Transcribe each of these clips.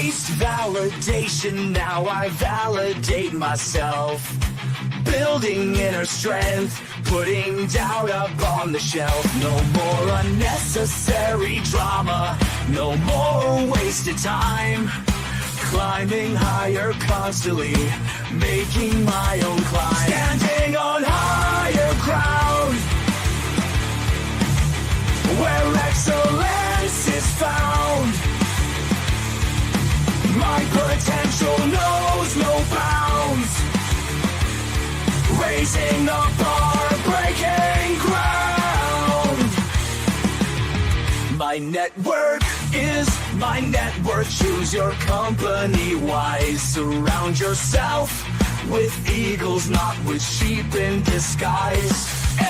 chased validation, now I validate myself. Building inner strength, putting doubt up on the shelf. No more unnecessary drama, no more wasted time. Climbing higher constantly, making my own climb. Standing on higher ground, where excellence is found. My potential knows no bounds. Raising the bar, breaking ground. My network is my net worth. Choose your company wise. Surround yourself with eagles, not with sheep in disguise.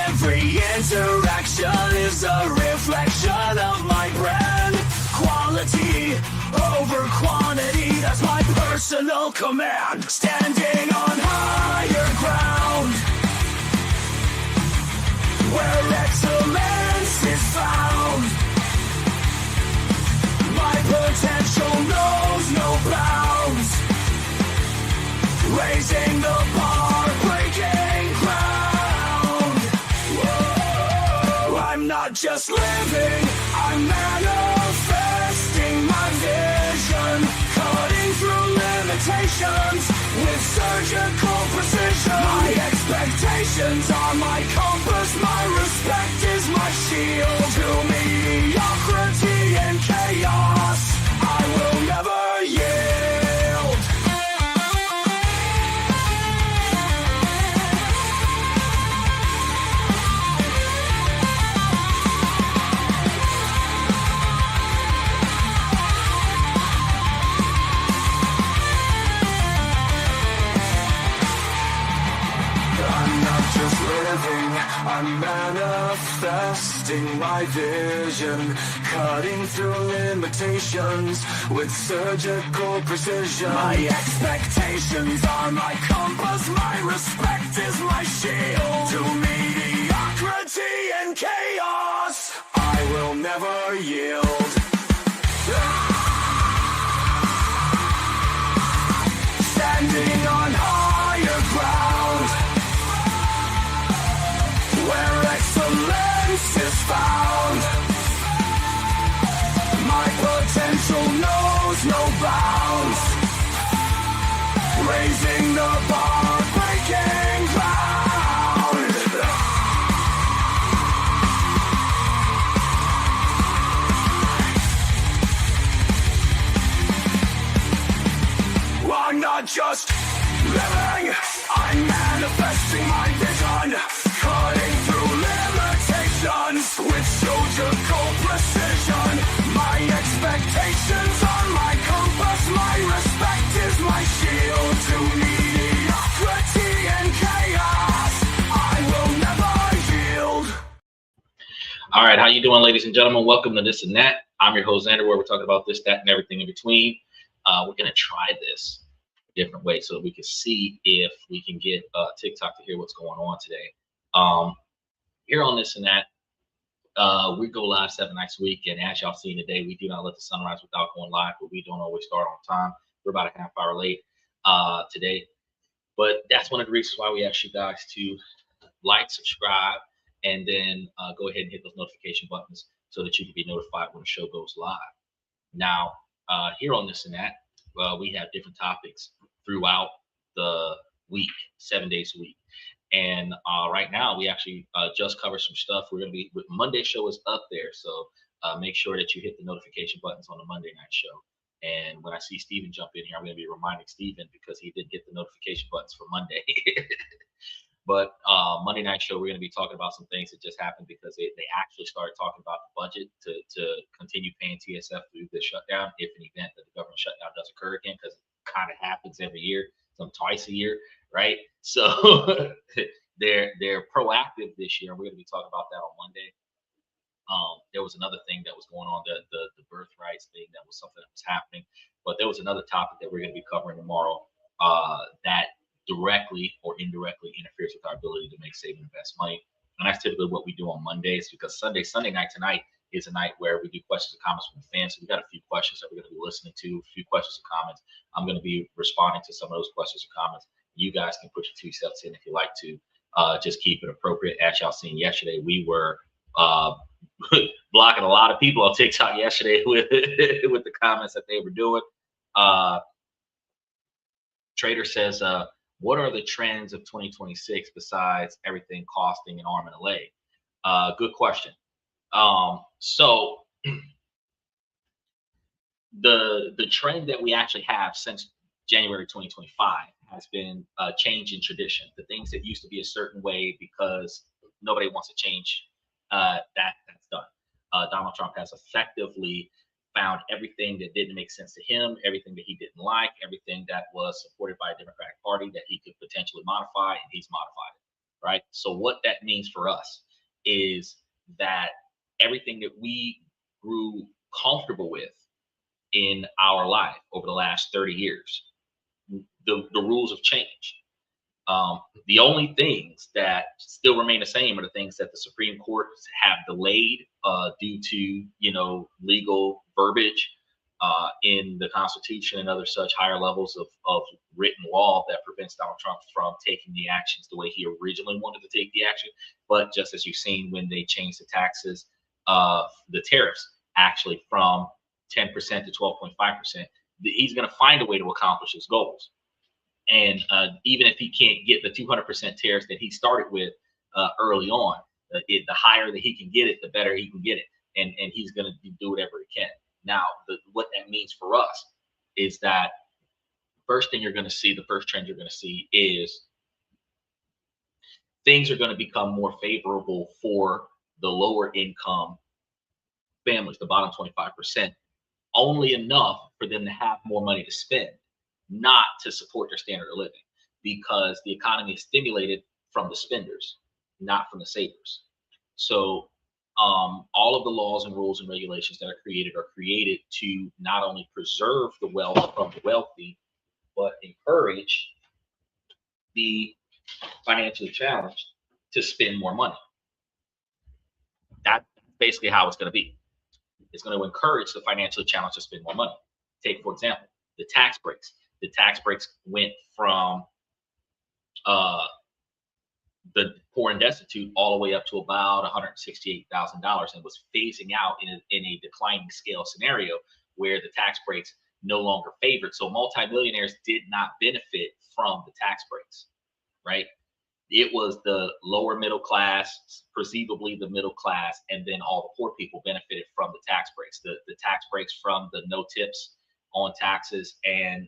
Every interaction is a reflection of my brand. Quality over quantity, that's my personal command. Standing on higher ground, where excellence is found. My potential knows no bounds. Raising the bar, breaking ground. Whoa. I'm not just living, I'm manifesting my vision. Cutting through limitations with surgical precision. My expectations are my compass, my respect is my shield. To mediocrity and chaos, I will never yield. I'm not just living, I'm manifesting my vision. Cutting through limitations with surgical precision. My expectations are my compass, my respect is my shield. To mediocrity and chaos, I will never yield. Standing on higher ground, where excellence is found. My potential knows no bounds. Raising the bar, breaking ground. I'm not just living, I'm manifesting my vision. Cutting through limitations with surgical precision. My expectations are my compass, my respect is my shield. To mediocrity and chaos, I will never yield. All right, how you doing, ladies and gentlemen? Welcome to This and That. I'm your host, Andrew, where we're talking about this, that, and everything in between. We're going to try this a different way so that we can see if we can get TikTok to hear what's going on today. Here on This and That, we go live 7 nights a week, and as y'all seen today, we do not let the sun rise without going live, but we don't always start on time. We're about a half hour late today, but that's one of the reasons why we ask you guys to like, subscribe, and then go ahead and hit those notification buttons so that you can be notified when the show goes live. Now, here on This and That, we have different topics throughout the week, 7 days a week. And right now, we actually just covered some stuff. We're going to be, Monday show is up there. So make sure that you hit the notification buttons on the Monday night show. And when I see Steven jump in here, I'm going to be reminding Steven because he didn't get the notification buttons for Monday. But Monday night show, we're going to be talking about some things that just happened because they actually started talking about the budget to continue paying TSF through the shutdown if an event that the government shutdown does occur again, because it kind of happens every year, twice a year, right? So they're proactive this year. We're going to be talking about that on Monday. There was another thing that was going on, the birth rights thing, that was something that was happening. But there was another topic that we're going to be covering tomorrow that directly or indirectly interferes with our ability to make, save, and invest money. And that's typically what we do on Mondays, because Sunday night tonight is a night where we do questions and comments from the fans. So we got a few questions that we're going to be listening to, a few questions and comments. I'm going to be responding to some of those questions and comments. You guys can put your 2 cents in if you like to. Just keep it appropriate. As y'all seen yesterday, we were blocking a lot of people on TikTok yesterday with with the comments that they were doing. Trader says, what are the trends of 2026 besides everything costing an arm and a leg? Good question. So the trend that we actually have since January 2025 has been a change in tradition. The things that used to be a certain way because nobody wants to change, that's done. Donald Trump has effectively found everything that didn't make sense to him, everything that he didn't like, everything that was supported by a Democratic Party that he could potentially modify, and he's modified it, right? So what that means for us is that everything that we grew comfortable with in our life over the last 30 years, the rules have changed. The only things that still remain the same are the things that the Supreme Court have delayed due to, legal verbiage in the Constitution and other such higher levels of written law that prevents Donald Trump from taking the actions the way he originally wanted to take the action. But just as you've seen when they changed the taxes, the tariffs actually from 10% to 12.5%, he's going to find a way to accomplish his goals. And even if he can't get the 200% tariffs that he started with early on, the higher that he can get it, the better he can get it. And he's going to do whatever he can. Now, what that means for us is that first thing you're going to see, the first trend you're going to see is things are going to become more favorable for the lower income families, the bottom 25%, only enough for them to have more money to spend, not to support their standard of living, because the economy is stimulated from the spenders, not from the savers. So all of the laws and rules and regulations that are created to not only preserve the wealth from the wealthy, but encourage the financially challenged to spend more money. That's basically how it's going to be. It's going to encourage the financially challenged to spend more money. Take, for example, the tax breaks. The tax breaks went from the poor and destitute all the way up to about $168,000 and was phasing out in a declining scale scenario where the tax breaks no longer favored. So multimillionaires did not benefit from the tax breaks, right? It was the lower middle class, perceivably the middle class, and then all the poor people benefited from the tax breaks. The tax breaks from the no tips on taxes and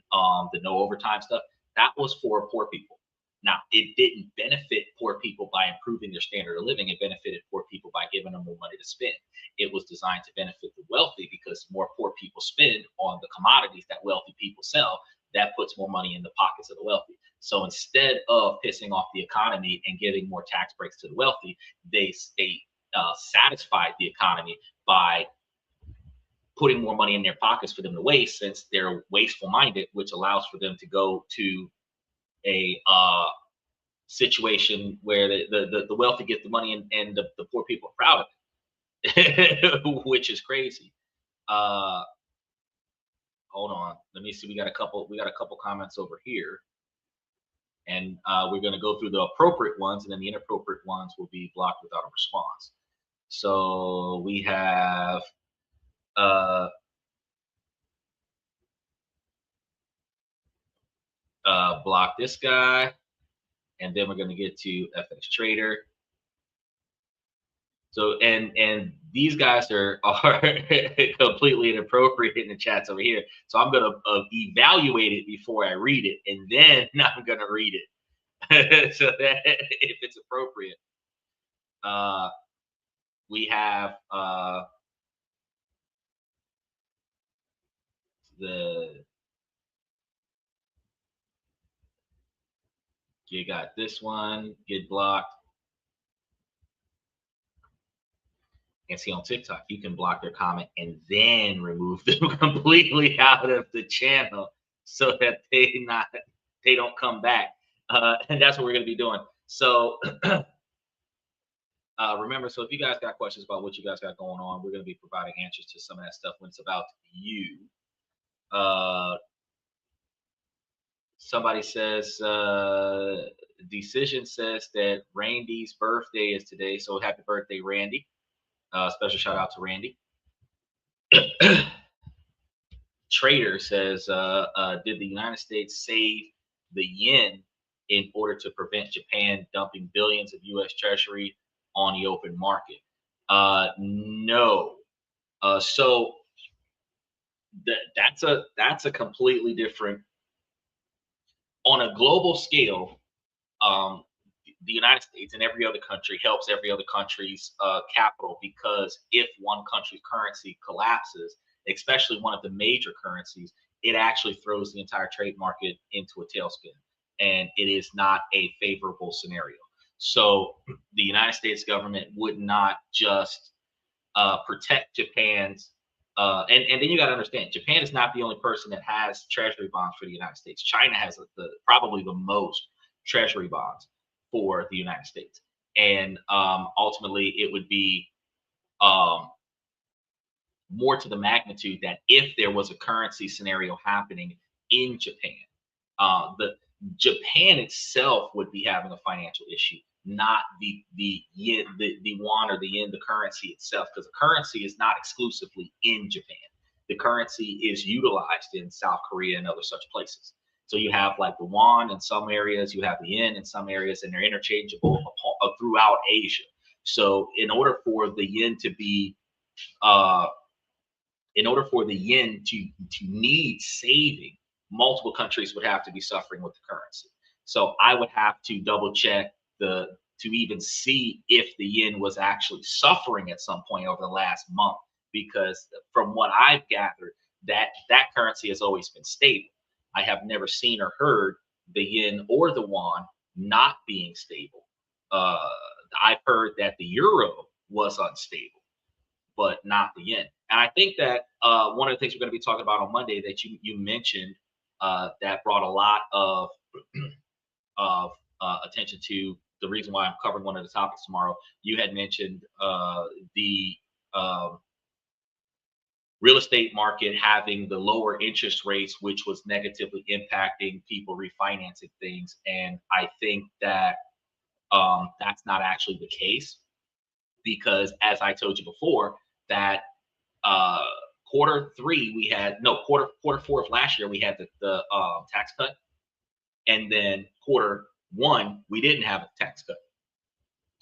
the no overtime stuff, that was for poor people. Now, it didn't benefit poor people by improving their standard of living. It benefited poor people by giving them more money to spend. It was designed to benefit the wealthy because more poor people spend on the commodities that wealthy people sell. That puts more money in the pockets of the wealthy. So instead of pissing off the economy and giving more tax breaks to the wealthy, they satisfied the economy by putting more money in their pockets for them to waste, since they're wasteful minded, which allows for them to go to a situation where the wealthy get the money and the poor people are proud of it, which is crazy. Hold on, let me see. We got a couple comments over here, and we're going to go through the appropriate ones, and then the inappropriate ones will be blocked without a response. So we have block this guy, and then we're going to get to FX Trader. So and these guys are completely inappropriate in the chats over here. So I'm going to evaluate it before I read it, and then I'm going to read it. So that if it's appropriate. We have you got this one, get blocked. And see, on TikTok, you can block their comment and then remove them completely out of the channel so that they don't come back. And that's what we're going to be doing. So Remember, so if you guys got questions about what you guys got going on, we're going to be providing answers to some of that stuff when it's about you. Uh, Somebody says, Decision says that Randy's birthday is today. So happy birthday, Randy. Special shout out to Randy. Trader says, did the United States save the yen in order to prevent Japan dumping billions of U.S. Treasury on the open market? No. So that's a completely different, on a global scale. Um, the United States and every other country helps every other country's capital, because if one country's currency collapses, especially one of the major currencies, it actually throws the entire trade market into a tailspin, and it is not a favorable scenario. So the United States government would not just protect Japan's. And then you got to understand, Japan is not the only person that has treasury bonds for the United States. China has probably the most treasury bonds for the United States. And ultimately, it would be um, more to the magnitude that if there was a currency scenario happening in Japan, the Japan itself would be having a financial issue, not the yen, the yuan or the yen, the currency itself, because the currency is not exclusively in Japan. The currency is utilized in South Korea and other such places. So you have like the yuan in some areas, you have the yen in some areas, and they're interchangeable throughout Asia. So uh, in order for the yen to need saving, multiple countries would have to be suffering with the currency. So I would have to double check to even see if the yen was actually suffering at some point over the last month, because from what I've gathered, that currency has always been stable. I have never seen or heard the yen or the yuan not being stable. Uh, I've heard that the euro was unstable, but not the yen. And I think that one of the things we're going to be talking about on Monday that you mentioned, that brought a lot of attention to the reason why I'm covering one of the topics tomorrow. You had mentioned the um, real estate market having the lower interest rates, which was negatively impacting people refinancing things. And I think that that's not actually the case, because as I told you before, that uh, quarter 3 we had no quarter 4 of last year we had the tax cut, and then quarter 1 we didn't have a tax cut.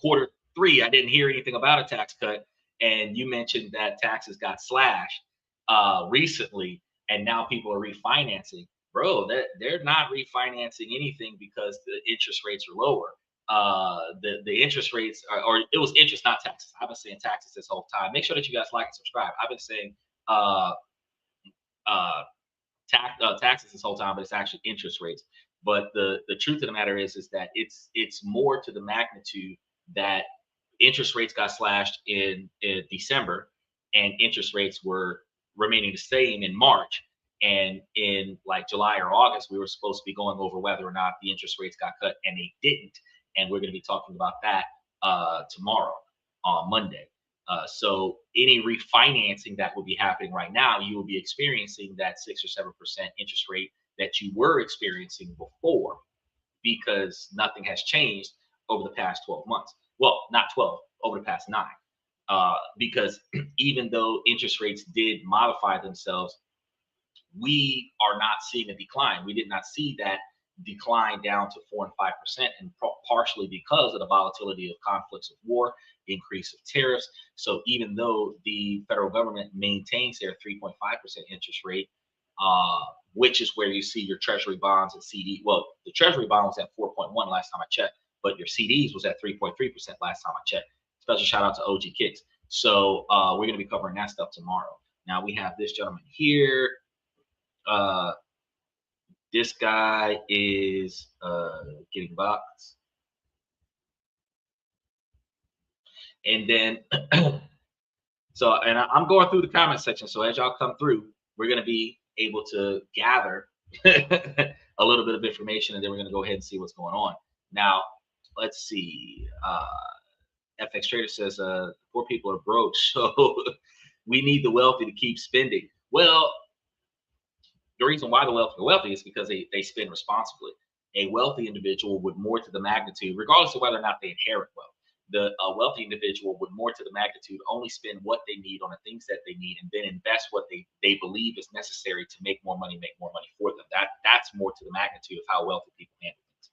Quarter 3 I didn't hear anything about a tax cut, and you mentioned that taxes got slashed recently, and now people are refinancing. Bro, they're not refinancing anything because the interest rates are lower. The interest rates are, or it was interest, not taxes. I've been saying taxes this whole time. Make sure that you guys like and subscribe. I've been saying uh, uh, taxes this whole time, but it's actually interest rates. But the truth of the matter is that it's more to the magnitude that interest rates got slashed in December, and interest rates were remaining the same in March. And in like July or August, we were supposed to be going over whether or not the interest rates got cut, and they didn't. And we're going to be talking about that tomorrow on Monday. So any refinancing that will be happening right now, you will be experiencing that 6 or 7% interest rate that you were experiencing before, because nothing has changed over the past 12 months. Well, not 12, over the past 9. Because even though interest rates did modify themselves, we are not seeing a decline. We did not see that decline down to 4 and 5%, and partially because of the volatility of conflicts of war, increase of tariffs. So even though the federal government maintains their 3.5% interest rate, which is where you see your treasury bonds and CD. Well, the treasury bond was at 4.1 last time I checked, but your CDs was at 3.3% last time I checked. Special shout out to OG Kicks. So we're going to be covering that stuff tomorrow. Now we have this gentleman here. This guy is getting boxed. And then, so, and I'm going through the comment section. So as y'all come through, we're going to be able to gather a little bit of information, and then we're going to go ahead and see what's going on. Now, let's see. FX Trader says, poor people are broke, so we need the wealthy to keep spending. Well, the reason why the wealthy are wealthy is because they spend responsibly. A wealthy individual would more to the magnitude, regardless of whether or not they inherit wealth. A wealthy individual would more to the magnitude only spend what they need on the things that they need and then invest what they believe is necessary to make more money for them. That's more to the magnitude of how wealthy people handle things.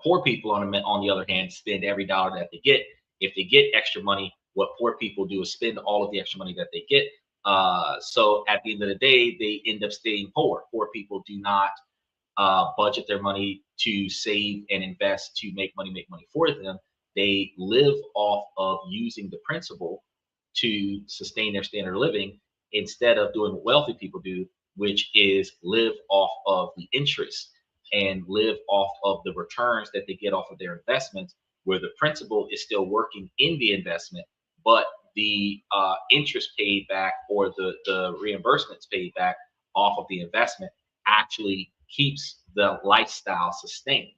Poor people, on the other hand, spend every dollar that they get. If they get extra money, what poor people do is spend all of the extra money that they get. So at the end of the day, they end up staying poor. Poor people do not budget their money to save and invest to make money for them. They live off of using the principal to sustain their standard of living instead of doing what wealthy people do, which is live off of the interest and live off of the returns that they get off of their investments, where the principal is still working in the investment, but the interest paid back or the reimbursements paid back off of the investment actually keeps the lifestyle sustained.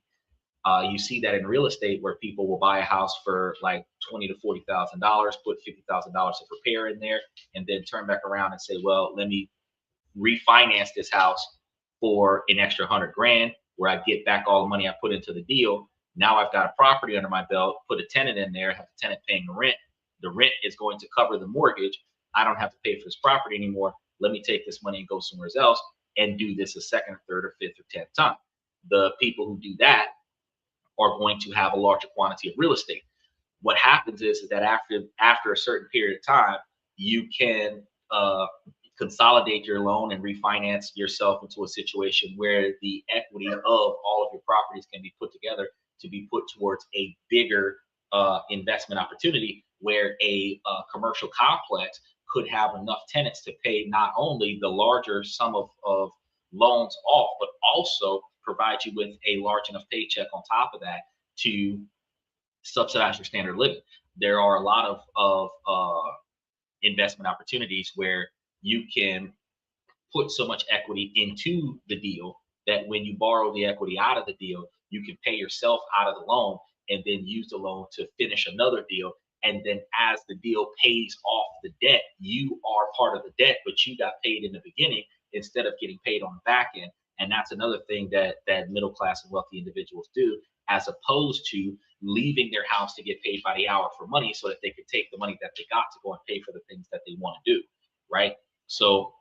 You see that in real estate where people will buy a house for like $20,000 to $40,000, put $50,000 of repair in there, and then turn back around and say, "Well, let me refinance this house for an extra 100 grand, where I get back all the money I put into the deal. Now I've got a property under my belt, put a tenant in there, have the tenant paying the rent. The rent is going to cover the mortgage. I don't have to pay for this property anymore. Let me take this money and go somewhere else and do this a second or third or fifth or 10th time." The people who do that are going to have a larger quantity of real estate. What happens is that after a certain period of time, you can consolidate your loan and refinance yourself into a situation where the equity of all of your properties can be put together to be put towards a bigger investment opportunity, where a commercial complex could have enough tenants to pay not only the larger sum of loans off, but also provide you with a large enough paycheck on top of that to subsidize your standard of living. There are a lot of investment opportunities where you can put so much equity into the deal that when you borrow the equity out of the deal, you can pay yourself out of the loan and then use the loan to finish another deal. And then as the deal pays off the debt, you are part of the debt, but you got paid in the beginning instead of getting paid on the back end. And that's another thing that middle class and wealthy individuals do, as opposed to leaving their house to get paid by the hour for money so that they could take the money that they got to go and pay for the things that they want to do, right? So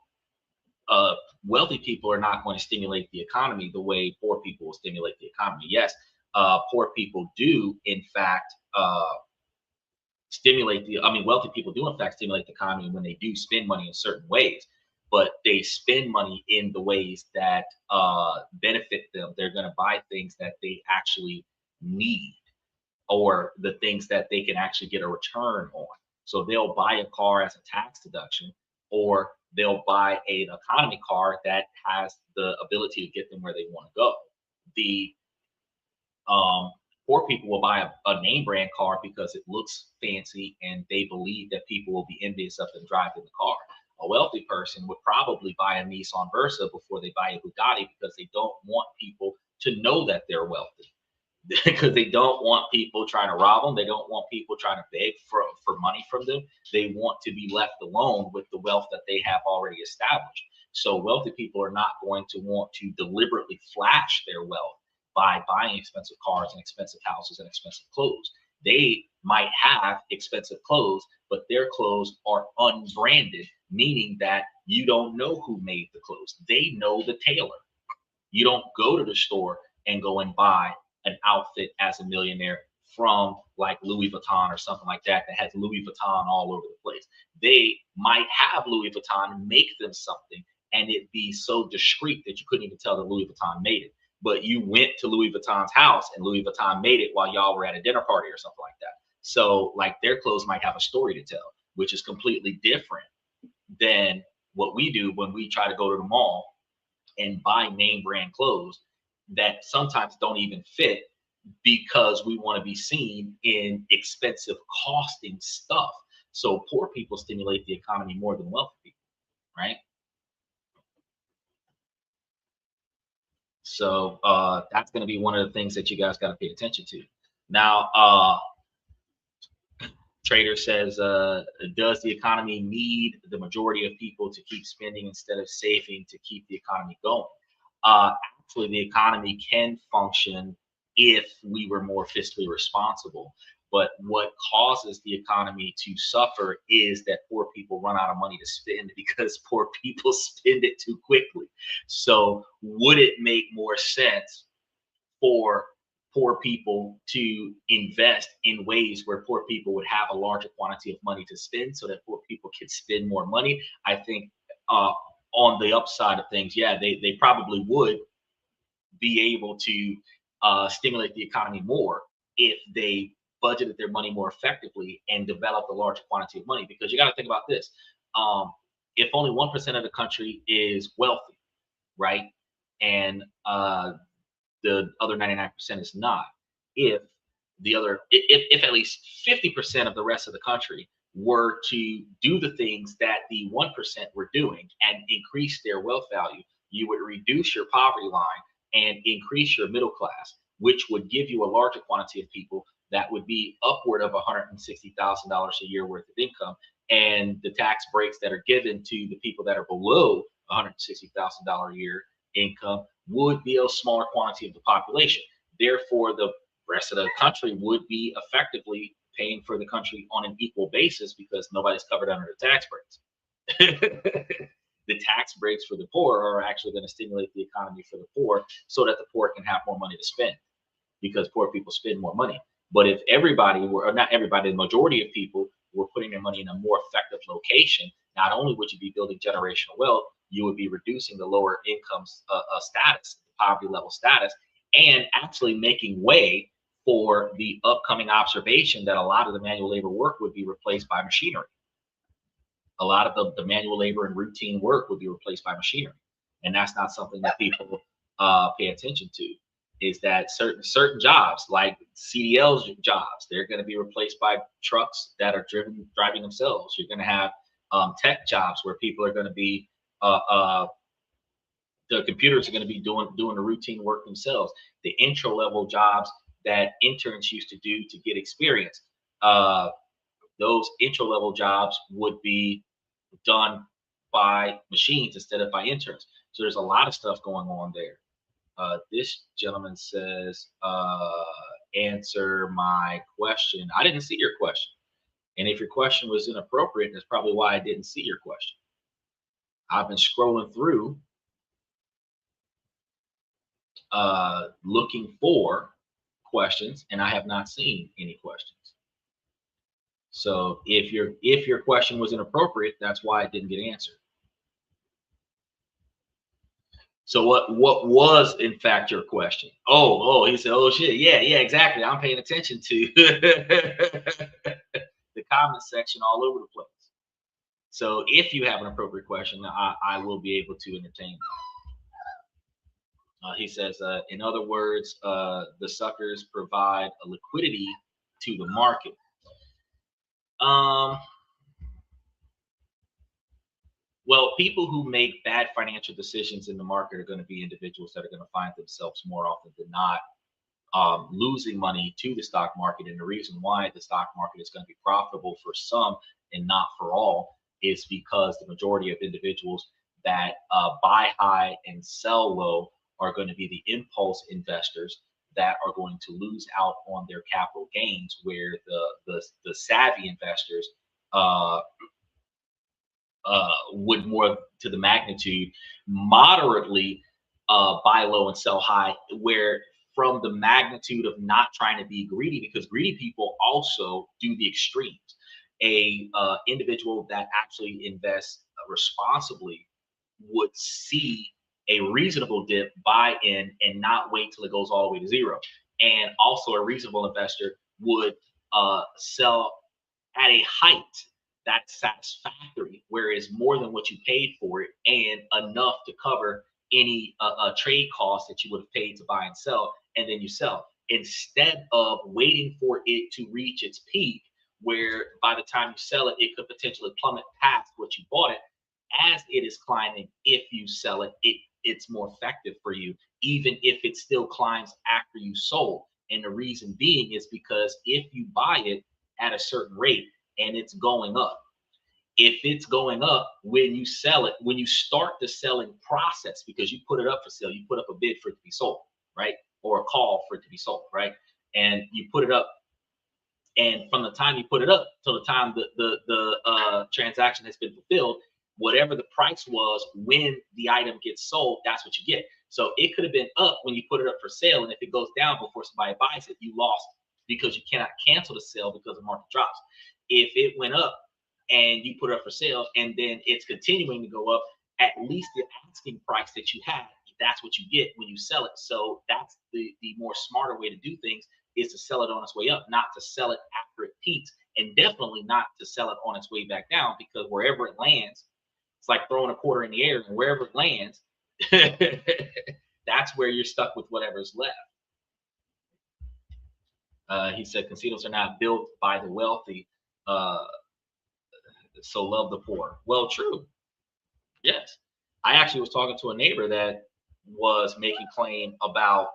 uh, wealthy people are not going to stimulate the economy the way poor people will stimulate the economy. Yes, poor people do, in fact, wealthy people do, in fact, stimulate the economy when they do spend money in certain ways, but they spend money in the ways that benefit them. They're going to buy things that they actually need, or the things that they can actually get a return on. So they'll buy a car as a tax deduction, or they'll buy an economy car that has the ability to get them where they want to go. The um, Poor people will buy a name brand car because it looks fancy and they believe that people will be envious of them driving the car. A wealthy person would probably buy a Nissan Versa before they buy a Bugatti, because they don't want people to know that they're wealthy, because they don't want people trying to rob them. They don't want people trying to beg for money from them. They want to be left alone with the wealth that they have already established. So wealthy people are not going to want to deliberately flash their wealth by buying expensive cars and expensive houses and expensive clothes. They might have expensive clothes, but their clothes are unbranded, meaning that you don't know who made the clothes. They know the tailor. You don't go to the store and go and buy an outfit as a millionaire from like Louis Vuitton or something like that has Louis Vuitton all over the place. They might have Louis Vuitton make them something and it be so discreet that you couldn't even tell that Louis Vuitton made it. But you went to Louis Vuitton's house and Louis Vuitton made it while y'all were at a dinner party or something like that. So like their clothes might have a story to tell, which is completely different than what we do when we try to go to the mall and buy name brand clothes that sometimes don't even fit, because we want to be seen in expensive costing stuff. So poor people stimulate the economy more than wealthy people, right? So that's going to be one of the things that you guys got to pay attention to. Now, Trader says, does the economy need the majority of people to keep spending instead of saving to keep the economy going? Actually, the economy can function if we were more fiscally responsible. But what causes the economy to suffer is that poor people run out of money to spend because poor people spend it too quickly. So, would it make more sense for poor people to invest in ways where poor people would have a larger quantity of money to spend so that poor people could spend more money? I think uh, on the upside of things, yeah, they probably would be able to stimulate the economy more if they budgeted their money more effectively and developed a larger quantity of money. Because you got to think about this. Um, if only 1% of the country is wealthy, right? And the other 99% is not. If if at least 50% of the rest of the country were to do the things that the 1% were doing and increase their wealth value, you would reduce your poverty line and increase your middle class, which would give you a larger quantity of people that would be upward of $160,000 a year worth of income. And the tax breaks that are given to the people that are below $160,000 a year income would be a smaller quantity of the population. Therefore, the rest of the country would be effectively paying for the country on an equal basis because nobody's covered under the tax breaks. The tax breaks for the poor are actually going to stimulate the economy for the poor so that the poor can have more money to spend because poor people spend more money. But if everybody were, or not everybody, the majority of people were putting their money in a more effective location, not only would you be building generational wealth, you would be reducing the lower income status, the poverty level status, and actually making way for the upcoming observation that a lot of the manual labor work would be replaced by machinery. A lot of the manual labor and routine work would be replaced by machinery. And that's not something that people pay attention to. Is that certain jobs like CDL's jobs, they're going to be replaced by trucks that are driving themselves. You're going to have tech jobs where people are going to be uh, uh, the computers are going to be doing the routine work themselves. The intro level jobs that interns used to do to get experience, uh, those intro level jobs would be done by machines instead of by interns. So there's a lot of stuff going on there. This gentleman says, answer my question. I didn't see your question. And if your question was inappropriate, that's probably why I didn't see your question. I've been scrolling through looking for questions and I have not seen any questions. So if your question was inappropriate, that's why it didn't get answered. So what was in fact your question? Oh, he said, oh shit, yeah, exactly. I'm paying attention to the comment section all over the place. So if you have an appropriate question, I will be able to entertain that. He says, in other words, the suckers provide a liquidity to the market. Um, well, people who make bad financial decisions in the market are going to be individuals that are going to find themselves more often than not losing money to the stock market. And the reason why the stock market is going to be profitable for some and not for all is because the majority of individuals that buy high and sell low are going to be the impulse investors that are going to lose out on their capital gains, where the savvy investors uh, would more to the magnitude moderately buy low and sell high, where from the magnitude of not trying to be greedy, because greedy people also do the extremes. A individual that actually invests responsibly would see a reasonable dip, buy in, and not wait till it goes all the way to zero. And also, a reasonable investor would sell at a height that's satisfactory, where it's more than what you paid for it and enough to cover any trade costs that you would have paid to buy and sell, and then you sell instead of waiting for it to reach its peak, where by the time you sell it, it could potentially plummet past what you bought it. As it is climbing, if you sell it, it's more effective for you, even if it still climbs after you sold. And the reason being is because if you buy it at a certain rate and it's going up, if it's going up when you sell it, when you start the selling process, because you put it up for sale, you put up a bid for it to be sold, right? Or a call for it to be sold, right? And you put it up, and from the time you put it up till the time the transaction has been fulfilled, whatever the price was when the item gets sold, that's what you get. So it could have been up when you put it up for sale, and if it goes down before somebody buys it, you lost, because you cannot cancel the sale because the market drops. If it went up and you put it up for sale and then it's continuing to go up, at least the asking price that you had, that's what you get when you sell it. So that's the more smarter way to do things, is to sell it on its way up, not to sell it after it peaks, and definitely not to sell it on its way back down, because wherever it lands, it's like throwing a quarter in the air, and wherever it lands, that's where you're stuck with whatever's left. He said casinos are not built by the wealthy, so love the poor. Well, true. Yes. I actually was talking to a neighbor that was making claim about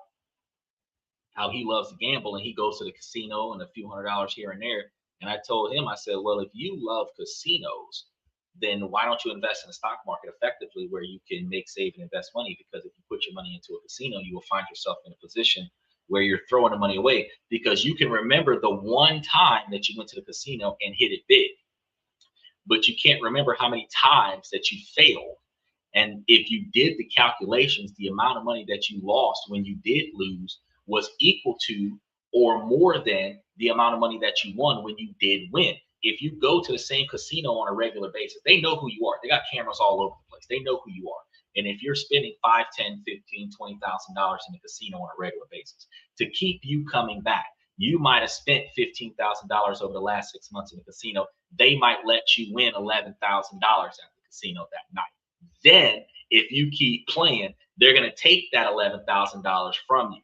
how he loves to gamble and he goes to the casino and a few $100s here and there. And I told him, I said, well, if you love casinos, then why don't you invest in the stock market effectively, where you can make, save, and invest money? Because if you put your money into a casino, you will find yourself in a position where you're throwing the money away, because you can remember the one time that you went to the casino and hit it big, but you can't remember how many times that you failed. And if you did the calculations, the amount of money that you lost when you did lose was equal to or more than the amount of money that you won when you did win. If you go to the same casino on a regular basis, they know who you are. They got cameras all over the place. They know who you are. And if you're spending $5, $10, $15, $20,000 in the casino on a regular basis to keep you coming back, you might have spent $15,000 over the last 6 months in the casino. They might let you win $11,000 at the casino that night. Then, if you keep playing, they're going to take that $11,000 from you,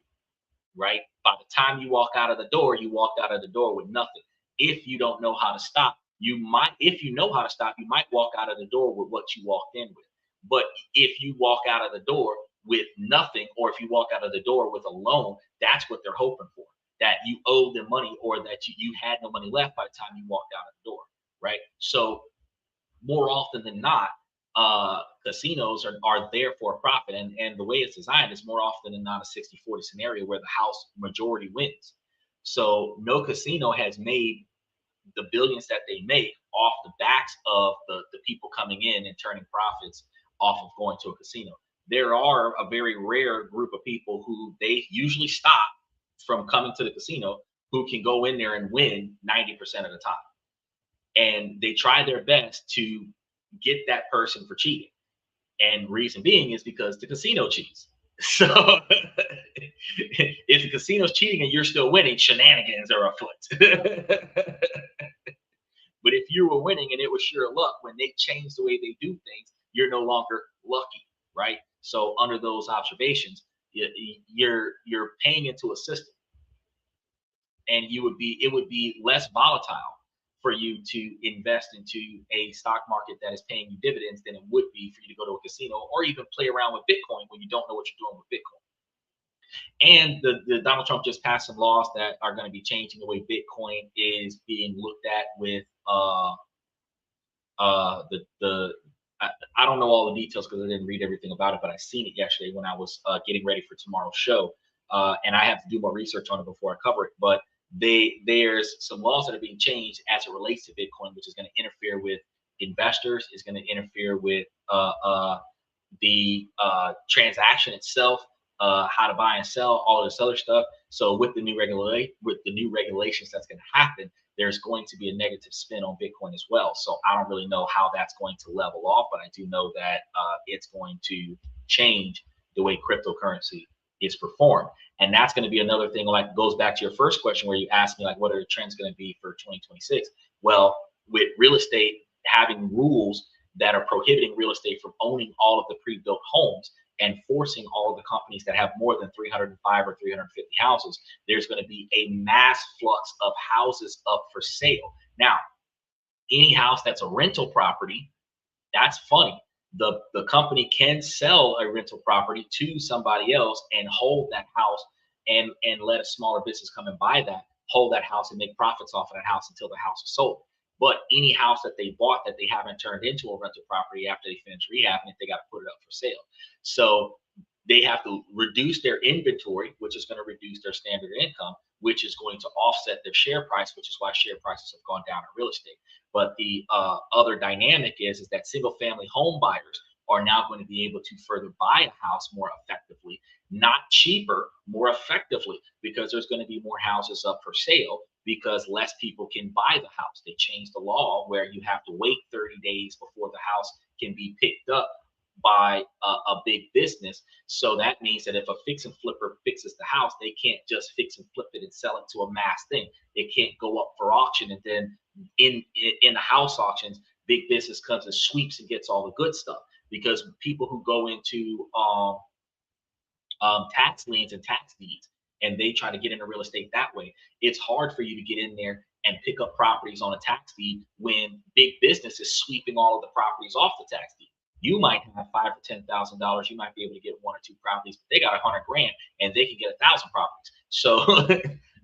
right? By the time you walk out of the door, you walked out of the door with nothing. If you don't know how to stop, if you know how to stop, you might walk out of the door with what you walked in with. But if you walk out of the door with nothing, or if you walk out of the door with a loan, that's what they're hoping for, that you owe them money, or that you had no money left by the time you walked out of the door, right? So more often than not, casinos are there for a profit, and the way it's designed is more often than not a 60-40 scenario where the house majority wins. So no casino has made the billions that they make off the backs of the people coming in and turning profits off of going to a casino. There are a very rare group of people who they usually stop from coming to the casino, who can go in there and win 90% of the time. And they try their best to get that person for cheating. And reason being is because the casino cheats. So if the casino's cheating and you're still winning, shenanigans are afoot. But if you were winning and it was sheer luck, when they change the way they do things, you're no longer lucky, right? So under those observations, you're paying into a system, and it would be less volatile for you to invest into a stock market that is paying you dividends than it would be for you to go to a casino or even play around with Bitcoin when you don't know what you're doing with Bitcoin. And the Donald Trump just passed some laws that are going to be changing the way Bitcoin is being looked at with I don't know all the details because I didn't read everything about it, but I seen it yesterday when I was getting ready for tomorrow's show, and I have to do more research on it before I cover it. But there's some laws that are being changed as it relates to Bitcoin, which is going to interfere with investors, is going to interfere with the transaction itself, how to buy and sell, all of this other stuff. So with the new regulations that's going to happen, there's going to be a negative spin on Bitcoin as well. So I don't really know how that's going to level off, but I do know that it's going to change the way cryptocurrency is performed. And that's going to be another thing, like goes back to your first question where you asked me, like, what are the trends going to be for 2026? Well, with real estate having rules that are prohibiting real estate from owning all of the pre-built homes and forcing all of the companies that have more than 305 or 350 houses, there's going to be a mass flux of houses up for sale. Now, any house that's a rental property, that's funny. The company can sell a rental property to somebody else and hold that house and let a smaller business come and buy that, hold that house, and make profits off of that house until the house is sold. But any house that they bought that they haven't turned into a rental property after they finish rehabbing it, they got to put it up for sale. So they have to reduce their inventory, which is going to reduce their standard income, which is going to offset their share price, which is why share prices have gone down in real estate. But the other dynamic is that single family home buyers are now going to be able to further buy a house more effectively, not cheaper, more effectively, because there's going to be more houses up for sale because less people can buy the house. They changed the law where you have to wait 30 days before the house can be picked up by a big business. So that means that if a fix and flipper fixes the house, they can't just fix and flip it and sell it to a mass thing. It can't go up for auction, and then in the house auctions, big business comes and sweeps and gets all the good stuff. Because people who go into tax liens and tax deeds, and they try to get into real estate that way, it's hard for you to get in there and pick up properties on a tax deed when big business is sweeping all of the properties off the tax deed. You might have $5,000 or $10,000. You might be able to get 1 or 2 properties, but they got 100 grand and they can get 1,000 properties. So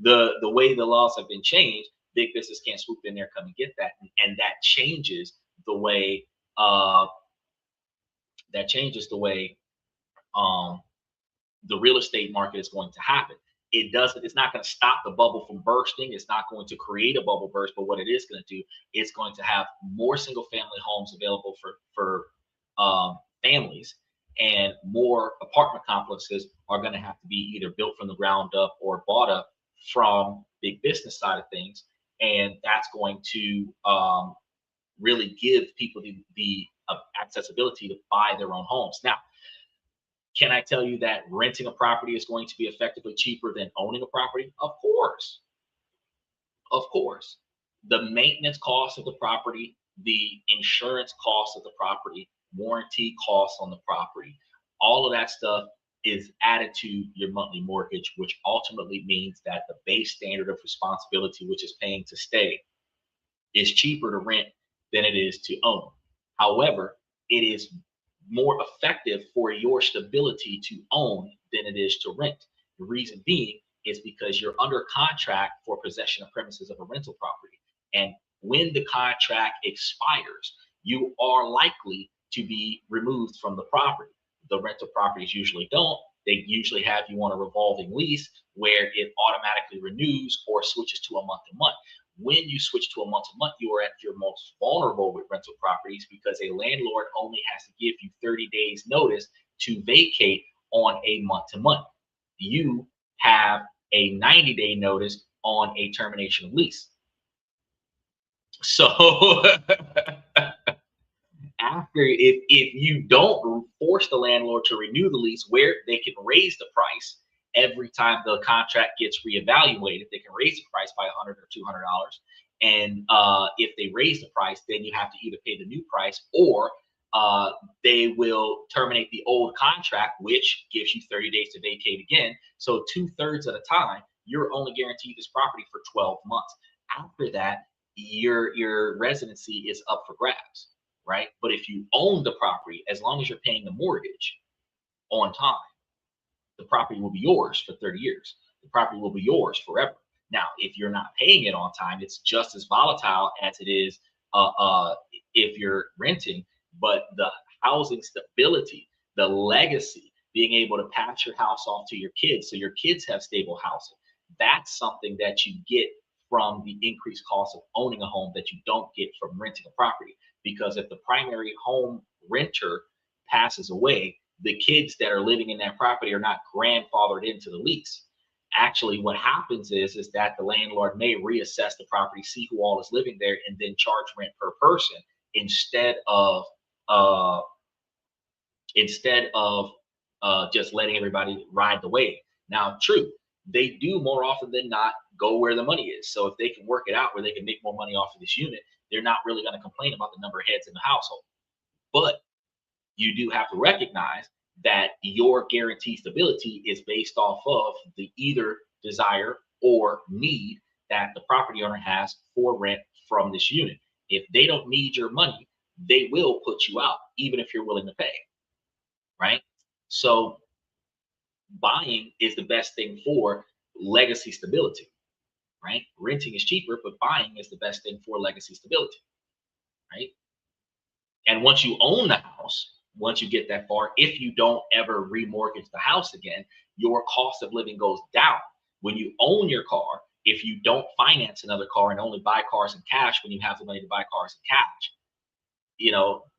the way the laws have been changed, big business can't swoop in there, come and get that, and that changes the way the real estate market is going to happen. It's not going to stop the bubble from bursting. It's not going to create a bubble burst, but what it is going to do, it's going to have more single family homes available for families, and more apartment complexes are going to have to be either built from the ground up or bought up from big business side of things. And that's going to really give people the accessibility to buy their own homes. Now, can I tell you that renting a property is going to be effectively cheaper than owning a property? Of course. Of course. The maintenance cost of the property, the insurance cost of the property, warranty costs on the property, all of that stuff is added to your monthly mortgage, which ultimately means that the base standard of responsibility, which is paying to stay, is cheaper to rent than it is to own. However, it is more effective for your stability to own than it is to rent. The reason being is because you're under contract for possession of premises of a rental property. And when the contract expires, you are likely to be removed from the property. The rental properties usually don't. They usually have you on a revolving lease where it automatically renews or switches to a month to month. When you switch to a month to month, you are at your most vulnerable with rental properties because a landlord only has to give you 30 days notice to vacate on a month to month. You have a 90-day notice on a termination of lease. So if you don't force the landlord to renew the lease, where they can raise the price every time the contract gets reevaluated, they can raise the price by $100 or $200. And if they raise the price, then you have to either pay the new price or they will terminate the old contract, which gives you 30 days to vacate again. So 2/3 of the time, you're only guaranteed this property for 12 months. After that, your residency is up for grabs, right? But if you own the property, as long as you're paying the mortgage on time, the property will be yours for 30 years. The property will be yours forever. Now, if you're not paying it on time, it's just as volatile as it is if you're renting. But the housing stability, the legacy, being able to pass your house off to your kids so your kids have stable housing, that's something that you get from the increased cost of owning a home that you don't get from renting a property. Because if the primary home renter passes away, the kids that are living in that property are not grandfathered into the lease. Actually, what happens is that the landlord may reassess the property, see who all is living there, and then charge rent per person instead of just letting everybody ride the wave. Now, true, they do more often than not go where the money is. So if they can work it out where they can make more money off of this unit, they're not really going to complain about the number of heads in the household. But you do have to recognize that your guaranteed stability is based off of the either desire or need that the property owner has for rent from this unit. If they don't need your money, they will put you out, even if you're willing to pay, right? So buying is the best thing for legacy stability, right? Renting is cheaper, but buying is the best thing for legacy stability, right? And once you own the house, once you get that far, if you don't ever remortgage the house again, your cost of living goes down. When you own your car, if you don't finance another car and only buy cars in cash when you have the money to buy cars in cash,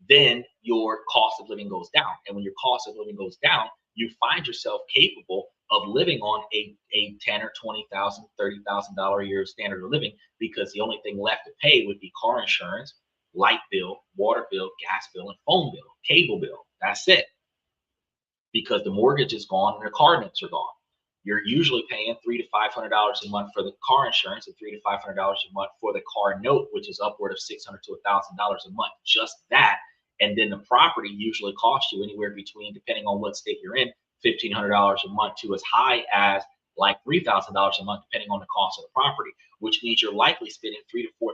then your cost of living goes down. And when your cost of living goes down, you find yourself capable of living on a 10 or 20,000, $30,000 a year standard of living, because the only thing left to pay would be car insurance, light bill, water bill, gas bill, and phone bill, cable bill. That's it. Because the mortgage is gone and the car notes are gone. You're usually paying $300 to $500 a month for the car insurance and $300 to $500 a month for the car note, which is upward of $600 to $1,000 a month. Just that. And then the property usually costs you anywhere between, depending on what state you're in, $1,500 a month to as high as like $3,000 a month, depending on the cost of the property, which means you're likely spending $3,000 to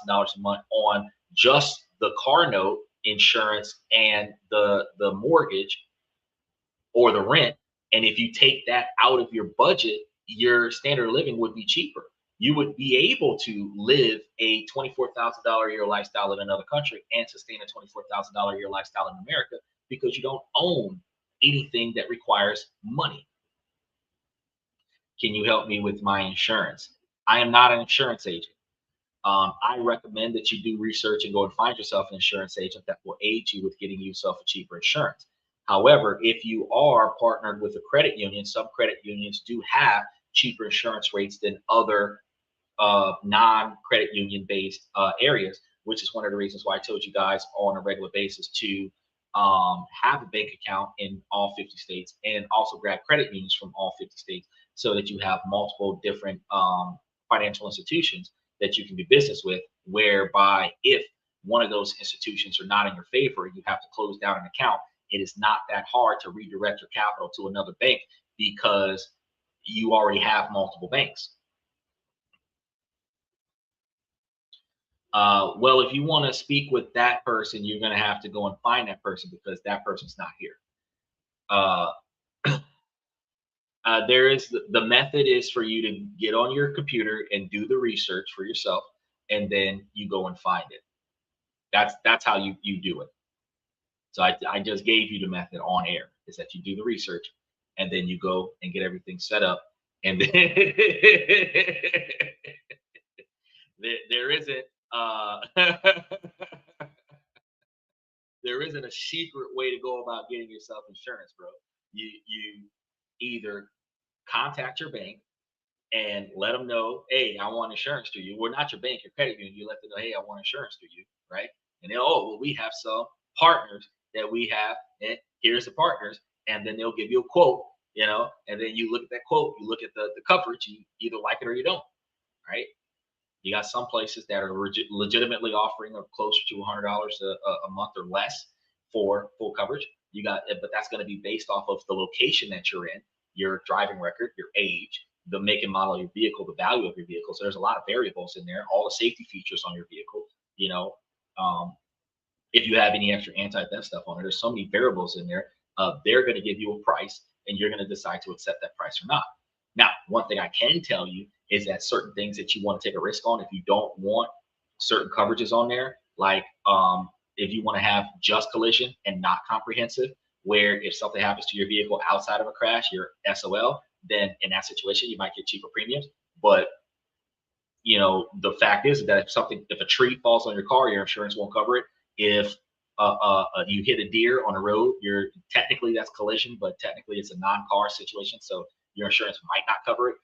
$4,000 a month on just the car note, insurance, and the mortgage or the rent. And if you take that out of your budget, your standard of living would be cheaper. You would be able to live a $24,000 a year lifestyle in another country and sustain a $24,000 a year lifestyle in America, because you don't own anything that requires money. Can you help me with my insurance? I am not an insurance agent. I recommend that you do research and go and find yourself an insurance agent that will aid you with getting yourself a cheaper insurance. However, if you are partnered with a credit union, some credit unions do have cheaper insurance rates than other non-credit union based areas, which is one of the reasons why I told you guys on a regular basis to have a bank account in all 50 states and also grab credit unions from all 50 states, so that you have multiple different financial institutions that you can do business with, whereby if one of those institutions are not in your favor, you have to close down an account. It is not that hard to redirect your capital to another bank because you already have multiple banks. Well, if you want to speak with that person, you're going to have to go and find that person, because that person's not here. There is the method is for you to get on your computer and do the research for yourself, and then you go and find it. That's how you do it. So I just gave you the method on air, is that you do the research and then you go and get everything set up, and then there isn't there isn't a secret way to go about getting yourself insurance, bro. You either contact your bank and let them know, hey, I want insurance through you. We're not your bank, your credit union. You let them know, hey, I want insurance through you, right? And they'll, oh, well, we have some partners that we have, and here's the partners. And then they'll give you a quote, and then you look at that quote, you look at the coverage, you either like it or you don't, right? You got some places that are legitimately offering closer to $100 a month or less for full coverage. You got, but that's going to be based off of the location that you're in, your driving record, your age, the make and model of your vehicle, the value of your vehicle. So there's a lot of variables in there, all the safety features on your vehicle. If you have any extra anti-theft stuff on it, there's so many variables in there. They're going to give you a price, and you're going to decide to accept that price or not. Now, one thing I can tell you is that certain things that you want to take a risk on, if you don't want certain coverages on there, like if you want to have just collision and not comprehensive, where if something happens to your vehicle outside of a crash, you're SOL, then in that situation, you might get cheaper premiums. But the fact is that if a tree falls on your car, your insurance won't cover it. If you hit a deer on a road, technically that's collision, but technically it's a non-car situation, so your insurance might not cover it.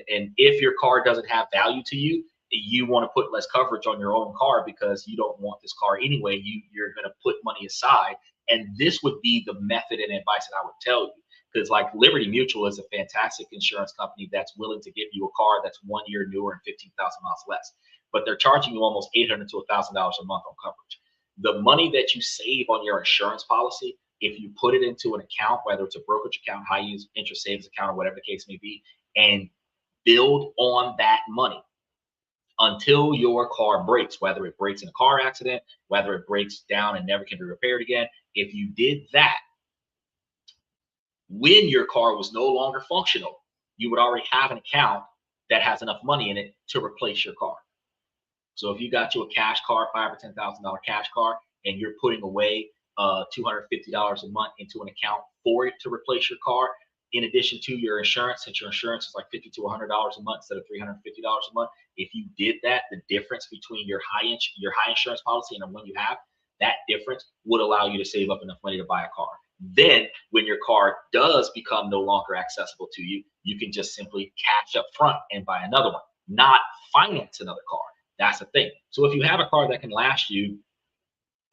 And if your car doesn't have value to you, you want to put less coverage on your own car because you don't want this car anyway. You're going to put money aside, and this would be the method and advice that I would tell you. Because like Liberty Mutual is a fantastic insurance company that's willing to give you a car that's 1 year newer and 15,000 miles less, but they're charging you almost $800 to $1,000 a month on coverage. The money that you save on your insurance policy, if you put it into an account, whether it's a brokerage account, high use interest savings account, or whatever the case may be, and build on that money until your car breaks, whether it breaks in a car accident, whether it breaks down and never can be repaired again. If you did that, When your car was no longer functional, you would already have an account that has enough money in it to replace your car. So if you got you a cash car, $5,000 or $10,000 cash car, and you're putting away $250 a month into an account for it to replace your car, in addition to your insurance, since your insurance is like $50 to $100 a month instead of $350 a month, if you did that, the difference between your high insurance policy and the one you have, that difference would allow you to save up enough money to buy a car. Then when your car does become no longer accessible to you, you can just simply cash up front and buy another one, not finance another car. That's the thing. So if you have a car that can last you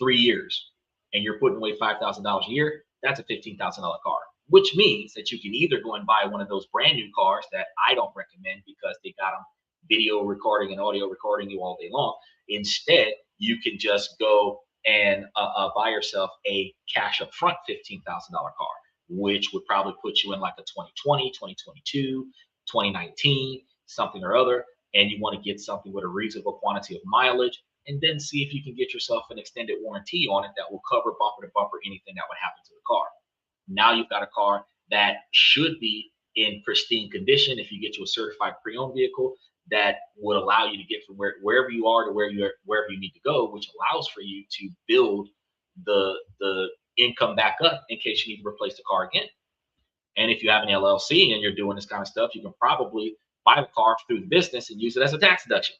3 years and you're putting away $5,000 a year, that's a $15,000 car, which means that you can either go and buy one of those brand new cars that I don't recommend because they got them video recording and audio recording you all day long. Instead, you can just go and buy yourself a cash up front $15,000 car, which would probably put you in like a 2020, 2022, 2019, something or other. And you want to get something with a reasonable quantity of mileage, and then see if you can get yourself an extended warranty on it that will cover bumper to bumper anything that would happen to the car. Now you've got a car that should be in pristine condition if you get you a certified pre-owned vehicle that would allow you to get from wherever you are to wherever you need to go, which allows for you to build the income back up in case you need to replace the car again. And if you have an LLC and you're doing this kind of stuff, you can probably buy the car through the business and use it as a tax deduction.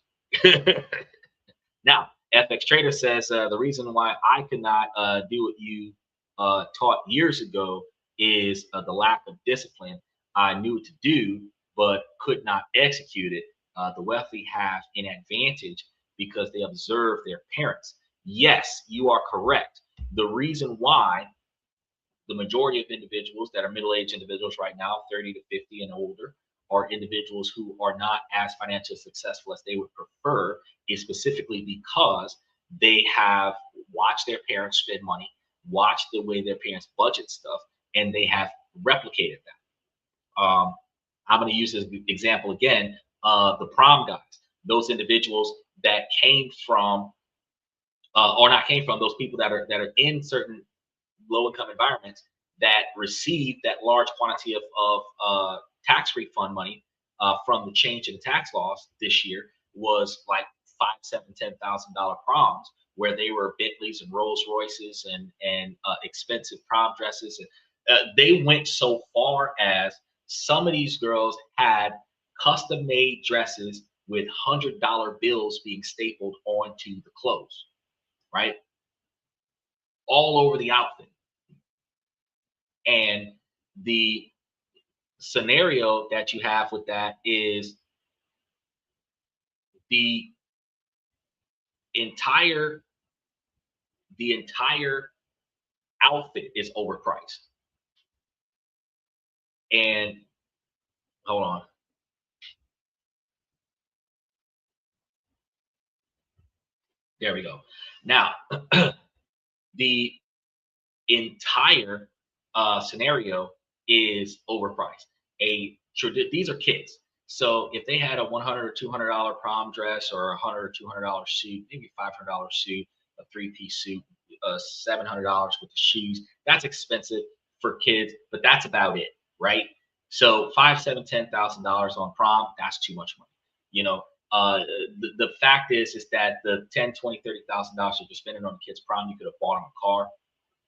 Now, FX Trader says the reason why I could not do what you taught years ago is the lack of discipline. I knew what to do, but could not execute it. The wealthy have an advantage because they observe their parents. Yes, you are correct. The reason why the majority of individuals that are middle-aged individuals right now, 30 to 50 and older, are individuals who are not as financially successful as they would prefer, is specifically because they have watched their parents spend money, watched the way their parents budget stuff, and they have replicated that. I'm going to use this example again, the prom guys, those individuals that came from, or not came from, those people that are in certain low-income environments that receive that large quantity of tax refund money from the change in the tax laws this year was like $5,000, $7,000, $10,000 proms where they were Bentleys and Rolls Royces and expensive prom dresses. And they went so far as some of these girls had custom-made dresses with $100 bills being stapled onto the clothes, right? All over the outfit. And the scenario that you have with that is the entire outfit is overpriced. And hold on. There we go. Now, the entire scenario is overpriced. These are kids. So if they had a $100 or $200 prom dress or a $100 or $200 suit, maybe $500 suit, a three-piece suit, $700 with the shoes, that's expensive for kids, but that's about it, right? So $5,000, $7,000, $10,000 on prom, that's too much money. You know, the fact is that the $10,000, $20,000, $30,000 that you're spending on the kids' prom, you could have bought them a car,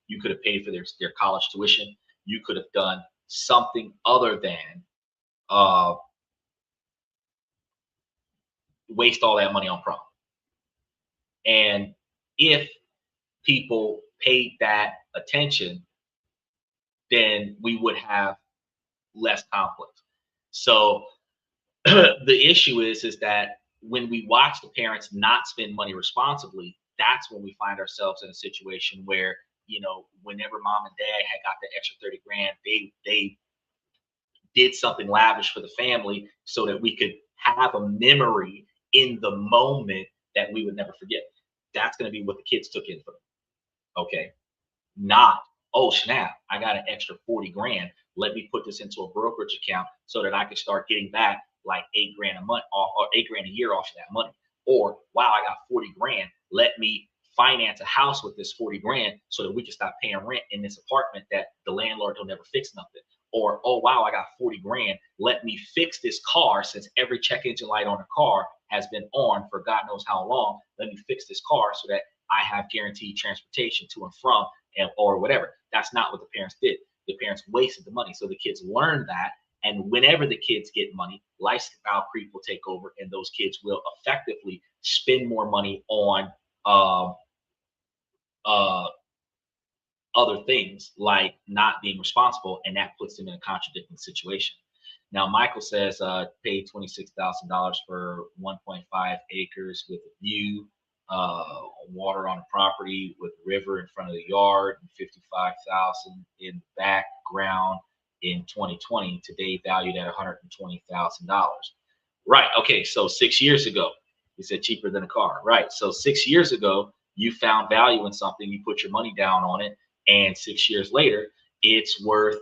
you could have paid for their college tuition, you could have done something other than waste all that money on prom. And if people paid that attention, then we would have less conflict. So the issue is that when we watch the parents not spend money responsibly, that's when we find ourselves in a situation where, you know, whenever mom and dad had got the extra 30 grand, they did something lavish for the family so that we could have a memory in the moment that we would never forget. That's going to be what the kids took in for them. Okay. Not, oh snap, I got an extra 40 grand. Let me put this into a brokerage account so that I can start getting back like 8 grand a month off, or 8 grand a year off of that money. Or, wow, I got 40 grand. Let me finance a house with this 40 grand so that we can stop paying rent in this apartment that the landlord will never fix nothing. or, oh, wow, I got 40 grand. Let me fix this car since every check engine light on the car has been on for God knows how long. Let me fix this car so that I have guaranteed transportation to and from or whatever. That's not what the parents did. The parents wasted the money. So the kids learned that. And whenever the kids get money, lifestyle creep will take over, and those kids will effectively spend more money on uh, uh, other things like not being responsible, and that puts them in a contradicting situation. Now, Michael says paid $26,000 for 1.5 acres with a view, water on the property with a river in front of the yard, and 55,000 in the background in 2020. Today valued at $120,000. Right. Okay. So 6 years ago, you said cheaper than a car. Right. So 6 years ago, you found value in something, you put your money down on it, and 6 years later, it's worth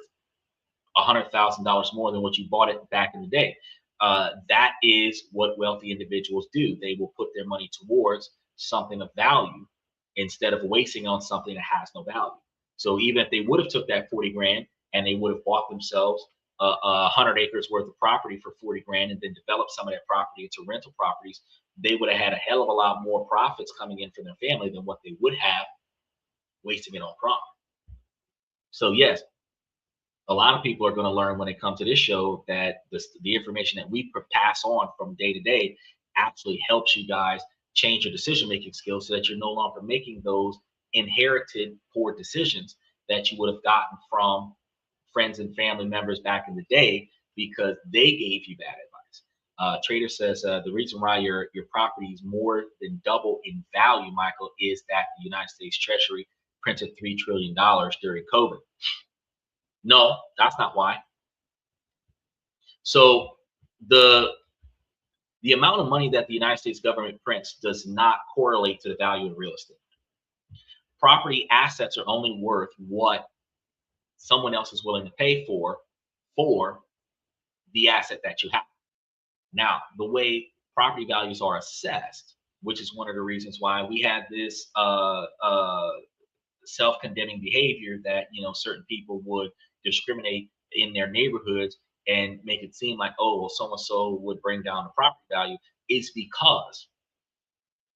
$100,000 more than what you bought it back in the day. That is what wealthy individuals do. They will put their money towards something of value instead of wasting on something that has no value. So even if they would have took that 40 grand and they would have bought themselves 100 acres worth of property for 40 grand and then developed some of that property into rental properties, they would have had a hell of a lot more profits coming in for their family than what they would have wasting it on prom. So yes, a lot of people are going to learn when they come to this show that the information that we pass on from day to day actually helps you guys change your decision-making skills so that you're no longer making those inherited poor decisions that you would have gotten from friends and family members back in the day because they gave you bad advice. Trader says the reason why your property is more than double in value, Michael, is that the United States Treasury printed $3 trillion during COVID. No, that's not why. So the amount of money that the United States government prints does not correlate to the value of real estate. Property assets are only worth what someone else is willing to pay for the asset that you have. Now, the way property values are assessed, which is one of the reasons why we had this self-condemning behavior that certain people would discriminate in their neighborhoods and make it seem like, oh, well, so and so would bring down the property value, is because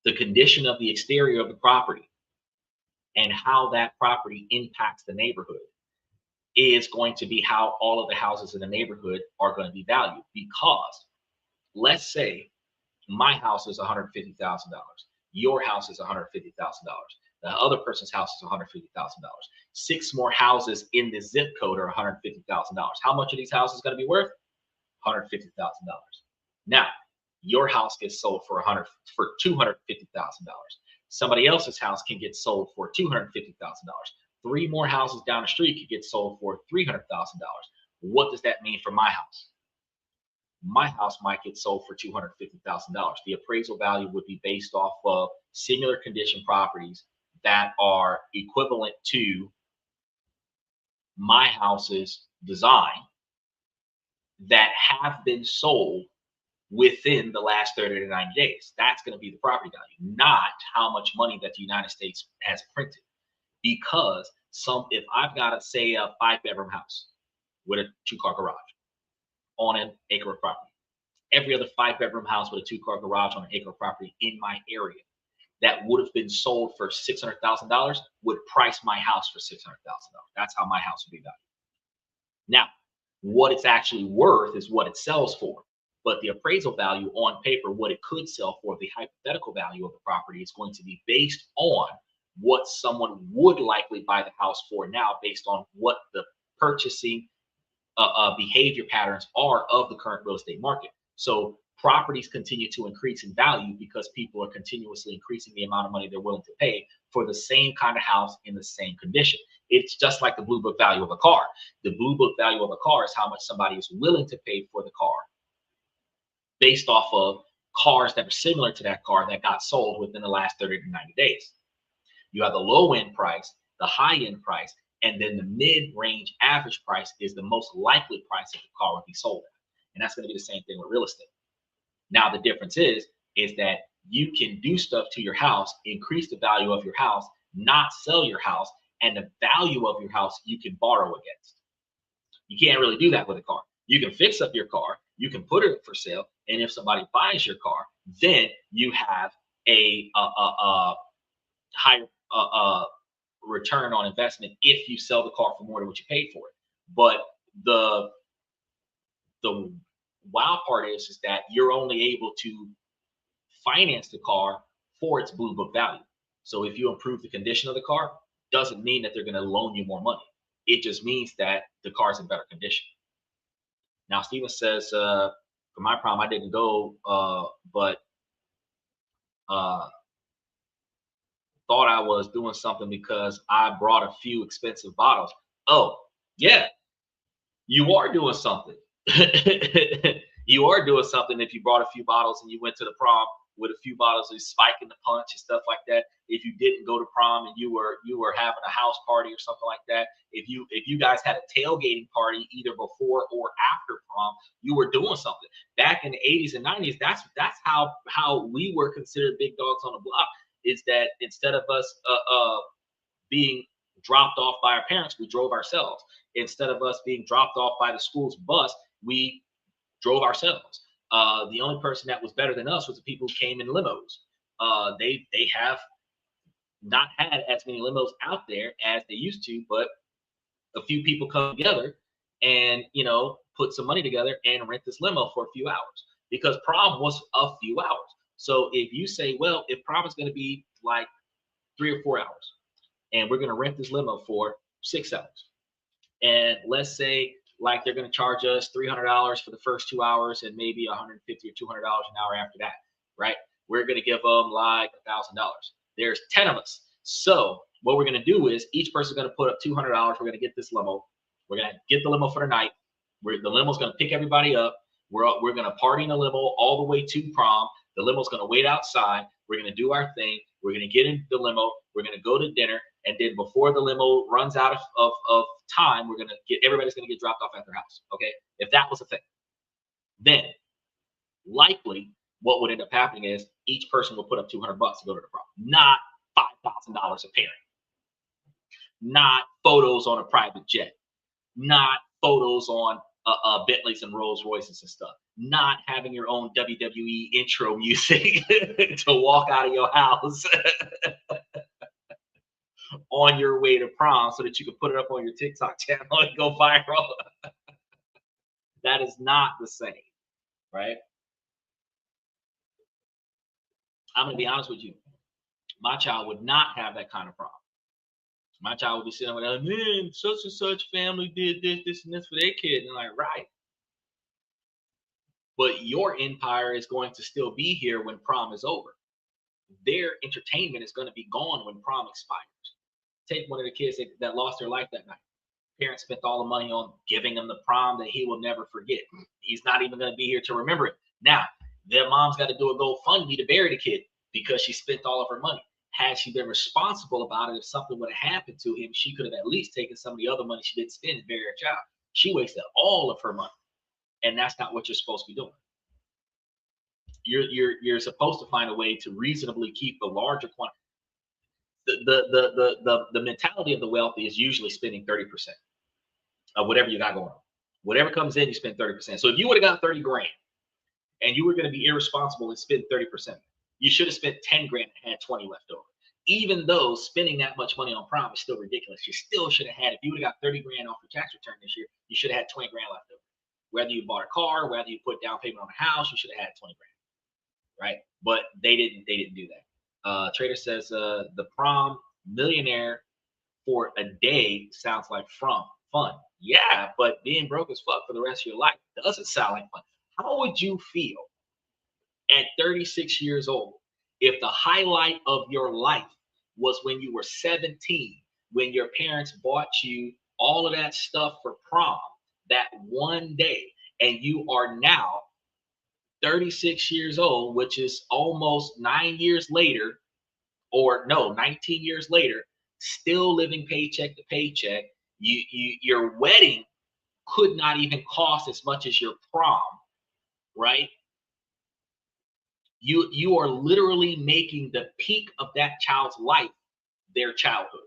the condition of the exterior of the property and how that property impacts the neighborhood is going to be how all of the houses in the neighborhood are going to be valued. Because let's say my house is $150,000, your house is $150,000, the other person's house is $150,000. 6 more houses in this zip code are $150,000. How much are these houses going to be worth? $150,000. Now, your house gets sold for $250,000. Somebody else's house can get sold for $250,000. 3 more houses down the street could get sold for $300,000. What does that mean for my house? My house might get sold for $250,000. The appraisal value would be based off of similar condition properties that are equivalent to my house's design that have been sold within the last 30 to 90 days. That's going to be the property value, not how much money that the United States has printed. Because if I've got a 5-bedroom house with a 2-car garage on an acre of property, every other 5-bedroom house with a 2-car garage on an acre of property in my area that would have been sold for $600,000 would price my house for $600,000. That's how my house would be valued. Now, what it's actually worth is what it sells for. But the appraisal value on paper, what it could sell for, the hypothetical value of the property, is going to be based on what someone would likely buy the house for now, based on what the purchasing behavior patterns are of the current real estate market. So properties continue to increase in value because people are continuously increasing the amount of money they're willing to pay for the same kind of house in the same condition. It's just like the blue book value of a car. The blue book value of a car is how much somebody is willing to pay for the car based off of cars that are similar to that car that got sold within the last 30 to 90 days. You have the low end price, the high end price, and then the mid-range average price is the most likely price that the car would be sold at. And that's going to be the same thing with real estate. Now, the difference is that you can do stuff to your house, increase the value of your house, not sell your house, and the value of your house you can borrow against. You can't really do that with a car. You can fix up your car, you can put it for sale, and if somebody buys your car, then you have a higher return on investment if you sell the car for more than what you paid for it. But the the wow part is that you're only able to finance the car for its blue book value. So if you improve the condition of the car, doesn't mean that they're going to loan you more money. It just means that the car's in better condition. Now, Steven says, for my prom, I didn't go, but uh, thought I was doing something because I brought a few expensive bottles. Oh, yeah, you are doing something. You are doing something if you brought a few bottles and you went to the prom with a few bottles of spiking the punch and stuff like that. If you didn't go to prom and you were having a house party or something like that, if you guys had a tailgating party either before or after prom, you were doing something. Back in the 80s and 90s, that's how we were considered big dogs on the block. Is that instead of us being dropped off by our parents, we drove ourselves. Instead of us being dropped off by the school's bus, we drove ourselves. The only person that was better than us was the people who came in limos. They have not had as many limos out there as they used to, but a few people come together and put some money together and rent this limo for a few hours, because prom was a few hours. So if you say, well, if prom is going to be like 3 or 4 hours, and we're going to rent this limo for 6 hours, and let's say like they're going to charge us $300 for the first 2 hours and maybe $150 or $200 an hour after that, right? We're going to give them like $1,000. There's 10 of us. So what we're going to do is each person's going to put up $200. We're going to get this limo. We're going to get the limo for the night. The limo's going to pick everybody up. We're going to party in the limo all the way to prom. The limo's going to wait outside. We're going to do our thing. We're going to get in the limo. We're going to go to dinner. And then before the limo runs out of time, everybody's going to get dropped off at their house. Okay. If that was a thing, then likely what would end up happening is each person will put up $200 to go to the prom, not $5,000 a parent, not photos on a private jet, not photos on Bentleys and Rolls Royces and stuff, not having your own WWE intro music to walk out of your house on your way to prom so that you can put it up on your TikTok channel and go viral. That is not the same, right? I'm going to be honest with you. My child would not have that kind of prom. My child would be sitting there, man, such and such family did this, and this for their kid. And I'm like, right. But your empire is going to still be here when prom is over. Their entertainment is going to be gone when prom expires. Take one of the kids that lost their life that night. Parents spent all the money on giving him the prom that he will never forget. He's not even going to be here to remember it. Now, their mom's got to do a GoFundMe to bury the kid because she spent all of her money. Had she been responsible about it, if something would have happened to him, she could have at least taken some of the other money she didn't spend to bury her child. She wasted all of her money, and that's not what you're supposed to be doing. You're supposed to find a way to reasonably keep the larger quantity. The mentality of the wealthy is usually spending 30% of whatever you got going on. Whatever comes in, you spend 30%. So if you would have got 30 grand and you were going to be irresponsible and spend 30%, you should have spent 10 grand and had 20 left over. Even though spending that much money on prom is still ridiculous, you still should have had, if you would have got 30 grand off your tax return this year, you should have had 20 grand left over. Whether you bought a car, whether you put down payment on a house, you should have had 20 grand, right? But they didn't do that. Trader says the prom millionaire for a day sounds like fun. Yeah, but being broke as fuck for the rest of your life doesn't sound like fun. How would you feel at 36 years old if the highlight of your life was when you were 17, when your parents bought you all of that stuff for prom that one day, and you are now 36 years old, which is almost 9 years later, or no, 19 years later, still living paycheck to paycheck. Your wedding could not even cost as much as your prom, right? You are literally making the peak of that child's life their childhood.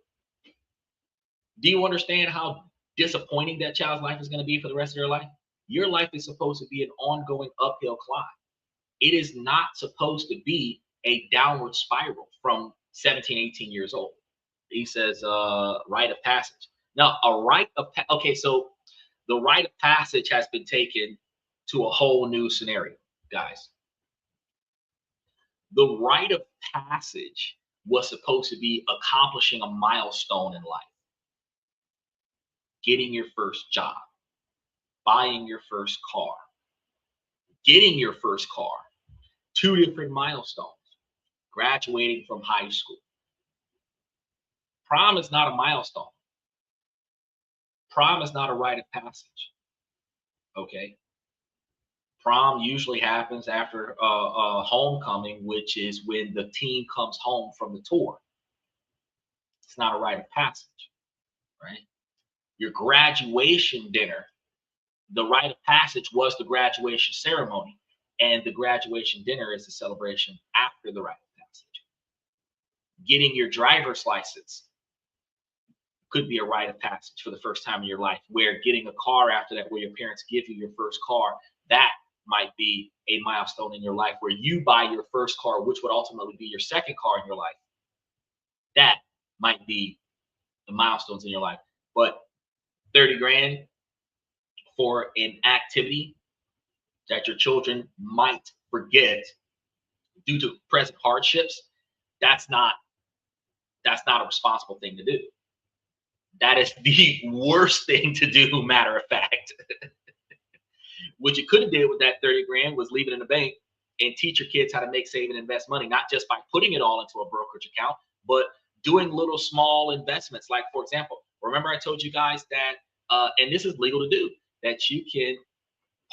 Do you understand how disappointing that child's life is going to be for the rest of their life. Your life is supposed to be an ongoing uphill climb. It is not supposed to be a downward spiral from 17, 18 years old. He says, rite of passage. Now, okay, so the rite of passage has been taken to a whole new scenario, guys. The rite of passage was supposed to be accomplishing a milestone in life, getting your first job, buying your first car, getting your first car, 2 different milestones, graduating from high school. Prom is not a milestone. Prom is not a rite of passage. Okay. Prom usually happens after homecoming, which is when the team comes home from the tour. It's not a rite of passage, right? Your graduation dinner, the rite of passage was the graduation ceremony, and the graduation dinner is the celebration after the rite of passage. Getting your driver's license could be a rite of passage for the first time in your life, where getting a car after that, where your parents give you your first car, that might be a milestone in your life, where you buy your first car, which would ultimately be your second car in your life. That might be the milestones in your life. But 30 grand for an activity that your children might forget due to present hardships, that's not a responsible thing to do. That is the worst thing to do, matter of fact. What you could have did with that 30 grand was leave it in the bank and teach your kids how to make, save, and invest money, not just by putting it all into a brokerage account, but doing little small investments. Like, for example, remember I told you guys that, and this is legal to do, that you can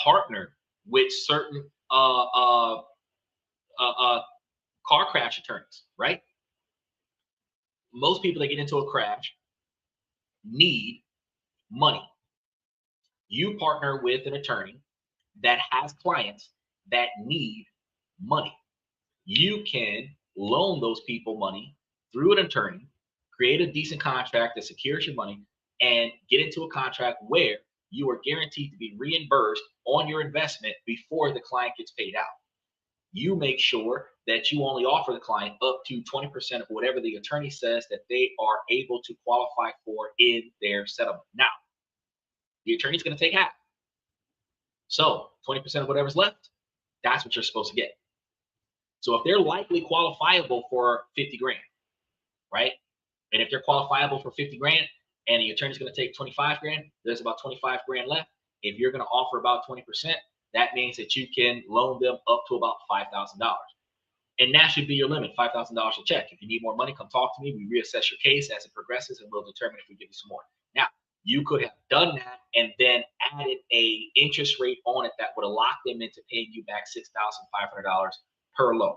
partner with certain car crash attorneys, right? Most people that get into a crash need money. You partner with an attorney that has clients that need money. You can loan those people money through an attorney, create a decent contract that secures your money, and get into a contract where you are guaranteed to be reimbursed on your investment before the client gets paid out. You make sure that you only offer the client up to 20% of whatever the attorney says that they are able to qualify for in their settlement. Now, the attorney's going to take half. So 20% of whatever's left, that's what you're supposed to get. So if they're likely qualifiable for 50 grand, right? And if they're qualifiable for 50 grand and the attorney's going to take 25 grand, there's about 25 grand left. If you're going to offer about 20%, that means that you can loan them up to about $5,000. And that should be your limit, $5,000 a check. If you need more money, come talk to me. We reassess your case as it progresses, and we'll determine if we give you some more. Now, you could have done that and then added a interest rate on it that would have locked them into paying you back $6,500 per loan.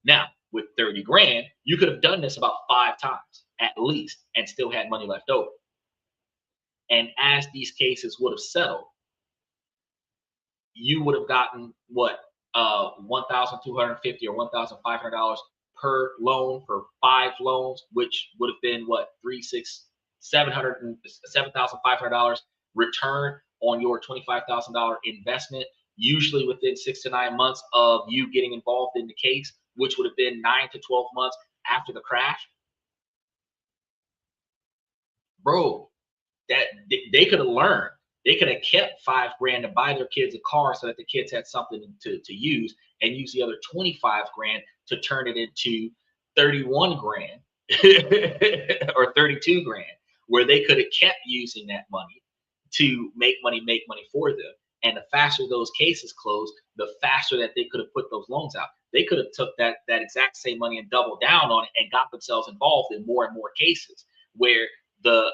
Now, with 30 grand, you could have done this about 5 times at least and still had money left over. And as these cases would have settled, you would have gotten what, $1,250 or $1,500 per loan for 5 loans, which would have been what, $7,500 return on your $25,000 investment, usually within 6 to 9 months of you getting involved in the case, which would have been 9 to 12 months after the crash. Bro, that they could have learned. They could have kept 5 grand to buy their kids a car so that the kids had something to use, and use the other 25 grand to turn it into 31 grand or 32 grand, where they could have kept using that money to make money for them. And the faster those cases closed, the faster that they could have put those loans out. They could have took that exact same money and doubled down on it and got themselves involved in more and more cases, where the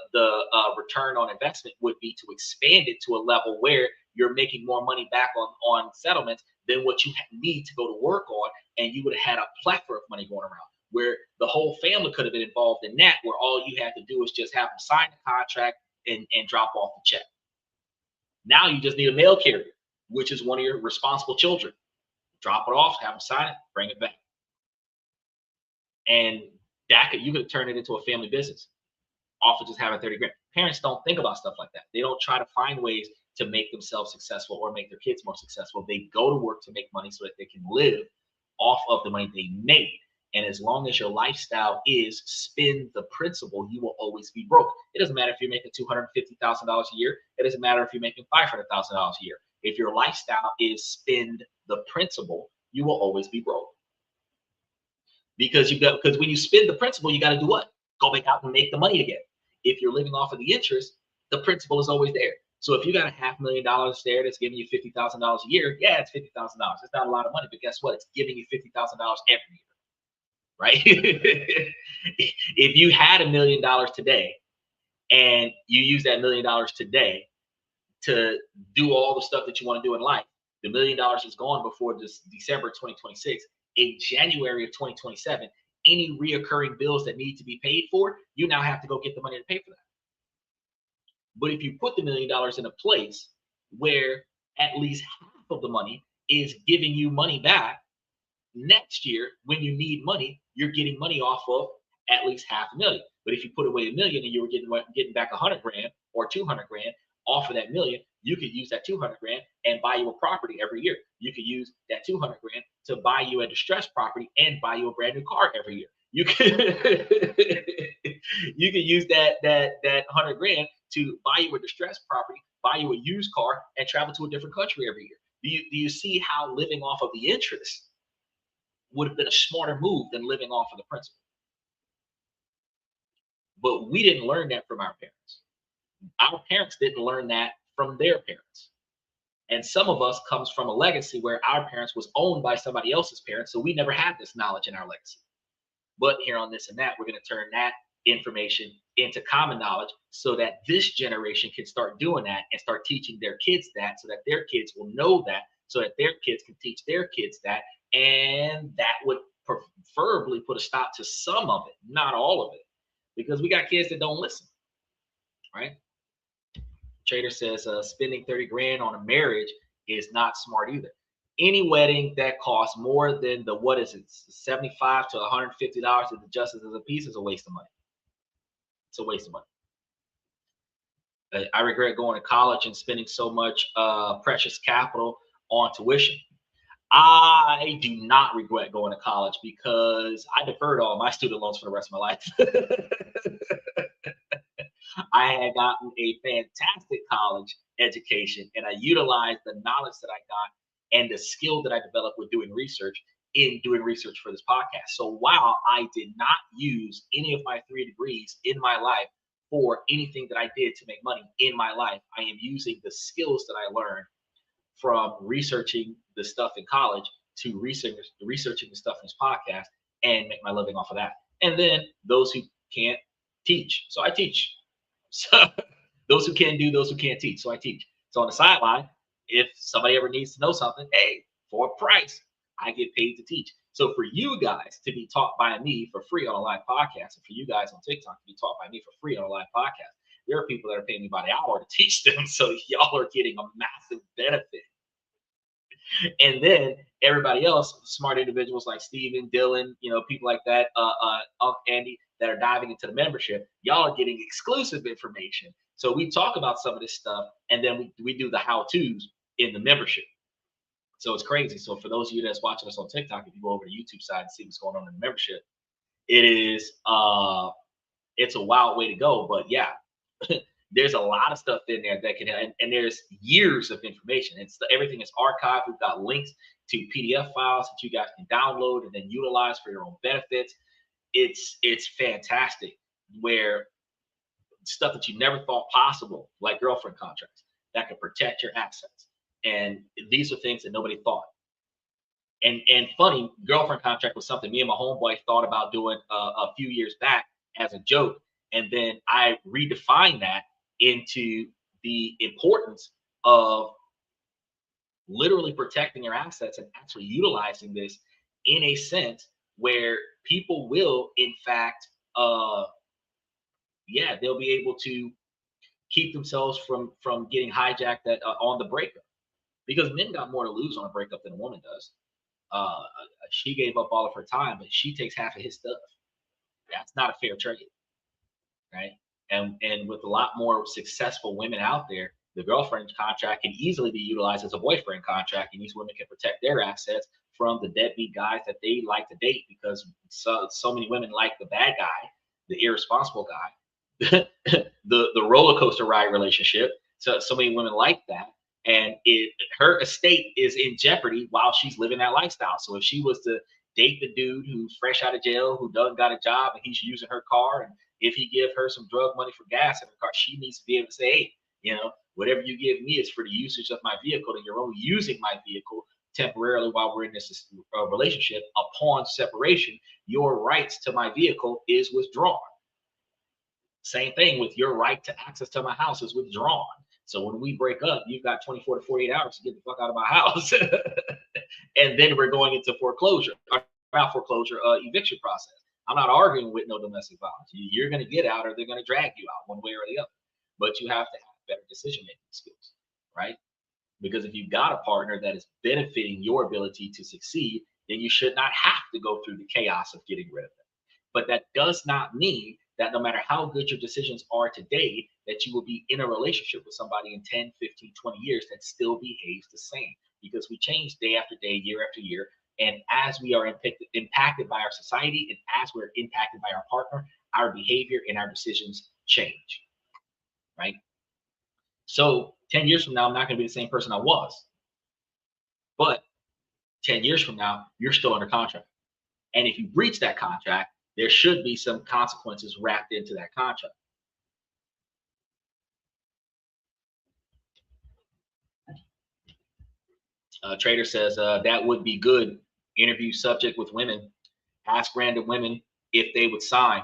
return on investment would be to expand it to a level where you're making more money back on settlements than what you need to go to work on, and you would have had a plethora of money going around, where the whole family could have been involved in that, where all you had to do is just have them sign the contract and drop off the check. Now you just need a mail carrier, which is one of your responsible children. Drop it off, have them sign it, bring it back. And you could turn it into a family business. off of just having 30 grand. Parents don't think about stuff like that. They don't try to find ways to make themselves successful or make their kids more successful. They go to work to make money so that they can live off of the money they made. And as long as your lifestyle is spend the principal, you will always be broke. It doesn't matter if you're making $250,000 a year. It doesn't matter if you're making $500,000 a year. If your lifestyle is spend the principal, you will always be broke. Because when you spend the principal, you got to do what? Go back out and make the money again. If you're living off of the interest, the principal is always there. So if you got $500,000 there that's giving you $50,000 a year, yeah, it's $50,000. It's not a lot of money, but guess what? It's giving you $50,000 every year. Right? If you had $1 million today and you use that $1 million today to do all the stuff that you want to do in life, the $1 million is gone before this December 2026. In January of 2027, any reoccurring bills that need to be paid for, you now have to go get the money to pay for that. But if you put the $1 million in a place where at least half of the money is giving you money back, next year, when you need money, you're getting money off of at least $500,000. But if you put away $1 million and you were getting back 100 grand or 200 grand off of that $1 million, you could use that 200 grand and buy you a property every year. You could use that 200 grand to buy you a distressed property and buy you a brand new car every year. You could you could use that 100 grand to buy you a distressed property, buy you a used car, and travel to a different country every year. Do you see how living off of the interest would have been a smarter move than living off of the principal? But we didn't learn that from our parents. Our parents didn't learn that from their parents. And some of us comes from a legacy where our parents was owned by somebody else's parents, so we never had this knowledge in our legacy. But here on This and That, we're going to turn that information into common knowledge so that this generation can start doing that and start teaching their kids that, so that their kids will know that, so that their kids can teach their kids that. And that would preferably put a stop to some of it, not all of it, because we got kids that don't listen, right? Trader says spending 30 grand on a marriage is not smart either. Any wedding that costs more than the, what is it, $75 to $150 that the justice is a piece is a waste of money. It's a waste of money. I regret going to college and spending so much precious capital on tuition. I do not regret going to college because I deferred all my student loans for the rest of my life. I had gotten a fantastic college education and I utilized the knowledge that I got and the skill that I developed with doing research in doing research for this podcast. So while I did not use any of my 3 degrees in my life for anything that I did to make money in my life, I am using the skills that I learned from researching the stuff in college to researching the stuff in this podcast and make my living off of that. And then those who can't teach. So I teach. So those who can do, those who can't teach. So I teach. So on the sideline, if somebody ever needs to know something, hey, for a price, I get paid to teach. So for you guys to be taught by me for free on a live podcast, and for you guys on TikTok to be taught by me for free on a live podcast, there are people that are paying me by the hour to teach them. So y'all are getting a massive benefit. And then everybody else, smart individuals like Steven, Dylan, people like that, Andy, that are diving into the membership, y'all are getting exclusive information. So we talk about some of this stuff, and then we do the how-tos in the membership. So it's crazy. So for those of you that's watching us on TikTok, if you go over to the YouTube side and see what's going on in the membership, it's a wild way to go. But yeah, there's a lot of stuff in there that can, and there's years of information. Everything is archived. We've got links to PDF files that you guys can download and then utilize for your own benefits. It's fantastic, where stuff that you never thought possible, like girlfriend contracts that could protect your assets. And these are things that nobody thought. And funny, girlfriend contract was something me and my homeboy thought about doing a few years back as a joke. And then I redefined that into the importance of literally protecting your assets and actually utilizing this in a sense where people will, in fact, they'll be able to keep themselves from getting hijacked on the breakup. Because men got more to lose on a breakup than a woman does. She gave up all of her time, but she takes half of his stuff. That's not a fair trade, right? And with a lot more successful women out there, the girlfriend contract can easily be utilized as a boyfriend contract, and these women can protect their assets from the deadbeat guys that they like to date, because so many women like the bad guy, the irresponsible guy, the roller coaster ride relationship. So many women like that, and her estate is in jeopardy while she's living that lifestyle. So if she was to date the dude who's fresh out of jail, who doesn't got a job, and he's using her car, and if he give her some drug money for gas in her car, she needs to be able to say, hey, whatever you give me is for the usage of my vehicle, and you're only using my vehicle temporarily while we're in this relationship. Upon separation, your rights to my vehicle is withdrawn. Same thing with your right to access to my house is withdrawn. So when we break up, you've got 24 to 48 hours to get the fuck out of my house. And then we're going into foreclosure, not foreclosure, eviction process. I'm not arguing with no domestic violence. You're going to get out, or they're going to drag you out one way or the other. But you have to have better decision-making skills, right? Because if you've got a partner that is benefiting your ability to succeed, then you should not have to go through the chaos of getting rid of them. But that does not mean that no matter how good your decisions are today, that you will be in a relationship with somebody in 10, 15, 20 years that still behaves the same. Because we change day after day, year after year. And as we are impacted by our society, and as we're impacted by our partner, our behavior and our decisions change, right? So 10 years from now, I'm not going to be the same person I was. But 10 years from now, you're still under contract. And if you breach that contract, there should be some consequences wrapped into that contract. Trader says that would be good. Interview subject with women. Ask random women if they would sign.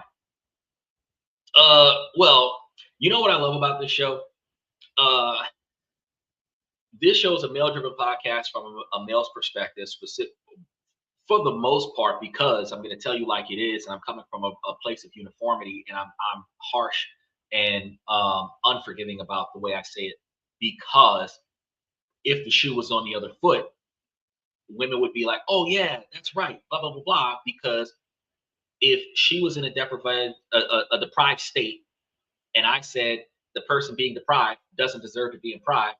Well, you know what I love about this show? This show is a male-driven podcast from a male's perspective, specific for the most part, because I'm going to tell you like it is, and I'm coming from a place of uniformity, and I'm harsh and unforgiving about the way I say it, because if the shoe was on the other foot, women would be like, oh yeah, that's right, blah, blah, blah, blah, because if she was in a deprived state, and I said the person being deprived doesn't deserve to be deprived,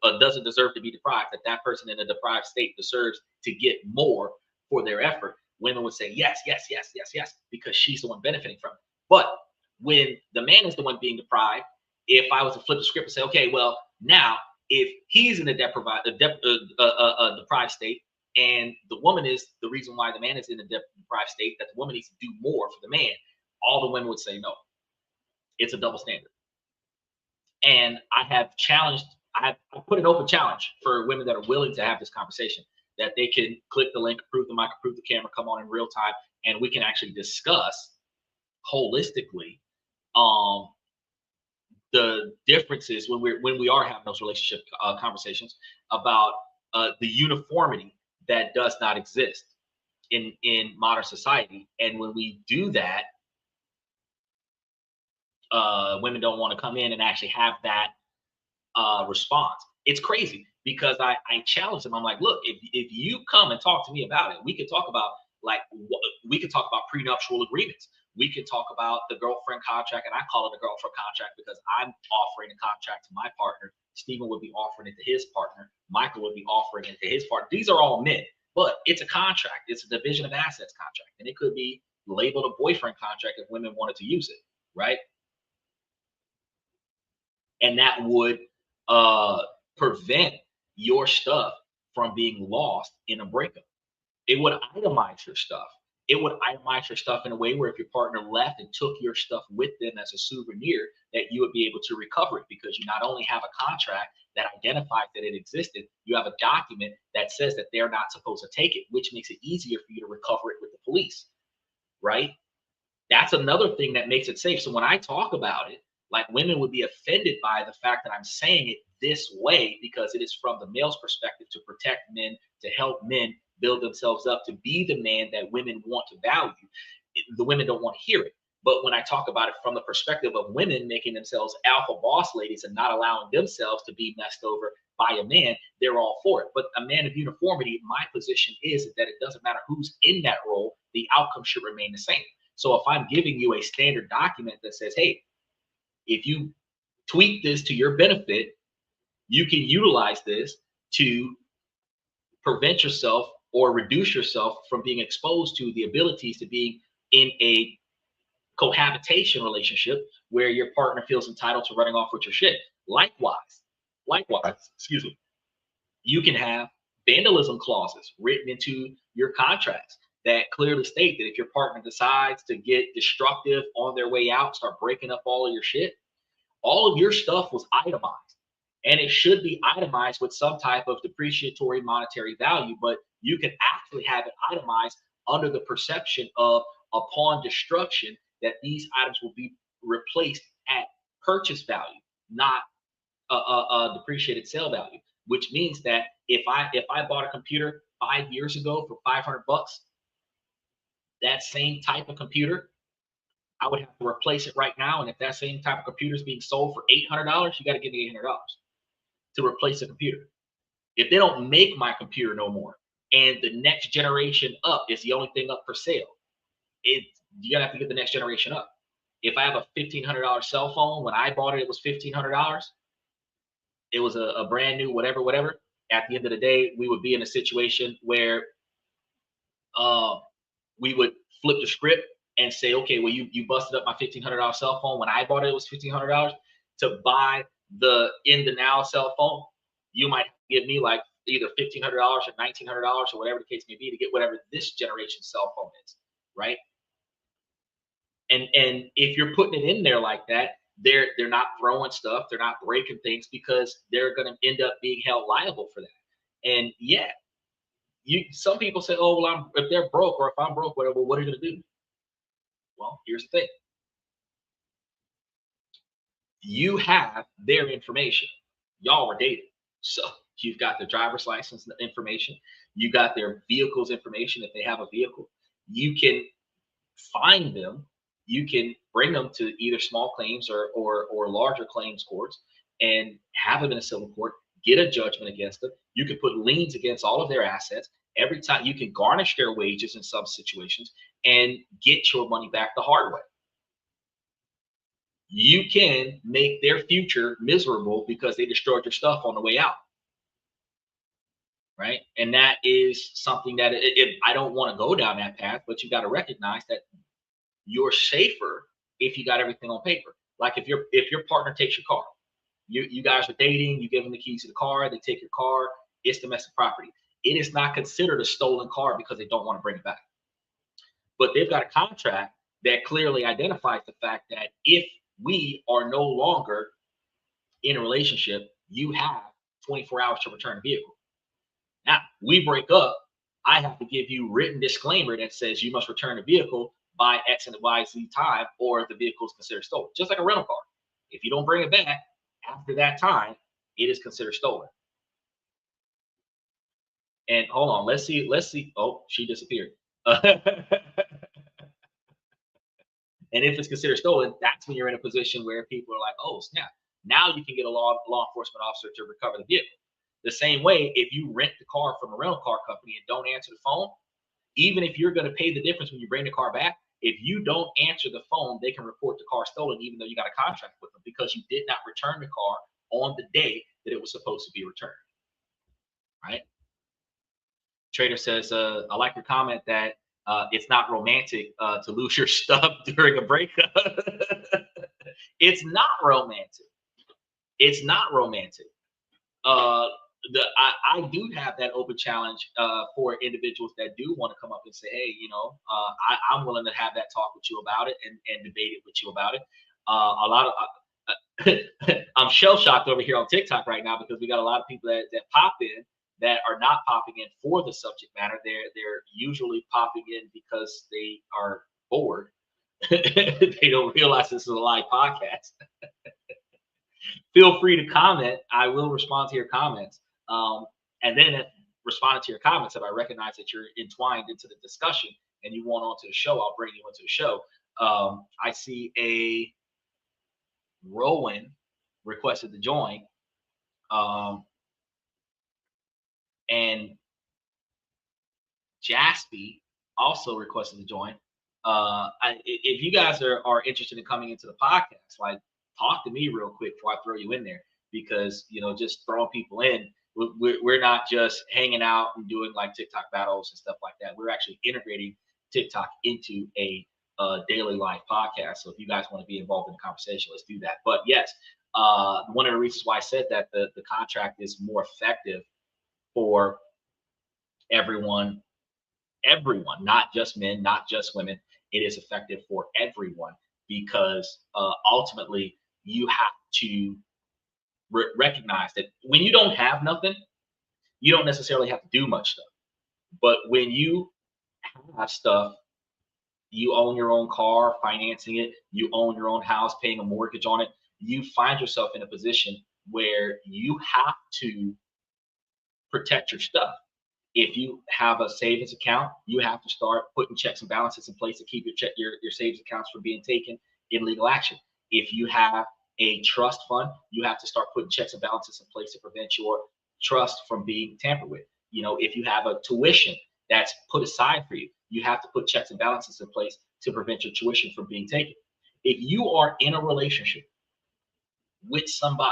that person in a deprived state deserves to get more for their effort, women would say yes, yes, yes, yes, yes, because she's the one benefiting from it. But when the man is the one being deprived, if I was to flip the script and say, okay, well, now if he's in a deprived state, and the woman is the reason why the man is in a deprived state, that the woman needs to do more for the man, all the women would say no. It's a double standard. And I have put an open challenge for women that are willing to have this conversation, that they can click the link, approve the mic, approve the camera, come on in real time, and we can actually discuss holistically the differences when we are having those relationship conversations about the uniformity that does not exist in modern society. And when we do that, women don't want to come in and actually have that response. It's crazy, because I challenge them. I'm like, look, if you come and talk to me about it, we could talk about prenuptial agreements. We could talk about the girlfriend contract, and I call it a girlfriend contract because I'm offering a contract to my partner. Stephen would be offering it to his partner. Michael would be offering it to his partner. These are all men, but it's a contract. It's a division of assets contract, and it could be labeled a boyfriend contract if women wanted to use it, right? And that would prevent your stuff from being lost in a breakup. It would itemize your stuff. It would itemize your stuff in a way where if your partner left and took your stuff with them as a souvenir, that you would be able to recover it, because you not only have a contract that identifies that it existed, you have a document that says that they're not supposed to take it, which makes it easier for you to recover it with the police, right? That's another thing that makes it safe. So when I talk about it, like, women would be offended by the fact that I'm saying it this way, because it is from the male's perspective to protect men, to help men build themselves up to be the man that women want to value. The women don't want to hear it. But when I talk about it from the perspective of women making themselves alpha boss ladies and not allowing themselves to be messed over by a man, they're all for it. But a man of uniformity, my position is that it doesn't matter who's in that role, the outcome should remain the same. So if I'm giving you a standard document that says, hey, If you tweak this to your benefit, you can utilize this to prevent yourself or reduce yourself from being exposed to the abilities to being in a cohabitation relationship where your partner feels entitled to running off with your shit. Likewise, excuse me, you can have vandalism clauses written into your contracts that clearly state that if your partner decides to get destructive on their way out, start breaking up all of your shit, all of your stuff was itemized. And it should be itemized with some type of depreciatory monetary value, but you can actually have it itemized under the perception of upon destruction that these items will be replaced at purchase value, not depreciated sale value. Which means that if I bought a computer 5 years ago for $500, that same type of computer, I would have to replace it right now. And if that same type of computer is being sold for $800, you got to give me $800 to replace the computer. If they don't make my computer no more, and the next generation up is the only thing up for sale, you gotta have to get the next generation up. If I have a $1,500 cell phone, when I bought it, it was $1,500. It was a brand new whatever. At the end of the day, we would be in a situation where we would flip the script and say, okay, well, you busted up my $1,500 cell phone. When I bought it, it was $1,500. To buy the in the now cell phone, you might give me like either $1,500 or $1,900 or whatever the case may be to get whatever this generation cell phone is, right? And if you're putting it in there like that, they're not throwing stuff, they're not breaking things because they're going to end up being held liable for that. And yeah, some people say, oh well, if they're broke or if I'm broke, whatever, what are you going to do? Well, here's the thing: you have their information. Y'all were dating, so you've got their driver's license information, you got their vehicle's information if they have a vehicle. You can find them, you can bring them to either small claims or larger claims courts and have them in a civil court, get a judgment against them. You can put liens against all of their assets. Every time you can garnish their wages in some situations and get your money back the hard way. You can make their future miserable because they destroyed your stuff on the way out. Right. And that is something that I don't want to go down that path, but you got to recognize that you're safer if you got everything on paper. Like if your partner takes your car, you guys are dating, you give them the keys to the car, they take your car, it's domestic property. It is not considered a stolen car because they don't want to bring it back. But they've got a contract that clearly identifies the fact that if we are no longer in a relationship, you have 24 hours to return the vehicle. Now, we break up, I have to give you written disclaimer that says you must return the vehicle by X and Y, Z time, or the vehicle is considered stolen. Just like a rental car. If you don't bring it back after that time, it is considered stolen. And hold on, let's see. Oh, she disappeared. And if it's considered stolen, that's when you're in a position where people are like, oh, snap. Now you can get a law enforcement officer to recover the vehicle. The same way, if you rent the car from a rental car company and don't answer the phone, even if you're going to pay the difference when you bring the car back, if you don't answer the phone, they can report the car stolen, even though you got a contract with them because you did not return the car on the day that it was supposed to be returned. Right? Trader says, I like your comment that it's not romantic to lose your stuff during a breakup. It's not romantic. It's not romantic. I do have that open challenge for individuals that do want to come up and say, hey, I'm willing to have that talk with you about it and debate it with you about it. A lot of I'm shell shocked over here on TikTok right now because we got a lot of people that pop in that are not popping in for the subject matter. They're usually popping in because they are bored. They don't realize this is a live podcast. Feel free to comment. I will respond to your comments. And then responding to your comments, if I recognize that you're entwined into the discussion and you want onto the show, I'll bring you into the show. I see a Rowan requested to join. And Jaspy also requested to join. If you guys are interested in coming into the podcast, like talk to me real quick before I throw you in there, because just throwing people in, we're not just hanging out and doing like TikTok battles and stuff like that. We're actually integrating TikTok into a daily life podcast. So if you guys want to be involved in the conversation, let's do that. But yes, one of the reasons why I said that the contract is more effective for everyone, not just men, not just women. It is effective for everyone because ultimately you have to recognize that when you don't have nothing, you don't necessarily have to do much stuff. But when you have stuff, you own your own car, financing it, you own your own house, paying a mortgage on it, you find yourself in a position where you have to protect your stuff. If you have a savings account, you have to start putting checks and balances in place to keep your savings accounts from being taken in legal action. If you have a trust fund, you have to start putting checks and balances in place to prevent your trust from being tampered with. If you have a tuition that's put aside for you, you have to put checks and balances in place to prevent your tuition from being taken. If you are in a relationship with somebody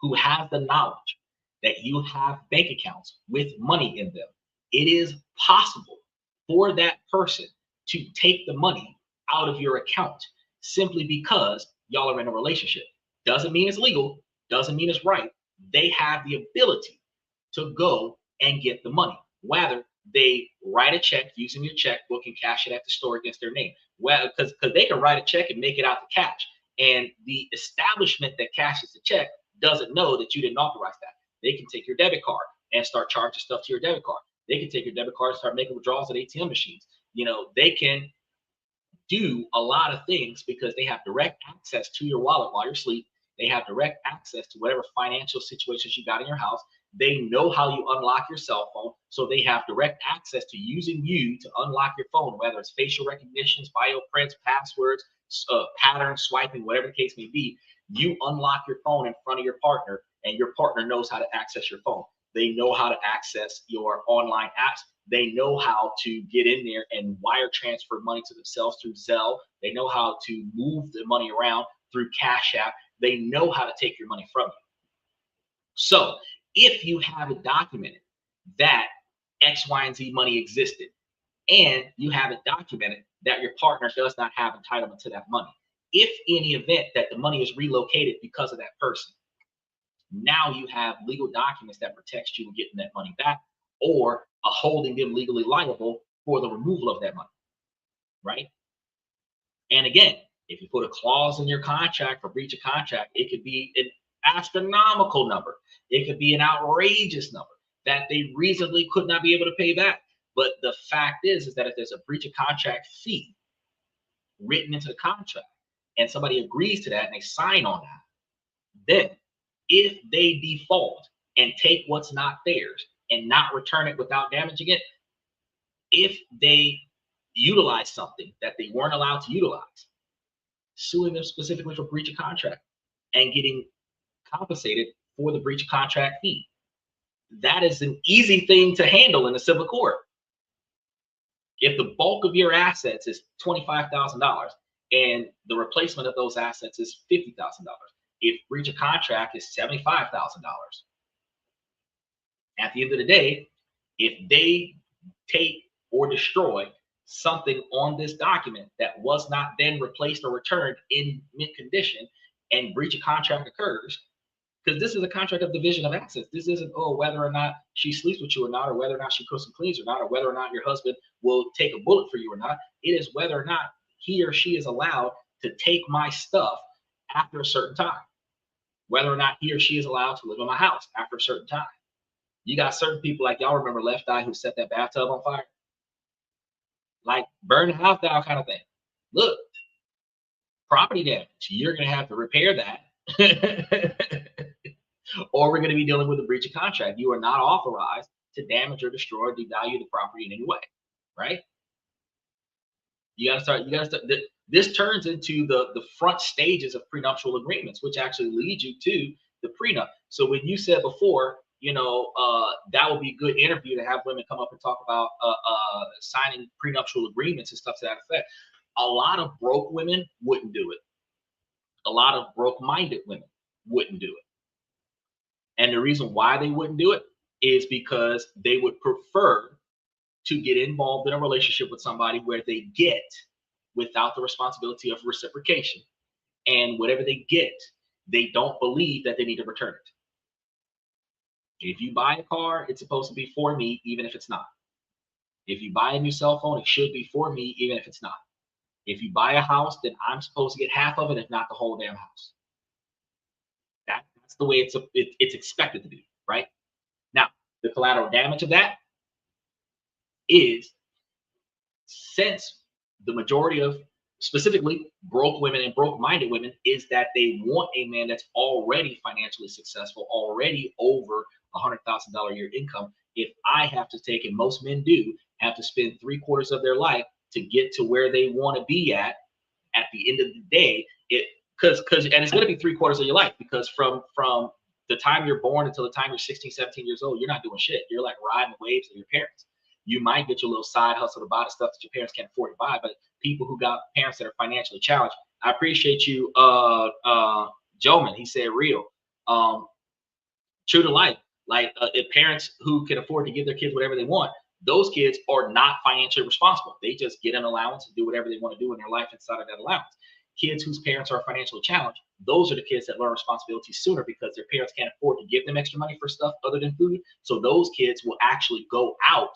who has the knowledge that you have bank accounts with money in them, it is possible for that person to take the money out of your account simply because y'all are in a relationship. Doesn't mean it's legal, doesn't mean it's right. They have the ability to go and get the money, whether they write a check using your checkbook and cash it at the store against their name. Well, because they can write a check and make it out to cash, and the establishment that cashes the check doesn't know that you didn't authorize that. They can take your debit card and start charging stuff to your debit card. They can take your debit card and start making withdrawals at ATM machines. They can do a lot of things because they have direct access to your wallet while you're asleep. They have direct access to whatever financial situations you got in your house. They know how you unlock your cell phone, so they have direct access to using you to unlock your phone, whether it's facial recognitions, bioprints, passwords, pattern swiping, whatever the case may be. You unlock your phone in front of your partner, and your partner knows how to access your phone. They know how to access your online apps. They know how to get in there and wire transfer money to themselves through Zelle. They know how to move the money around through Cash App. They know how to take your money from you. So if you have it documented that X, Y, and Z money existed, and you have it documented that your partner does not have entitlement to that money, if in the event that the money is relocated because of that person, now you have legal documents that protects you in getting that money back, or holding them legally liable for the removal of that money, right? And again, if you put a clause in your contract for breach of contract, it could be an astronomical number. It could be an outrageous number that they reasonably could not be able to pay back. But the fact is that if there's a breach of contract fee written into the contract and somebody agrees to that and they sign on that, then if they default and take what's not theirs and not return it without damaging it, if they utilize something that they weren't allowed to utilize, suing them specifically for breach of contract and getting compensated for the breach of contract fee. That is an easy thing to handle in a civil court. If the bulk of your assets is $25,000 and the replacement of those assets is $50,000, if breach of contract is $75,000, at the end of the day, if they take or destroy something on this document that was not then replaced or returned in mint condition, and breach of contract occurs, because this is a contract of division of assets. This isn't, whether or not she sleeps with you or not, or whether or not she cooks and cleans or not, or whether or not your husband will take a bullet for you or not. It is whether or not he or she is allowed to take my stuff after a certain time, whether or not he or she is allowed to live in my house after a certain time. You got certain people, like y'all remember Left Eye, who set that bathtub on fire, like burn the house down kind of thing. Look, property damage. You're gonna have to repair that, or we're gonna be dealing with a breach of contract. You are not authorized to damage or destroy or devalue the property in any way, right? You gotta start. This turns into the front stages of prenuptial agreements, which actually lead you to the prenup. So when you said before, that would be a good interview to have women come up and talk about signing prenuptial agreements and stuff to that effect. A lot of broke women wouldn't do it. a lot of broke-minded women wouldn't do it. And the reason why they wouldn't do it is because they would prefer to get involved in a relationship with somebody where they get without the responsibility of reciprocation. And whatever they get, they don't believe that they need to return it. If you buy a car, it's supposed to be for me, even if it's not. If you buy a new cell phone, it should be for me, even if it's not. If you buy a house, then I'm supposed to get half of it, if not the whole damn house. That's the way it's expected to be, right? Now, the collateral damage of that is, since the majority of specifically broke women and broke-minded women is that they want a man that's already financially successful, already over $100,000 a year income. If I have to take, and most men do, have to spend 3/4 of their life to get to where they want to be at the end of the day, because and it's going to be 3/4 of your life, because from the time you're born until the time you're 16, 17 years old, you're not doing shit. You're like riding the waves of your parents. You might get your little side hustle to buy the stuff that your parents can't afford to buy, but people who got parents that are financially challenged, I appreciate you, Joman. He said real, true to life. Like if parents who can afford to give their kids whatever they want, those kids are not financially responsible. They just get an allowance and do whatever they want to do in their life inside of that allowance. Kids whose parents are financially challenged, those are the kids that learn responsibility sooner because their parents can't afford to give them extra money for stuff other than food. So those kids will actually go out,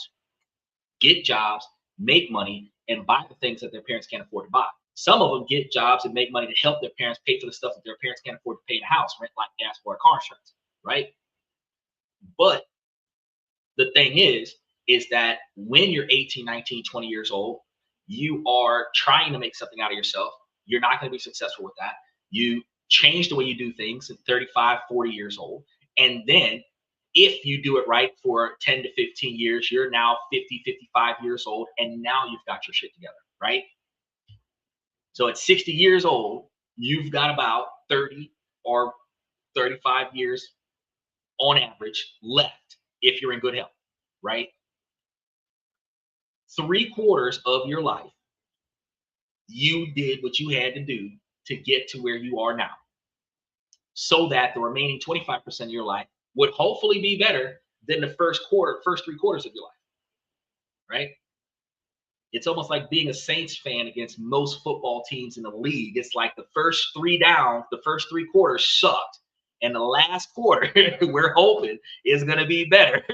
get jobs, make money, and buy the things that their parents can't afford to buy. Some of them get jobs and make money to help their parents pay for the stuff that their parents can't afford to pay in a house, rent, like gas, or car insurance, right? But the thing is that when you're 18, 19, 20 years old, you are trying to make something out of yourself. You're not going to be successful with that. You change the way you do things at 35, 40 years old. And then if you do it right for 10 to 15 years, you're now 50, 55 years old, and now you've got your shit together, right? So at 60 years old, you've got about 30 or 35 years on average left if you're in good health, right? 3/4 of your life, you did what you had to do to get to where you are now, so that the remaining 25% of your life would hopefully be better than the first 3/4 of your life, right? It's almost like being a Saints fan against most football teams in the league. It's like the first 3 downs, the first 3/4 sucked, and the last quarter we're hoping is going to be better.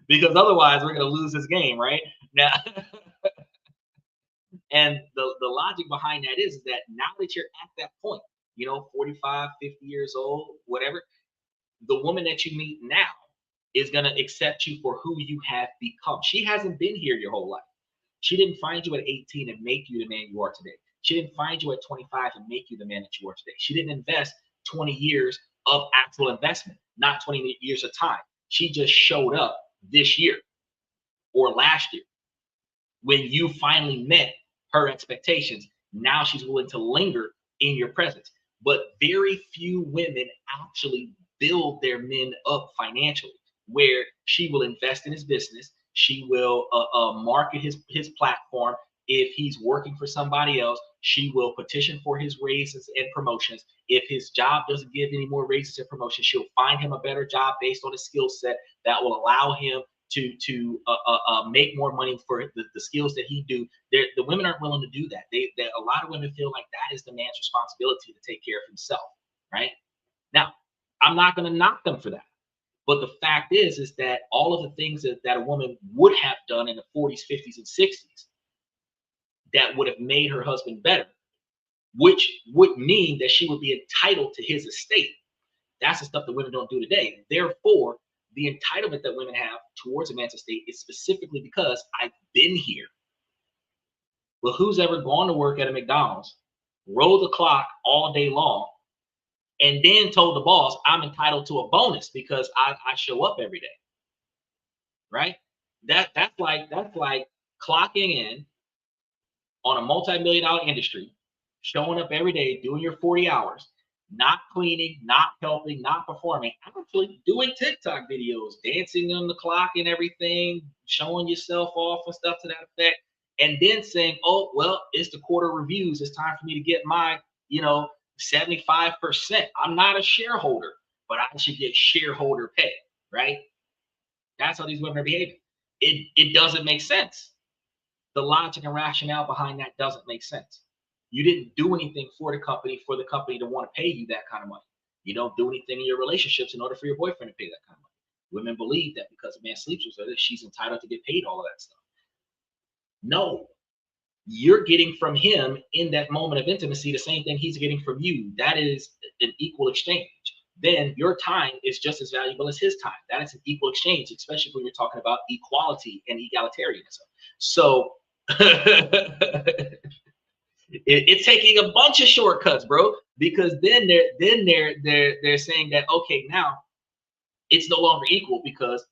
Because otherwise we're going to lose this game, right? Now, and the logic behind that is that now that you're at that point, 45, 50 years old, whatever, the woman that you meet now is going to accept you for who you have become. She hasn't been here your whole life. She didn't find you at 18 and make you the man you are today. She didn't find you at 25 and make you the man that you are today. She didn't invest 20 years of actual investment, not 20 years of time. She just showed up this year or last year when you finally met her expectations. Now she's willing to linger in your presence. But very few women actually build their men up financially, where she will invest in his business. She will market his platform. If he's working for somebody else, she will petition for his raises and promotions. If his job doesn't give any more raises and promotions, she'll find him a better job based on his skill set that will allow him to make more money for the skills that he do. The women aren't willing to do that. A lot of women feel like that is the man's responsibility to take care of himself, right? Now, I'm not going to knock them for that. But the fact is that all of the things that a woman would have done in the 40s, 50s, and 60s that would have made her husband better, which would mean that she would be entitled to his estate. That's the stuff that women don't do today. Therefore, the entitlement that women have towards a man's estate is specifically because I've been here. Well, who's ever gone to work at a McDonald's, rolled the clock all day long, and then told the boss I'm entitled to a bonus because I show up every day, right? That's like clocking in on a multi-million-dollar industry, showing up every day, doing your 40 hours, not cleaning, not helping, not performing, actually doing TikTok videos, dancing on the clock and everything, showing yourself off and stuff to that effect, and then saying, oh, well, it's the quarter reviews. It's time for me to get my, 75%. I'm not a shareholder, but I should get shareholder pay, right? That's how these women are behaving. It doesn't make sense. The logic and rationale behind that doesn't make sense. You didn't do anything for the company to want to pay you that kind of money. You don't do anything in your relationships in order for your boyfriend to pay that kind of money. Women believe that because a man sleeps with her, that she's entitled to get paid all of that stuff. No, you're getting from him in that moment of intimacy the same thing he's getting from you. That is an equal exchange. Then your time is just as valuable as his time. That is an equal exchange, especially when you're talking about equality and egalitarianism. So it's taking a bunch of shortcuts, bro, because then they're saying that, okay, now it's no longer equal because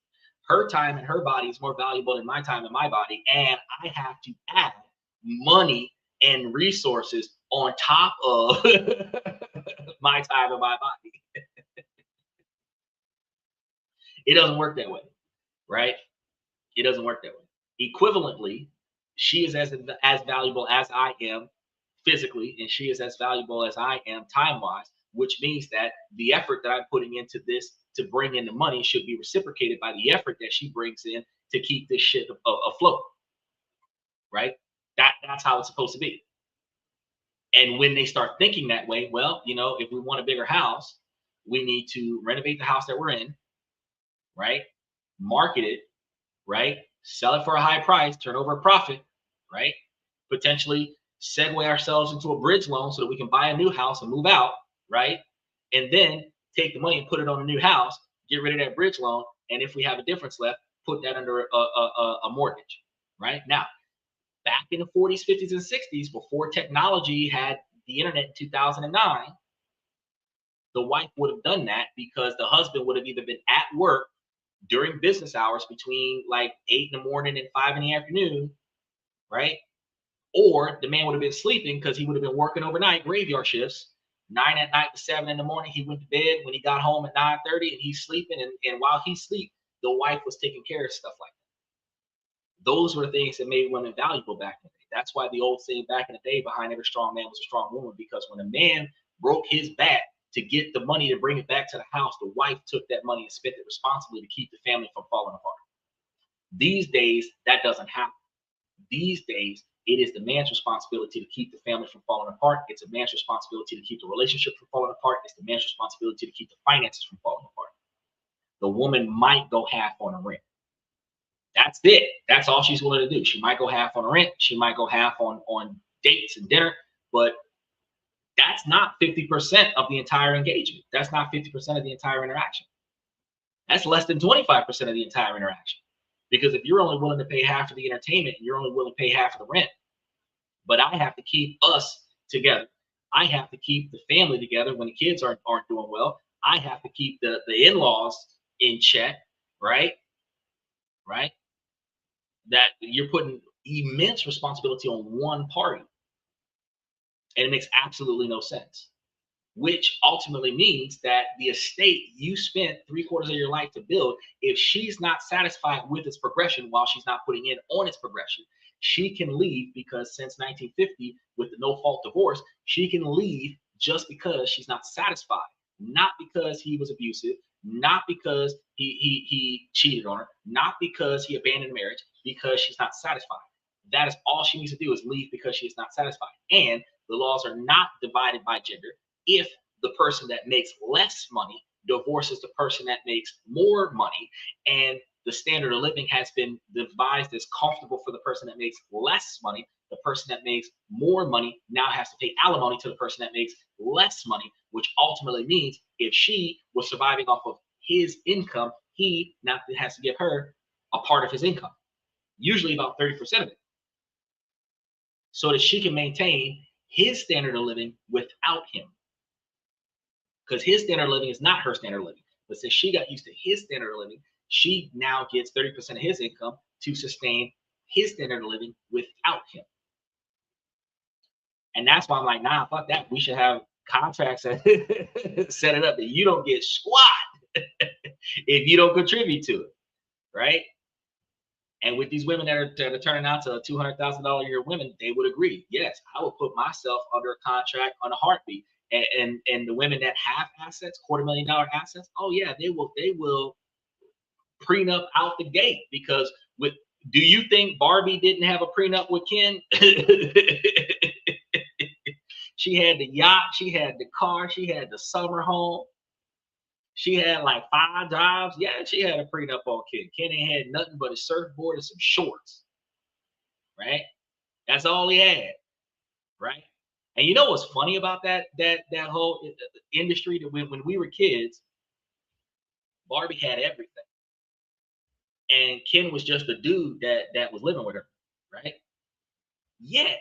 her time and her body is more valuable than my time and my body, and I have to add money and resources on top of my time and my body. It doesn't work that way, right? It doesn't work that way. Equivalently, she is as valuable as I am physically, and she is as valuable as I am time-wise, which means that the effort that I'm putting into this to bring in the money should be reciprocated by the effort that she brings in to keep this shit afloat, right? That's how it's supposed to be. And when they start thinking that way, well, if we want a bigger house, we need to renovate the house that we're in, right? Market it, right? Sell it for a high price, turn over a profit, right? Potentially segue ourselves into a bridge loan so that we can buy a new house and move out, right? And then take the money and put it on a new house, get rid of that bridge loan, and if we have a difference left, put that under a mortgage, right? Now, back in the 40s, 50s, and 60s, before technology had the internet in 2009, the wife would have done that because the husband would have either been at work during business hours between like 8 in the morning and 5 in the afternoon, right? Or the man would have been sleeping because he would have been working overnight, graveyard shifts, 9 at night to 7 in the morning. He went to bed when he got home at 9:30 and he's sleeping. And while he sleep, the wife was taking care of stuff like that. Those were the things that made women valuable back in the day. That's why the old saying back in the day, behind every strong man was a strong woman, because when a man broke his back to get the money to bring it back to the house, the wife took that money and spent it responsibly to keep the family from falling apart. These days, that doesn't happen. These days, it is the man's responsibility to keep the family from falling apart. It's a man's responsibility to keep the relationship from falling apart. It's the man's responsibility to keep the finances from falling apart. The woman might go half on a rent. That's it. That's all she's willing to do. She might go half on rent. She might go half on dates and dinner, but that's not 50% of the entire engagement. That's not 50% of the entire interaction. That's less than 25% of the entire interaction. Because if you're only willing to pay half of the entertainment, you're only willing to pay half of the rent. But I have to keep us together. I have to keep the family together when the kids aren't doing well. I have to keep the in-laws in check, right? Right? That you're putting immense responsibility on one party. And it makes absolutely no sense. Which ultimately means that the estate you spent 3/4 of your life to build, if she's not satisfied with its progression while she's not putting in on its progression, she can leave, because since 1950, with the no-fault divorce, she can leave just because she's not satisfied. Not because he was abusive, not because he cheated on her, not because he abandoned marriage, because she's not satisfied. That is all she needs to do, is leave because she is not satisfied. And the laws are not divided by gender. If the person that makes less money divorces the person that makes more money, and the standard of living has been devised as comfortable for the person that makes less money, the person that makes more money now has to pay alimony to the person that makes less money, which ultimately means if she was surviving off of his income, he now has to give her a part of his income, usually about 30% of it, so that she can maintain his standard of living without him. Because his standard of living is not her standard of living. But since she got used to his standard of living, she now gets 30% of his income to sustain his standard of living without him. And that's why I'm like, nah, fuck that. We should have contracts that set it up that you don't get squat if you don't contribute to it, right? And with these women that are turning out to $200,000 a year women, they would agree. Yes, I would put myself under a contract on a heartbeat. And the women that have assets, $250,000 assets, oh yeah, they will prenup out the gate because with. Do you think Barbie didn't have a prenup with Ken? She had the yacht, she had the car, she had the summer home. She had like 5 jobs. Yeah, she had a prenup on Ken. Ken ain't had nothing but a surfboard and some shorts, right? That's all he had, right? And you know what's funny about that whole industry? That when we were kids, Barbie had everything, and Ken was just a dude that was living with her, right? Yet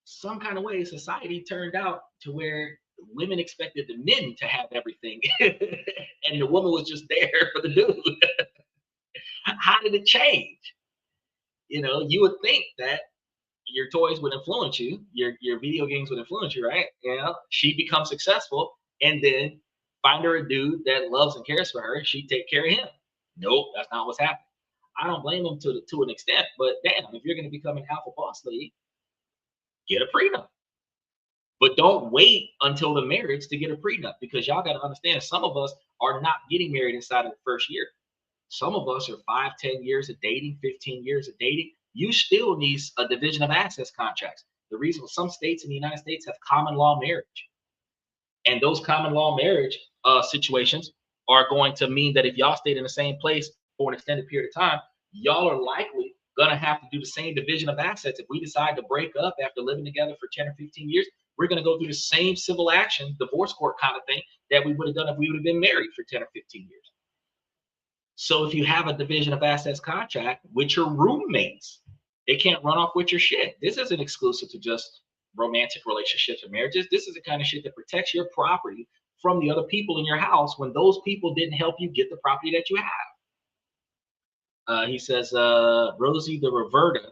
some kind of way society turned out to where women expected the men to have everything, and the woman was just there for the dude. How did it change? You know, you would think that your toys would influence you, your video games would influence you, right? You know, she becomes successful, and then find her a dude that loves and cares for her. She take care of him. Nope, that's not what's happening. I don't blame them to an extent, but damn, if you're going to become an alpha boss lady, get a prenup. But don't wait until the marriage to get a prenup, because y'all got to understand, some of us are not getting married inside of the first year. Some of us are 5, 10 years of dating, 15 years of dating. You still need a division of assets contracts. The reason some states in the United States have common law marriage. And those common law marriage situations are going to mean that if y'all stayed in the same place for an extended period of time, y'all are likely going to have to do the same division of assets. If we decide to break up after living together for 10 or 15 years, we're going to go through the same civil action, divorce court kind of thing that we would have done if we would have been married for 10 or 15 years. So if you have a division of assets contract with your roommates, they can't run off with your shit. This isn't exclusive to just romantic relationships or marriages. This is the kind of shit that protects your property from the other people in your house when those people didn't help you get the property that you have. He says, Rosie the Reverta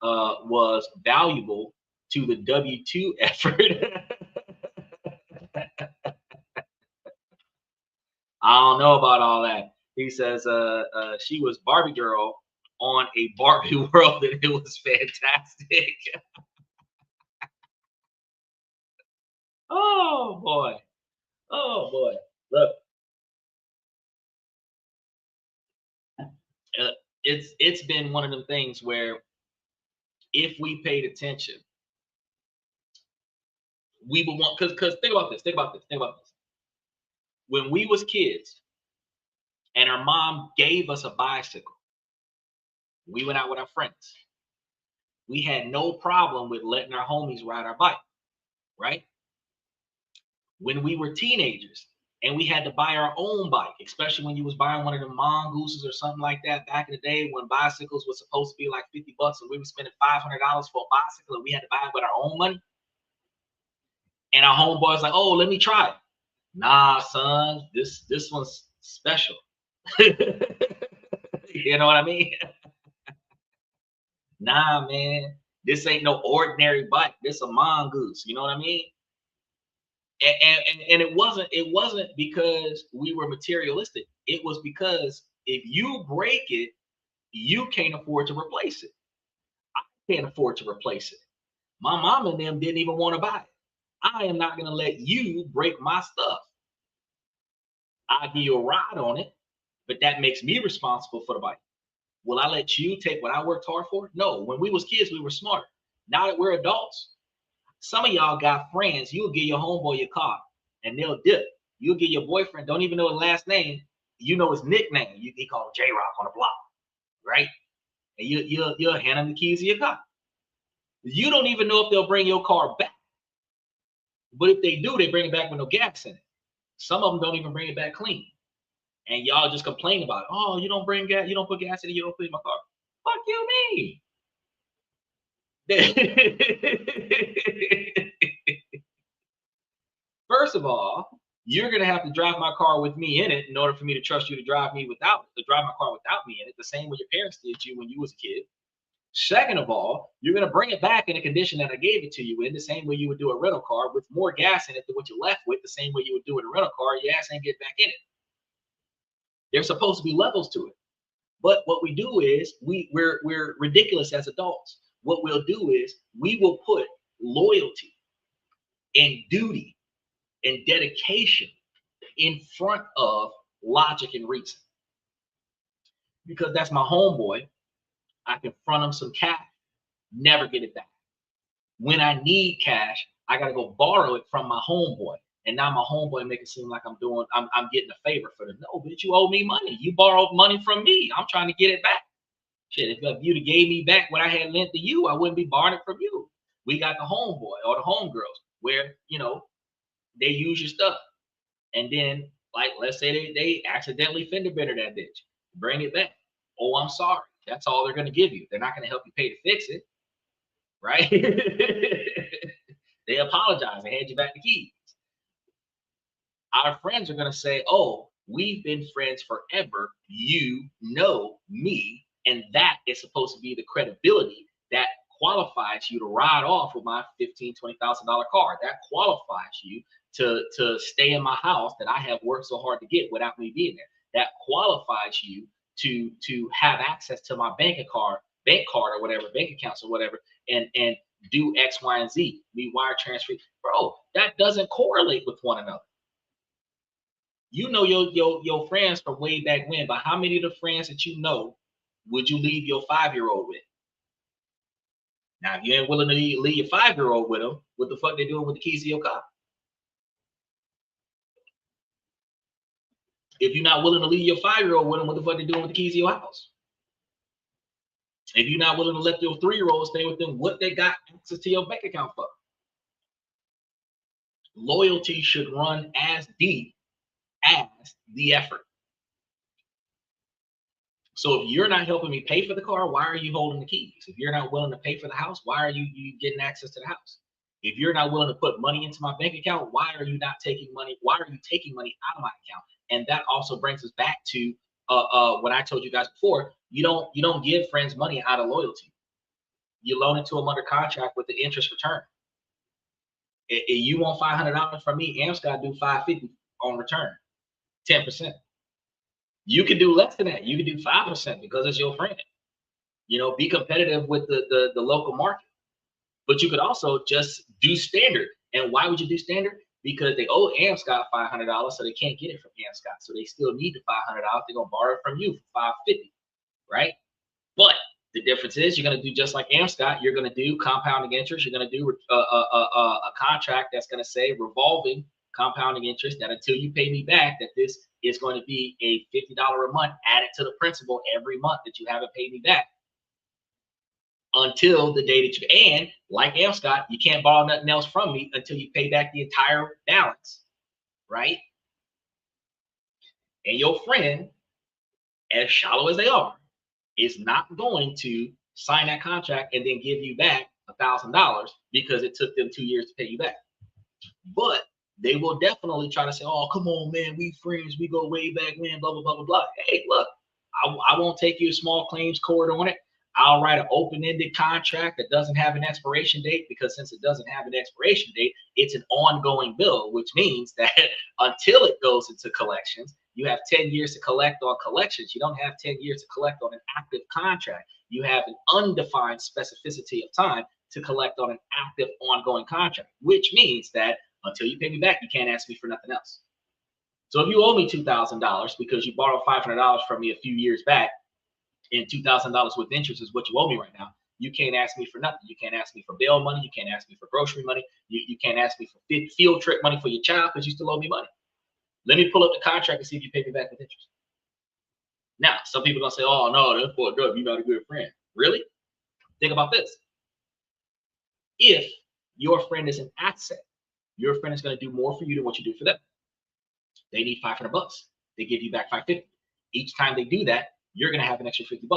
was valuable to the W2 effort. I don't know about all that. He says she was Barbie girl on a Barbie world, and it was fantastic. Oh boy. Oh boy. Look, it's been one of them things where if we paid attention, we would want, because think about this. When we was kids and our mom gave us a bicycle, we went out with our friends. We had no problem with letting our homies ride our bike, right? When we were teenagers and we had to buy our own bike, especially when you was buying one of the mongooses or something like that back in the day when bicycles was supposed to be like $50 and we were spending $500 for a bicycle and we had to buy it with our own money. And our homeboys like, oh, let me try it. Nah, son, this one's special. You know what I mean? Nah, man, this ain't no ordinary bike. This a mongoose. You know what I mean? And it wasn't because we were materialistic. It was because if you break it, you can't afford to replace it. I can't afford to replace it. My mom and them didn't even want to buy it. I am not going to let you break my stuff. I'll give you a ride on it, but that makes me responsible for the bike. Will I let you take what I worked hard for? No. When we was kids, we were smart. Now that we're adults, some of y'all got friends. You'll give your homeboy your car, and they'll dip. You'll give your boyfriend, don't even know his last name. You know his nickname. He call him J-Rock on the block, right? And you'll hand him the keys of your car. You don't even know if they'll bring your car back. But if they do, they bring it back with no gas in it. Some of them don't even bring it back clean. And y'all just complain about it. Oh, you don't bring gas, you don't put gas in it, you don't clean my car. Fuck you mean? First of all, you're gonna have to drive my car with me in it in order for me to trust you to drive my car without me in it, the same way your parents did you when you was a kid. Second of all, you're gonna bring it back in the condition that I gave it to you in, the same way you would do a rental car with more gas in it than what you left with, the same way you would do in a rental car. Your ass ain't get back in it. There's supposed to be levels to it. But what we do is we're ridiculous as adults. What we'll do is we will put loyalty and duty and dedication in front of logic and reason. Because that's my homeboy, I can front him some cash, never get it back. When I need cash, I gotta go borrow it from my homeboy. And now my homeboy make it seem like I'm getting a favor for them. No, bitch, you owe me money. You borrowed money from me. I'm trying to get it back. Shit, if you'd have gave me back what I had lent to you, I wouldn't be borrowing it from you. We got the homeboy or the homegirls where, they use your stuff. And then, like, let's say they accidentally fender bender that bitch. Bring it back. Oh, I'm sorry. That's all they're going to give you. They're not going to help you pay to fix it. Right? They apologize and hand you back the keys. Our friends are going to say, oh, we've been friends forever. You know me. And that is supposed to be the credibility that qualifies you to ride off with my $15,000, $20,000 car. That qualifies you to stay in my house that I have worked so hard to get without me being there. That qualifies you to have access to my bank card or whatever, bank accounts or whatever, and do X, Y, and Z. Me wire transfer. Bro, that doesn't correlate with one another. You know your friends from way back when, but how many of the friends that you know would you leave your 5-year-old with? Now, if you ain't willing to leave your 5-year-old with them, what the fuck they doing with the keys to your car? If you're not willing to leave your 5-year-old with them, what the fuck they doing with the keys to your house? If you're not willing to let your 3-year-old stay with them, what they got access to your bank account for? Loyalty should run as deep as the effort. So if you're not helping me pay for the car, why are you holding the keys? If you're not willing to pay for the house, why are you getting access to the house? If you're not willing to put money into my bank account, why are you not taking money? Why are you taking money out of my account? And that also brings us back to what I told you guys before. You don't give friends money out of loyalty. You loan it to them under contract with the interest return. If you want $500 from me, Am's got to do $550 on return, 10%. You could do less than that. You could do 5% because it's your friend. Be competitive with the local market. But you could also just do standard. And why would you do standard? Because they owe AmScott $500, so they can't get it from AmScott. So they still need the $500. They're gonna borrow it from you for $550, right? But the difference is you're gonna do just like AmScott. You're gonna do compounding interest. You're gonna do a contract that's gonna say revolving compounding interest. That until you pay me back, that this is going to be a $50 a month added to the principal every month that you haven't paid me back. Until the day that and like AmScott, you can't borrow nothing else from me until you pay back the entire balance, right? And your friend, as shallow as they are, is not going to sign that contract and then give you back $1,000 because it took them 2 years to pay you back. But they will definitely try to say, oh, come on, man, we friends, we go way back when, blah, blah, blah, blah, blah. Hey, look, I won't take you a small claims court on it. I'll write an open-ended contract that doesn't have an expiration date, because since it doesn't have an expiration date, it's an ongoing bill, which means that until it goes into collections, you have 10 years to collect on collections. You don't have 10 years to collect on an active contract. You have an undefined specificity of time to collect on an active ongoing contract, which means that until you pay me back, you can't ask me for nothing else. So if you owe me $2,000 because you borrowed $500 from me a few years back, and $2,000 with interest is what you owe me right now, you can't ask me for nothing. You can't ask me for bail money. You can't ask me for grocery money. You can't ask me for field trip money for your child because you still owe me money. Let me pull up the contract and see if you pay me back with interest. Now, some people are going to say, oh, no, that's fucked up. You're not a good friend. Really? Think about this. If your friend is an asset, your friend is going to do more for you than what you do for them. They need $500. They give you back $550. Each time they do that, you're going to have an extra $50,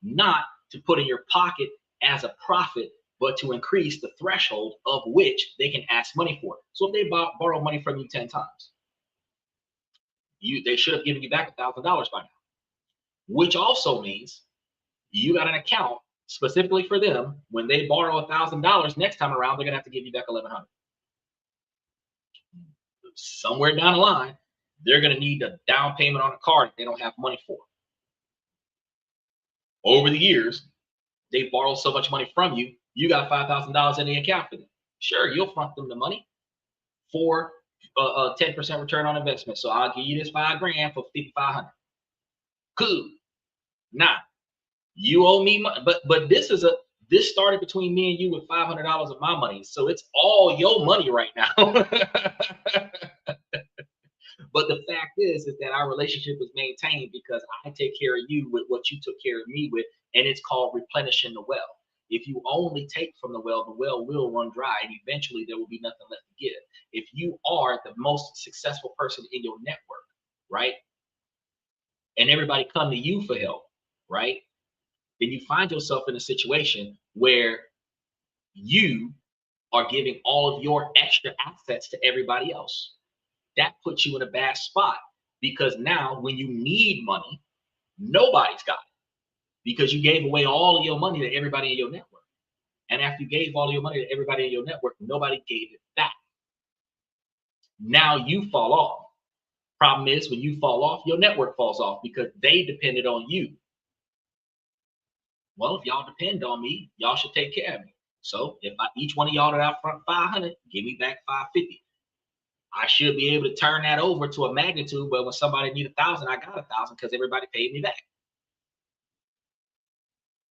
not to put in your pocket as a profit, but to increase the threshold of which they can ask money for. So if they borrow money from you 10 times, they should have given you back $1,000 by now, which also means you got an account specifically for them. When they borrow $1,000 next time around, they're going to have to give you back $1,100. Somewhere down the line, they're going to need a down payment on a car that they don't have money for. over the years, they borrowed so much money from you, you got $5,000 in the account for them. Sure, you'll front them the money for a 10% return on investment. So I'll give you this $5,000 for $5,500. Cool. Now you owe me money, but this started between me and you with $500 of my money, so it's all your money right now. But the fact is that our relationship is maintained because I take care of you with what you took care of me with, and it's called replenishing the well. If you only take from the well will run dry, and eventually there will be nothing left to give. If you are the most successful person in your network, right, and everybody come to you for help, right, then you find yourself in a situation where you are giving all of your extra assets to everybody else. That puts you in a bad spot because now when you need money, nobody's got it because you gave away all of your money to everybody in your network. And after you gave all of your money to everybody in your network, nobody gave it back. Now you fall off. Problem is, when you fall off, your network falls off because they depended on you. Well, if y'all depend on me, y'all should take care of me. So if each one of y'all that I front 500, give me back 550. I should be able to turn that over to a magnitude, but when somebody need 1,000, I got 1,000 because everybody paid me back.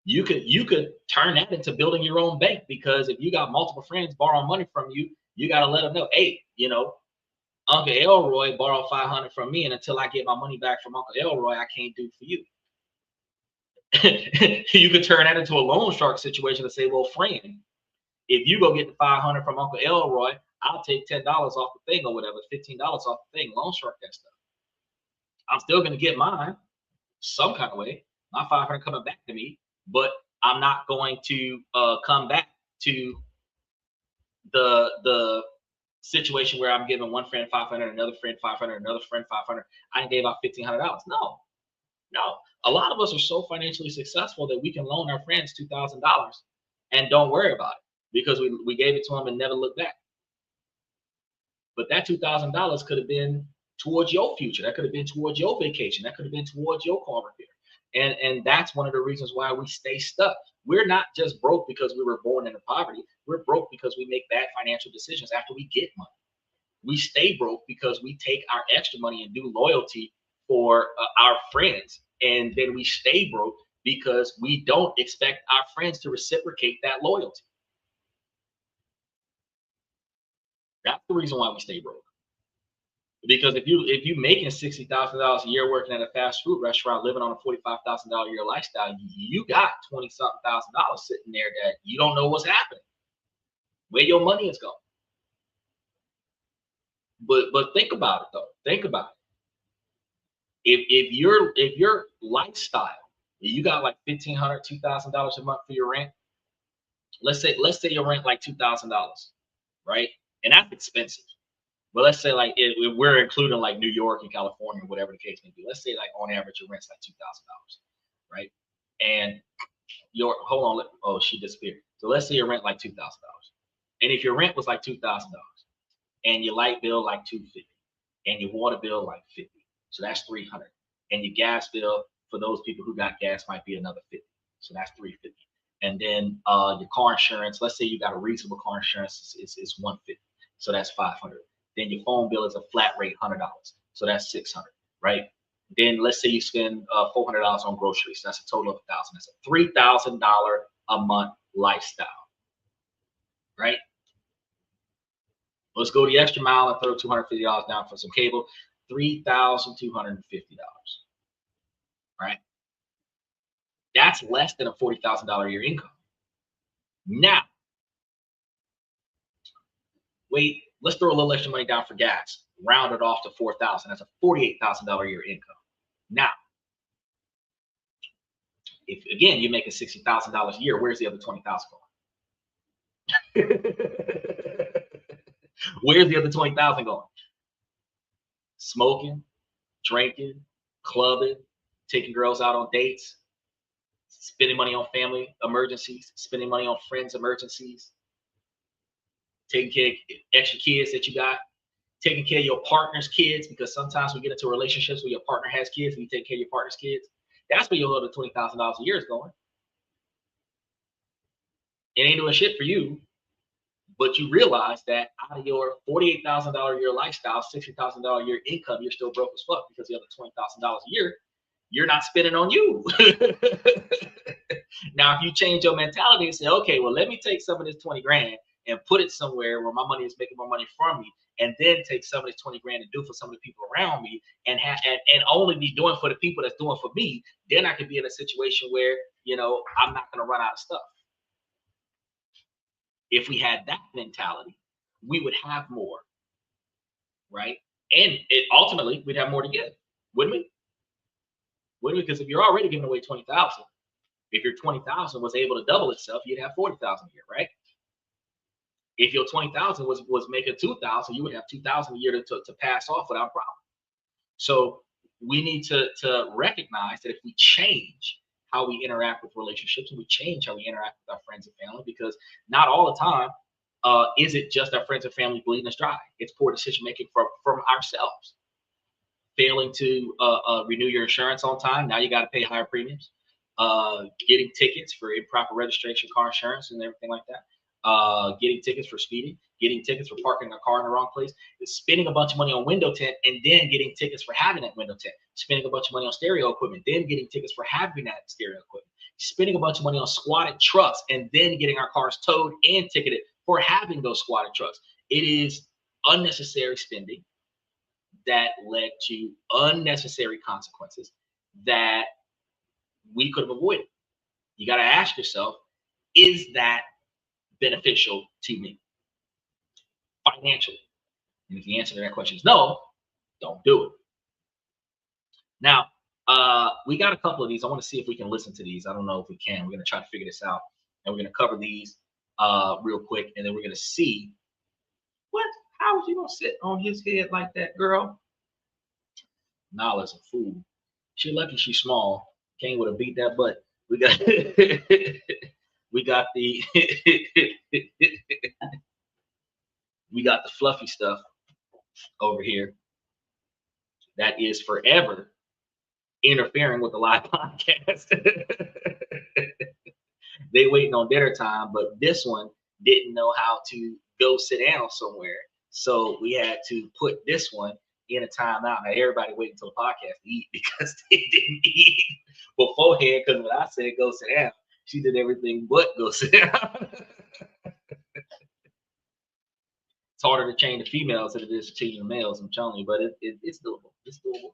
You could turn that into building your own bank, because if you got multiple friends borrowing money from you, you got to let them know, hey, Uncle Elroy borrowed 500 from me, and until I get my money back from Uncle Elroy, I can't do for you. You could turn that into a loan shark situation and say, well, friend, if you go get the 500 from Uncle Elroy, I'll take $10 off the thing or whatever, $15 off the thing, loan shark that stuff. I'm still going to get mine some kind of way, my 500 coming back to me, but I'm not going to come back to the situation where I'm giving one friend 500, another friend 500, another friend 500. I gave out $1,500. No. A lot of us are so financially successful that we can loan our friends $2,000 and don't worry about it because we gave it to them and never looked back. But that $2,000 could have been towards your future. That could have been towards your vacation. That could have been towards your car repair. And that's one of the reasons why we stay stuck. We're not just broke because we were born into poverty. We're broke because we make bad financial decisions after we get money. We stay broke because we take our extra money and do loyalty for our friends. And then we stay broke because we don't expect our friends to reciprocate that loyalty. That's the reason why we stay broke. Because if you making $60,000 a year working at a fast food restaurant, living on a $45,000 a year lifestyle, you got $20-something thousand sitting there that you don't know what's happening, where your money is going. But think about it though. Think about it. If your lifestyle, you got like $1,500, $2,000 a month for your rent. Let's say your rent like $2,000, right? And that's expensive. But let's say like we're including like New York and California, whatever the case may be. Let's say like on average your rent's like $2,000, right? And hold on, she disappeared. So let's say your rent like $2,000, and if your rent was like $2,000, and your light bill like $250, and your water bill like $50, so that's $300, and your gas bill for those people who got gas might be another $50, so that's $350, and then your car insurance. Let's say you got a reasonable car insurance, it's $150, so that's $500. Then your phone bill is a flat rate $100, so that's $600, right? Then let's say you spend $400 on groceries, that's a total of $1,000. That's a $3,000 a month lifestyle, right? Let's go the extra mile and throw $250 down for some cable, $3,250, right? That's less than a $40,000 a year income. Now, wait, let's throw a little extra money down for gas, round it off to $4,000. That's a $48,000 a year income. Now, if again you're making $60,000 a year, where's the other $20,000 going? Where's the other $20,000 going? Smoking, drinking, clubbing, taking girls out on dates, spending money on family emergencies, spending money on friends emergencies, taking care of extra kids that you got, taking care of your partner's kids, because sometimes we get into relationships where your partner has kids and you take care of your partner's kids. That's where your little $20,000 a year is going. It ain't doing shit for you, but you realize that out of your $48,000 a year lifestyle, $60,000 a year income, you're still broke as fuck because the other $20,000 a year you're not spending on you. Now, if you change your mentality and say, okay, well, let me take some of this 20 grand and put it somewhere where my money is making more money from me, and then take some of this 20 grand and do for some of the people around me, and only be doing for the people that's doing for me, then I could be in a situation where, I'm not going to run out of stuff. If we had that mentality, we would have more, right? And ultimately, we'd have more to give, wouldn't we? Because if you're already giving away 20,000, if your 20,000 was able to double itself, you'd have 40,000 a year, right? If your 20,000 was making 2,000, you would have 2,000 a year to pass off without problem. So we need to recognize that if we change how we interact with relationships, and we change how we interact with our friends and family, because not all the time is it just our friends and family bleeding us dry. It's poor decision making from ourselves. Failing to renew your insurance on time, now you got to pay higher premiums. Getting tickets for improper registration, car insurance, and everything like that. Getting tickets for speeding, getting tickets for parking a car in the wrong place, spending a bunch of money on window tint, and then getting tickets for having that window tint, spending a bunch of money on stereo equipment, then getting tickets for having that stereo equipment, spending a bunch of money on squatted trucks, and then getting our cars towed and ticketed for having those squatted trucks. It is unnecessary spending that led to unnecessary consequences that we could have avoided. You got to ask yourself, is that beneficial to me financially? And if the answer to that question is no, don't do it. Now, we got a couple of these. I want to see if we can listen to these. I don't know if we can. We're going to try to figure this out. And we're going to cover these real quick. And then we're going to see how is he going to sit on his head like that, girl? Nala's a fool. She lucky she's small. Kane would have beat that butt. We got we got the we got the fluffy stuff over here that is forever interfering with the live podcast. They waiting on dinner time, but this one didn't know how to go sit down somewhere. So we had to put this one in a timeout. Now everybody waiting until the podcast to eat because they didn't eat beforehand. Because when I said go sit down, she did everything but go sit down. It's harder to train the females than it is to train the males, I'm telling you, but it's doable. It's doable.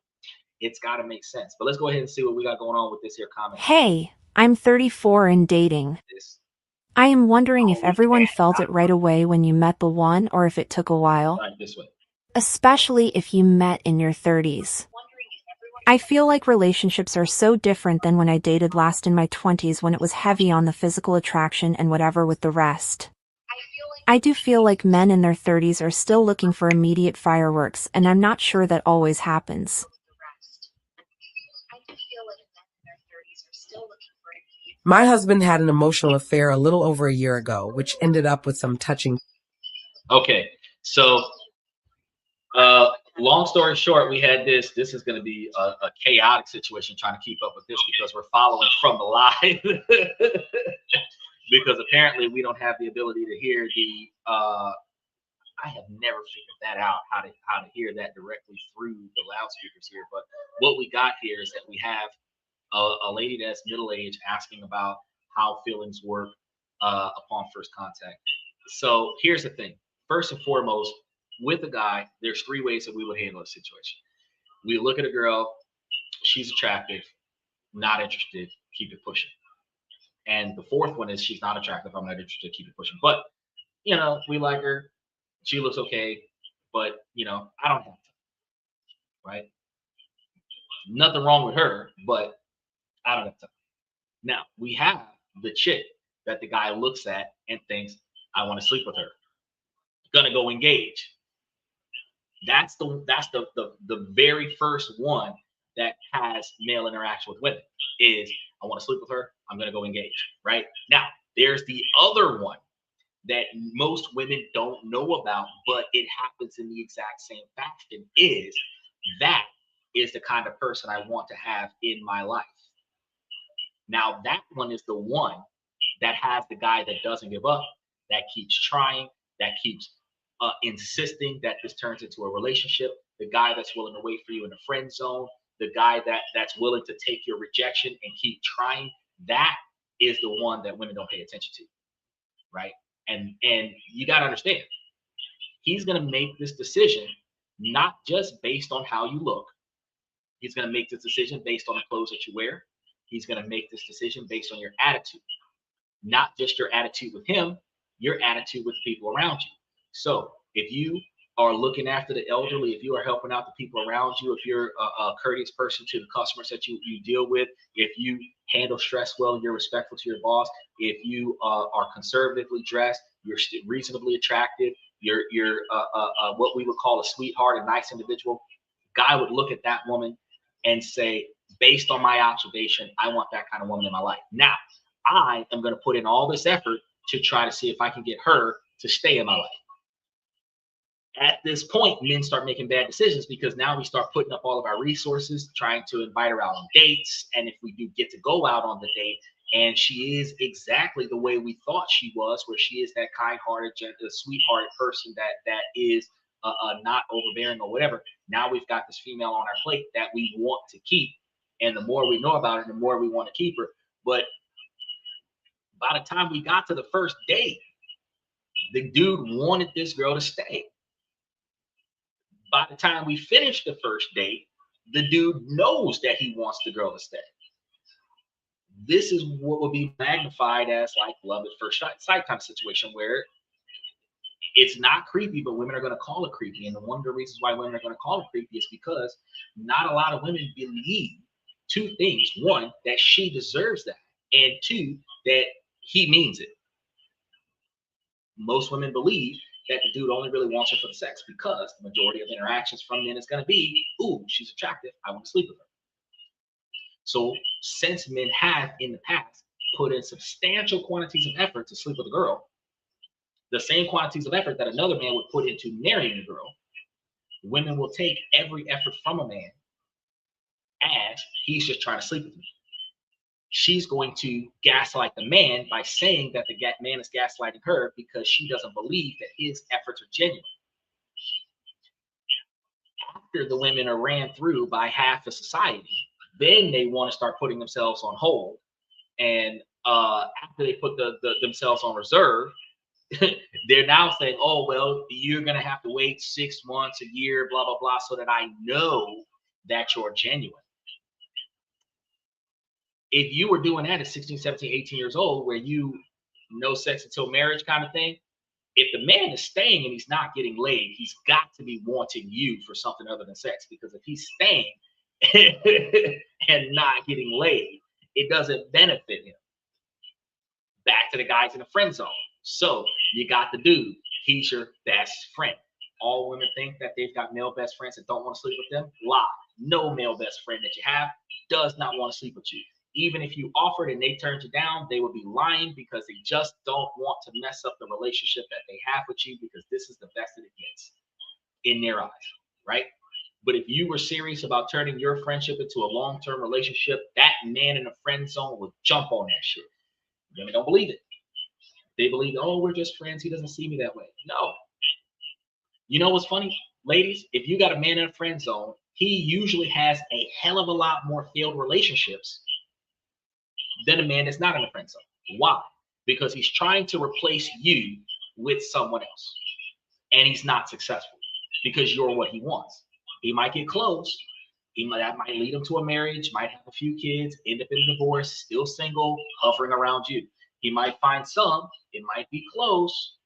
It's got to make sense. But let's go ahead and see what we got going on with this here comment. Hey, I'm 34 and dating. I am wondering if everyone felt it right away when you met the one, or if it took a while. Right, this way. Especially if you met in your 30s. I feel like relationships are so different than when I dated last in my 20s, when it was heavy on the physical attraction and whatever with the rest. I do feel like men in their 30s are still looking for immediate fireworks, and I'm not sure that always happens. My husband had an emotional affair a little over a year ago, which ended up with some touching. Okay, so long story short, we had this. This is going to be a chaotic situation trying to keep up with this because we're following from the live. Because apparently we don't have the ability to hear the. I have never figured that out, how to hear that directly through the loudspeakers here. But what we got here is that we have a lady that's middle-aged asking about how feelings work upon first contact. So here's the thing. First and foremost, with a guy, there's three ways that we would handle a situation. We look at a girl, she's attractive, not interested, keep it pushing. And the fourth one is she's not attractive, I'm not interested, keep it pushing. But, we like her, she looks okay, but, I don't have to, right? Nothing wrong with her, but I don't have time. Now, we have the chick that the guy looks at and thinks, I want to sleep with her. Gonna go engage. That's the very first one that has male interaction with women is, I want to sleep with her, I'm gonna go engage, right? Now, there's the other one that most women don't know about, but it happens in the exact same fashion, is that is the kind of person I want to have in my life. Now that one is the one that has the guy that doesn't give up, that keeps trying, that keeps insisting that this turns into a relationship, the guy that's willing to wait for you in the friend zone, the guy that's willing to take your rejection and keep trying. That is the one that women don't pay attention to, right? And you got to understand, he's going to make this decision not just based on how you look. He's going to make this decision based on the clothes that you wear. He's going to make this decision based on your attitude, not just your attitude with him, your attitude with the people around you. So if you are looking after the elderly, if you are helping out the people around you, if you're a courteous person to the customers that you deal with, if you handle stress well, you're respectful to your boss, if you are conservatively dressed, you're reasonably attractive, you're what we would call a sweetheart, a nice individual, guy would look at that woman and say, based on my observation, I want that kind of woman in my life. Now, I am going to put in all this effort to try to see if I can get her to stay in my life. At this point, men start making bad decisions because now we start putting up all of our resources, trying to invite her out on dates. And if we do get to go out on the date and she is exactly the way we thought she was, where she is that kind-hearted, gentle, sweethearted person that is not overbearing or whatever, now we've got this female on our plate that we want to keep. And the more we know about her, the more we want to keep her. But by the time we got to the first date, the dude wanted this girl to stay. By the time we finish the first date, the dude knows that he wants the girl to stay. This is what would be magnified as like love at first sight kind of situation, where it's not creepy, but women are going to call it creepy. And one of the reasons why women are going to call it creepy is because not a lot of women believe two things. One, that she deserves that. And two, that he means it. Most women believe that the dude only really wants her for the sex, because the majority of interactions from men is going to be, ooh, she's attractive, I want to sleep with her. So since men have in the past put in substantial quantities of effort to sleep with a girl, the same quantities of effort that another man would put into marrying a girl, women will take every effort from a man as he's just trying to sleep with me. She's going to gaslight the man by saying that the man is gaslighting her because she doesn't believe that his efforts are genuine. After the women are ran through by half the society, then they want to start putting themselves on hold. And after they put themselves on reserve, they're now saying, oh, well, you're going to have to wait 6 months, a year, blah, blah, blah, so that I know that you're genuine. If you were doing that at 16, 17, 18 years old, where you no sex until marriage kind of thing, if the man is staying and he's not getting laid, he's got to be wanting you for something other than sex. Because if he's staying and not getting laid, it doesn't benefit him. Back to the guys in the friend zone. So you got the dude, he's your best friend. All women think that they've got male best friends that don't want to sleep with them. Lie. No male best friend that you have does not want to sleep with you. Even if you offered and they turned you down, they would be lying, because they just don't want to mess up the relationship that they have with you, because this is the best that it gets in their eyes, right? But if you were serious about turning your friendship into a long-term relationship, that man in the friend zone would jump on that shit. Women don't believe it. They believe, oh, we're just friends, he doesn't see me that way. No. You know what's funny? Ladies, if you got a man in a friend zone, he usually has a hell of a lot more failed relationships than a man that's not in a friend zone. Why? Because he's trying to replace you with someone else, and he's not successful because you're what he wants. He might get close. That might lead him to a marriage, might have a few kids, end up in a divorce, still single, hovering around you. He might find some, it might be close,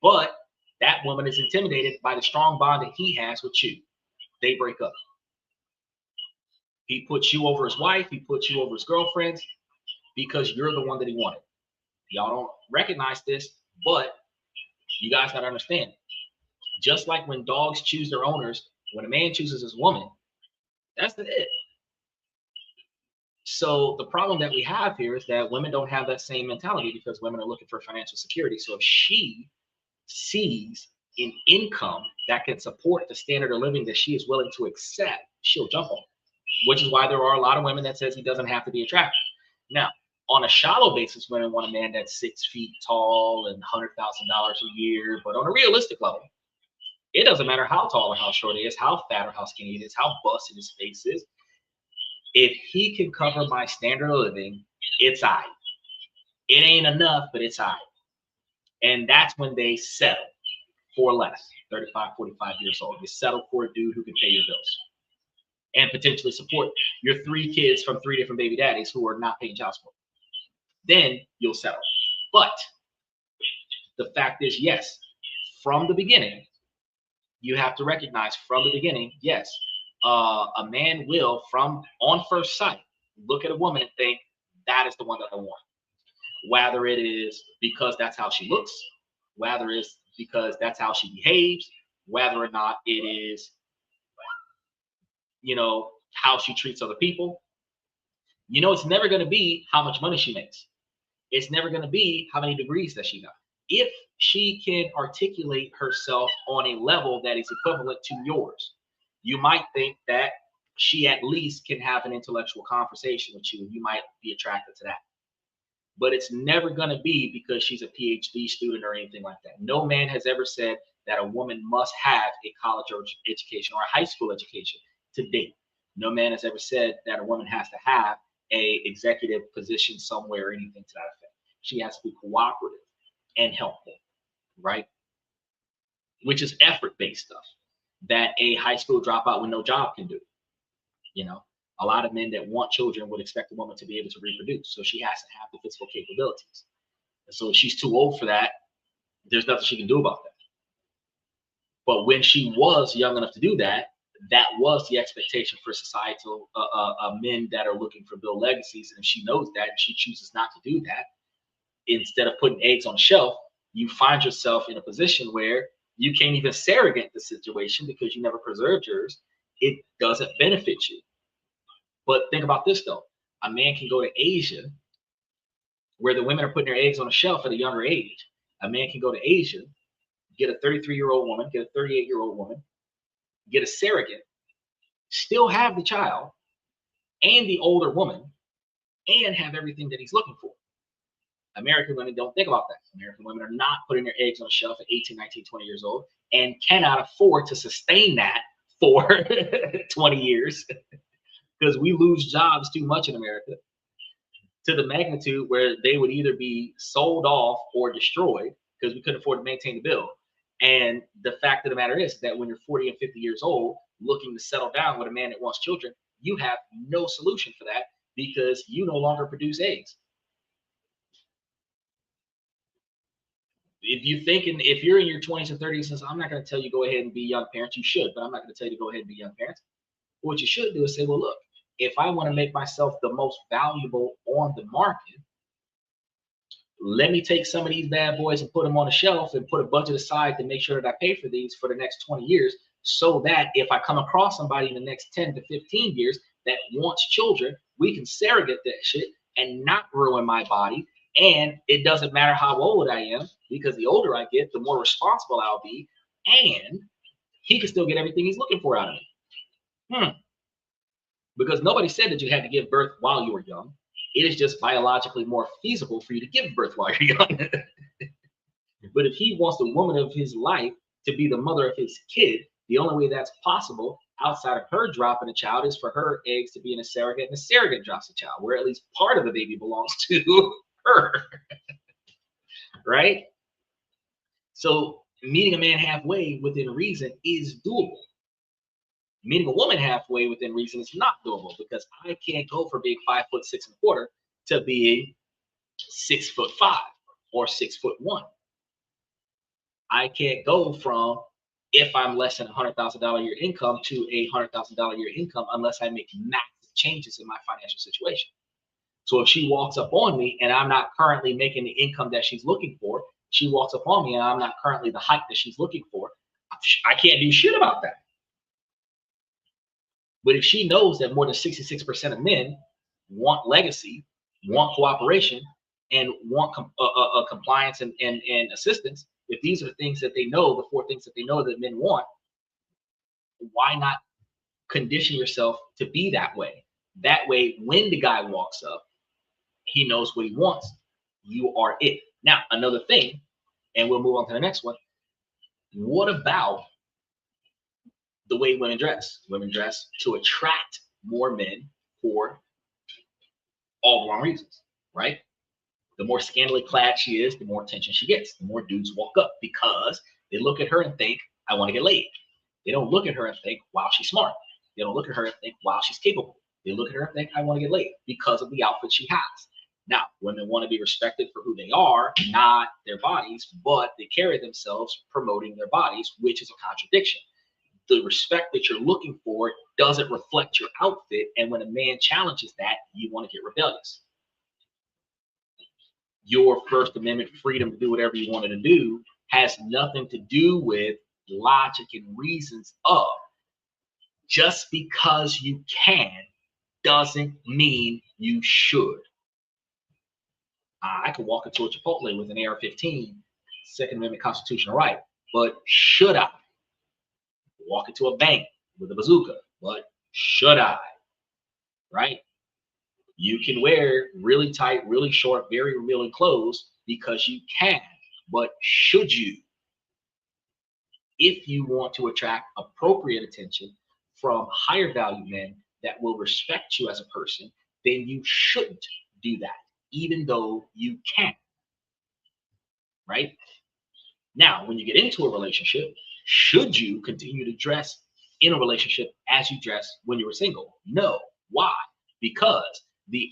but that woman is intimidated by the strong bond that he has with you. They break up. He puts you over his wife, he puts you over his girlfriends, because you're the one that he wanted. Y'all don't recognize this, but you guys got to understand. Just like when dogs choose their owners, when a man chooses his woman, that's it. So the problem that we have here is that women don't have that same mentality, because women are looking for financial security. So if she sees an income that can support the standard of living that she is willing to accept, she'll jump on it. Which is why there are a lot of women that says he doesn't have to be attractive. Now, on a shallow basis, women want a man that's 6 feet tall and $100,000 a year. But on a realistic level, it doesn't matter how tall or how short he is, how fat or how skinny he is, how busted his face is. If he can cover my standard of living, it's all right. It ain't enough, but it's all right. And that's when they settle for less, 35, 45 years old. You settle for a dude who can pay your bills and potentially support your 3 kids from 3 different baby daddies who are not paying child support. Then you'll settle. But the fact is, yes, from the beginning, you have to recognize from the beginning, yes, a man will, from on first sight, look at a woman and think, that is the one that I want. Whether it is because that's how she looks, whether it's because that's how she behaves, whether or not it is, how she treats other people. It's never going to be how much money she makes. It's never going to be how many degrees that she got. If she can articulate herself on a level that is equivalent to yours, you might think that she at least can have an intellectual conversation with you, and you might be attracted to that. But it's never going to be because she's a PhD student or anything like that. No man has ever said that a woman must have a college education or a high school education to date. No man has ever said that a woman has to have a executive position somewhere or anything to that effect. She has to be cooperative and helpful, right? Which is effort-based stuff that a high school dropout with no job can do. A lot of men that want children would expect a woman to be able to reproduce. So she has to have the physical capabilities. And so if she's too old for that, there's nothing she can do about that. But when she was young enough to do that, that was the expectation for societal men that are looking for build legacies. And if she knows that and she chooses not to do that, instead of putting eggs on the shelf, you find yourself in a position where you can't even surrogate the situation because you never preserved yours. It doesn't benefit you. But think about this, though. A man can go to Asia where the women are putting their eggs on a shelf at a younger age. A man can go to Asia, get a 33-year-old woman, get a 38-year-old woman, get a surrogate, still have the child and the older woman, and have everything that he's looking for. American women don't think about that. American women are not putting their eggs on a shelf at 18, 19, 20 years old and cannot afford to sustain that for 20 years. Because we lose jobs too much in America to the magnitude where they would either be sold off or destroyed because we couldn't afford to maintain the bill. And the fact of the matter is that when you're 40 and 50 years old, looking to settle down with a man that wants children, you have no solution for that because you no longer produce eggs. If you're in your 20s and 30s, and I'm not going to tell you go ahead and be young parents. You should, but I'm not going to tell you to go ahead and be young parents. What you should do is say, well, look, if I want to make myself the most valuable on the market, let me take some of these bad boys and put them on a shelf and put a budget aside to make sure that I pay for these for the next 20 years so that if I come across somebody in the next 10 to 15 years that wants children, we can surrogate that shit and not ruin my body. And it doesn't matter how old I am because the older I get, the more responsible I'll be. And he can still get everything he's looking for out of me. Because nobody said that you had to give birth while you were young. It is just biologically more feasible for you to give birth while you're young. But if he wants the woman of his life to be the mother of his kid, the only way that's possible outside of her dropping a child is for her eggs to be in a surrogate, and the surrogate drops a child, where at least part of the baby belongs to her. Right? So meeting a man halfway within reason is doable. Meeting a woman halfway within reason is not doable because I can't go from being 5'6¼ to being 6'5" or 6'1". I can't go from, if I'm less than $100,000 a year income, to a $100,000 a year income unless I make massive changes in my financial situation. So if she walks up on me and I'm not currently making the income that she's looking for, she walks up on me and I'm not currently the height that she's looking for, I can't do shit about that. But if she knows that more than 66% of men want legacy, want cooperation, and want compliance and assistance, if these are things that they know, the 4 things that they know that men want, why not condition yourself to be that way? That way, when the guy walks up He knows what he wants. You are it. Now, another thing, and we'll move on to the next one. What about the way women dress? Women dress to attract more men for all the wrong reasons, right? The more scantily clad she is, the more attention she gets. The more dudes walk up because they look at her and think, I want to get laid. They don't look at her and think, wow, she's smart. They don't look at her and think, wow, she's capable. They look at her and think, I want to get laid because of the outfit she has. Now, women want to be respected for who they are, not their bodies, but they carry themselves promoting their bodies, which is a contradiction. The respect that you're looking for doesn't reflect your outfit. And when a man challenges that, you want to get rebellious. Your First Amendment freedom to do whatever you wanted to do has nothing to do with logic and reasons of. Just because you can doesn't mean you should. I could walk into a Chipotle with an AR-15, Second Amendment constitutional right, but should I? Walk into a bank with a bazooka, but should I? Right? You can wear really tight, really short, very revealing clothes because you can, but should you? If you want to attract appropriate attention from higher value men that will respect you as a person, then you shouldn't do that, even though you can. Right? Now, when you get into a relationship, should you continue to dress in a relationship as you dress when you were single? No. Why? Because the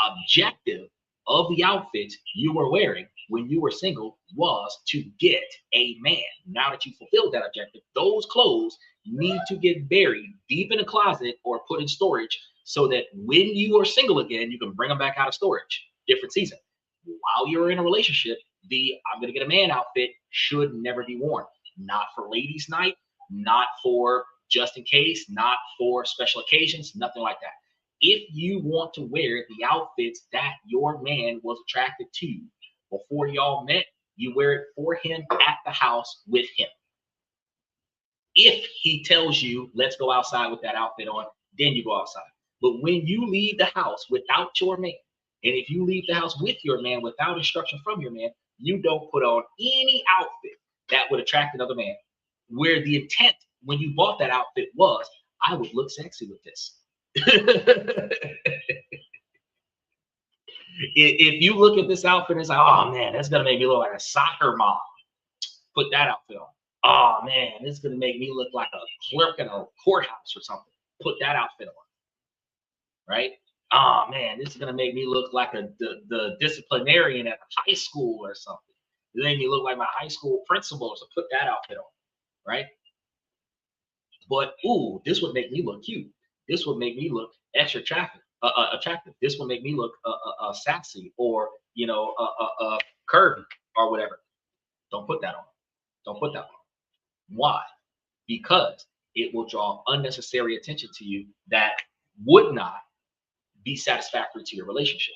objective of the outfit you were wearing when you were single was to get a man. Now that you fulfilled that objective, those clothes need to get buried deep in a closet or put in storage so that when you are single again, you can bring them back out of storage. Different season. While you're in a relationship, the I'm going to get a man outfit should never be worn. Not for ladies' night, not for just in case, not for special occasions, nothing like that. If you want to wear the outfits that your man was attracted to before y'all met, you wear it for him at the house with him. If he tells you, let's go outside with that outfit on, then you go outside. But when you leave the house without your man, and if you leave the house with your man without instruction from your man, you don't put on any outfit that would attract another man, where the intent when you bought that outfit was, I would look sexy with this. If you look at this outfit and it's like, oh man, that's gonna make me look like a soccer mom, put that outfit on. Oh man, it's gonna make me look like a clerk in a courthouse or something, put that outfit on. Right? Oh man, this is gonna make me look like the disciplinarian at high school or something. It made me look like my high school principal, so put that outfit on. Right? But ooh, this would make me look cute. This would make me look extra attractive. This will make me look sassy or curvy or whatever. Don't put that on. Don't put that on. Why? Because it will draw unnecessary attention to you that would not be satisfactory to your relationship.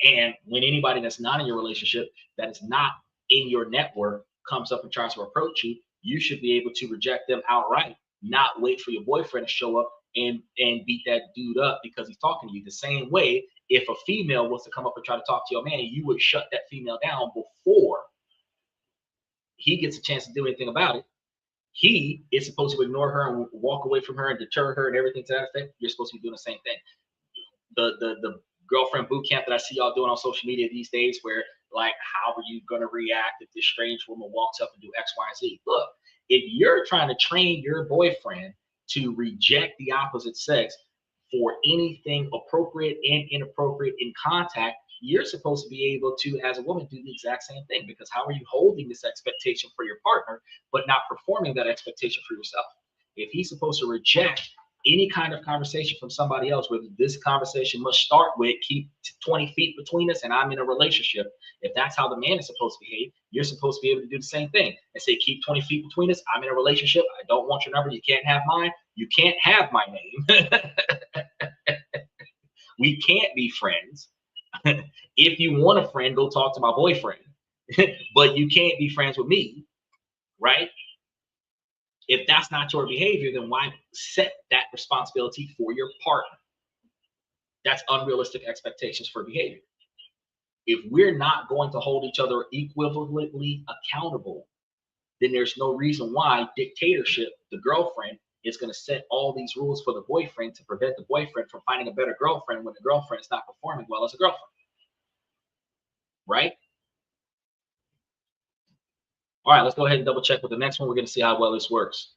And when anybody that's not in your relationship, that is not in your network, comes up and tries to approach you, you should be able to reject them outright, not wait for your boyfriend to show up and beat that dude up because he's talking to you. The same way, if a female was to come up and try to talk to your man, you would shut that female down before he gets a chance to do anything about it. He is supposed to ignore her and walk away from her and deter her and everything to that effect. You're supposed to be doing the same thing. The girlfriend boot camp that I see y'all doing on social media these days, where like, how are you gonna react if this strange woman walks up and do X, Y, and Z? Look, if you're trying to train your boyfriend to reject the opposite sex for anything appropriate and inappropriate in contact, you're supposed to be able to, as a woman, do the exact same thing. Because how are you holding this expectation for your partner, but not performing that expectation for yourself? If he's supposed to reject any kind of conversation from somebody else, whether this conversation must start with keep 20 feet between us and I'm in a relationship, if that's how the man is supposed to behave, you're supposed to be able to do the same thing and say, keep 20 feet between us. I'm in a relationship. I don't want your number. You can't have mine. You can't have my name. We can't be friends. If you want a friend, go talk to my boyfriend. But you can't be friends with me, right? If that's not your behavior, then why set that responsibility for your partner? That's unrealistic expectations for behavior. If we're not going to hold each other equivalently accountable, then there's no reason why dictatorship, the girlfriend, is going to set all these rules for the boyfriend to prevent the boyfriend from finding a better girlfriend when the girlfriend is not performing well as a girlfriend. Right? All right, let's go ahead and double check with the next one. We're going to see how well this works.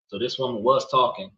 So this woman was talking.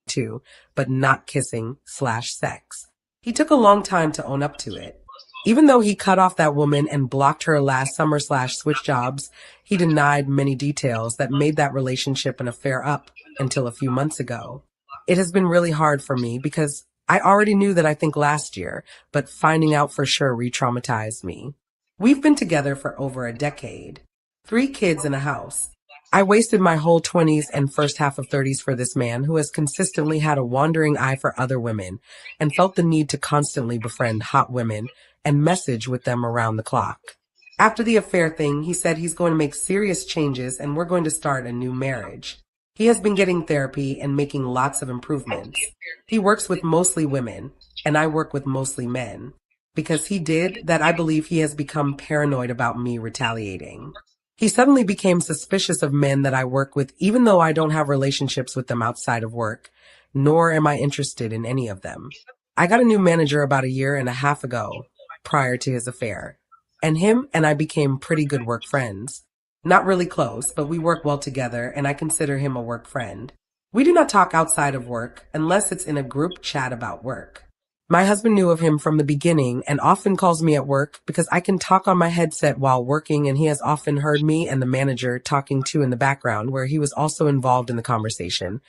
Too, but not kissing/sex. He took a long time to own up to it. Even though he cut off that woman and blocked her last summer/switch jobs, he denied many details that made that relationship an affair up until a few months ago. It has been really hard for me because I already knew that I think last year, but finding out for sure re-traumatized me. We've been together for over a decade. 3 kids in a house. I wasted my whole 20s and first half of 30s for this man who has consistently had a wandering eye for other women and felt the need to constantly befriend hot women and message with them around the clock. After the affair thing, he said he's going to make serious changes and we're going to start a new marriage. He has been getting therapy and making lots of improvements. He works with mostly women and I work with mostly men. Because he did that, I believe he has become paranoid about me retaliating. He suddenly became suspicious of men that I work with, even though I don't have relationships with them outside of work, nor am I interested in any of them. I got a new manager about a year and a half ago, prior to his affair, and him and I became pretty good work friends. Not really close, but we work well together and I consider him a work friend. We do not talk outside of work unless it's in a group chat about work. My husband knew of him from the beginning and often calls me at work because I can talk on my headset while working, and he has often heard me and the manager talking too in the background where he was also involved in the conversation.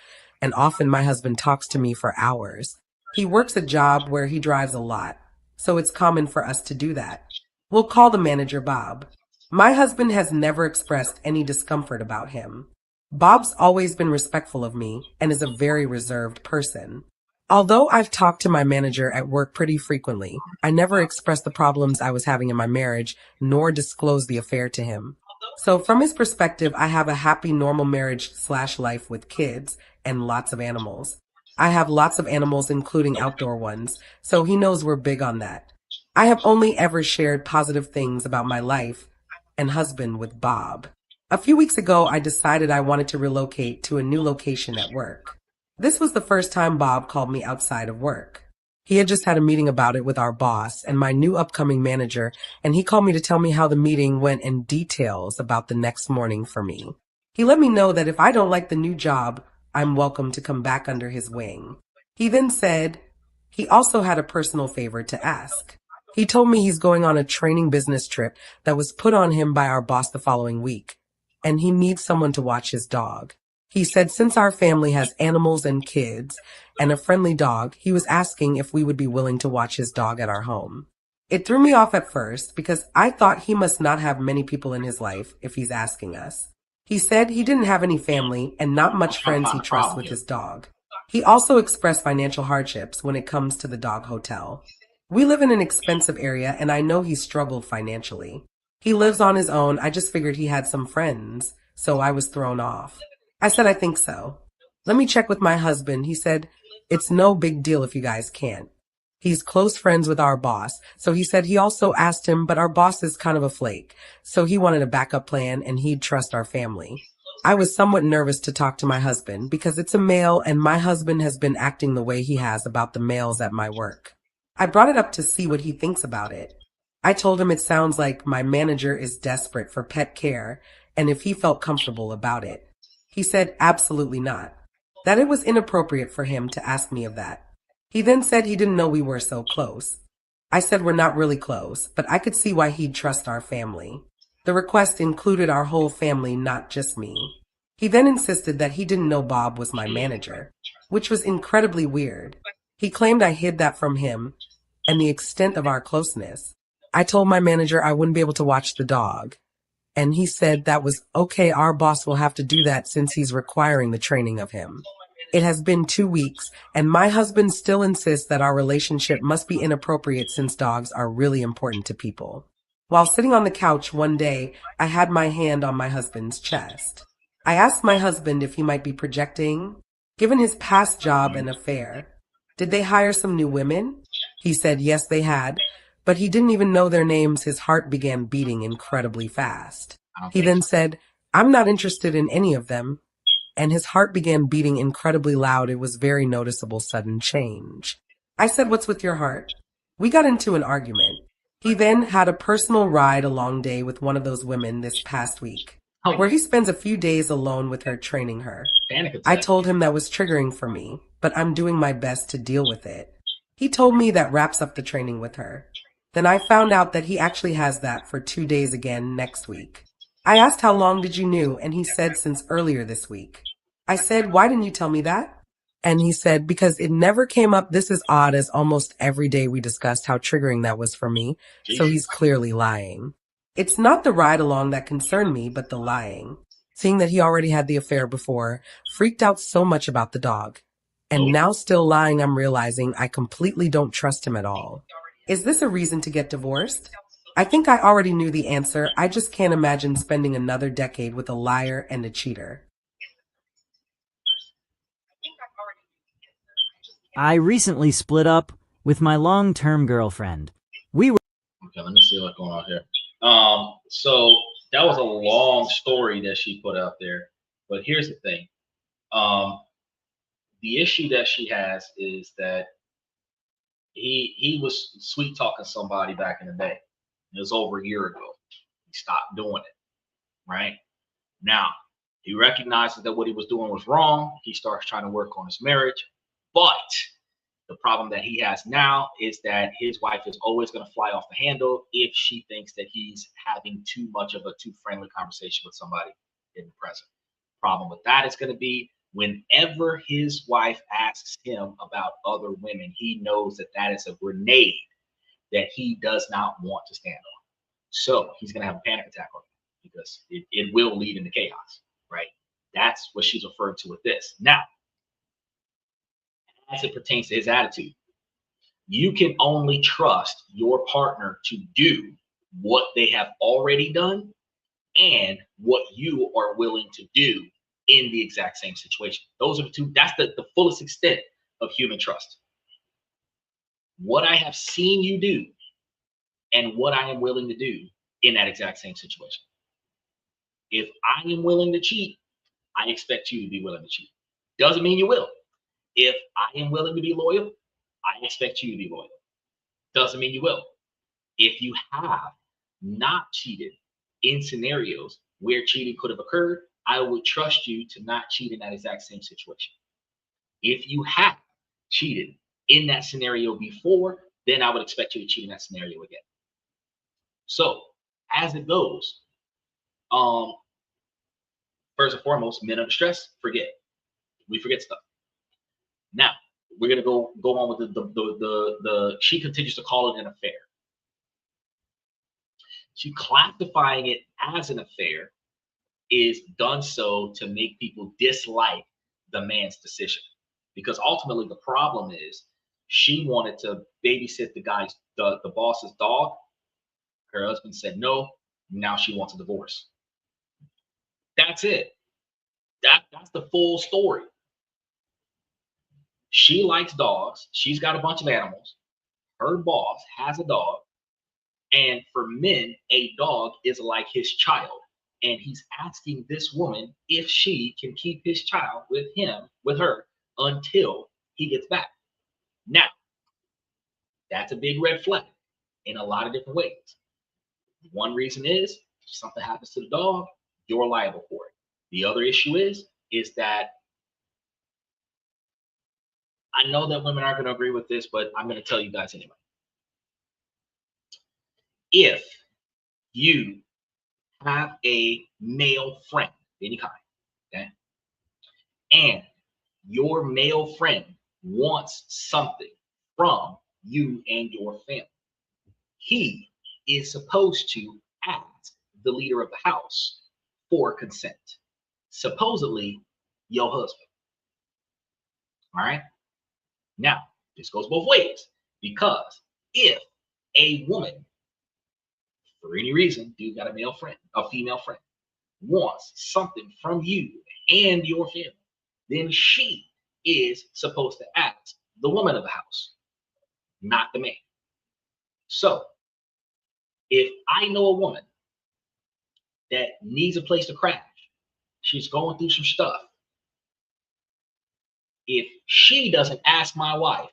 And often my husband talks to me for hours. He works a job where he drives a lot, so it's common for us to do that. We'll call the manager Bob. My husband has never expressed any discomfort about him. Bob's always been respectful of me and is a very reserved person. Although I've talked to my manager at work pretty frequently, I never expressed the problems I was having in my marriage, nor disclosed the affair to him. So from his perspective, I have a happy, normal marriage/life with kids and lots of animals. I have lots of animals, including outdoor ones, so he knows we're big on that. I have only ever shared positive things about my life and husband with Bob. A few weeks ago, I decided I wanted to relocate to a new location at work. This was the first time Bob called me outside of work. He had just had a meeting about it with our boss and my new upcoming manager, and he called me to tell me how the meeting went and details about the next morning for me. He let me know that if I don't like the new job, I'm welcome to come back under his wing. He then said he also had a personal favor to ask. He told me he's going on a training business trip that was put on him by our boss the following week, and he needs someone to watch his dog. He said since our family has animals and kids and a friendly dog, he was asking if we would be willing to watch his dog at our home. It threw me off at first because I thought he must not have many people in his life if he's asking us. He said he didn't have any family and not much friends he trusts with his dog. He also expressed financial hardships when it comes to the dog hotel. We live in an expensive area and I know he struggled financially. He lives on his own. I just figured he had some friends, so I was thrown off. I said, I think so. Let me check with my husband. He said, it's no big deal if you guys can't. He's close friends with our boss, so he said he also asked him, but our boss is kind of a flake, so he wanted a backup plan and he'd trust our family. I was somewhat nervous to talk to my husband because it's a male and my husband has been acting the way he has about the males at my work. I brought it up to see what he thinks about it. I told him it sounds like my manager is desperate for pet care and if he felt comfortable about it. He said absolutely not, that it was inappropriate for him to ask me of that. He then said he didn't know we were so close. I said we're not really close, but I could see why he'd trust our family. The request included our whole family, not just me. He then insisted that he didn't know Bob was my manager, which was incredibly weird. He claimed I hid that from him and the extent of our closeness. I told my manager I wouldn't be able to watch the dog. And he said that was okay, our boss will have to do that since he's requiring the training of him. It has been 2 weeks, and my husband still insists that our relationship must be inappropriate since dogs are really important to people. While sitting on the couch one day, I had my hand on my husband's chest. I asked my husband if he might be projecting, given his past job and affair. Did they hire some new women? He said yes, they had, but he didn't even know their names. His heart began beating incredibly fast. I don't He think then so. said, I'm not interested in any of them. And his heart began beating incredibly loud. It was very noticeable sudden change. I said, what's with your heart? We got into an argument. He then had a personal ride a long day with one of those women this past week, Oh, where yeah. he spends a few days alone with her training her. Panic I attack. told him that was triggering for me, but I'm doing my best to deal with it. He told me that wraps up the training with her. Then I found out that he actually has that for 2 days again next week. I asked how long did you knew, and he said since earlier this week. I said, why didn't you tell me that? And he said, because it never came up. This is odd, as almost every day we discussed how triggering that was for me, so Jeez. he's clearly lying. It's not the ride along that concerned me, but the lying. Seeing that he already had the affair before, freaked out so much about the dog. And Oh, now still lying, I'm realizing I completely don't trust him at all. Is this a reason to get divorced? I think I already knew the answer. I just can't imagine spending another decade with a liar and a cheater. I recently split up with my long-term girlfriend. We were okay, let me see what's going on here. So that was a long story that she put out there. But here's the thing. The issue that she has is that he was sweet talking somebody back in the day. It was over a year ago. He stopped doing it. Right? Now, he recognizes that what he was doing was wrong. He starts trying to work on his marriage. But the problem that he has now is that his wife is always going to fly off the handle if she thinks that he's having too much of a too friendly conversation with somebody in the present. Problem with that is going to be whenever his wife asks him about other women, he knows that that is a grenade that he does not want to stand on. So he's going to have a panic attack on it because it will lead into chaos, right? That's what she's referring to with this. Now, as it pertains to his attitude, you can only trust your partner to do what they have already done and what you are willing to do in the exact same situation. Those are the two, that's the fullest extent of human trust. What I have seen you do and what I am willing to do in that exact same situation. If I am willing to cheat, I expect you to be willing to cheat. Doesn't mean you will. If I am willing to be loyal, I expect you to be loyal. Doesn't mean you will. If you have not cheated in scenarios where cheating could have occurred, I would trust you to not cheat in that exact same situation. If you have cheated in that scenario before, then I would expect you to cheat in that scenario again. So as it goes, first and foremost, men under stress, forget. We forget stuff. Now we're gonna go on with the she continues to call it an affair. She classifying it as an affair is done so to make people dislike the man's decision. Because ultimately the problem is she wanted to babysit the boss's dog. Her husband said no. Now she wants a divorce. That's it. That's the full story. She likes dogs. She's got a bunch of animals. Her boss has a dog. And for men, a dog is like his child. And he's asking this woman if she can keep his child with her, until he gets back. Now, that's a big red flag in a lot of different ways. One reason is if something happens to the dog, you're liable for it. The other issue is that I know that women aren't going to agree with this, but I'm going to tell you guys anyway. If you have a male friend of any kind, okay, and your male friend wants something from you and your family, he is supposed to ask the leader of the house for consent. Supposedly, your husband. All right. Now, this goes both ways, because if a woman, for any reason, dude got a female friend, wants something from you and your family, then she is supposed to ask the woman of the house, not the man. So if I know a woman that needs a place to crash, she's going through some stuff. If she doesn't ask my wife,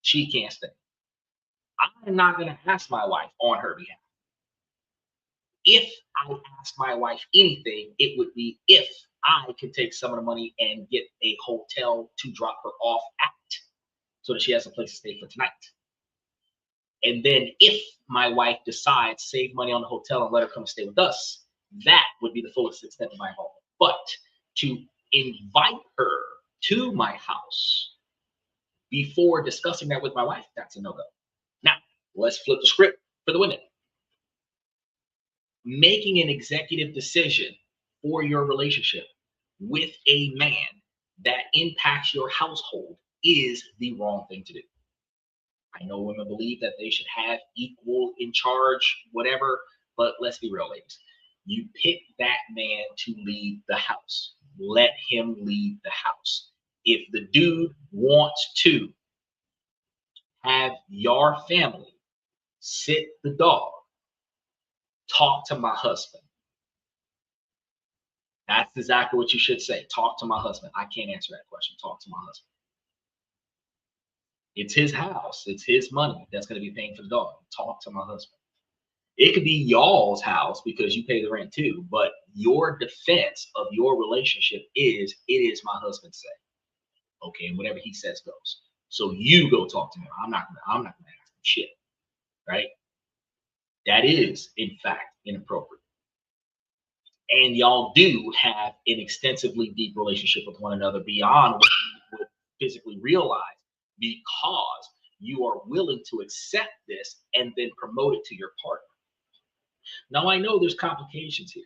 she can't stay. I'm not going to ask my wife on her behalf. If I ask my wife anything, it would be if I can take some of the money and get a hotel to drop her off at so that she has a place to stay for tonight. And then if my wife decides save money on the hotel and let her come stay with us, that would be the fullest extent of my involvement. But to invite her to my house before discussing that with my wife, that's a no-go. Now, let's flip the script for the women. Making an executive decision for your relationship with a man that impacts your household is the wrong thing to do. I know women believe that they should have equal in charge, whatever, but let's be real, ladies. You pick that man to lead the house. Let him lead the house. If the dude wants to have your family sit the dog, talk to my husband. That's exactly what you should say. Talk to my husband. I can't answer that question. Talk to my husband. It's his house. It's his money that's going to be paying for the dog. Talk to my husband. It could be y'all's house because you pay the rent too, but your defense of your relationship is, it is my husband's say. Okay, and whatever he says goes. So you go talk to him. I'm not gonna ask him shit. Right? That is, in fact, inappropriate. And y'all do have an extensively deep relationship with one another beyond what you would physically realize, because you are willing to accept this and then promote it to your partner. Now, I know there's complications here.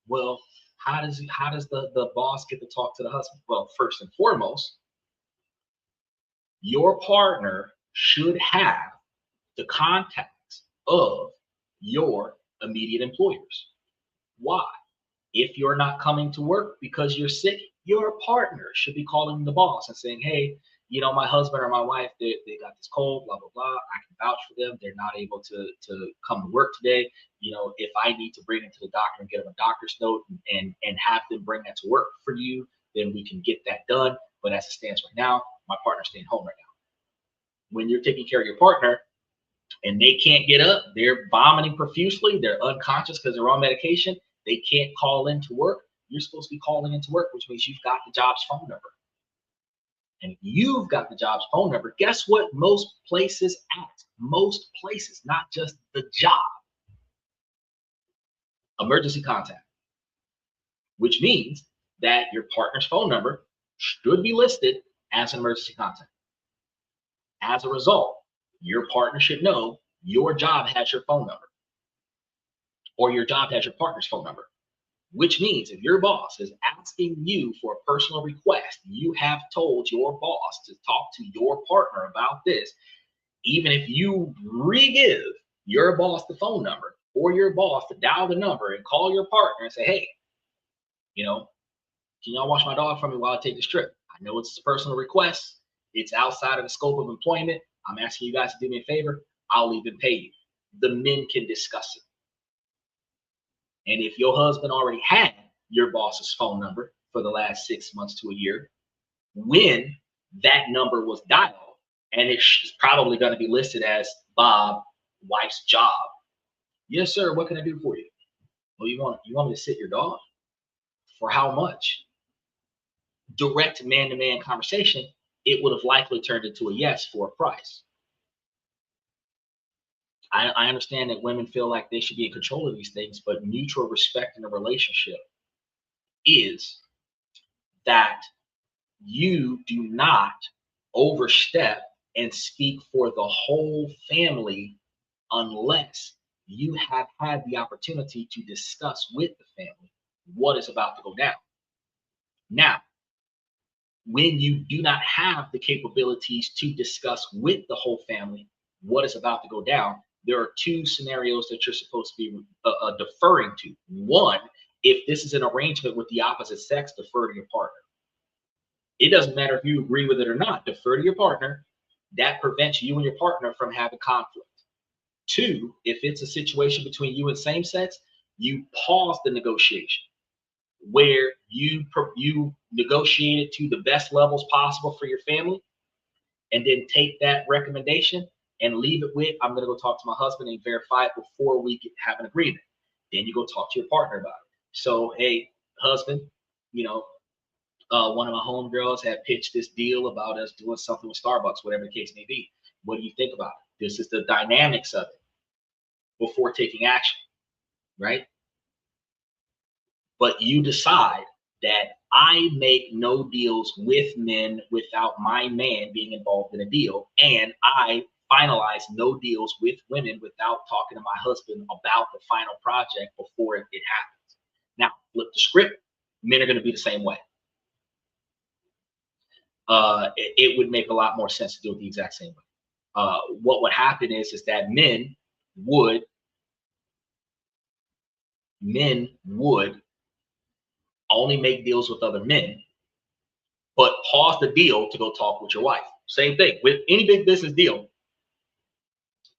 Well, how does the boss get to talk to the husband? Well, first and foremost, your partner should have the contacts of your immediate employers. Why? If you're not coming to work because you're sick, your partner should be calling the boss and saying, hey, you know, my husband or my wife, they got this cold, blah, blah, blah. I can vouch for them. They're not able to come to work today. You know, if I need to bring them to the doctor and get them a doctor's note and have them bring that to work for you, then we can get that done. But as it stands right now, my partner's staying home right now. When you're taking care of your partner and they can't get up, they're vomiting profusely, they're unconscious because they're on medication, they can't call in to work, you're supposed to be calling into work, which means you've got the job's phone number. And if you've got the job's phone number, guess what most places ask? Most places, not just the job. Emergency contact. Which means that your partner's phone number should be listed as an emergency contact. As a result, your partner should know your job has your phone number, or your job has your partner's phone number. Which means if your boss is asking you for a personal request, you have told your boss to talk to your partner about this. Even if you re-give your boss the phone number, or your boss to dial the number and call your partner and say, hey, you know, can y'all watch my dog for me while I take this trip? I know it's a personal request. It's outside of the scope of employment. I'm asking you guys to do me a favor. I'll even pay you. The men can discuss it. And if your husband already had your boss's phone number for the last 6 months to a year, when that number was dialed, and it's probably going to be listed as Bob, wife's job. Yes, sir. What can I do for you? Well, you want me to sit your dog? For how much? Direct man-to-man conversation, it would have likely turned into a yes for a price. I understand that women feel like they should be in control of these things, but mutual respect in a relationship is that you do not overstep and speak for the whole family unless you have had the opportunity to discuss with the family what is about to go down. Now, when you do not have the capabilities to discuss with the whole family what is about to go down, there are two scenarios that you're supposed to be deferring to. One, if this is an arrangement with the opposite sex, defer to your partner. It doesn't matter if you agree with it or not. Defer to your partner. That prevents you and your partner from having conflict. Two, if it's a situation between you and same sex, you pause the negotiation where you negotiate it to the best levels possible for your family, and then take that recommendation and leave it with, I'm going to go talk to my husband and verify it before we have an agreement. Then you go talk to your partner about it. So, hey, husband, you know, one of my homegirls had pitched this deal about us doing something with Starbucks, whatever the case may be. What do you think about it? This is the dynamics of it before taking action, right? But you decide that I make no deals with men without my man being involved in a deal, and I finalize no deals with women without talking to my husband about the final project before it happens. Now, flip the script. Men are going to be the same way. It would make a lot more sense to do it the exact same way. What would happen is that men would only make deals with other men, but pause the deal to go talk with your wife. Same thing with any big business deal.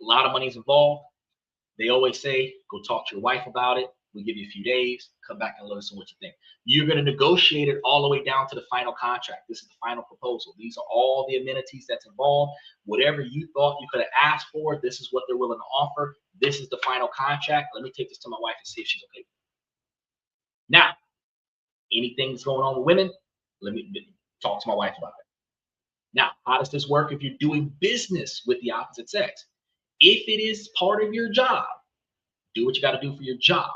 A lot of money's involved. They always say, go talk to your wife about it. We give you a few days, come back and let us know what you think. You're going to negotiate it all the way down to the final contract. This is the final proposal. These are all the amenities that's involved. Whatever you thought you could have asked for, this is what they're willing to offer. This is the final contract. Let me take this to my wife and see if she's okay. Now, anything that's going on with women, let me talk to my wife about it. Now, how does this work if you're doing business with the opposite sex? If it is part of your job, do what you got to do for your job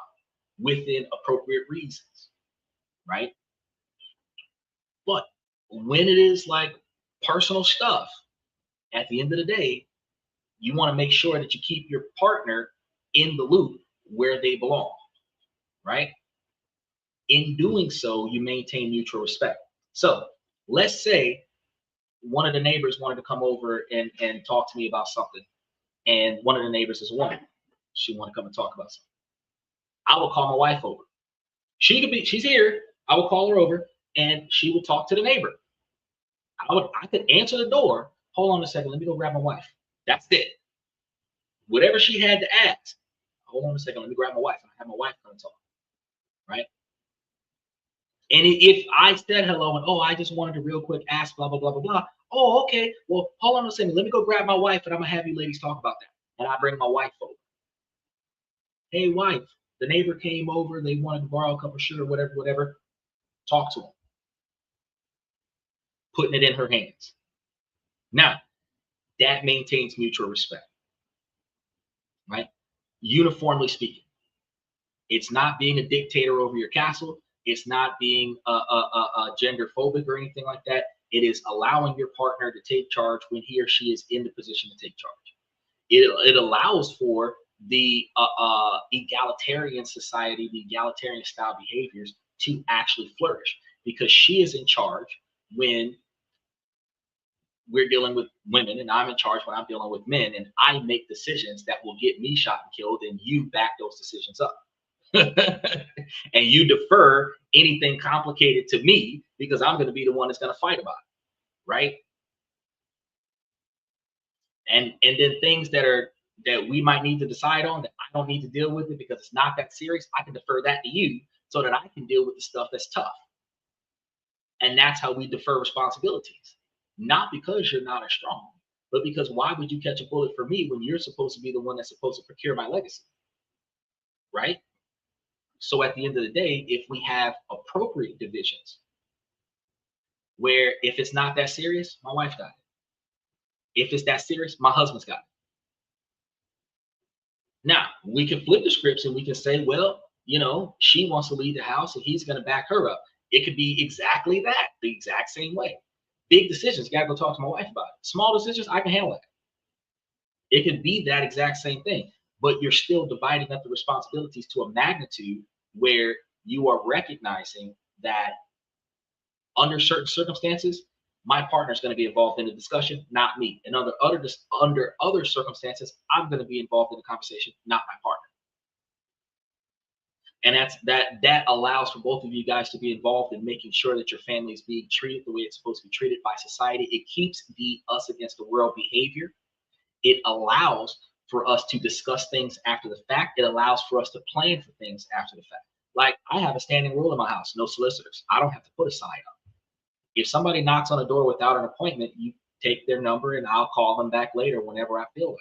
within appropriate reasons, right? But when it is like personal stuff, at the end of the day, you want to make sure that you keep your partner in the loop where they belong, right? In doing so, you maintain mutual respect. So let's say one of the neighbors wanted to come over and talk to me about something, and one of the neighbors is a woman. She wanted to come and talk about something. I will call my wife over. She's here. I would call her over and she would talk to the neighbor. I could answer the door. Hold on a second. Let me go grab my wife. That's it. Whatever she had to ask. Hold on a second. Let me grab my wife. I have my wife come and talk. Right? And if I said hello and, oh, I just wanted to real quick ask blah, blah, blah, blah, blah. Oh, okay. Well, hold on a second. Let me go grab my wife and I'm going to have you ladies talk about that. And I bring my wife over. Hey, wife, the neighbor came over. They wanted to borrow a cup of sugar, whatever. Talk to them. Putting it in her hands. Now, that maintains mutual respect, right? Uniformly speaking. It's not being a dictator over your castle. It's not being gender phobic or anything like that. It is allowing your partner to take charge when he or she is in the position to take charge. It allows for the egalitarian society, the egalitarian style behaviors to actually flourish because she is in charge when we're dealing with women, and I'm in charge when I'm dealing with men, and I make decisions that will get me shot and killed, and you back those decisions up. And you defer anything complicated to me because I'm going to be the one that's going to fight about it, right? And then things that we might need to decide on that I don't need to deal with it because it's not that serious, I can defer that to you so that I can deal with the stuff that's tough. And that's how we defer responsibilities. Not because you're not as strong, but because why would you catch a bullet for me when you're supposed to be the one that's supposed to procure my legacy, right? So at the end of the day, if we have appropriate divisions, where if it's not that serious, my wife got it. If it's that serious, my husband's got it. Now, we can flip the scripts and we can say, well, you know, she wants to leave the house and he's going to back her up. It could be exactly that, the exact same way. Big decisions, you got to go talk to my wife about it. Small decisions, I can handle it. It could be that exact same thing, but you're still dividing up the responsibilities to a magnitude where you are recognizing that under certain circumstances, my partner is going to be involved in the discussion, not me. And under other circumstances, I'm going to be involved in the conversation, not my partner. And that allows for both of you guys to be involved in making sure that your family is being treated the way it's supposed to be treated by society. It keeps the us against the world behavior. It allows for us to discuss things after the fact. It allows for us to plan for things after the fact. Like, I have a standing rule in my house: no solicitors. I don't have to put a sign up. If somebody knocks on a door without an appointment, you take their number and I'll call them back later whenever I feel like.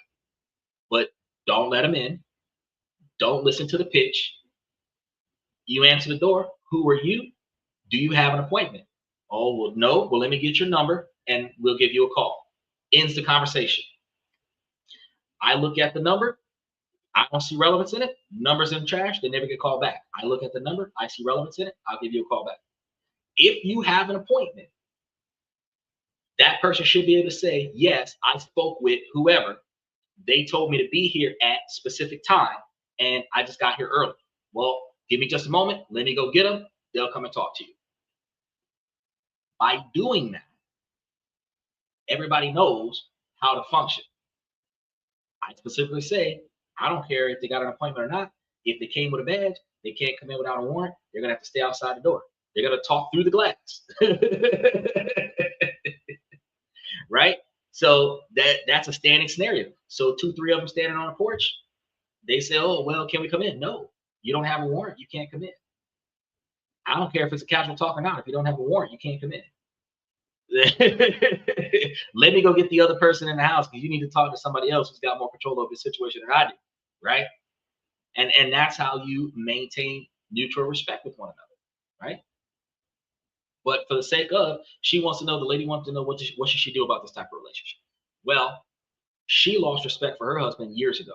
But don't let them in. Don't listen to the pitch. You answer the door. Who are you? Do you have an appointment? Oh, well, no. Well, let me get your number and we'll give you a call. Ends the conversation. I look at the number. I don't see relevance in it. Numbers in the trash. They never get called back. I look at the number. I see relevance in it. I'll give you a call back. If you have an appointment, that person should be able to say, yes, I spoke with whoever. They told me to be here at specific time, and I just got here early. Well, give me just a moment. Let me go get them. They'll come and talk to you. By doing that, everybody knows how to function. I specifically say, I don't care if they got an appointment or not. If they came with a badge, they can't come in without a warrant. They're going to have to stay outside the door. They're going to talk through the glass. Right? So that's a standing scenario. So 2-3 of them standing on a porch, they say, oh, well, can we come in? No, you don't have a warrant. You can't come in. I don't care if it's a casual talk or not. If you don't have a warrant, you can't come in. Let me go get the other person in the house, because you need to talk to somebody else who's got more control over the situation than I do. Right? And that's how you maintain mutual respect with one another. Right? But for the sake of, she wants to know, the lady wants to know, what should she do about this type of relationship? Well, she lost respect for her husband years ago.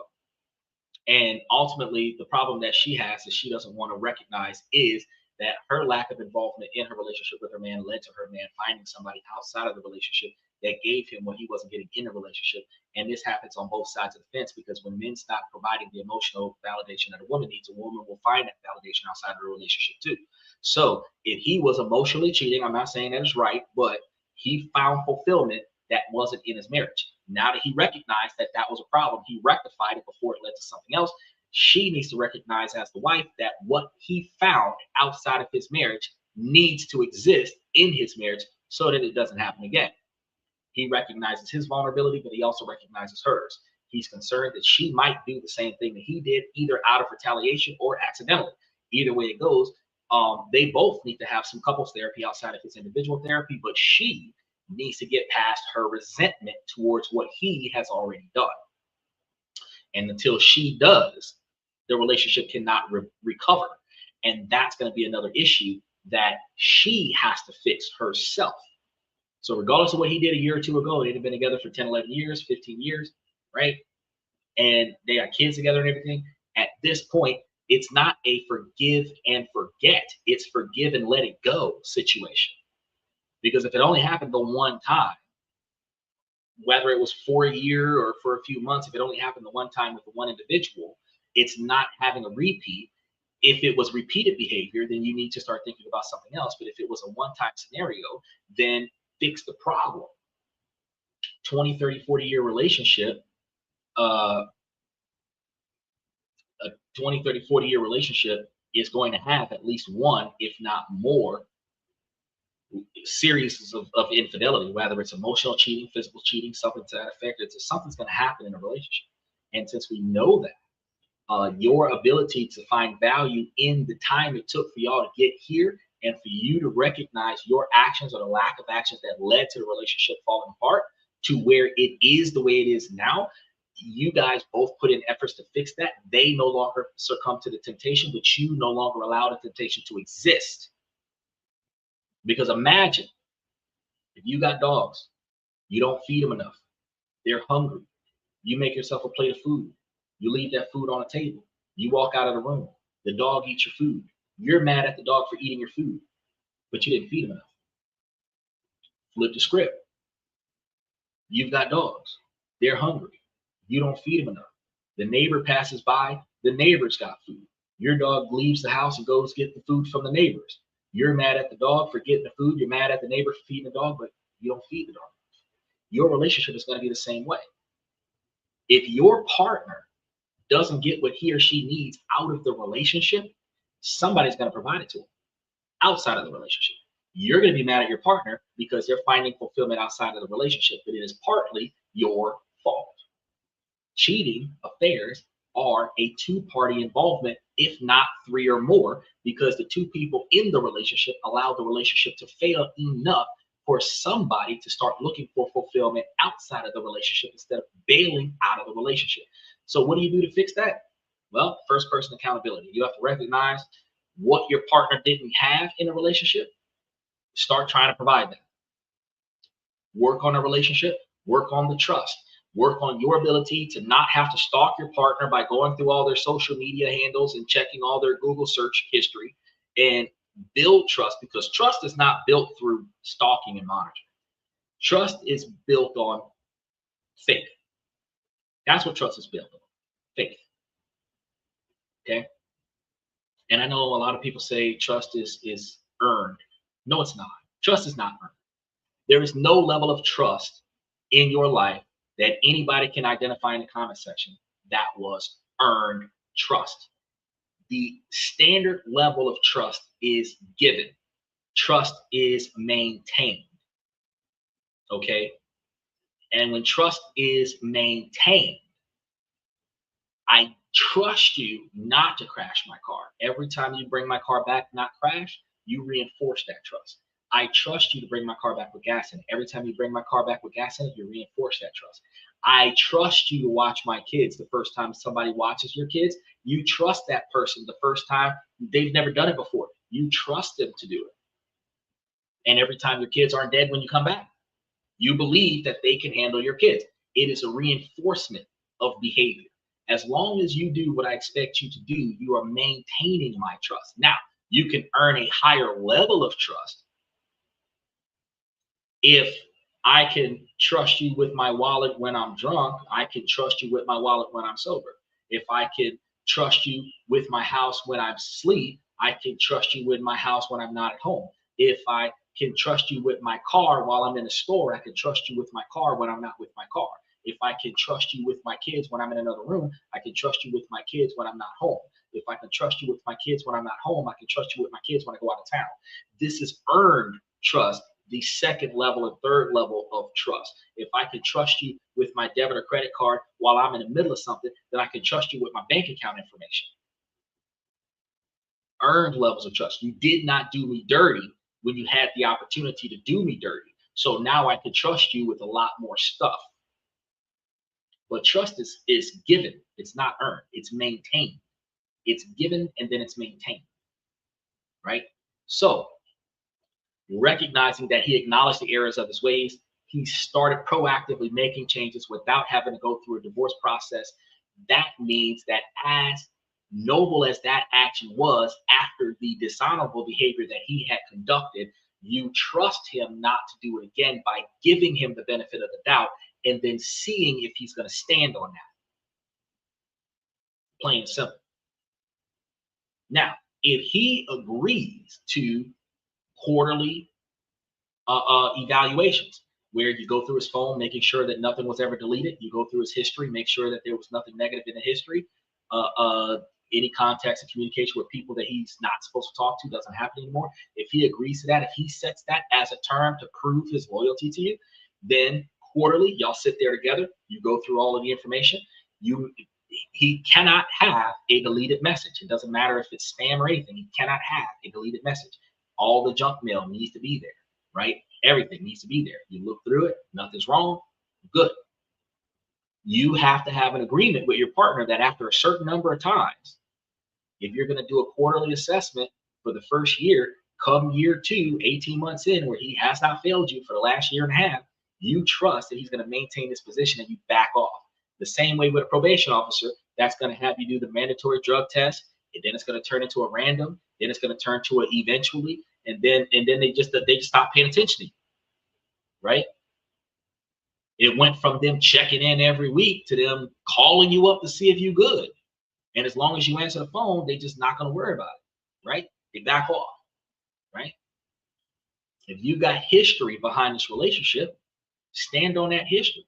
And ultimately, the problem that she has is she doesn't want to recognize is that her lack of involvement in her relationship with her man led to her man finding somebody outside of the relationship that gave him what he wasn't getting in the relationship. And this happens on both sides of the fence, because when men stop providing the emotional validation that a woman needs, a woman will find that validation outside of the relationship too. So if he was emotionally cheating, I'm not saying that is right, but he found fulfillment that wasn't in his marriage. Now that he recognized that that was a problem, he rectified it before it led to something else. She needs to recognize, as the wife, that what he found outside of his marriage needs to exist in his marriage so that it doesn't happen again. He recognizes his vulnerability, but he also recognizes hers. He's concerned that she might do the same thing that he did, either out of retaliation or accidentally. Either way it goes, they both need to have some couples therapy outside of his individual therapy, but she needs to get past her resentment towards what he has already done. And until she does, the relationship cannot recover. And that's going to be another issue that she has to fix herself. So regardless of what he did a year or two ago, they've been together for 10, 11 years, 15 years, right? And they got kids together and everything. At this point, it's not a forgive and forget. It's forgive and let it go situation. Because if it only happened the one time, whether it was for a year or for a few months, if it only happened the one time with the one individual, it's not having a repeat. If it was repeated behavior, then you need to start thinking about something else. But if it was a one-time scenario, then fix the problem. 20, 30, 40-year relationship, a 20, 30, 40-year relationship is going to have at least one, if not more, series of infidelity, whether it's emotional cheating, physical cheating, something to that effect. Something's going to happen in a relationship. And since we know that, your ability to find value in the time it took for y'all to get here, and for you to recognize your actions or the lack of actions that led to the relationship falling apart to where it is the way it is now, you guys both put in efforts to fix that. They no longer succumb to the temptation, but you no longer allow the temptation to exist. Because imagine if you got dogs, you don't feed them enough, they're hungry, you make yourself a plate of food, you leave that food on the table, you walk out of the room, the dog eats your food, you're mad at the dog for eating your food, but you didn't feed him enough. Flip the script. You've got dogs, they're hungry, you don't feed them enough, the neighbor passes by, the neighbor's got food, your dog leaves the house and goes get the food from the neighbors. You're mad at the dog for getting the food. You're mad at the neighbor for feeding the dog, but you don't feed the dog. Your relationship is going to be the same way. If your partner doesn't get what he or she needs out of the relationship, somebody's going to provide it to them outside of the relationship. You're going to be mad at your partner because they're finding fulfillment outside of the relationship, but it is partly your fault. Cheating affairs are a two-party involvement, if not three or more, because the two people in the relationship allow the relationship to fail enough for somebody to start looking for fulfillment outside of the relationship instead of bailing out of the relationship. So what do you do to fix that? Well, first person accountability. You have to recognize what your partner didn't have in a relationship. Start trying to provide that. Work on a relationship, work on the trust, work on your ability to not have to stalk your partner by going through all their social media handles and checking all their Google search history, and build trust, because trust is not built through stalking and monitoring. Trust is built on faith. That's what trust is built on, faith. Okay? And I know a lot of people say trust is earned. No, it's not. Trust is not earned. There is no level of trust in your life that anybody can identify in the comment section that was earned trust. The standard level of trust is given. Trust is maintained. Okay? And when trust is maintained, I trust you not to crash my car. Every time you bring my car back not crash, you reinforce that trust. I trust you to bring my car back with gas in it. Every time you bring my car back with gas in it, you reinforce that trust. I trust you to watch my kids. The first time somebody watches your kids, you trust that person the first time. They've never done it before. You trust them to do it. And every time your kids aren't dead when you come back, you believe that they can handle your kids. It is a reinforcement of behavior. As long as you do what I expect you to do, you are maintaining my trust. Now, you can earn a higher level of trust if I can trust you with my wallet when I'm drunk. I can trust you with my wallet when I'm sober. If I can trust you with my house when I'm asleep, I can trust you with my house when I'm not at home. If I can trust you with my car while I'm in a store, I can trust you with my car when I'm not with my car. If I can trust you with my kids when I'm in another room, I can trust you with my kids when I'm not home. If I can trust you with my kids when I'm not home, I can trust you with my kids when I go out of town. This is earned trust, the second level and third level of trust. If I can trust you with my debit or credit card while I'm in the middle of something, then I can trust you with my bank account information. Earned levels of trust. You did not do me dirty when you had the opportunity to do me dirty. So now I can trust you with a lot more stuff. But trust is given. It's not earned. It's maintained. It's given and then it's maintained. Right? So recognizing that he acknowledged the errors of his ways, he started proactively making changes without having to go through a divorce process. That means that as noble as that action was after the dishonorable behavior that he had conducted, you trust him not to do it again by giving him the benefit of the doubt and then seeing if he's going to stand on that. Plain and simple. Now, if he agrees to quarterly evaluations, where you go through his phone, making sure that nothing was ever deleted, you go through his history, make sure that there was nothing negative in the history, any contacts and communication with people that he's not supposed to talk to doesn't happen anymore. If he agrees to that, if he sets that as a term to prove his loyalty to you, then quarterly, y'all sit there together, you go through all of the information. He cannot have a deleted message. It doesn't matter if it's spam or anything. He cannot have a deleted message. All the junk mail needs to be there, right? Everything needs to be there. You look through it, nothing's wrong, good. You have to have an agreement with your partner that after a certain number of times, if you're going to do a quarterly assessment for the first year, come year 2, 18 months in, where he has not failed you for the last year and a half, you trust that he's going to maintain this position and you back off. The same way with a probation officer, that's going to have you do the mandatory drug test, and then it's going to turn into a random, then it's going to turn to an eventually, and then they just stop paying attention to you, right? It went from them checking in every week to them calling you up to see if you're good. And as long as you answer the phone, they just not going to worry about it, right? They back off, right? If you got history behind this relationship, stand on that history,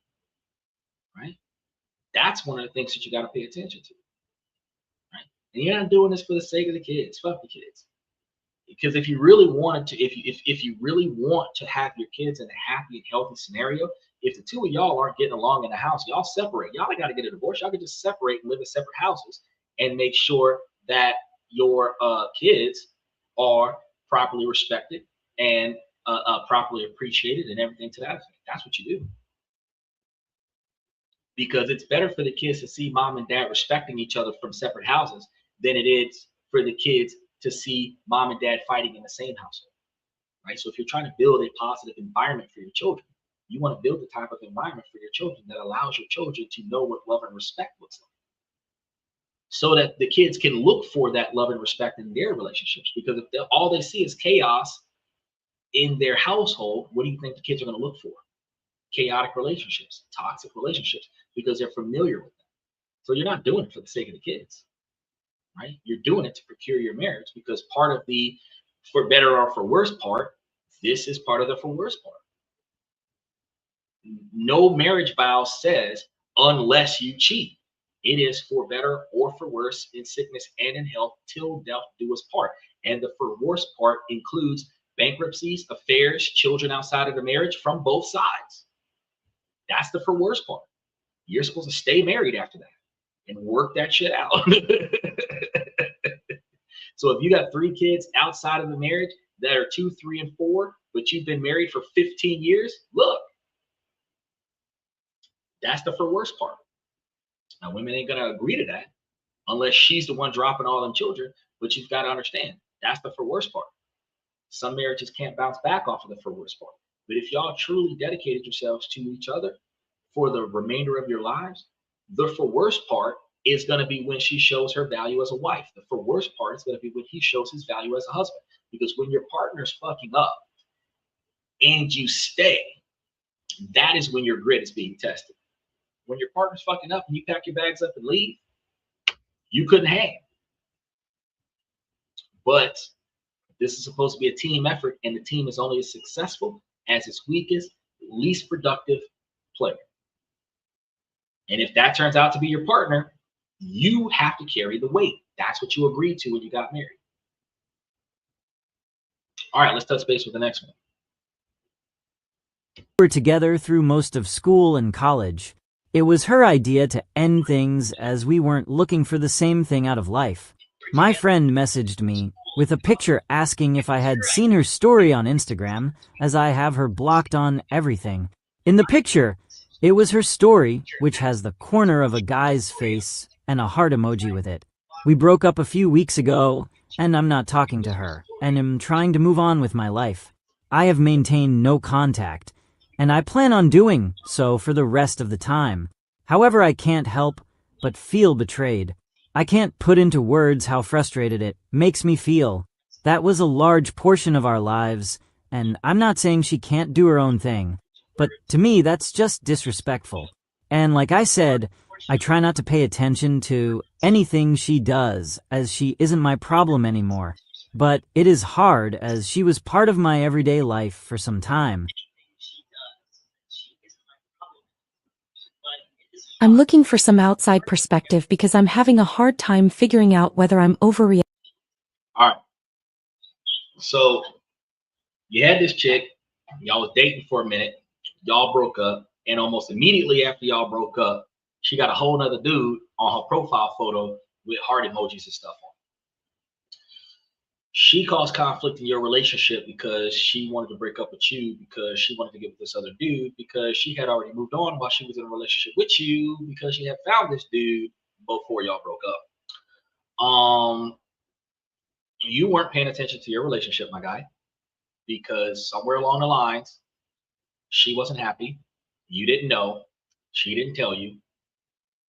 right? That's one of the things that you got to pay attention to, right? And you're not doing this for the sake of the kids. Fuck the kids. Because if you really wanted to, if you really want to have your kids in a happy and healthy scenario, if the two of y'all aren't getting along in the house, y'all separate. Y'all ain't got to get a divorce. Y'all can just separate and live in separate houses and make sure that your kids are properly respected and properly appreciated and everything to that effect. That's what you do. Because it's better for the kids to see mom and dad respecting each other from separate houses than it is for the kids to see mom and dad fighting in the same household, right? So if you're trying to build a positive environment for your children, you want to build the type of environment for your children that allows your children to know what love and respect looks like, so that the kids can look for that love and respect in their relationships. Because if all they see is chaos in their household, what do you think the kids are going to look for? Chaotic relationships, toxic relationships, because they're familiar with them. So you're not doing it for the sake of the kids, right? You're doing it to procure your marriage, because part of the for better or for worse part, this is part of the for worse part. No marriage vow says unless you cheat. It is for better or for worse, in sickness and in health, till death do us part. And the for worse part includes bankruptcies, affairs, children outside of the marriage from both sides. That's the for worse part. You're supposed to stay married after that and work that shit out. So if you got 3 kids outside of the marriage that are 2, 3, and 4, but you've been married for 15 years, look, that's the for worse part. Now, women ain't gonna agree to that unless she's the one dropping all them children, but you've got to understand, that's the for worse part. Some marriages can't bounce back off of the for worse part. But if y'all truly dedicated yourselves to each other for the remainder of your lives, the for worse part is going to be when she shows her value as a wife. The for worse part is going to be when he shows his value as a husband. Because when your partner's fucking up and you stay, that is when your grit is being tested. When your partner's fucking up and you pack your bags up and leave, you couldn't hang. But this is supposed to be a team effort, and the team is only as successful as its weakest, least productive player. And if that turns out to be your partner, you have to carry the weight. That's what you agreed to when you got married. All right, let's touch base with the next one. We were together through most of school and college. It was her idea to end things as we weren't looking for the same thing out of life. My friend messaged me with a picture asking if I had seen her story on Instagram, as I have her blocked on everything. In the picture, it was her story, which has the corner of a guy's face and a heart emoji with it. We broke up a few weeks ago, and I'm not talking to her, and am trying to move on with my life. I have maintained no contact, and I plan on doing so for the rest of the time. However, I can't help but feel betrayed. I can't put into words how frustrated it makes me feel. That was a large portion of our lives, and I'm not saying she can't do her own thing, but to me that's just disrespectful. And like I said, I try not to pay attention to anything she does, as she isn't my problem anymore. But it is hard, as she was part of my everyday life for some time. I'm looking for some outside perspective because I'm having a hard time figuring out whether I'm overreacting. All right. So you had this chick, y'all was dating for a minute, y'all broke up, and almost immediately after y'all broke up, she got a whole nother dude on her profile photo with heart emojis and stuff on. She caused conflict in your relationship because she wanted to break up with you, because she wanted to get with this other dude, because she had already moved on while she was in a relationship with you, because she had found this dude before y'all broke up. You weren't paying attention to your relationship, my guy, because somewhere along the lines, she wasn't happy. You didn't know. She didn't tell you.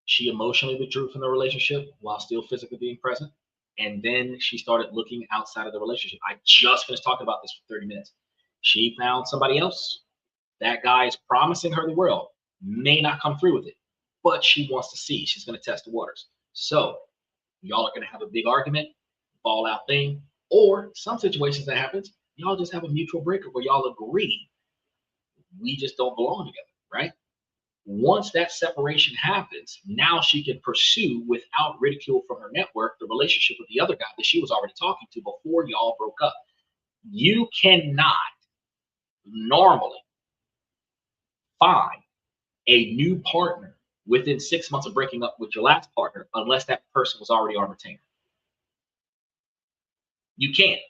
She emotionally withdrew from the relationship while still physically being present. And then she started looking outside of the relationship. I just finished talking about this for 30 minutes. She found somebody else. That guy is promising her the world. May not come through with it, but she wants to see. She's going to test the waters. So y'all are going to have a big argument, fall out thing, or some situations that happens, y'all just have a mutual breakup where y'all agree we just don't belong together, right? Once that separation happens, now she can pursue without ridicule from her network the relationship with the other guy that she was already talking to before y'all broke up. You cannot normally find a new partner within 6 months of breaking up with your last partner unless that person was already on retainer. You can't.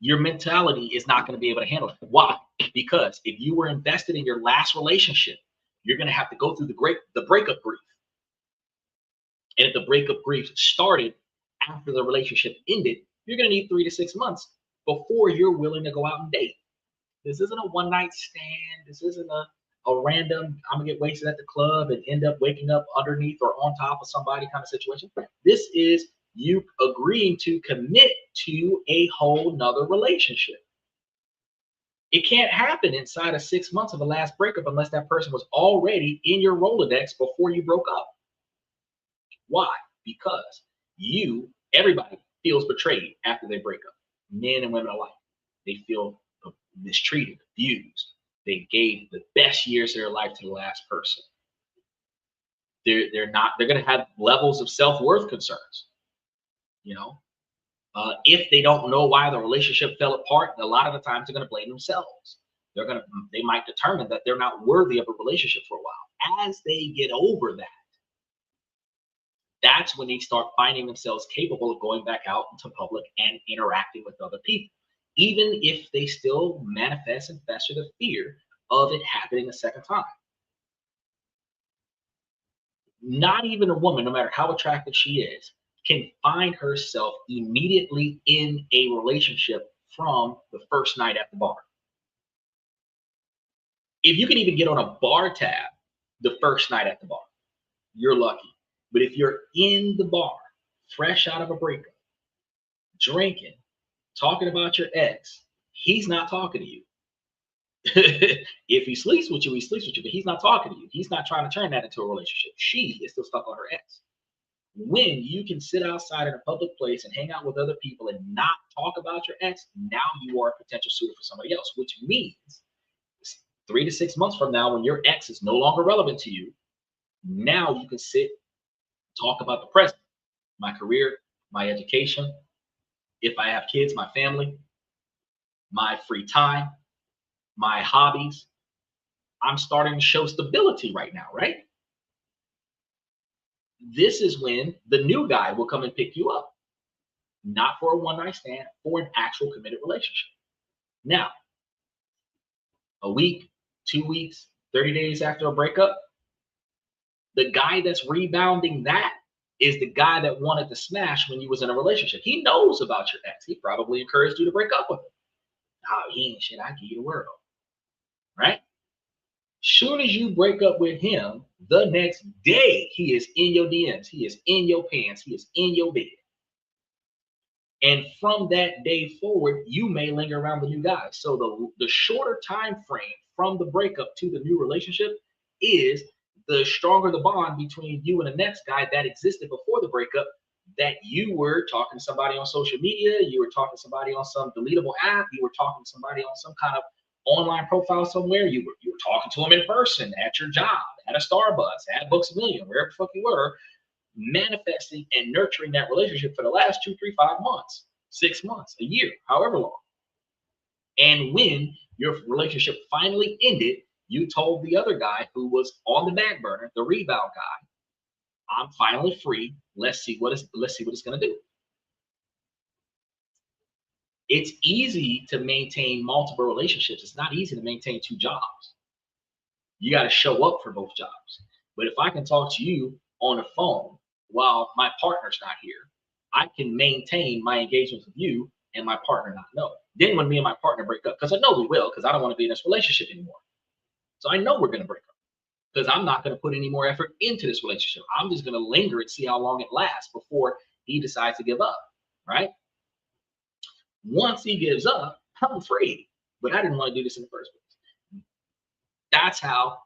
Your mentality is not going to be able to handle it. Why? Because if you were invested in your last relationship, you're going to have to go through the breakup grief. And if the breakup grief started after the relationship ended, you're going to need 3 to 6 months before you're willing to go out and date. This isn't a one night stand. This isn't a random, I'm gonna get wasted at the club and end up waking up underneath or on top of somebody kind of situation. This is you agreeing to commit to a whole nother relationship. It can't happen inside of 6 months of a last breakup unless that person was already in your Rolodex before you broke up. Why? Because everybody feels betrayed after they break up, men and women alike. They feel mistreated, abused. They gave the best years of their life to the last person. They're going to have levels of self-worth concerns. If they don't know why the relationship fell apart, a lot of the times they're going to blame themselves. They might determine that they're not worthy of a relationship for a while. As they get over that, that's when they start finding themselves capable of going back out into public and interacting with other people, even if they still manifest and fester the fear of it happening a second time. Not even a woman, no matter how attractive she is, can find herself immediately in a relationship from the first night at the bar. If you can even get on a bar tab the first night at the bar, you're lucky. But if you're in the bar, fresh out of a breakup, drinking, talking about your ex, he's not talking to you. If he sleeps with you, he sleeps with you, but he's not talking to you. He's not trying to turn that into a relationship. She is still stuck on her ex. When you can sit outside in a public place and hang out with other people and not talk about your ex, now you are a potential suitor for somebody else, which means 3 to 6 months from now, when your ex is no longer relevant to you, now you can sit, talk about the present, my career, my education, if I have kids, my family, my free time, my hobbies. I'm starting to show stability right now, right? This is when the new guy will come and pick you up, not for a one-night stand, for an actual committed relationship. Now, a week, 2 weeks, 30 days after a breakup, the guy that's rebounding that is the guy that wanted to smash when you was in a relationship. He knows about your ex. He probably encouraged you to break up with him. Oh, he ain't shit. I give you the world. Right? Soon as you break up with him, the next day he is in your DMs. He is in your pants. He is in your bed. And from that day forward, you may linger around the new guy. So the shorter time frame from the breakup to the new relationship is the stronger the bond between you and the next guy that existed before the breakup, that you were talking to somebody on social media, you were talking to somebody on some deletable app, you were talking to somebody on some kind of online profile somewhere, you were talking to them in person, at your job, at a Starbucks, at Books A Million, wherever the fuck you were, manifesting and nurturing that relationship for the last 2, 3, 5 months, 6 months, a year, however long. And when your relationship finally ended, you told the other guy who was on the back burner, the rebound guy, I'm finally free. Let's see what it's gonna do. It's easy to maintain multiple relationships. It's not easy to maintain 2 jobs. You got to show up for both jobs. But if I can talk to you on the phone while my partner's not here, I can maintain my engagement with you and my partner not know. Then when me and my partner break up, because I know we will, because I don't want to be in this relationship anymore. So I know we're going to break up because I'm not going to put any more effort into this relationship. I'm just going to linger and see how long it lasts before he decides to give up, right? Once he gives up, I'm free. But I didn't want to do this in the first place. That's how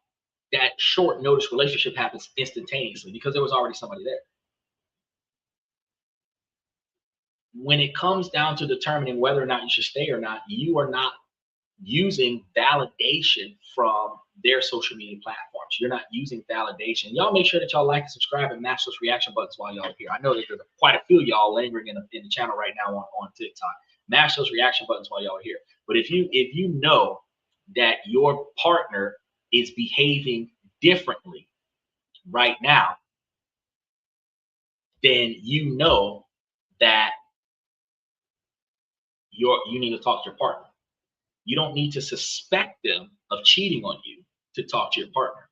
that short notice relationship happens instantaneously, because there was already somebody there. When it comes down to determining whether or not you should stay or not, you are not using validation from their social media platforms. You're not using validation. Y'all make sure that y'all like and subscribe and mash those reaction buttons while y'all are here. I know that there's quite a few of y'all lingering in the channel right now on TikTok. Mash those reaction buttons while y'all are here. But if you know that your partner is behaving differently right now, then you know that you need to talk to your partner. You don't need to suspect them of cheating on you to talk to your partner.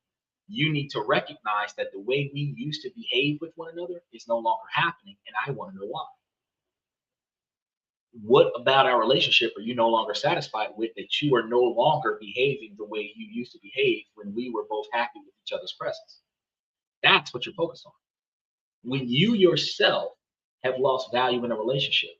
You need to recognize that the way we used to behave with one another is no longer happening, and I want to know why. What about our relationship are you no longer satisfied with, that you are no longer behaving the way you used to behave when we were both happy with each other's presence? That's what you're focused on. When you yourself have lost value in a relationship,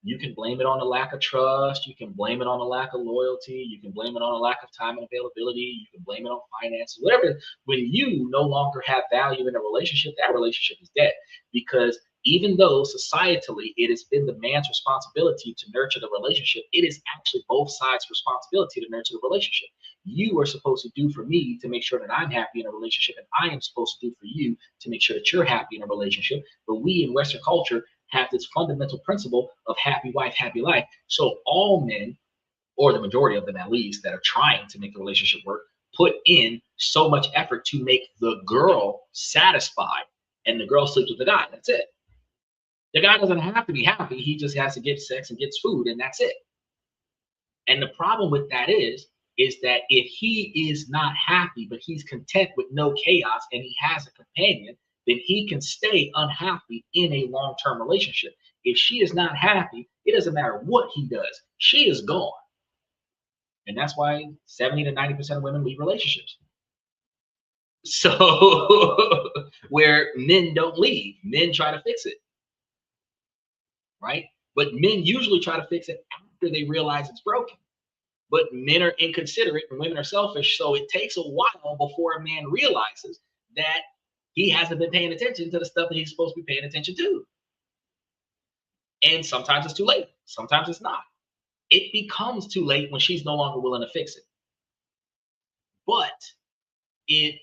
you can blame it on the lack of trust. You can blame it on the lack of loyalty. You can blame it on a lack of time and availability. You can blame it on finances, whatever. When you no longer have value in a relationship, that relationship is dead. Because even though societally it has been the man's responsibility to nurture the relationship, it is actually both sides' responsibility to nurture the relationship. You are supposed to do for me to make sure that I'm happy in a relationship, and I am supposed to do for you to make sure that you're happy in a relationship. But we in Western culture have this fundamental principle of happy wife, happy life. So all men, or the majority of them at least, that are trying to make the relationship work, put in so much effort to make the girl satisfied, and the girl sleeps with the guy. That's it. The guy doesn't have to be happy. He just has to get sex and gets food, and that's it. And the problem with that is that if he is not happy, but he's content with no chaos, and he has a companion, then he can stay unhappy in a long-term relationship. If she is not happy, it doesn't matter what he does. She is gone. And that's why 70 to 90% of women leave relationships. So where men don't leave, men try to fix it, right? But men usually try to fix it after they realize it's broken. But men are inconsiderate and women are selfish. So it takes a while before a man realizes that he hasn't been paying attention to the stuff that he's supposed to be paying attention to. And sometimes it's too late. Sometimes it's not. It becomes too late when she's no longer willing to fix it. But it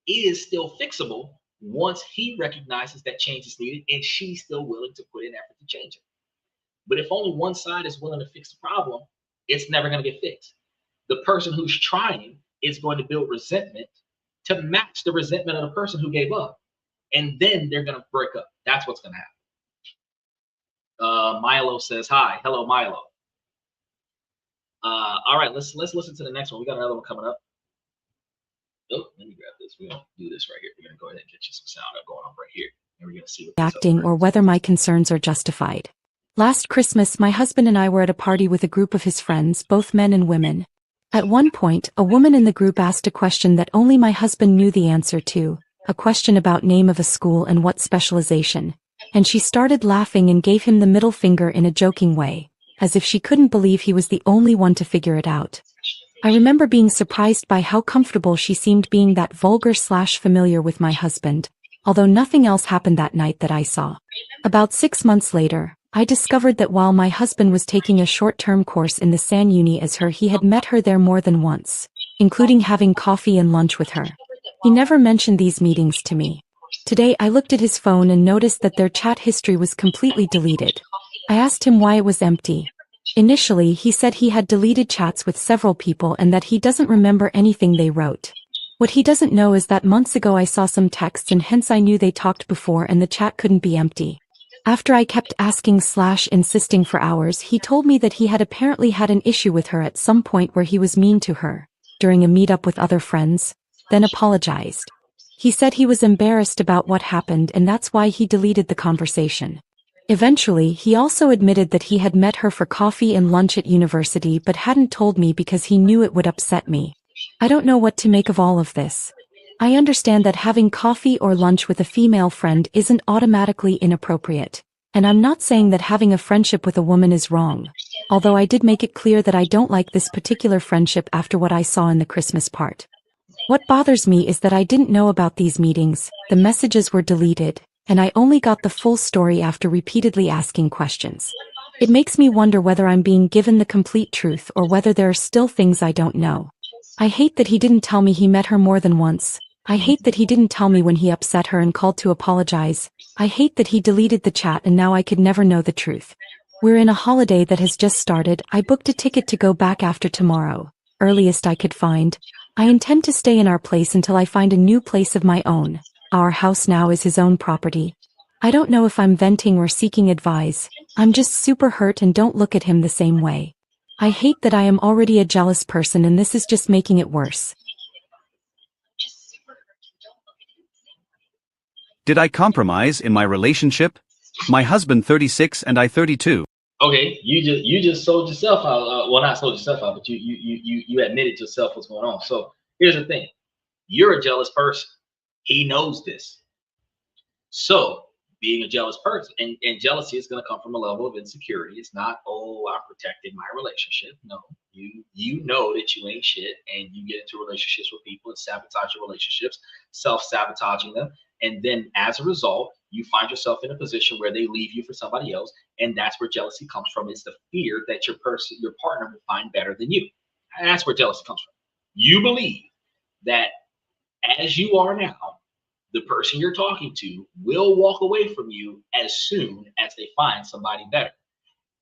is still fixable once he recognizes that change is needed and she's still willing to put in effort to change it. But if only one side is willing to fix the problem, it's never going to get fixed. The person who's trying is going to build resentment to match the resentment of the person who gave up. And then they're going to break up. That's what's going to happen. Milo says, hi. Hello, Milo. All right, let's listen to the next one. We got another one coming up. Oh, let me grab this. We're going to do this right here. We're going to go ahead and get you some sound up going on right here. And we're going to see what Acting or whether my concerns are justified. Last Christmas, my husband and I were at a party with a group of his friends, both men and women. At one point, a woman in the group asked a question that only my husband knew the answer to, a question about name of a school and what specialization. And she started laughing and gave him the middle finger in a joking way, as if she couldn't believe he was the only one to figure it out. I remember being surprised by how comfortable she seemed being that vulgar/familiar with my husband, although nothing else happened that night that I saw. About 6 months later, I discovered that while my husband was taking a short-term course in the same uni as her, he had met her there more than once, including having coffee and lunch with her. He never mentioned these meetings to me. Today I looked at his phone and noticed that their chat history was completely deleted. I asked him why it was empty. Initially, he said he had deleted chats with several people and that he doesn't remember anything they wrote. What he doesn't know is that months ago I saw some texts and hence I knew they talked before and the chat couldn't be empty. After I kept asking/insisting for hours, he told me that he had apparently had an issue with her at some point where he was mean to her, during a meetup with other friends, then apologized. He said he was embarrassed about what happened and that's why he deleted the conversation. Eventually, he also admitted that he had met her for coffee and lunch at university but hadn't told me because he knew it would upset me. I don't know what to make of all of this. I understand that having coffee or lunch with a female friend isn't automatically inappropriate, and I'm not saying that having a friendship with a woman is wrong, although I did make it clear that I don't like this particular friendship after what I saw in the Christmas part. What bothers me is that I didn't know about these meetings, the messages were deleted, and I only got the full story after repeatedly asking questions. It makes me wonder whether I'm being given the complete truth or whether there are still things I don't know. I hate that he didn't tell me he met her more than once. I hate that he didn't tell me when he upset her and called to apologize. I hate that he deleted the chat and now I could never know the truth. We're in a holiday that has just started. I booked a ticket to go back after tomorrow, earliest I could find. I intend to stay in our place until I find a new place of my own. Our house now is his own property. I don't know if I'm venting or seeking advice. I'm just super hurt and don't look at him the same way. I hate that I am already a jealous person and this is just making it worse. Did I compromise in my relationship? My husband 36 and I 32. Okay, you just sold yourself out. Well, not sold yourself out, but you admitted to yourself what's going on. So here's the thing: you're a jealous person. He knows this. So being a jealous person, and jealousy is going to come from a level of insecurity. It's not, oh, I'm protecting my relationship. No, you know that you ain't shit, and you get into relationships with people and sabotage your relationships, self-sabotaging them, and then as a result, you find yourself in a position where they leave you for somebody else, and that's where jealousy comes from. It's the fear that your partner will find better than you. And that's where jealousy comes from. You believe that as you are now, the person you're talking to will walk away from you as soon as they find somebody better.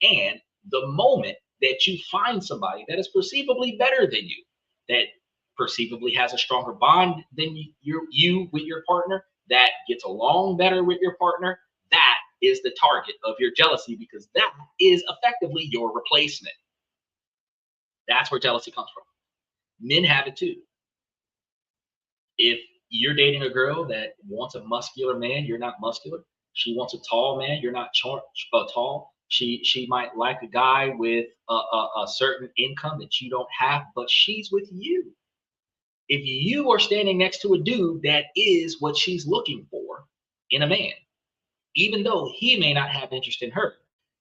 And the moment that you find somebody that is perceivably better than you, that perceivably has a stronger bond than you with your partner, that gets along better with your partner, that is the target of your jealousy, because that is effectively your replacement. That's where jealousy comes from. Men have it too. If you're dating a girl that wants a muscular man, you're not muscular. She wants a tall man, you're not tall. She might like a guy with a certain income that you don't have, but she's with you. If you are standing next to a dude that is what she's looking for in a man, even though he may not have interest in her,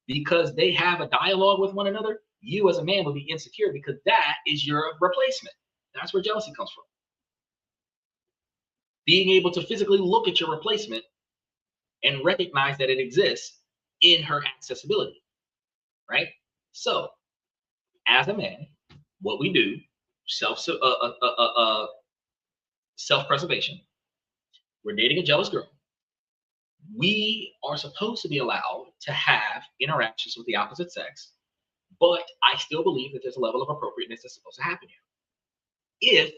because they have a dialogue with one another, you as a man will be insecure because that is your replacement. That's where jealousy comes from. Being able to physically look at your replacement and recognize that it exists in her accessibility, right? So, as a man, what we do, self-preservation. We're dating a jealous girl. We are supposed to be allowed to have interactions with the opposite sex, but I still believe that there's a level of appropriateness that's supposed to happen here. If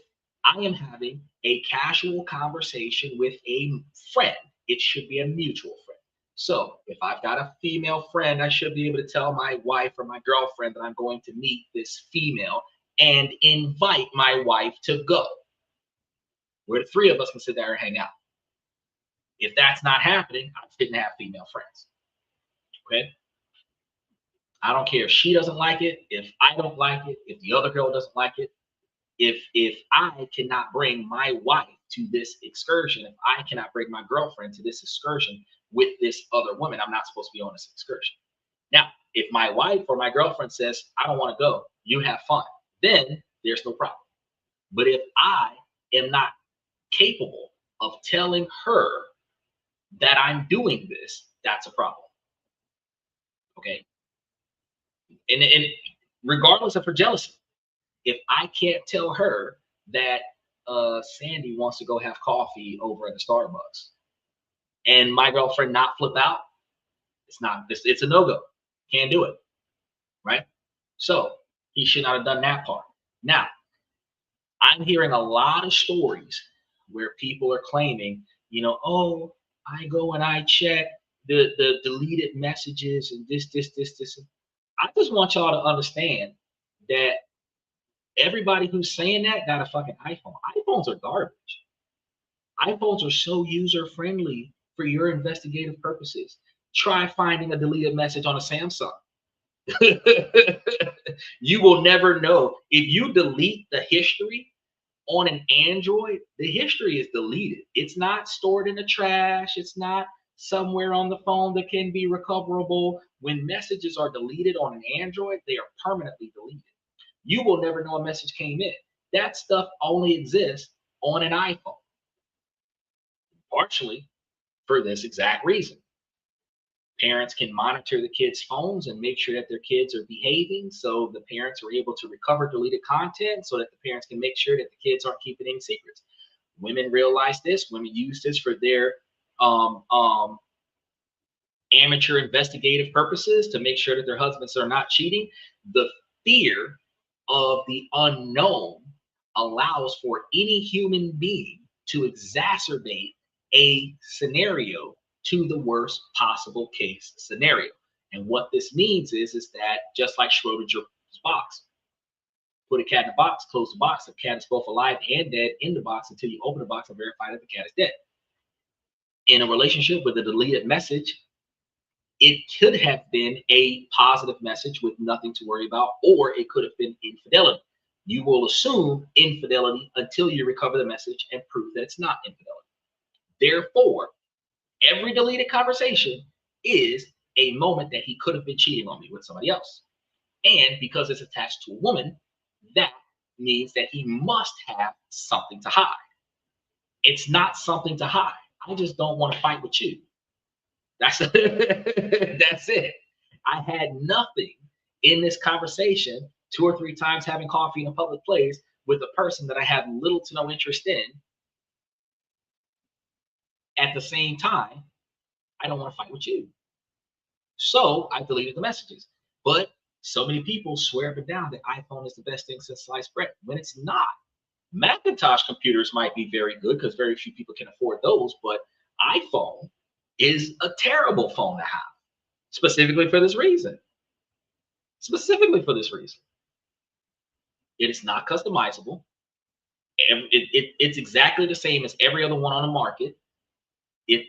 I am having a casual conversation with a friend, it should be a mutual friend. So if I've got a female friend, I should be able to tell my wife or my girlfriend that I'm going to meet this female and invite my wife to go, where the three of us can sit there and hang out. If that's not happening, I shouldn't have female friends. Okay? I don't care if she doesn't like it, if I don't like it, if the other girl doesn't like it. If I cannot bring my wife to this excursion, if I cannot bring my girlfriend to this excursion with this other woman, I'm not supposed to be on this excursion. Now, if my wife or my girlfriend says, I don't want to go, you have fun, then there's no problem. But if I am not capable of telling her that I'm doing this, that's a problem. Okay? And regardless of her jealousy, if I can't tell her that Sandy wants to go have coffee over at the Starbucks and my girlfriend not flip out, it's a no-go. Can't do it. Right? So he should not have done that part. Now, I'm hearing a lot of stories where people are claiming, oh, I go and I check the deleted messages and this. I just want y'all to understand that everybody who's saying that got a fucking iPhone. iPhones are garbage. iPhones are so user-friendly for your investigative purposes. Try finding a deleted message on a Samsung. You will never know. If you delete the history on an Android, the history is deleted. It's not stored in the trash. It's not somewhere on the phone that can be recoverable. When messages are deleted on an Android, they are permanently deleted. You will never know a message came in. That stuff only exists on an iPhone. Partially for this exact reason. Parents can monitor the kids' phones and make sure that their kids are behaving, so the parents are able to recover deleted content so that the parents can make sure that the kids aren't keeping any secrets. Women realize this. Women use this for their amateur investigative purposes to make sure that their husbands are not cheating. The fear of the unknown allows for any human being to exacerbate a scenario to the worst possible case scenario. And what this means is that just like Schrodinger's box, put a cat in a box, close the box, the cat is both alive and dead in the box until you open the box and verify that the cat is dead. In a relationship with a deleted message, it could have been a positive message with nothing to worry about, or it could have been infidelity. You will assume infidelity until you recover the message and prove that it's not infidelity. Therefore, every deleted conversation is a moment that he could have been cheating on me with somebody else. And because it's attached to a woman, that means that he must have something to hide. It's not something to hide. I just don't want to fight with you. That's that's it. I had nothing in this conversation 2 or 3 times having coffee in a public place with a person that I have little to no interest in. At the same time, I don't want to fight with you. So I deleted the messages. But so many people swear up and down that iPhone is the best thing since sliced bread, when it's not. Macintosh computers might be very good because very few people can afford those, but iPhone is a terrible phone to have, specifically for this reason. Specifically for this reason. It is not customizable. It's exactly the same as every other one on the market.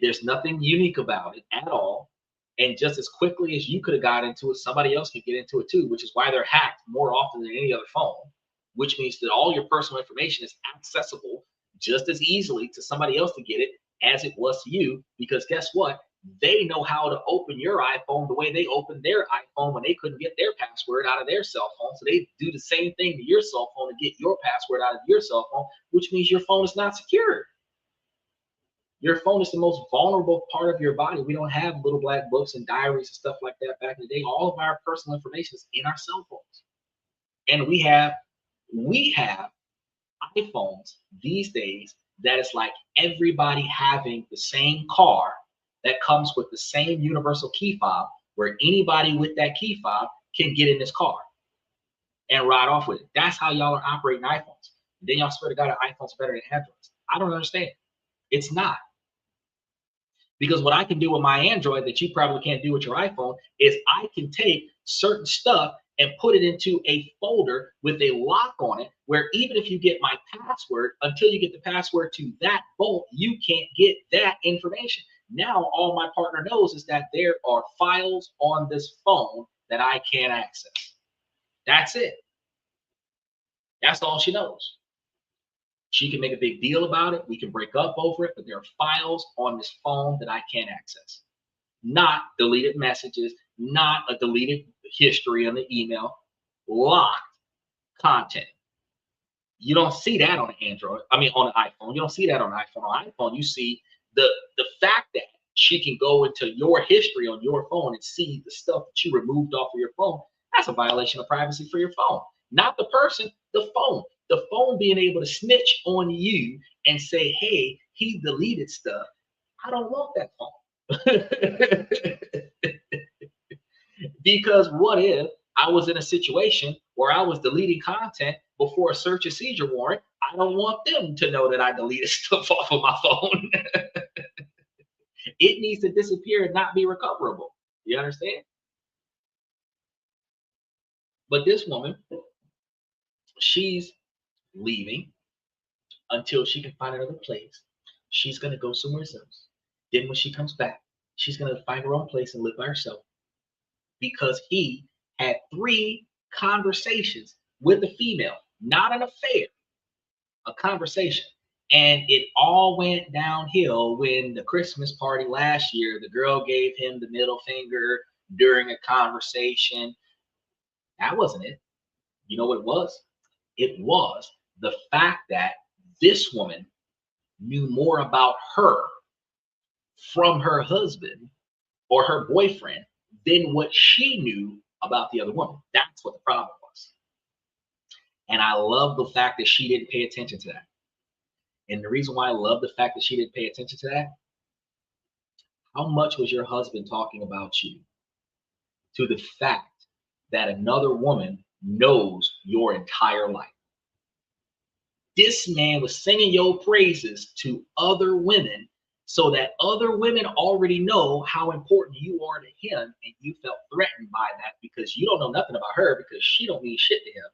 There's nothing unique about it at all. And just as quickly as you could have got into it, somebody else could get into it too, which is why they're hacked more often than any other phone, which means that all your personal information is accessible just as easily to somebody else to get it as it was to you, because guess what? They know how to open your iPhone the way they opened their iPhone when they couldn't get their password out of their cell phone. So they do the same thing to your cell phone to get your password out of your cell phone, which means your phone is not secure. Your phone is the most vulnerable part of your body. We don't have little black books and diaries and stuff like that back in the day. All of our personal information is in our cell phones. And we have iPhones these days that is like everybody having the same car that comes with the same universal key fob, where anybody with that key fob can get in this car and ride off with it. That's how y'all are operating iPhones. And then y'all swear to God that iPhones are better than Androids. I don't understand. It's not. Because what I can do with my Android that you probably can't do with your iPhone is I can take certain stuff and put it into a folder with a lock on it, where even if you get my password, until you get the password to that vault, you can't get that information. Now, all my partner knows is that there are files on this phone that I can't access. That's it. That's all she knows. She can make a big deal about it. We can break up over it, but there are files on this phone that I can't access. Not deleted messages, not a deleted history on the email, locked content. You don't see that on Android. I mean, on an iPhone. You don't see that on an iPhone. On iPhone, you see the fact that she can go into your history on your phone and see the stuff that you removed off of your phone. That's a violation of privacy for your phone. Not the person, the phone. The phone being able to snitch on you and say, hey, he deleted stuff. I don't want that phone. Because what if I was in a situation where I was deleting content before a search and seizure warrant? I don't want them to know that I deleted stuff off of my phone. It needs to disappear and not be recoverable. You understand? But this woman, she's leaving until she can find another place. She's going to go somewhere else. Then when she comes back, she's going to find her own place and live by herself. Because he had 3 conversations with a female, not an affair, a conversation. And it all went downhill when the Christmas party last year, the girl gave him the middle finger during a conversation. That wasn't it. You know what it was? It was the fact that this woman knew more about her from her husband or her boyfriend than what she knew about the other woman. That's what the problem was. And I love the fact that she didn't pay attention to that. And the reason why I love the fact that she didn't pay attention to that, how much was your husband talking about you to the fact that another woman knows your entire life? This man was singing your praises to other women so that other women already know how important you are to him, and you felt threatened by that because you don't know nothing about her, because she don't mean shit to him.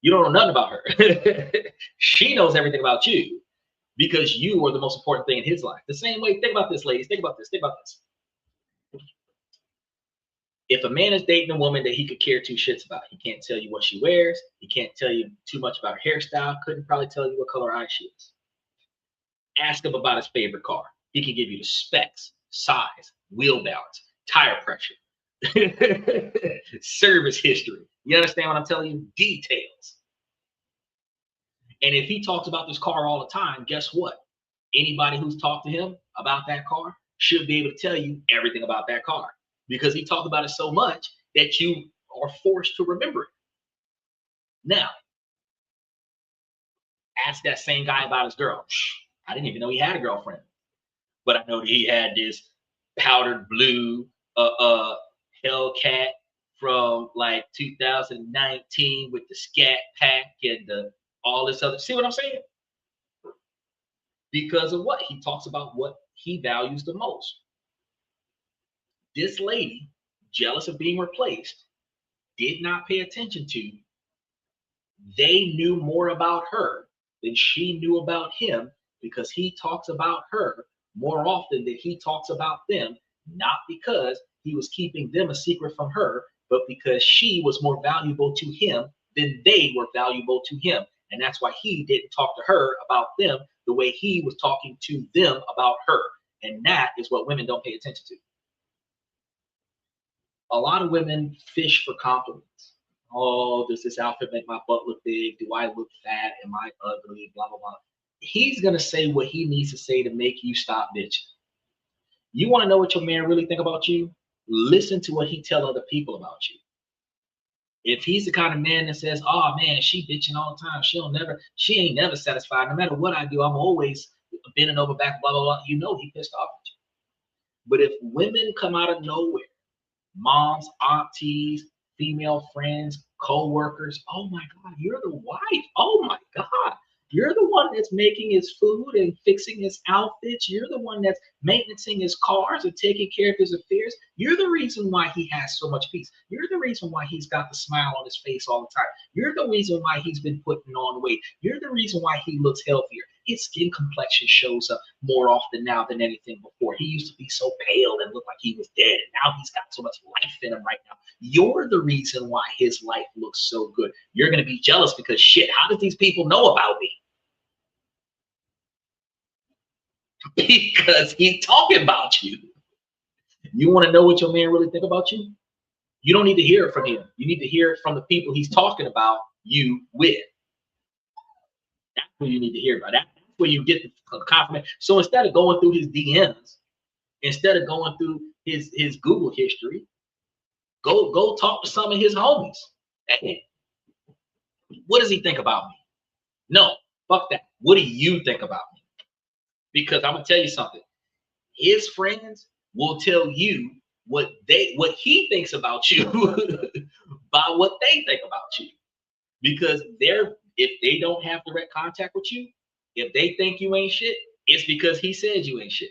You don't know nothing about her. She knows everything about you because you are the most important thing in his life. The same way, think about this, ladies. Think about this. Think about this. If a man is dating a woman that he could care two shits about, he can't tell you what she wears, he can't tell you too much about her hairstyle, couldn't probably tell you what color eye she is. Ask him about his favorite car. He can give you the specs, size, wheel balance, tire pressure, service history. You understand what I'm telling you? Details. And if he talks about this car all the time, guess what? Anybody who's talked to him about that car should be able to tell you everything about that car, because he talked about it so much that you are forced to remember it. Now, ask that same guy about his girl. I didn't even know he had a girlfriend, but I know that he had this powdered blue Hellcat from like 2019 with the Scat Pack and all this other. See what I'm saying? Because of what? He talks about what he values the most. This lady, jealous of being replaced, did not pay attention to. They knew more about her than she knew about him, because he talks about her more often than he talks about them, not because he was keeping them a secret from her, but because she was more valuable to him than they were valuable to him. And that's why he didn't talk to her about them the way he was talking to them about her. And that is what women don't pay attention to. A lot of women fish for compliments. Oh, does this outfit make my butt look big? Do I look fat? Am I ugly? Blah, blah, blah. He's going to say what he needs to say to make you stop bitching. You want to know what your man really think about you? Listen to what he tell other people about you. If he's the kind of man that says, oh man, she bitching all the time, she ain't never satisfied. No matter what I do, I'm always bending over back, blah, blah, blah. You know he pissed off at you. But if women come out of nowhere, moms, aunties, female friends, co-workers, oh my God, you're the wife. Oh my God, you're the one that's making his food and fixing his outfits. You're the one that's maintaining his cars and taking care of his affairs. You're the reason why he has so much peace. You're the reason why he's got the smile on his face all the time. You're the reason why he's been putting on weight. You're the reason why he looks healthier. His skin complexion shows up more often now than anything before. He used to be so pale and look like he was dead. Now he's got so much life in him right now. You're the reason why his life looks so good. You're going to be jealous because, shit, how does these people know about me? Because he's talking about you. You want to know what your man really think about you? You don't need to hear it from him. You need to hear it from the people he's talking about you with. That's what you need to hear about. That's where you get the compliment. So instead of going through his DMs, instead of going through his Google history, go talk to some of his homies. Hey, what does he think about me? No, fuck that. What do you think about me? Because I'm gonna tell you something. His friends will tell you what he thinks about you by what they think about you. Because if they don't have direct contact with you, if they think you ain't shit, it's because he said you ain't shit.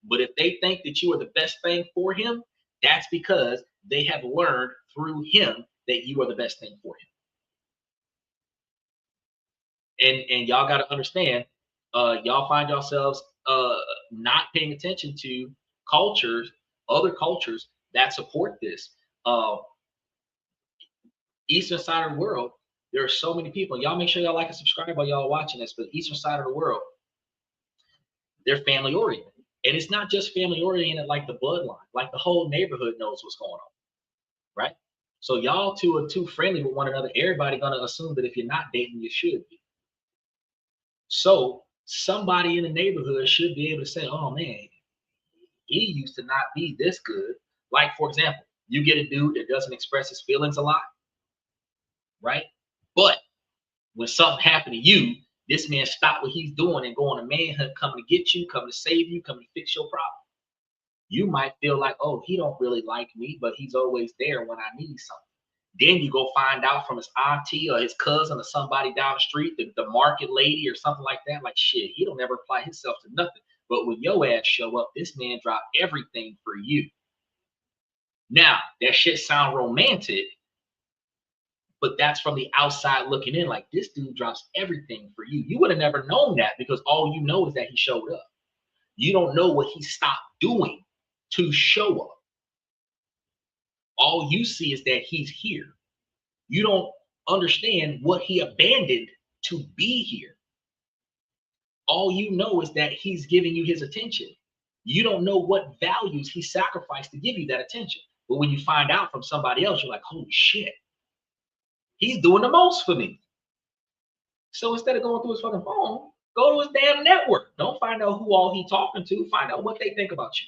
But if they think that you are the best thing for him, that's because they have learned through him that you are the best thing for him. And y'all got to understand, y'all find yourselves not paying attention to other cultures that support this. Eastern side of the world, there are so many people. Y'all make sure y'all like and subscribe while y'all watching this. But Eastern side of the world, they're family oriented. And it's not just family oriented like the bloodline, like the whole neighborhood knows what's going on, right? So y'all two are too friendly with one another. Everybody gonna assume that if you're not dating, you should be. So somebody in the neighborhood should be able to say, oh man, he used to not be this good. Like, for example, you get a dude that doesn't express his feelings a lot, right? But when something happened to you, this man stopped what he's doing and go on a manhunt, coming to get you, coming to save you, coming to fix your problem. You might feel like, oh, he don't really like me, but he's always there when I need something. Then you go find out from his auntie or his cousin or somebody down the street, the market lady or something like that, like, shit, he don't ever apply himself to nothing. But when your ass show up, this man dropped everything for you. Now, that shit sound romantic, but that's from the outside looking in, like, this dude drops everything for you. You would have never known that because all you know is that he showed up. You don't know what he stopped doing to show up. All you see is that he's here. You don't understand what he abandoned to be here. All you know is that he's giving you his attention. You don't know what values he sacrificed to give you that attention. But when you find out from somebody else, you're like, holy shit, he's doing the most for me. So instead of going through his fucking phone, go to his damn network. Don't find out who all he talking to. Find out what they think about you.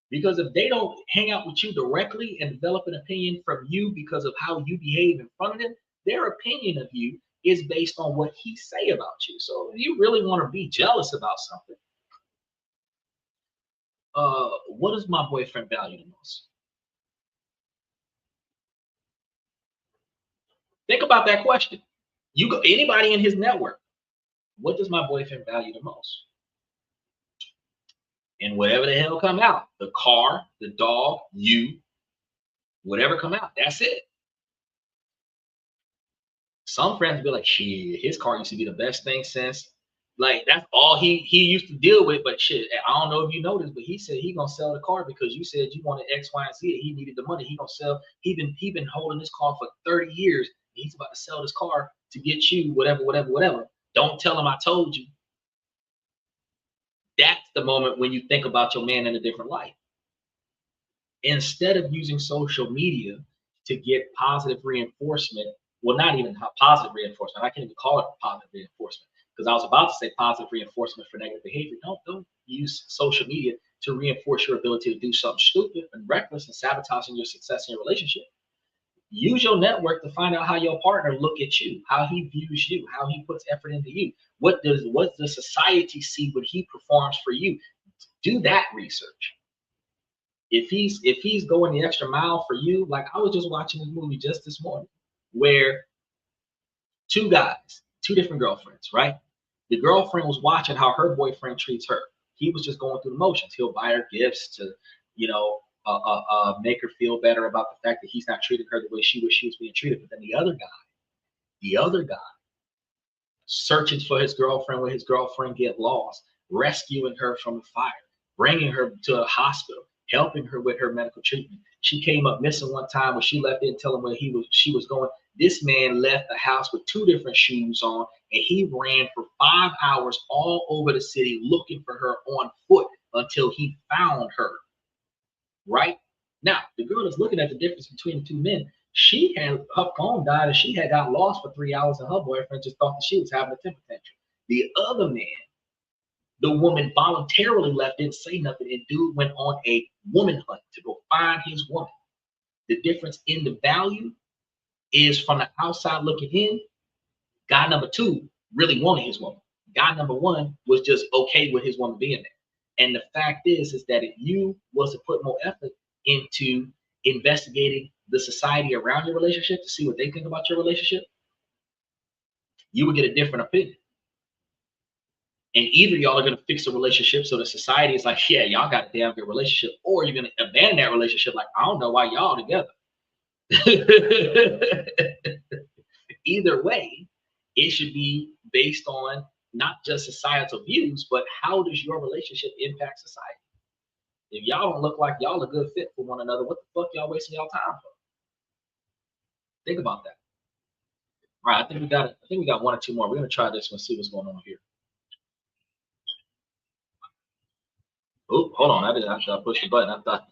Because if they don't hang out with you directly and develop an opinion from you because of how you behave in front of them, their opinion of you is based on what he say about you. So if you really want to be jealous about something, what does my boyfriend value the most? Think about that question. You go, anybody in his network, what does my boyfriend value the most? And whatever the hell come out, the car, the dog, you, whatever come out, that's it. Some friends be like, shit, his car used to be the best thing since. Like, that's all he used to deal with. But shit, I don't know if you noticed, but he said he gonna sell the car because you said you wanted X, Y, and Z. He needed the money. He gonna sell. He been holding this car for 30 years. He's about to sell this car to get you whatever. Don't tell him I told you. That's the moment when you think about your man in a different light. Instead of using social media to get positive reinforcement, well, not even positive reinforcement. I can't even call it positive reinforcement because I was about to say positive reinforcement for negative behavior. Don't use social media to reinforce your ability to do something stupid and reckless and sabotaging your success in your relationship. Use your network to find out how your partner look at you, how he views you, how he puts effort into you. What does the society see when he performs for you? Do that research. If he's going the extra mile for you, like I was just watching this movie just this morning where two guys, two different girlfriends, right? The girlfriend was watching how her boyfriend treats her. He was just going through the motions. He'll buy her gifts to, make her feel better about the fact that he's not treating her the way she wished she was being treated. But then the other guy, searching for his girlfriend when his girlfriend get lost, rescuing her from the fire, bringing her to a hospital, helping her with her medical treatment. She came up missing one time when she left, didn't tell him where she was going. This man left the house with 2 different shoes on, and he ran for 5 hours all over the city looking for her on foot until he found her. Right? Now, the girl is looking at the difference between the 2 men. She had, her phone died and she had got lost for 3 hours and her boyfriend just thought that she was having a temper tantrum. The other man, the woman voluntarily left, didn't say nothing, and dude went on a woman hunt to go find his woman. The difference in the value is from the outside looking in, guy number 2 really wanted his woman. Guy number 1 was just okay with his woman being there. And the fact is that if you was to put more effort into investigating the society around your relationship to see what they think about your relationship, you would get a different opinion. And either y'all are going to fix the relationship so the society is like, yeah, y'all got a damn good relationship, or you're going to abandon that relationship like, I don't know why y'all together. Either way, it should be based on not just societal views, but how does your relationship impact society? If y'all don't look like y'all a good fit for one another, what the fuck y'all wasting y'all time for? Think about that. All right, I think we got 1 or 2 more. We're gonna try this one, see what's going on here. Oh, hold on. I pushed the button. I thought.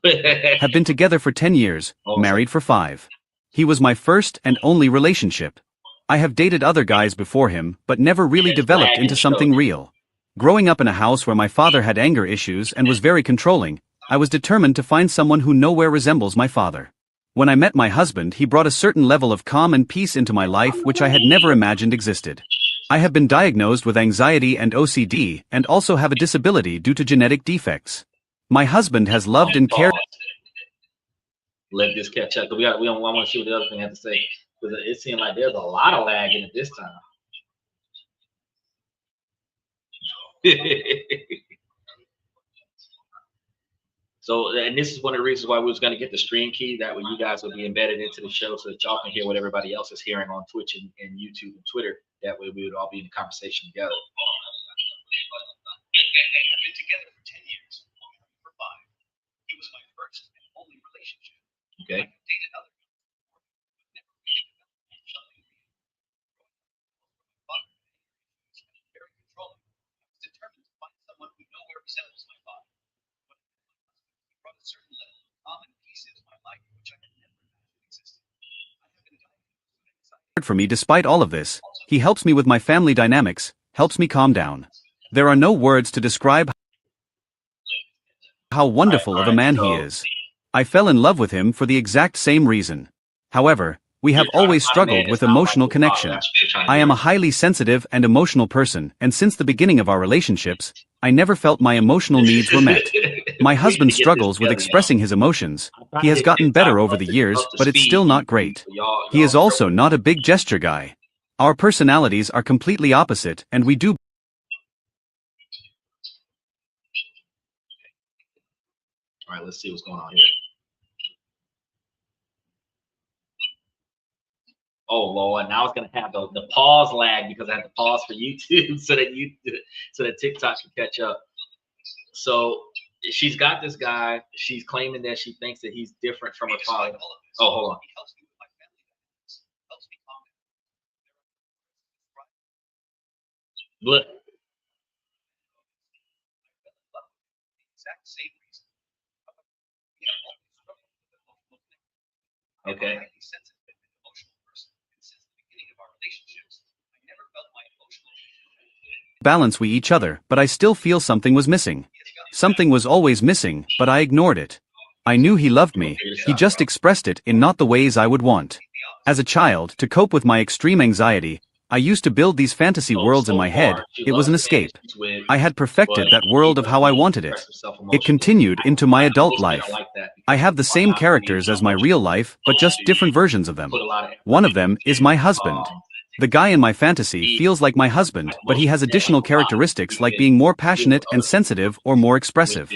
Have been together for 10 years, Oh, married for 5. He was my first and only relationship. I have dated other guys before him, but never really Yeah, developed flag into and something show. real. Growing up in a house where my father had anger issues and was very controlling, I was determined to find someone who nowhere resembles my father. When I met my husband, he brought a certain level of calm and peace into my life which I had never imagined existed. I have been diagnosed with anxiety and OCD and also have a disability due to genetic defects. My husband has loved and cared. Let this catch up. We don't want to see what the other thing has to say, because it seemed like there's a lot of lag in it this time. So, and this is one of the reasons why we was going to get the stream key. That way you guys will be embedded into the show so that y'all can hear what everybody else is hearing on Twitch and YouTube and Twitter. That way we would all be in the conversation together. I've been together for 10 years, for 5. He was my first and only relationship. Okay. I dated other people before, but never really developed something real. Growing up, my father was very controlling. I was determined to find someone who nowhere resembles my father. But he brought a certain level of calm and peace into my life, which I had never imagined existed. I have been diagnosed with anxiety. For me despite all of this. He helps me with my family dynamics, helps me calm down. There are no words to describe how wonderful of a man he is. I fell in love with him for the exact same reason. However, we have always struggled with emotional connection. I am a highly sensitive and emotional person, and since the beginning of our relationships, I never felt my emotional needs were met. My husband struggles with expressing his emotions. He has gotten better over the years, but it's still not great. He is also not a big gesture guy. Our personalities are completely opposite, and we do. All right, let's see what's going on here. Oh Lord, now it's gonna have the pause lag because I had to pause for YouTube so that TikTok can catch up. So she's got this guy. She's claiming that she thinks that he's different from her father. Oh, hold on. He helps me with my family dynamics, helps me calm down. Look. I fell in love with him for the exact same reason. We have always struggled with emotional connection. Okay. I'm a highly sensitive and emotional person, and since the beginning of our relationships, I never felt my emotional Balance we each other, but I still feel something was missing. Something was always missing, but I ignored it. I knew he loved me, he just expressed it in not the ways I would want. As a child, to cope with my extreme anxiety, I used to build these fantasy worlds in my head. It was an escape. I had perfected that world of how I wanted it. It continued into my adult life. I have the same characters as my real life, but just different versions of them. One of them is my husband. The guy in my fantasy feels like my husband, but he has additional characteristics like being more passionate and sensitive or more expressive.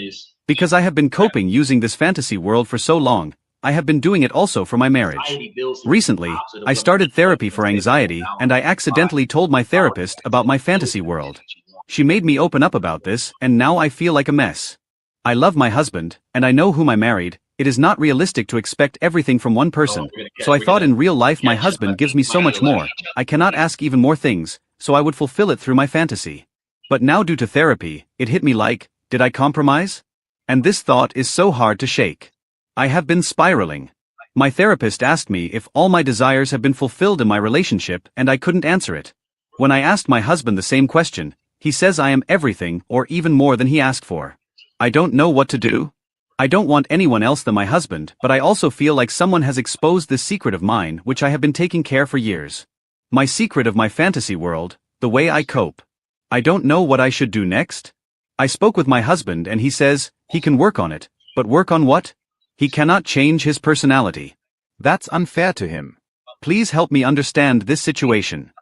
Because I have been coping using this fantasy world for so long, I have been doing it also for my marriage. Recently, I started therapy for anxiety, and I accidentally told my therapist about my fantasy world. She made me open up about this, and now I feel like a mess. I love my husband, and I know whom I married. It is not realistic to expect everything from one person, so I thought in real life my husband gives me so much more. I cannot ask even more things, so I would fulfill it through my fantasy. But now due to therapy, it hit me like, did I compromise? And this thought is so hard to shake. I have been spiraling. My therapist asked me if all my desires have been fulfilled in my relationship, and I couldn't answer it. When I asked my husband the same question, he says I am everything or even more than he asked for. I don't know what to do. I don't want anyone else than my husband, but I also feel like someone has exposed this secret of mine which I have been taking care for years. My secret of my fantasy world, the way I cope. I don't know what I should do next. I spoke with my husband and he says, he can work on it, but work on what? He cannot change his personality. That's unfair to him. Please help me understand this situation.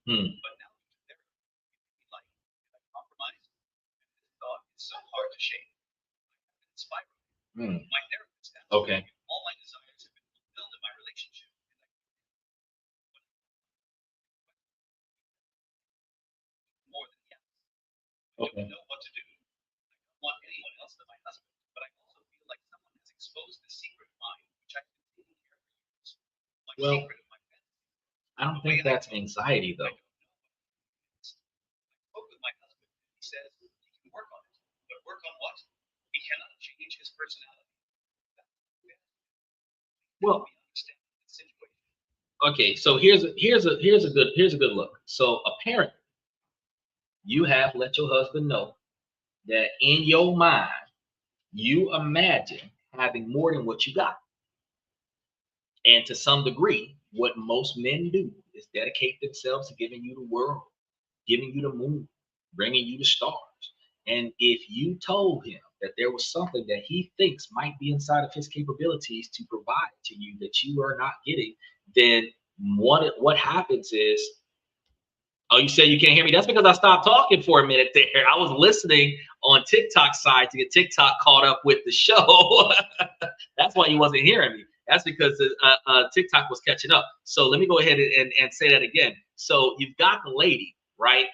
But now, like, I compromise, and this thought is so hard to shake. It's spiraling. My therapist asked me if all my desires have been fulfilled in my relationship, and more than yes. I don't know what to do. I don't want anyone else than my husband, but I also feel like someone has exposed the secret of mine, which I've been taking care of for years. My secret of my fantasy. I don't think that's anxiety though. I spoke with my husband, and he says he can work on it, but work personality. Well, We understand the situation. okay, so here's a good look. So apparently you have let your husband know that in your mind you imagine having more than what you got. And to some degree, what most men do is dedicate themselves to giving you the world, giving you the moon, bringing you the stars. And if you told him that there was something that he thinks might be inside of his capabilities to provide to you that you are not getting, then what happens is, oh, you say you can't hear me? That's because I stopped talking for a minute there. I was listening on TikTok side to get TikTok caught up with the show. That's why you wasn't hearing me. That's because TikTok was catching up. So let me go ahead and say that again. So you've got the lady, right?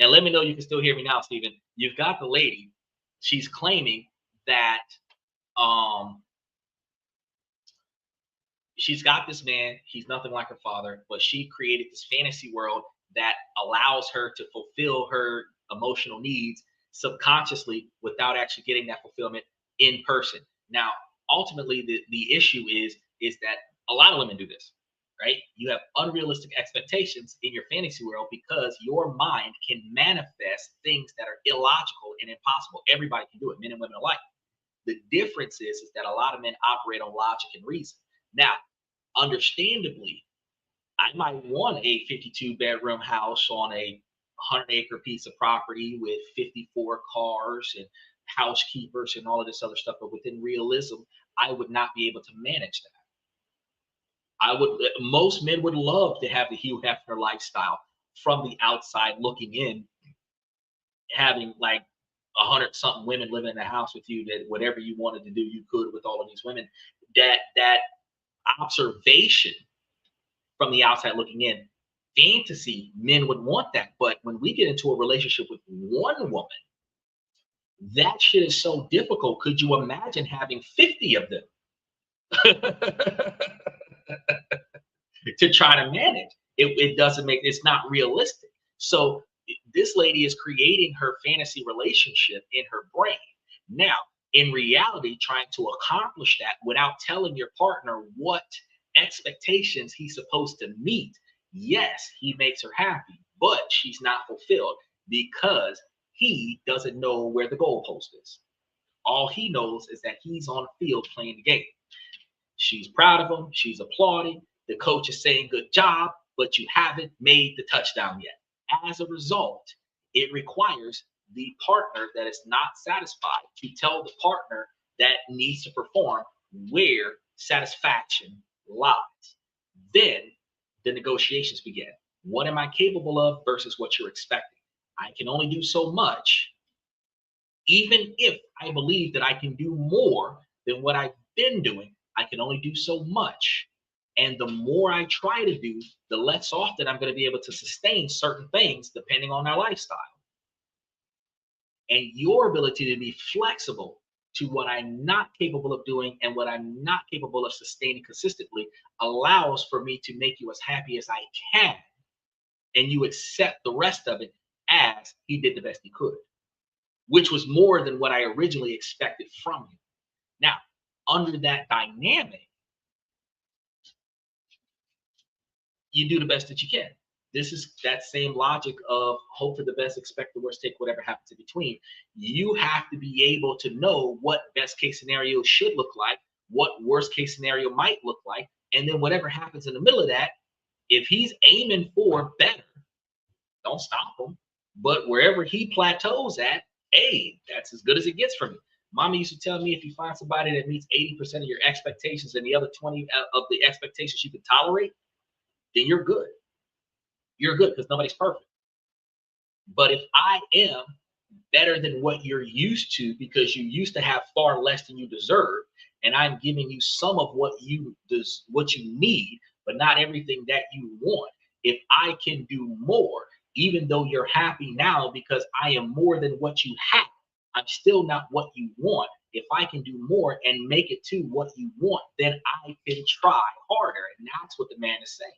Now let me know you can still hear me now, Stephen. You've got the lady. She's claiming that she's got this man. He's nothing like her father, but she created this fantasy world that allows her to fulfill her emotional needs subconsciously without actually getting that fulfillment in person. Now, ultimately, the issue is that a lot of women do this, right? You have unrealistic expectations in your fantasy world because your mind can manifest things that are illogical and impossible. Everybody can do it, men and women alike. The difference is that a lot of men operate on logic and reason. Now, understandably, I might want a 52-bedroom house on a 100-acre piece of property with 54 cars and housekeepers and all of this other stuff, but within realism, I would not be able to manage that. Most men would love to have the Hugh Hefner lifestyle from the outside looking in, having like 100-something women living in the house with you, that whatever you wanted to do, you could with all of these women. That observation from the outside looking in, fantasy, men would want that. But when we get into a relationship with one woman, that shit is so difficult. Could you imagine having 50 of them to try to manage? It doesn't make, it's not realistic. So this lady is creating her fantasy relationship in her brain. Now, in reality, trying to accomplish that without telling your partner what expectations he's supposed to meet. Yes, he makes her happy, but she's not fulfilled because he doesn't know where the goalpost is. All he knows is that he's on the field playing the game. She's proud of him. She's applauding. The coach is saying, good job, but you haven't made the touchdown yet. As a result, it requires the partner that is not satisfied to tell the partner that needs to perform where satisfaction lies. Then the negotiations begin. What am I capable of versus what you're expecting? I can only do so much, even if I believe that I can do more than what I've been doing. I can only do so much. And the more I try to do, the less often I'm going to be able to sustain certain things depending on our lifestyle. And your ability to be flexible to what I'm not capable of doing and what I'm not capable of sustaining consistently allows for me to make you as happy as I can. And you accept the rest of it as he did the best he could, which was more than what I originally expected from you. Now, under that dynamic, you do the best that you can. This is that same logic of hope for the best, expect the worst, take whatever happens in between. You have to be able to know what best case scenario should look like, what worst case scenario might look like, and then whatever happens in the middle of that, if he's aiming for better, don't stop him. But wherever he plateaus at, hey, that's as good as it gets from you. Mama used to tell me, if you find somebody that meets 80% of your expectations and the other 20 of the expectations you can tolerate, then you're good. You're good because nobody's perfect. But if I am better than what you're used to because you used to have far less than you deserve, and I'm giving you some of what you need, but not everything that you want. If I can do more, even though you're happy now because I am more than what you have, I'm still not what you want. If I can do more and make it to what you want, then I can try harder. And that's what the man is saying.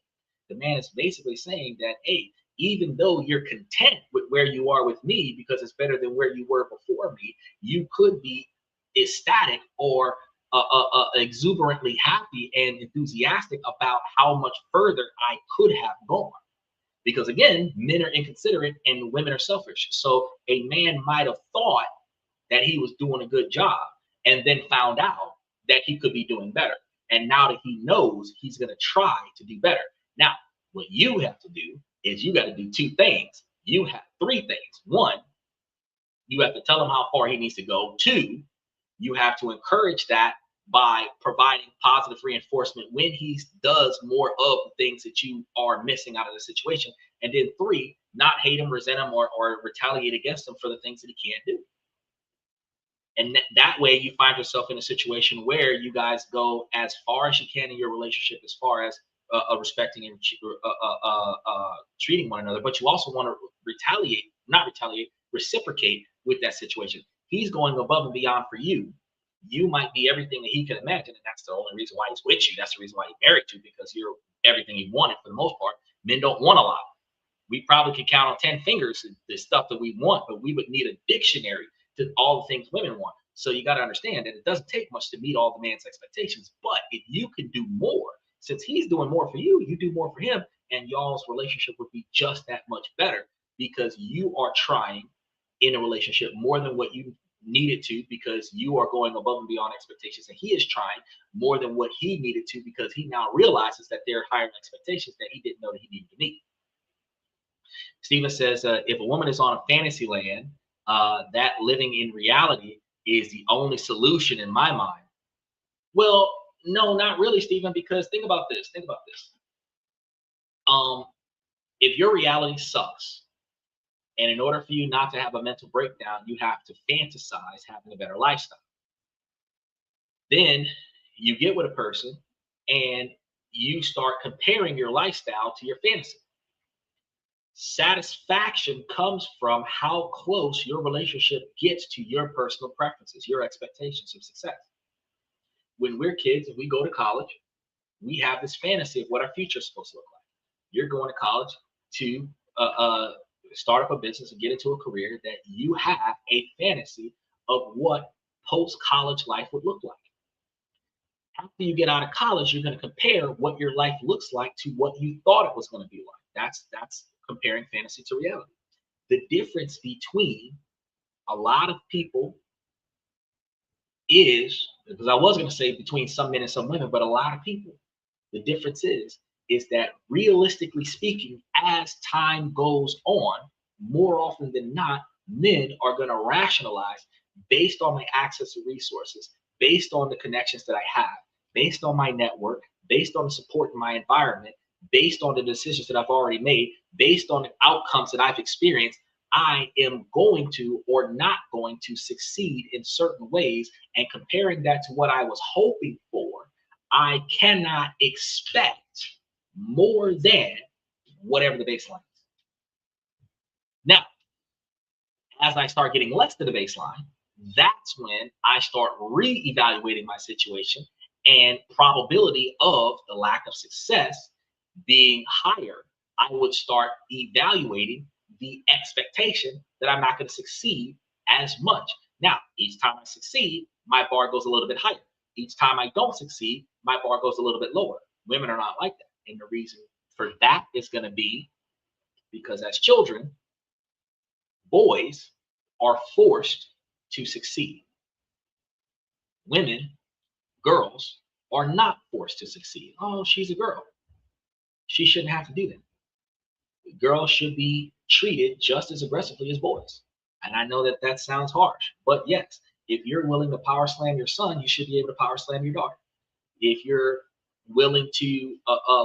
The man is basically saying that, hey, even though you're content with where you are with me because it's better than where you were before me, you could be ecstatic or exuberantly happy and enthusiastic about how much further I could have gone. Because again, men are inconsiderate and women are selfish. So a man might have thought that he was doing a good job and then found out that he could be doing better. And now that he knows, he's going to try to do better. Now, what you have to do is you got to do two things. You have three things. One, you have to tell him how far he needs to go. Two, you have to encourage that by providing positive reinforcement when he does more of the things that you are missing out of the situation. And then three, not hate him, resent him, or retaliate against him for the things that he can't do. And that way you find yourself in a situation where you guys go as far as you can in your relationship, as far as respecting and treating one another. But you also want to reciprocate with that situation. He's going above and beyond for you. You might be everything that he can imagine, and that's the only reason why he's with you. That's the reason why he married you, because you're everything he wanted for the most part. Men don't want a lot. We probably could count on 10 fingers the stuff that we want, but we would need a dictionary to all the things women want. So you got to understand that it doesn't take much to meet all the man's expectations. But if you can do more, since he's doing more for you, you do more for him, and y'all's relationship would be just that much better, because you are trying in a relationship more than what you needed to, because you are going above and beyond expectations, and he is trying more than what he needed to, because he now realizes that there are higher expectations that he didn't know that he needed to meet. Steven says, if a woman is on a fantasy land, that living in reality is the only solution in my mind. Well, no, not really, Steven, because think about this. If your reality sucks, and in order for you not to have a mental breakdown, you have to fantasize having a better lifestyle. Then you get with a person and you start comparing your lifestyle to your fantasy. Satisfaction comes from how close your relationship gets to your personal preferences, your expectations of success. When we're kids and we go to college, we have this fantasy of what our future is supposed to look like. You're going to college to start up a business and get into a career that you have a fantasy of what post-college life would look like. After you get out of college, you're going to compare what your life looks like to what you thought it was going to be like. That's comparing fantasy to reality. The difference between a lot of people is, because I was going to say between some men and some women, but a lot of people, the difference is that realistically speaking, as time goes on, more often than not, men are going to rationalize based on my access to resources, based on the connections that I have, based on my network, based on the support in my environment, based on the decisions that I've already made, based on the outcomes that I've experienced. I am going to or not going to succeed in certain ways, and comparing that to what I was hoping for, I cannot expect more than whatever the baseline is. Now, as I start getting less to the baseline, that's when I start re-evaluating my situation, and probability of the lack of success being higher, I would start evaluating the expectation that I'm not going to succeed as much. Now, each time I succeed, my bar goes a little bit higher. Each time I don't succeed, my bar goes a little bit lower. Women are not like that. And the reason for that is going to be because as children, boys are forced to succeed. Women, girls, are not forced to succeed. Oh, she's a girl. She shouldn't have to do that. Girls should be treated just as aggressively as boys. And I know that that sounds harsh, but yes, if you're willing to power slam your son, you should be able to power slam your daughter. If you're willing to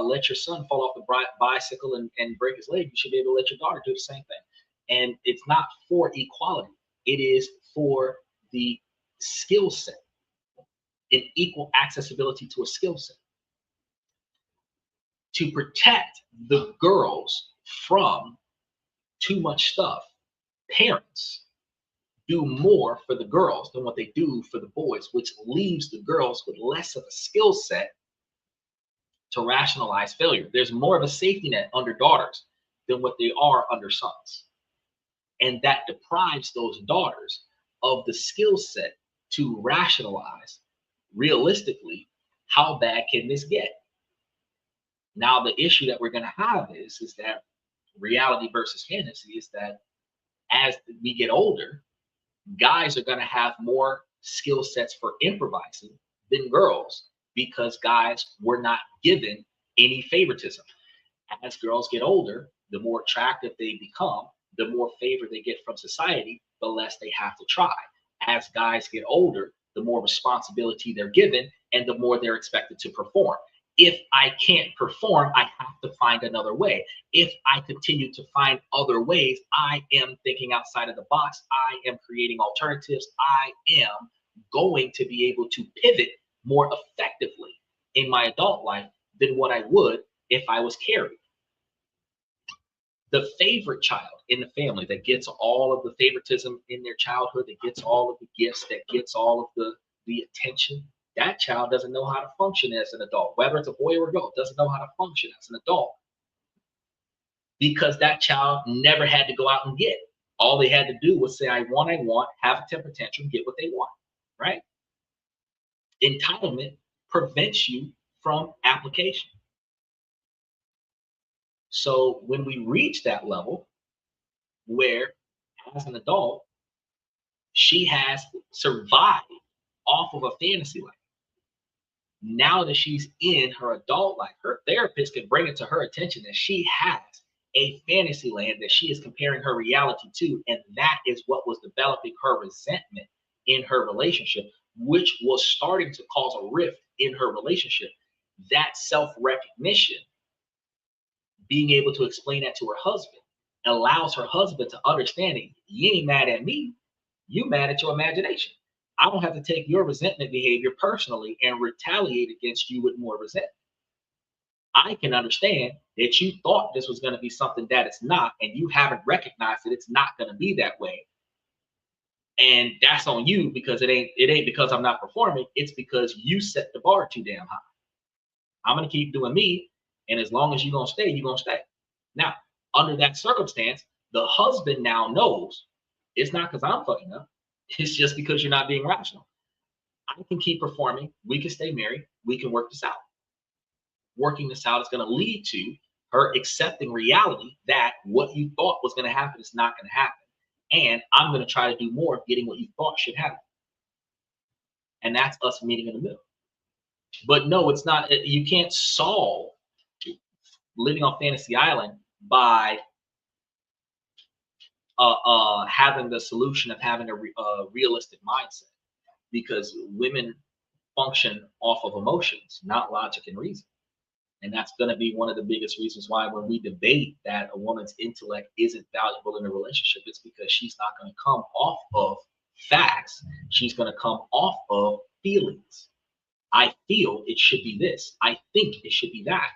let your son fall off the bicycle and break his leg, you should be able to let your daughter do the same thing. And it's not for equality. It is for the skill set, an equal accessibility to a skill set. To protect the girls from too much stuff, parents do more for the girls than what they do for the boys, which leaves the girls with less of a skill set to rationalize failure. There's more of a safety net under daughters than what they are under sons. And that deprives those daughters of the skill set to rationalize realistically how bad can this get. Now, the issue that we're going to have is that reality versus fantasy is that as we get older, guys are going to have more skill sets for improvising than girls because guys were not given any favoritism. As girls get older, the more attractive they become, the more favor they get from society, the less they have to try. As guys get older, the more responsibility they're given and the more they're expected to perform. If I can't perform, I have to find another way. If I continue to find other ways, I am thinking outside of the box. I am creating alternatives. I am going to be able to pivot more effectively in my adult life than what I would if I was carried. The favorite child in the family that gets all of the favoritism in their childhood, that gets all of the gifts, that gets all of the attention, that child doesn't know how to function as an adult. Whether it's a boy or a girl, doesn't know how to function as an adult because that child never had to go out and get. All they had to do was say, I want, have a temper tantrum, get what they want, right? Entitlement prevents you from application. So when we reach that level where as an adult, she has survived off of a fantasy life. Now that she's in her adult life, her therapist can bring it to her attention that she has a fantasy land that she is comparing her reality to. And that is what was developing her resentment in her relationship, which was starting to cause a rift in her relationship. That self-recognition, being able to explain that to her husband, allows her husband to understand it. You ain't mad at me, you mad at your imagination. I don't have to take your resentment behavior personally and retaliate against you with more resentment. I can understand that you thought this was going to be something that it's not, and you haven't recognized that it's not going to be that way. And that's on you because it ain't because I'm not performing. It's because you set the bar too damn high. I'm going to keep doing me. And as long as you're going to stay, you're going to stay. Now, under that circumstance, the husband now knows it's not because I'm fucking up. It's just because you're not being rational. I can keep performing. We can stay married. We can work this out. Working this out is going to lead to her accepting reality that what you thought was going to happen is not going to happen. And I'm going to try to do more of getting what you thought should happen. And that's us meeting in the middle. But no, it's not. You can't solve living on Fantasy Island by having the solution of having a realistic mindset, because women function off of emotions, not logic and reason. And that's going to be one of the biggest reasons why when we debate that a woman's intellect isn't valuable in a relationship, it's because she's not going to come off of facts. She's going to come off of feelings. I feel it should be this. I think it should be that.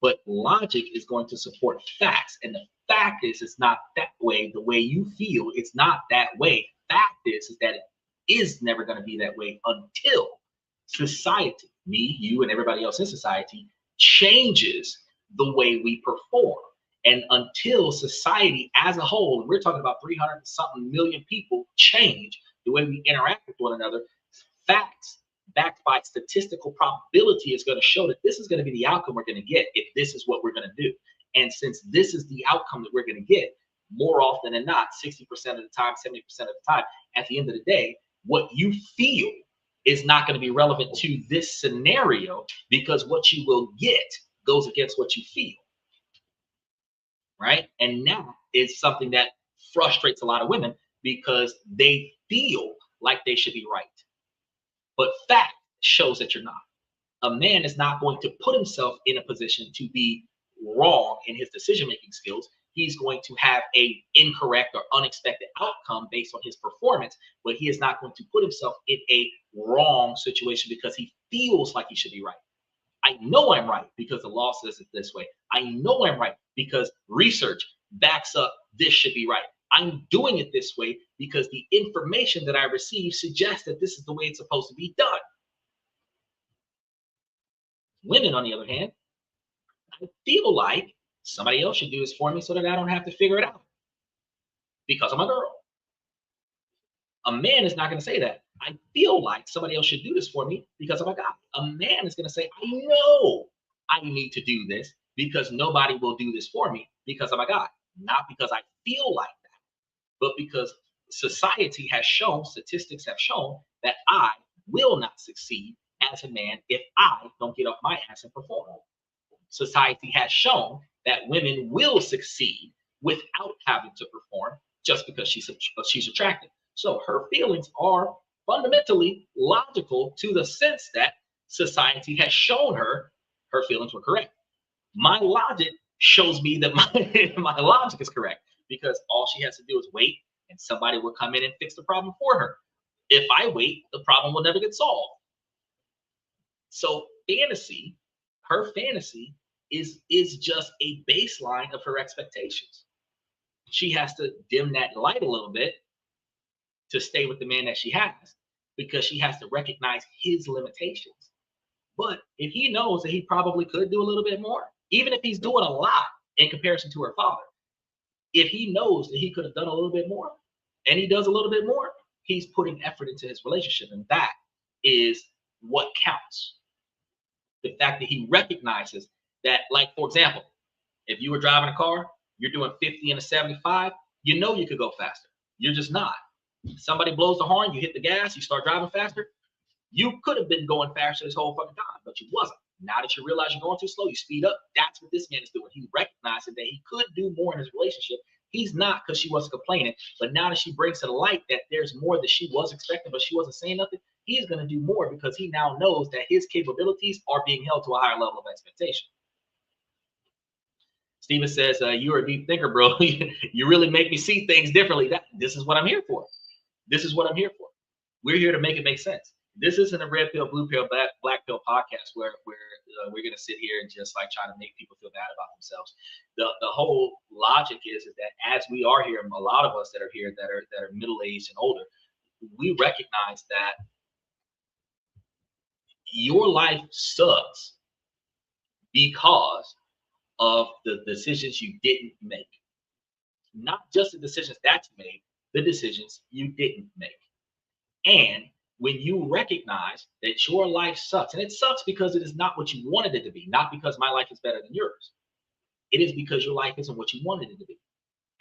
But logic is going to support facts. And the fact is, it's not that way. The way you feel, it's not that way. Fact is that it is never going to be that way until society, me, you, and everybody else in society, changes the way we perform. And until society as a whole, and we're talking about 300 something million people, change the way we interact with one another, facts backed by statistical probability is going to show that this is going to be the outcome we're going to get if this is what we're going to do. And since this is the outcome that we're going to get, more often than not, 60% of the time, 70% of the time, at the end of the day, what you feel is not going to be relevant to this scenario, because what you will get goes against what you feel, right? And now it's something that frustrates a lot of women because they feel like they should be right. But fact shows that you're not. A man is not going to put himself in a position to be wrong in his decision-making skills. He's going to have a incorrect or unexpected outcome based on his performance, but he is not going to put himself in a wrong situation because he feels like he should be right. I know I'm right because the law says it this way. I know I'm right because research backs up this should be right. I'm doing it this way because the information that I receive suggests that this is the way it's supposed to be done. Women, on the other hand, I feel like somebody else should do this for me so that I don't have to figure it out because I'm a girl. A man is not going to say that. I feel like somebody else should do this for me because of my God. A man is going to say, I know I need to do this because nobody will do this for me because of my God. Not because I feel like that, but because society has shown, statistics have shown that I will not succeed as a man if I don't get off my ass and perform. Society has shown that women will succeed without having to perform just because she's attractive. So her feelings are fundamentally logical to the sense that society has shown her feelings were correct. My logic shows me that my logic is correct because all she has to do is wait and somebody will come in and fix the problem for her. If I wait, the problem will never get solved. So her fantasy is just a baseline of her expectations. She has to dim that light a little bit to stay with the man that she has because she has to recognize his limitations. But if he knows that he probably could do a little bit more, even if he's doing a lot in comparison to her father, if he knows that he could have done a little bit more and he does a little bit more, he's putting effort into his relationship. And that is what counts. The fact that he recognizes that, like, for example, if you were driving a car, you're doing 50 and a 75, you know you could go faster. You're just not. Somebody blows the horn, you hit the gas, you start driving faster. You could have been going faster this whole fucking time, but you wasn't. Now that you realize you're going too slow, you speed up. That's what this man is doing. He recognizes that he could do more in his relationship. He's not because she wasn't complaining, but now that she brings to the light that there's more that she was expecting, but she wasn't saying nothing, he's going to do more because he now knows that his capabilities are being held to a higher level of expectation. Steven says, you're a deep thinker, bro. You really make me see things differently. This is what I'm here for. This is what I'm here for. We're here to make it make sense. This isn't a red pill, blue pill, black pill podcast where we're going to sit here and just like try to make people feel bad about themselves. The whole logic is that as we are here, a lot of us that are here that are middle-aged and older, we recognize that your life sucks because of the decisions you didn't make. Not just the decisions that you made, the decisions you didn't make. And when you recognize that your life sucks, and it sucks because it is not what you wanted it to be, not because my life is better than yours. It is because your life isn't what you wanted it to be.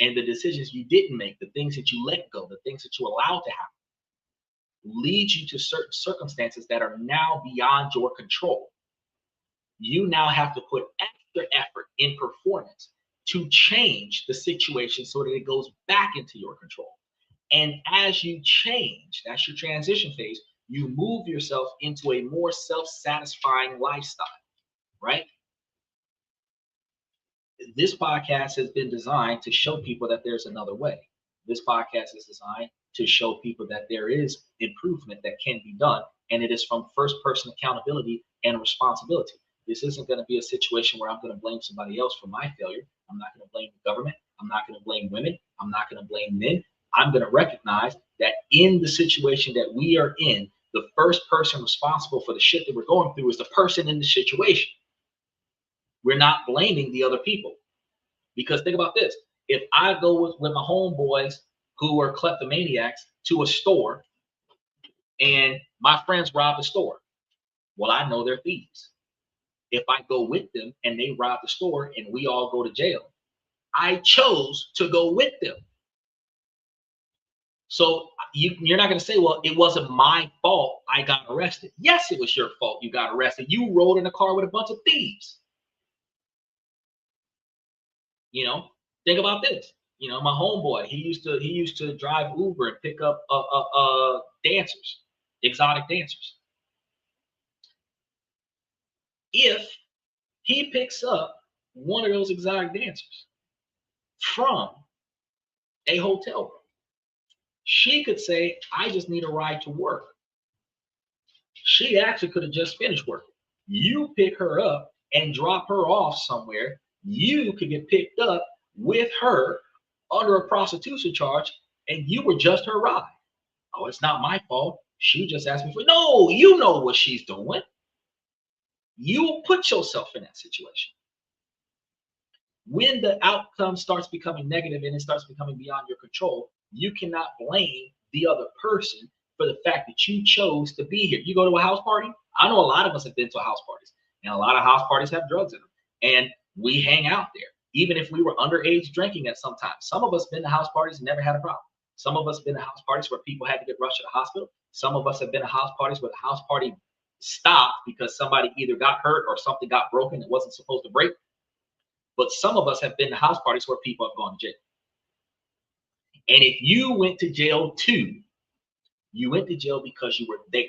And the decisions you didn't make, the things that you let go, the things that you allowed to happen, lead you to certain circumstances that are now beyond your control. You now have to put extra effort in performance to change the situation so that it goes back into your control. And as you change, that's your transition phase, you move yourself into a more self-satisfying lifestyle, right? This podcast has been designed to show people that there's another way. This podcast is designed to show people that there is improvement that can be done, and it is from first-person accountability and responsibility. This isn't going to be a situation where I'm going to blame somebody else for my failure. I'm not going to blame the government. I'm not going to blame women. I'm not going to blame men. I'm going to recognize that in the situation that we are in, the first person responsible for the shit that we're going through is the person in the situation. We're not blaming the other people. Because think about this. If I go with my homeboys who are kleptomaniacs to a store and my friends rob the store, well, I know they're thieves. If I go with them and they rob the store and we all go to jail, I chose to go with them. So you're not going to say, well, it wasn't my fault I got arrested. Yes, it was your fault you got arrested. You rode in a car with a bunch of thieves. You know, think about this. You know, my homeboy, he used to drive Uber and pick up dancers, exotic dancers. If he picks up one of those exotic dancers from a hotel room, she could say, I just need a ride to work. She actually could have just finished working. You pick her up and drop her off somewhere. You could get picked up with her under a prostitution charge, and you were just her ride. Oh, it's not my fault. She just asked me for. No, you know what she's doing. You put yourself in that situation. When the outcome starts becoming negative and it starts becoming beyond your control, you cannot blame the other person for the fact that you chose to be here. You go to a house party. I know a lot of us have been to house parties, and a lot of house parties have drugs in them, and we hang out there. Even if we were underage drinking at some time. Some of us been to house parties and never had a problem. Some of us been to house parties where people had to get rushed to the hospital. Some of us have been to house parties where the house party stopped because somebody either got hurt or something got broken that wasn't supposed to break. But some of us have been to house parties where people have gone to jail. And if you went to jail too, you went to jail because you were there.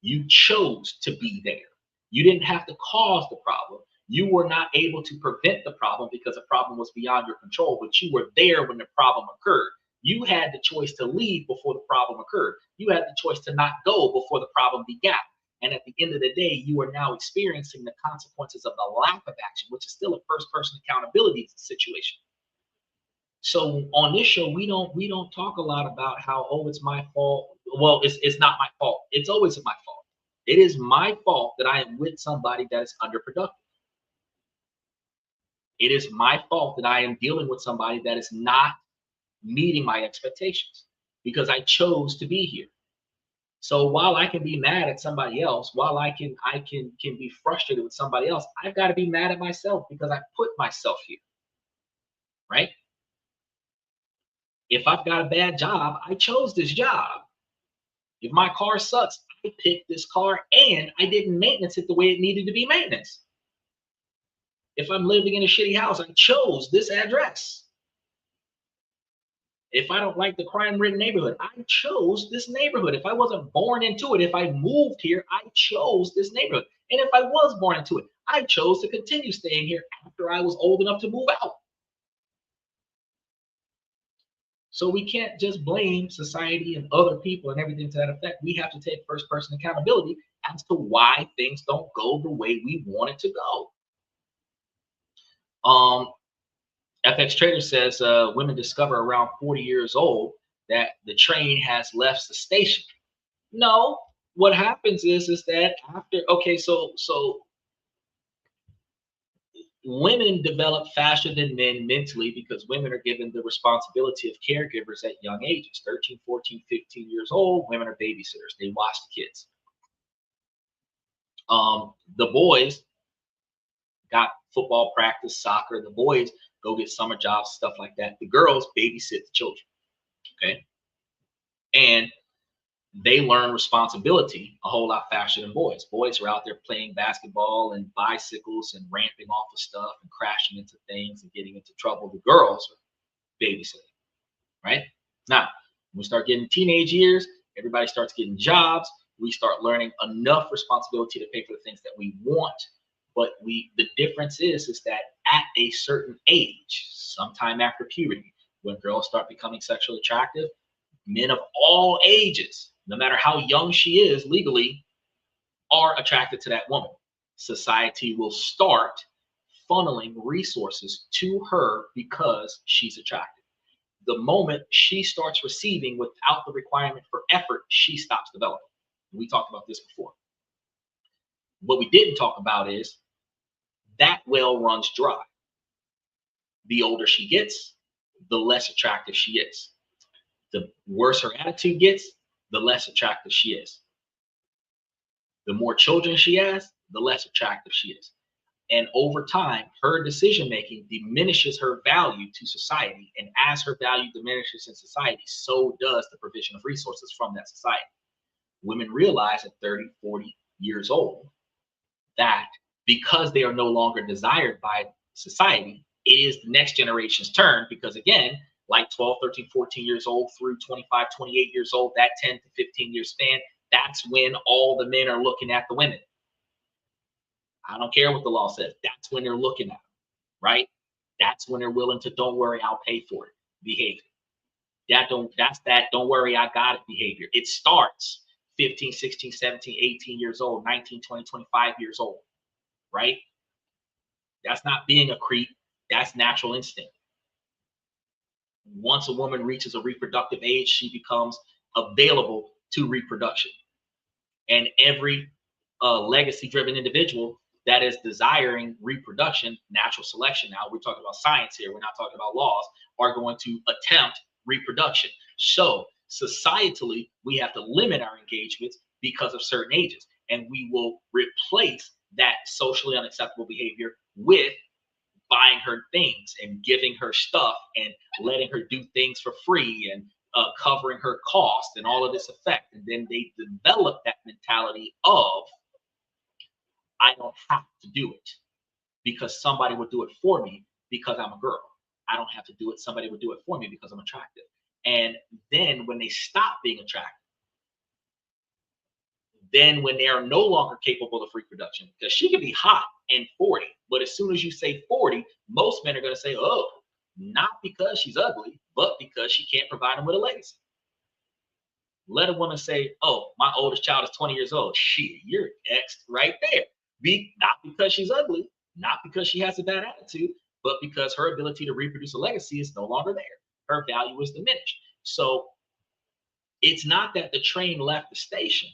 You chose to be there. You didn't have to cause the problem. You were not able to prevent the problem because the problem was beyond your control, but you were there when the problem occurred. You had the choice to leave before the problem occurred. You had the choice to not go before the problem began. And at the end of the day, you are now experiencing the consequences of the lack of action, which is still a first-person accountability situation. So on this show, we don't talk a lot about how, oh, it's my fault. Well, it's not my fault. It's always my fault. It is my fault that I am with somebody that is underproductive. It is my fault that I am dealing with somebody that is not meeting my expectations because I chose to be here. So while I can be mad at somebody else, while I can be frustrated with somebody else, I've got to be mad at myself because I put myself here, right? If I've got a bad job, I chose this job. If my car sucks, I picked this car and I didn't maintenance it the way it needed to be maintenance. If I'm living in a shitty house, I chose this address. If I don't like the crime-ridden neighborhood, I chose this neighborhood. If I wasn't born into it, if I moved here, I chose this neighborhood. And if I was born into it, I chose to continue staying here after I was old enough to move out. So we can't just blame society and other people and everything to that effect. We have to take first-person accountability as to why things don't go the way we want it to go. FX Trader says women discover around 40 years old that the train has left the station. No, what happens is that after, okay, so women develop faster than men mentally because women are given the responsibility of caregivers at young ages, 13, 14, 15 years old. Women are babysitters. They watch the kids. The boys got football practice, soccer. The boys go get summer jobs, stuff like that. The girls babysit the children, okay? And they learn responsibility a whole lot faster than boys. Boys are out there playing basketball and bicycles and ramping off of stuff and crashing into things and getting into trouble. The girls are babysitting, right? Now, when we start getting teenage years, everybody starts getting jobs. We start learning enough responsibility to pay for the things that we want. But the difference is that at a certain age, sometime after puberty, when girls start becoming sexually attractive, men of all ages, no matter how young she is legally, are attracted to that woman. Society will start funneling resources to her because she's attractive. The moment she starts receiving without the requirement for effort, she stops developing. We talked about this before. What we didn't talk about is that well runs dry. The older she gets, the less attractive she is. The worse her attitude gets, the less attractive she is. The more children she has, the less attractive she is. And over time, her decision making diminishes her value to society. And as her value diminishes in society, so does the provision of resources from that society. Women realize at 30, 40 years old that because they are no longer desired by society, it is the next generation's turn. Because again, like 12, 13, 14 years old through 25, 28 years old, that 10 to 15 year span, that's when all the men are looking at the women. I don't care what the law says. That's when they're looking at them, right? That's when they're willing to, don't worry, I'll pay for it behavior. That's that don't worry, I got it behavior. It starts 15, 16, 17, 18 years old, 19, 20, 25 years old, right? That's not being a creep. That's natural instinct. Once a woman reaches a reproductive age, she becomes available to reproduction. And every legacy-driven individual that is desiring reproduction, natural selection, now we're talking about science here, we're not talking about laws, are going to attempt reproduction. So Societally, we have to limit our engagements because of certain ages, and we will replace that socially unacceptable behavior with buying her things and giving her stuff and letting her do things for free and covering her cost and all of this effect. And then they develop that mentality of, I don't have to do it because somebody would do it for me because I'm a girl. I don't have to do it. Somebody would do it for me because I'm attractive. And then when they stop being attractive, then when they are no longer capable of reproduction, because she could be hot and 40, but as soon as you say 40, most men are going to say, oh, not because she's ugly, but because she can't provide them with a legacy. Let a woman say, oh, my oldest child is 20 years old. Shit, you're X right there. Not because she's ugly, not because she has a bad attitude, but because her ability to reproduce a legacy is no longer there. Her value is diminished. So it's not that the train left the station.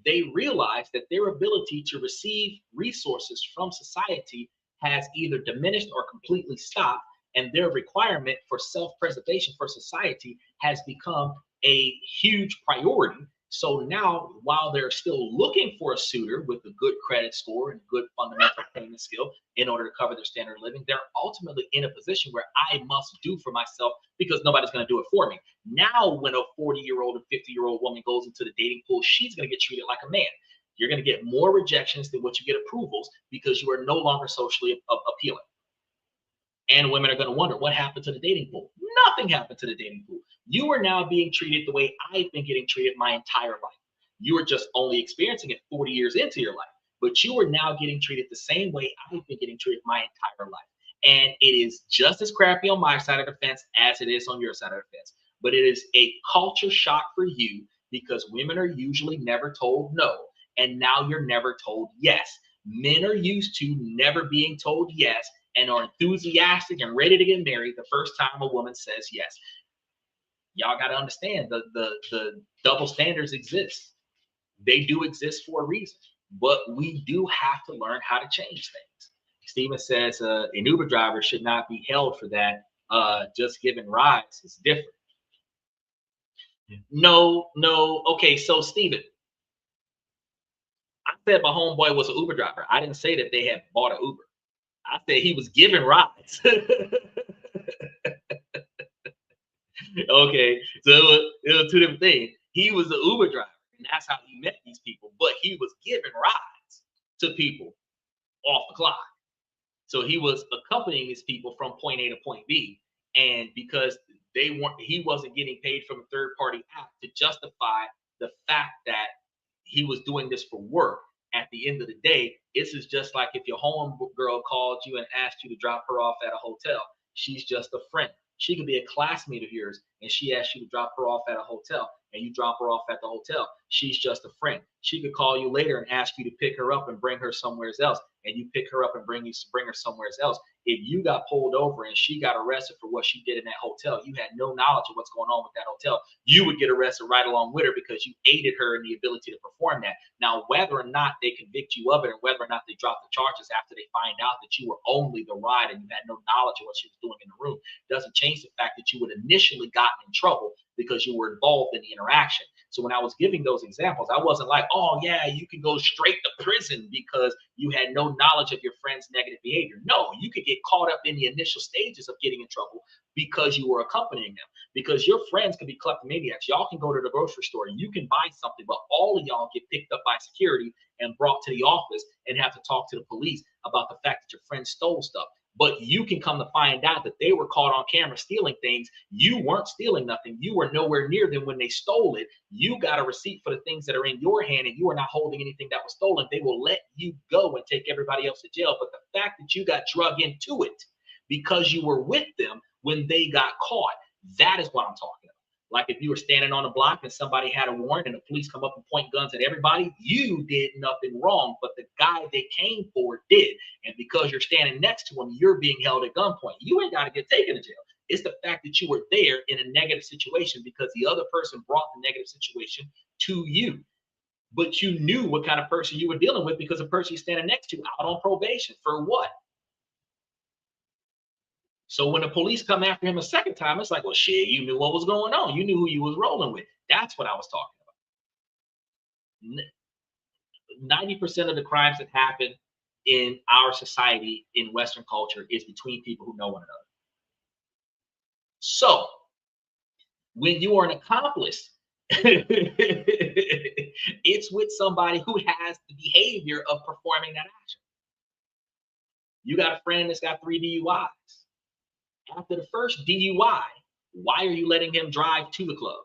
They realized that their ability to receive resources from society has either diminished or completely stopped, and their requirement for self-preservation for society has become a huge priority. So now, while they're still looking for a suitor with a good credit score and good fundamental payment skill in order to cover their standard of living, they're ultimately in a position where I must do for myself because nobody's going to do it for me. Now, when a 40-year-old and 50-year-old woman goes into the dating pool, she's going to get treated like a man. You're going to get more rejections than what you get approvals because you are no longer socially appealing. And women are going to wonder, what happened to the dating pool? Nothing happened to the dating pool. You are now being treated the way I've been getting treated my entire life. You are just only experiencing it 40 years into your life, but you are now getting treated the same way I've been getting treated my entire life. And it is just as crappy on my side of the fence as it is on your side of the fence. But it is a culture shock for you because women are usually never told no, and now you're never told yes. Men are used to never being told yes and are enthusiastic and ready to get married the first time a woman says yes. Y'all got to understand the double standards exist. They do exist for a reason, but we do have to learn how to change things. Steven says an Uber driver should not be held for that. Just giving rides is different. No. Okay, so Steven, I said my homeboy was an Uber driver. I didn't say that they had bought an Uber. I said he was giving rides. Okay, so it was two different things. He was an Uber driver, and that's how he met these people. But he was giving rides to people off the clock. So he was accompanying these people from point A to point B, and because he wasn't getting paid from a third-party app to justify the fact that he was doing this for work. At the end of the day, this is just like if your home girl called you and asked you to drop her off at a hotel. She's just a friend. She could be a classmate of yours, and she asked you to drop her off at a hotel, and you drop her off at the hotel. She's just a friend. She could call you later and ask you to pick her up and bring her somewhere else, and you pick her up and bring her somewhere else. If you got pulled over and she got arrested for what she did in that hotel, you had no knowledge of what's going on with that hotel. You would get arrested right along with her because you aided her in the ability to perform that. Now, whether or not they convict you of it and whether or not they drop the charges after they find out that you were only the ride and you had no knowledge of what she was doing in the room doesn't change the fact that you would initially gotten in trouble because you were involved in the interaction. So when I was giving those examples, I wasn't like, oh yeah, you can go straight to prison because you had no knowledge of your friend's negative behavior. No, you could get caught up in the initial stages of getting in trouble because you were accompanying them. Because your friends could be kleptomaniacs. Y'all can go to the grocery store, you can buy something, but all of y'all get picked up by security and brought to the office and have to talk to the police about the fact that your friend stole stuff. But you can come to find out that they were caught on camera stealing things. You weren't stealing nothing. You were nowhere near them when they stole it. You got a receipt for the things that are in your hand, and you are not holding anything that was stolen. They will let you go and take everybody else to jail. But the fact that you got drug into it because you were with them when they got caught, that is what I'm talking about. Like if you were standing on a block and somebody had a warrant and the police come up and point guns at everybody, you did nothing wrong, but the guy they came for did. And because you're standing next to him, you're being held at gunpoint. You ain't got to get taken to jail. It's the fact that you were there in a negative situation because the other person brought the negative situation to you. But you knew what kind of person you were dealing with because the person you're standing next to out on probation for what? So when the police come after him a second time, it's like, well, shit, you knew what was going on. You knew who you was rolling with. That's what I was talking about. 90% of the crimes that happen in our society, in Western culture, is between people who know one another. So when you are an accomplice, it's with somebody who has the behavior of performing that action. You got a friend that's got 3 DUIs. After the first DUI, why are you letting him drive to the club?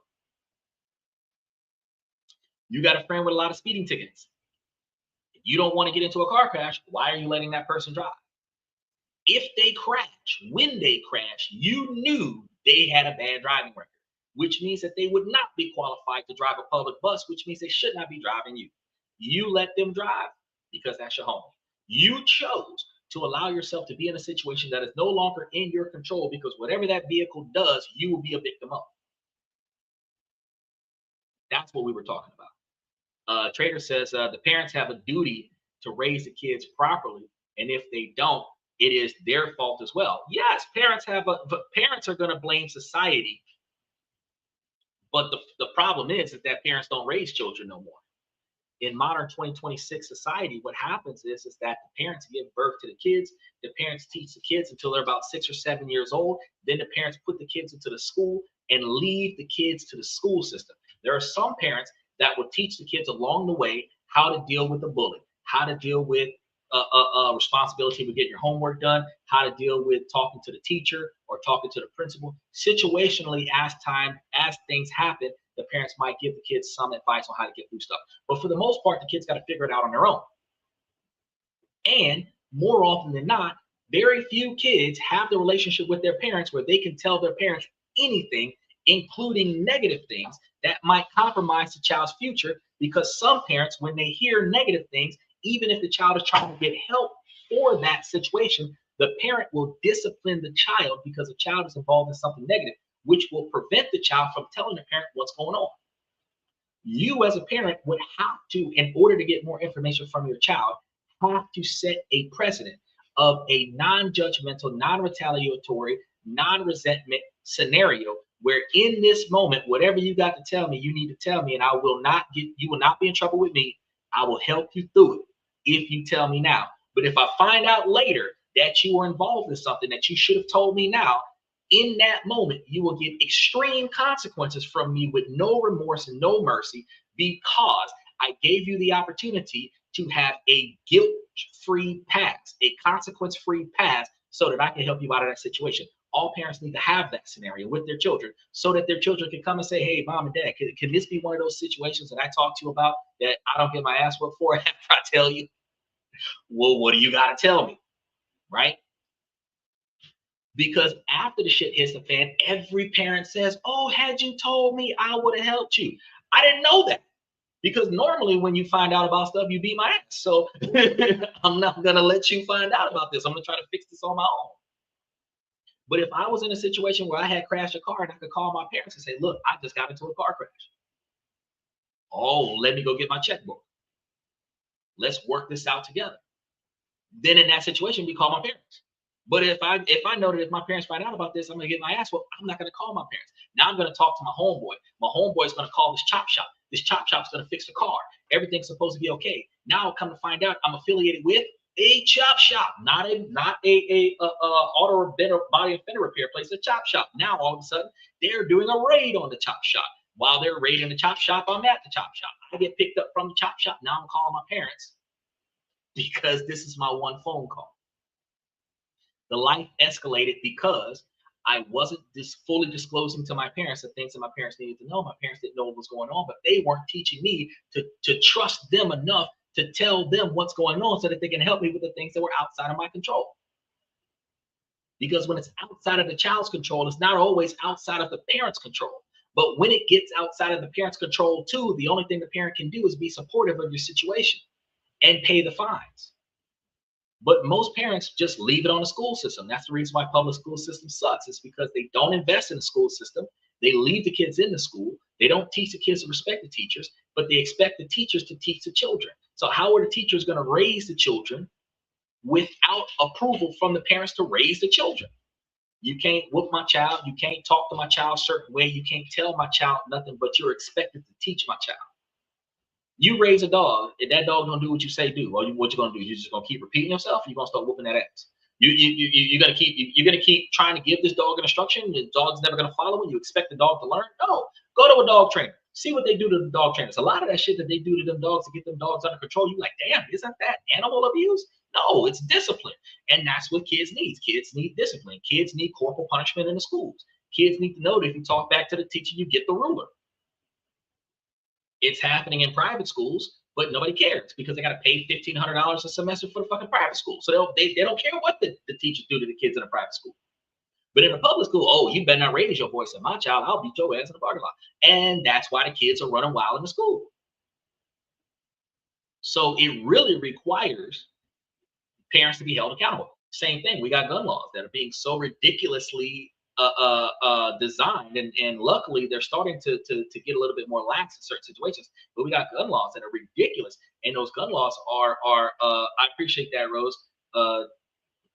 You got a friend with a lot of speeding tickets. If you don't want to get into a car crash, why are you letting that person drive? If they crash, when they crash, you knew they had a bad driving record, which means that they would not be qualified to drive a public bus, which means they should not be driving you. You let them drive because that's your home. You chose to allow yourself to be in a situation that is no longer in your control, because whatever that vehicle does, you will be a victim of. That's what we were talking about. Trader says the parents have a duty to raise the kids properly, and if they don't, it is their fault as well. Yes, parents are going to blame society, but the problem is that parents don't raise children no more. In modern 2026 society, what happens is that the parents give birth to the kids. The parents teach the kids until they're about 6 or 7 years old. Then the parents put the kids into the school and leave the kids to the school system. There are some parents that will teach the kids along the way how to deal with the bully, how to deal with responsibility with getting your homework done, how to deal with talking to the teacher or talking to the principal. Situationally, as things happen, the parents might give the kids some advice on how to get through stuff. But for the most part, the kids got to figure it out on their own. And more often than not, very few kids have the relationship with their parents where they can tell their parents anything, including negative things that might compromise the child's future, because some parents, when they hear negative things, even if the child is trying to get help for that situation, the parent will discipline the child because the child is involved in something negative, which will prevent the child from telling the parent what's going on. You as a parent would have to, in order to get more information from your child, have to set a precedent of a non-judgmental, non-retaliatory, non-resentment scenario where in this moment, whatever you got to tell me, you need to tell me, and you will not be in trouble with me. I will help you through it if you tell me now. But if I find out later that you were involved in something that you should have told me now, in that moment, you will get extreme consequences from me with no remorse and no mercy, because I gave you the opportunity to have a guilt-free pass, a consequence-free pass, so that I can help you out of that situation. All parents need to have that scenario with their children so that their children can come and say, hey, mom and dad, can this be one of those situations that I talked to you about that I don't get my ass whooped for after I tell you? Well, what do you got to tell me, right? Because after the shit hits the fan, every parent says, oh, had you told me, I would have helped you. I didn't know that, because normally when you find out about stuff, you beat my ass. So I'm not going to let you find out about this. I'm going to try to fix this on my own. But if I was in a situation where I had crashed a car and I could call my parents and say, look, I just got into a car crash. Oh, let me go get my checkbook. Let's work this out together. Then in that situation, we call my parents. But if I know that if my parents find out about this, I'm gonna get my ass whooped, I'm not gonna call my parents. Now I'm gonna talk to my homeboy. My homeboy is gonna call this chop shop. This chop shop's gonna fix the car. Everything's supposed to be okay. Now I'll come to find out I'm affiliated with a chop shop, not a auto body and fender repair place, a chop shop. Now all of a sudden they're doing a raid on the chop shop. While they're raiding the chop shop, I'm at the chop shop. I get picked up from the chop shop. Now I'm calling my parents because this is my one phone call. The life escalated because I wasn't fully disclosing to my parents the things that my parents needed to know. My parents didn't know what was going on, but they weren't teaching me to trust them enough to tell them what's going on so that they can help me with the things that were outside of my control. Because when it's outside of the child's control, it's not always outside of the parent's control. But when it gets outside of the parent's control too, the only thing the parent can do is be supportive of your situation and pay the fines. But most parents just leave it on the school system. That's the reason why public school system sucks. It's because they don't invest in the school system. They leave the kids in the school. They don't teach the kids to respect the teachers, but they expect the teachers to teach the children. So how are the teachers going to raise the children without approval from the parents to raise the children? You can't whoop my child. You can't talk to my child a certain way. You can't tell my child nothing, but you're expected to teach my child. You raise a dog, and that dog gonna do what you say do. Or what you gonna do? You're just gonna keep repeating yourself. Or you gonna start whooping that ass. You're gonna keep trying to give this dog an instruction. The dog's never gonna follow it. You expect the dog to learn? No. Go to a dog trainer. See what they do to the dog trainers. A lot of that shit that they do to them dogs to get them dogs under control. You like, damn, isn't that animal abuse? No, it's discipline, and that's what kids need. Kids need discipline. Kids need corporal punishment in the schools. Kids need to know that if you talk back to the teacher, you get the ruler. It's happening in private schools, but nobody cares because they got to pay $1,500 a semester for the fucking private school. So they don't care what the teachers do to the kids in a private school. But in a public school, oh, you better not raise your voice at my child. I'll beat your ass in the parking lot. And that's why the kids are running wild in the school. So it really requires parents to be held accountable. Same thing. We got gun laws that are being so ridiculously designed, and luckily they're starting to get a little bit more lax in certain situations. But we got gun laws that are ridiculous, and those gun laws are I appreciate that, Rose.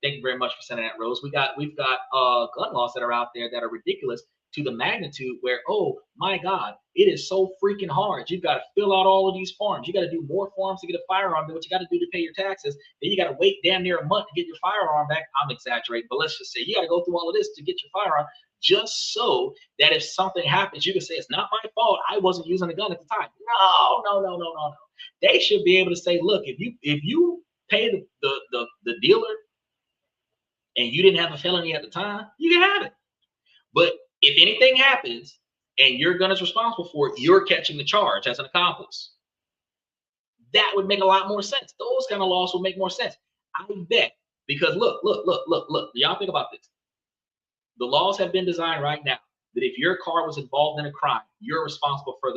Thank you very much for sending that, Rose. We've got gun laws that are out there that are ridiculous to the magnitude where, oh my God, it is so freaking hard. You've got to fill out all of these forms. You got to do more forms to get a firearm than what you got to do to pay your taxes. Then you got to wait damn near a month to get your firearm back. I'm exaggerating, but let's just say you got to go through all of this to get your firearm, just so that if something happens, you can say it's not my fault. I wasn't using a gun at the time. No. They should be able to say, look, if you pay the dealer and you didn't have a felony at the time, you can have it. But if anything happens and your gun is responsible for it, you're catching the charge as an accomplice. That would make a lot more sense. Those kind of laws would make more sense. I bet. Because look. Y'all think about this. The laws have been designed right now that if your car was involved in a crime, you're responsible for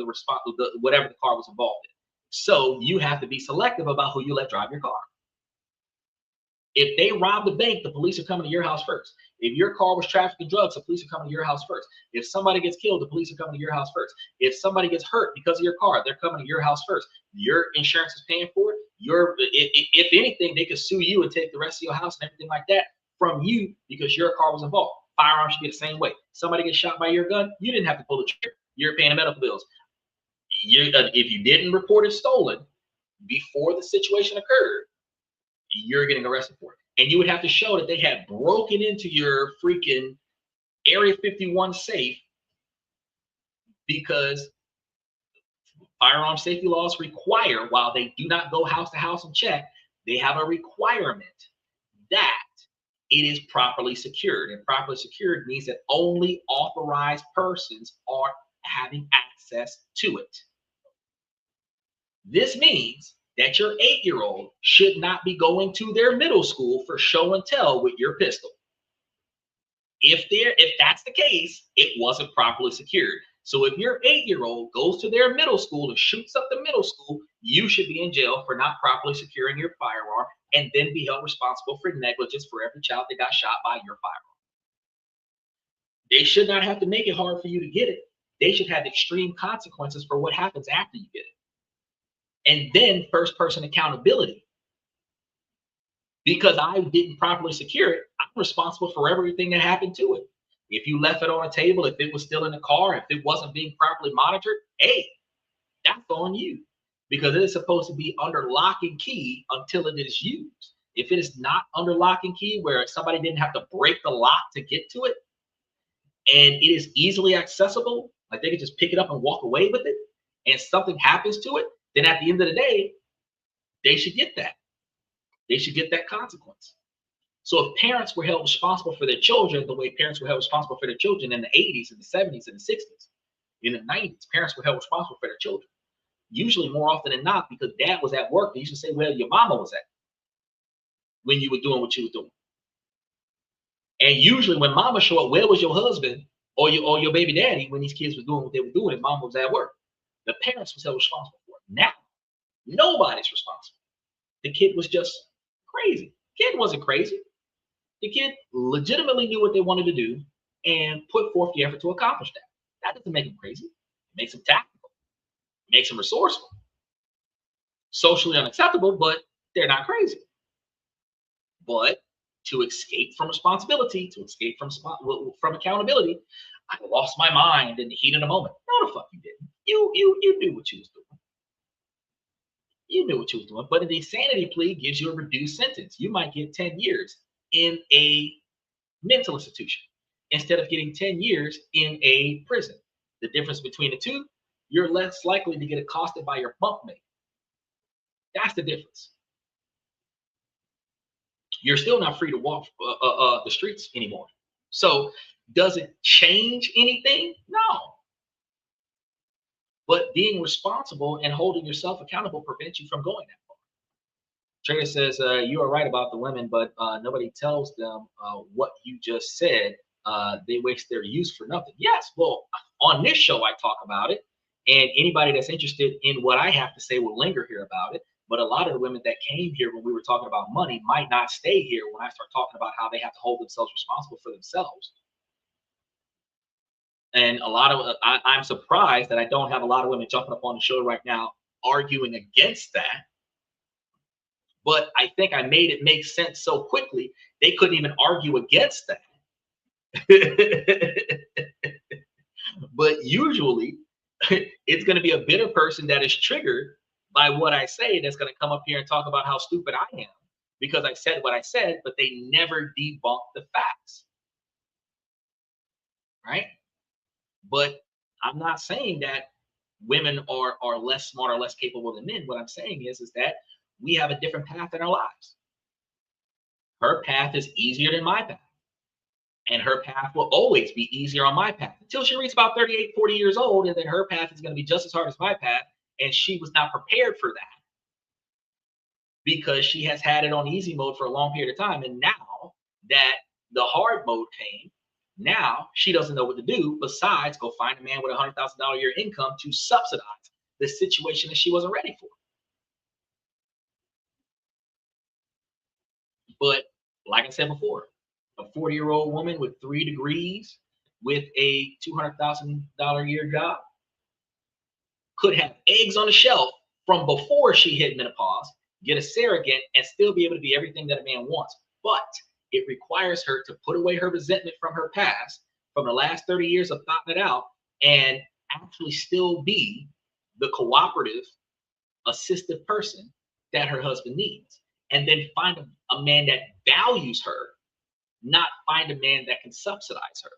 whatever the car was involved in. So you have to be selective about who you let drive your car. If they rob the bank, the police are coming to your house first. If your car was trafficking drugs, the police are coming to your house first. If somebody gets killed, the police are coming to your house first. If somebody gets hurt because of your car, they're coming to your house first. Your insurance is paying for it. If anything, they could sue you and take the rest of your house and everything like that from you because your car was involved. Firearms should be the same way. Somebody gets shot by your gun, you didn't have to pull the trigger. You're paying the medical bills. If you didn't report it stolen before the situation occurred, you're getting arrested for it. And you would have to show that they had broken into your freaking Area 51 safe, because firearm safety laws require, while they do not go house to house and check, they have a requirement that it is properly secured. And properly secured means that only authorized persons are having access to it. This means that your 8-year-old should not be going to their middle school for show and tell with your pistol. If that's the case, it wasn't properly secured. So if your 8-year-old goes to their middle school and shoots up the middle school, you should be in jail for not properly securing your firearm and then be held responsible for negligence for every child that got shot by your firearm. They should not have to make it hard for you to get it. They should have extreme consequences for what happens after you get it. And then first person accountability. Because I didn't properly secure it, I'm responsible for everything that happened to it. If you left it on a table, if it was still in the car, if it wasn't being properly monitored, hey, that's on you. Because it is supposed to be under lock and key until it is used. If it is not under lock and key, where somebody didn't have to break the lock to get to it, and it is easily accessible, like they can just pick it up and walk away with it, and something happens to it, then at the end of the day, they should get that. They should get that consequence. So if parents were held responsible for their children the way parents were held responsible for their children in the 80s and the 70s and the 60s, in the 90s, parents were held responsible for their children. Usually more often than not, because dad was at work, they used to say, well, your mama was at when you were doing what you were doing. And usually when mama showed up, where was your husband or your baby daddy when these kids were doing what they were doing and mama was at work? The parents was held responsible for it. Now, nobody's responsible. The kid was just crazy. The kid wasn't crazy. The kid legitimately knew what they wanted to do and put forth the effort to accomplish that. That doesn't make them crazy. It makes them tactical. It makes them resourceful. Socially unacceptable, but they're not crazy. But to escape from responsibility, to escape from accountability. I lost my mind in the heat of the moment. No, the fuck you didn't. You knew what you was doing. You knew what you was doing. But an insanity plea gives you a reduced sentence. You might get 10 years in a mental institution instead of getting 10 years in a prison. The difference between the two, you're less likely to get accosted by your bunkmate. That's the difference. You're still not free to walk the streets anymore. So does it change anything? No. But being responsible and holding yourself accountable prevents you from going that far. Trader says, you are right about the women, but nobody tells them what you just said. They waste their youth for nothing. Yes, well, on this show, I talk about it. And anybody that's interested in what I have to say will linger here about it. But a lot of the women that came here when we were talking about money might not stay here when I start talking about how they have to hold themselves responsible for themselves. And a lot of I'm surprised that I don't have a lot of women jumping up on the show right now arguing against that. But I think I made it make sense so quickly they couldn't even argue against that. But usually it's going to be a bitter person that is triggered by what I say that's going to come up here and talk about how stupid I am because I said what I said, but they never debunk the facts. Right? But I'm not saying that women are less smart or less capable than men. What I'm saying is that we have a different path in our lives. Her path is easier than my path. And her path will always be easier on my path until she reaches about 38, 40 years old. And then her path is going to be just as hard as my path. And she was not prepared for that because she has had it on easy mode for a long period of time. And now that the hard mode came, now she doesn't know what to do besides go find a man with $100,000 a year income to subsidize the situation that she wasn't ready for. But like I said before, a 40-year-old woman with 3 degrees with a $200,000 a year job could have eggs on the shelf from before she hit menopause, get a surrogate, and still be able to be everything that a man wants. But it requires her to put away her resentment from her past, from the last 30 years of thoughting it out, and actually still be the cooperative, assistive person that her husband needs. And then find a man that values her, not find a man that can subsidize her.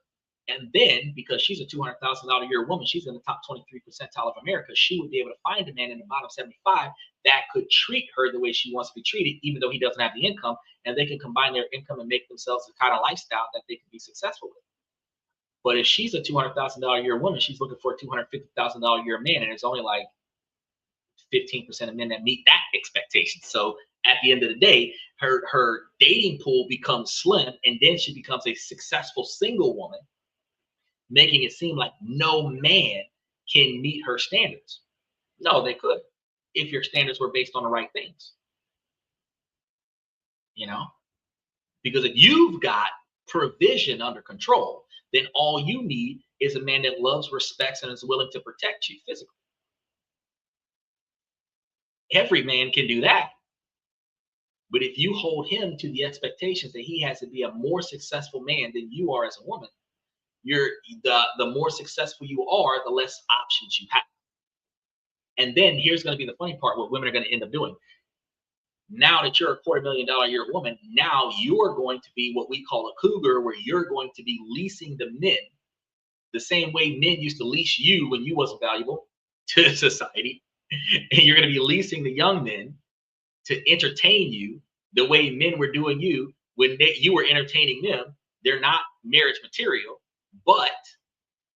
And then, because she's a $200,000 a year woman, she's in the top 23 percentile of America, she would be able to find a man in the bottom 75 that could treat her the way she wants to be treated, even though he doesn't have the income, and they can combine their income and make themselves the kind of lifestyle that they can be successful with. But if she's a $200,000 a year woman, she's looking for a $250,000 a year man, and it's only like 15% of men that meet that expectation. So at the end of the day, her dating pool becomes slim, and then she becomes a successful single woman, making it seem like no man can meet her standards. No, they could, if your standards were based on the right things. You know, because if you've got provision under control, then all you need is a man that loves, respects, and is willing to protect you physically. Every man can do that. But if you hold him to the expectations that he has to be a more successful man than you are as a woman, you're the more successful you are, the less options you have. And then here's going to be the funny part, what women are going to end up doing. Now that you're a $250,000 a year woman, now you're going to be what we call a cougar, where you're going to be leasing the men the same way men used to lease you when you wasn't valuable to society. And you're going to be leasing the young men to entertain you the way men were doing you when you were entertaining them. They're not marriage material, but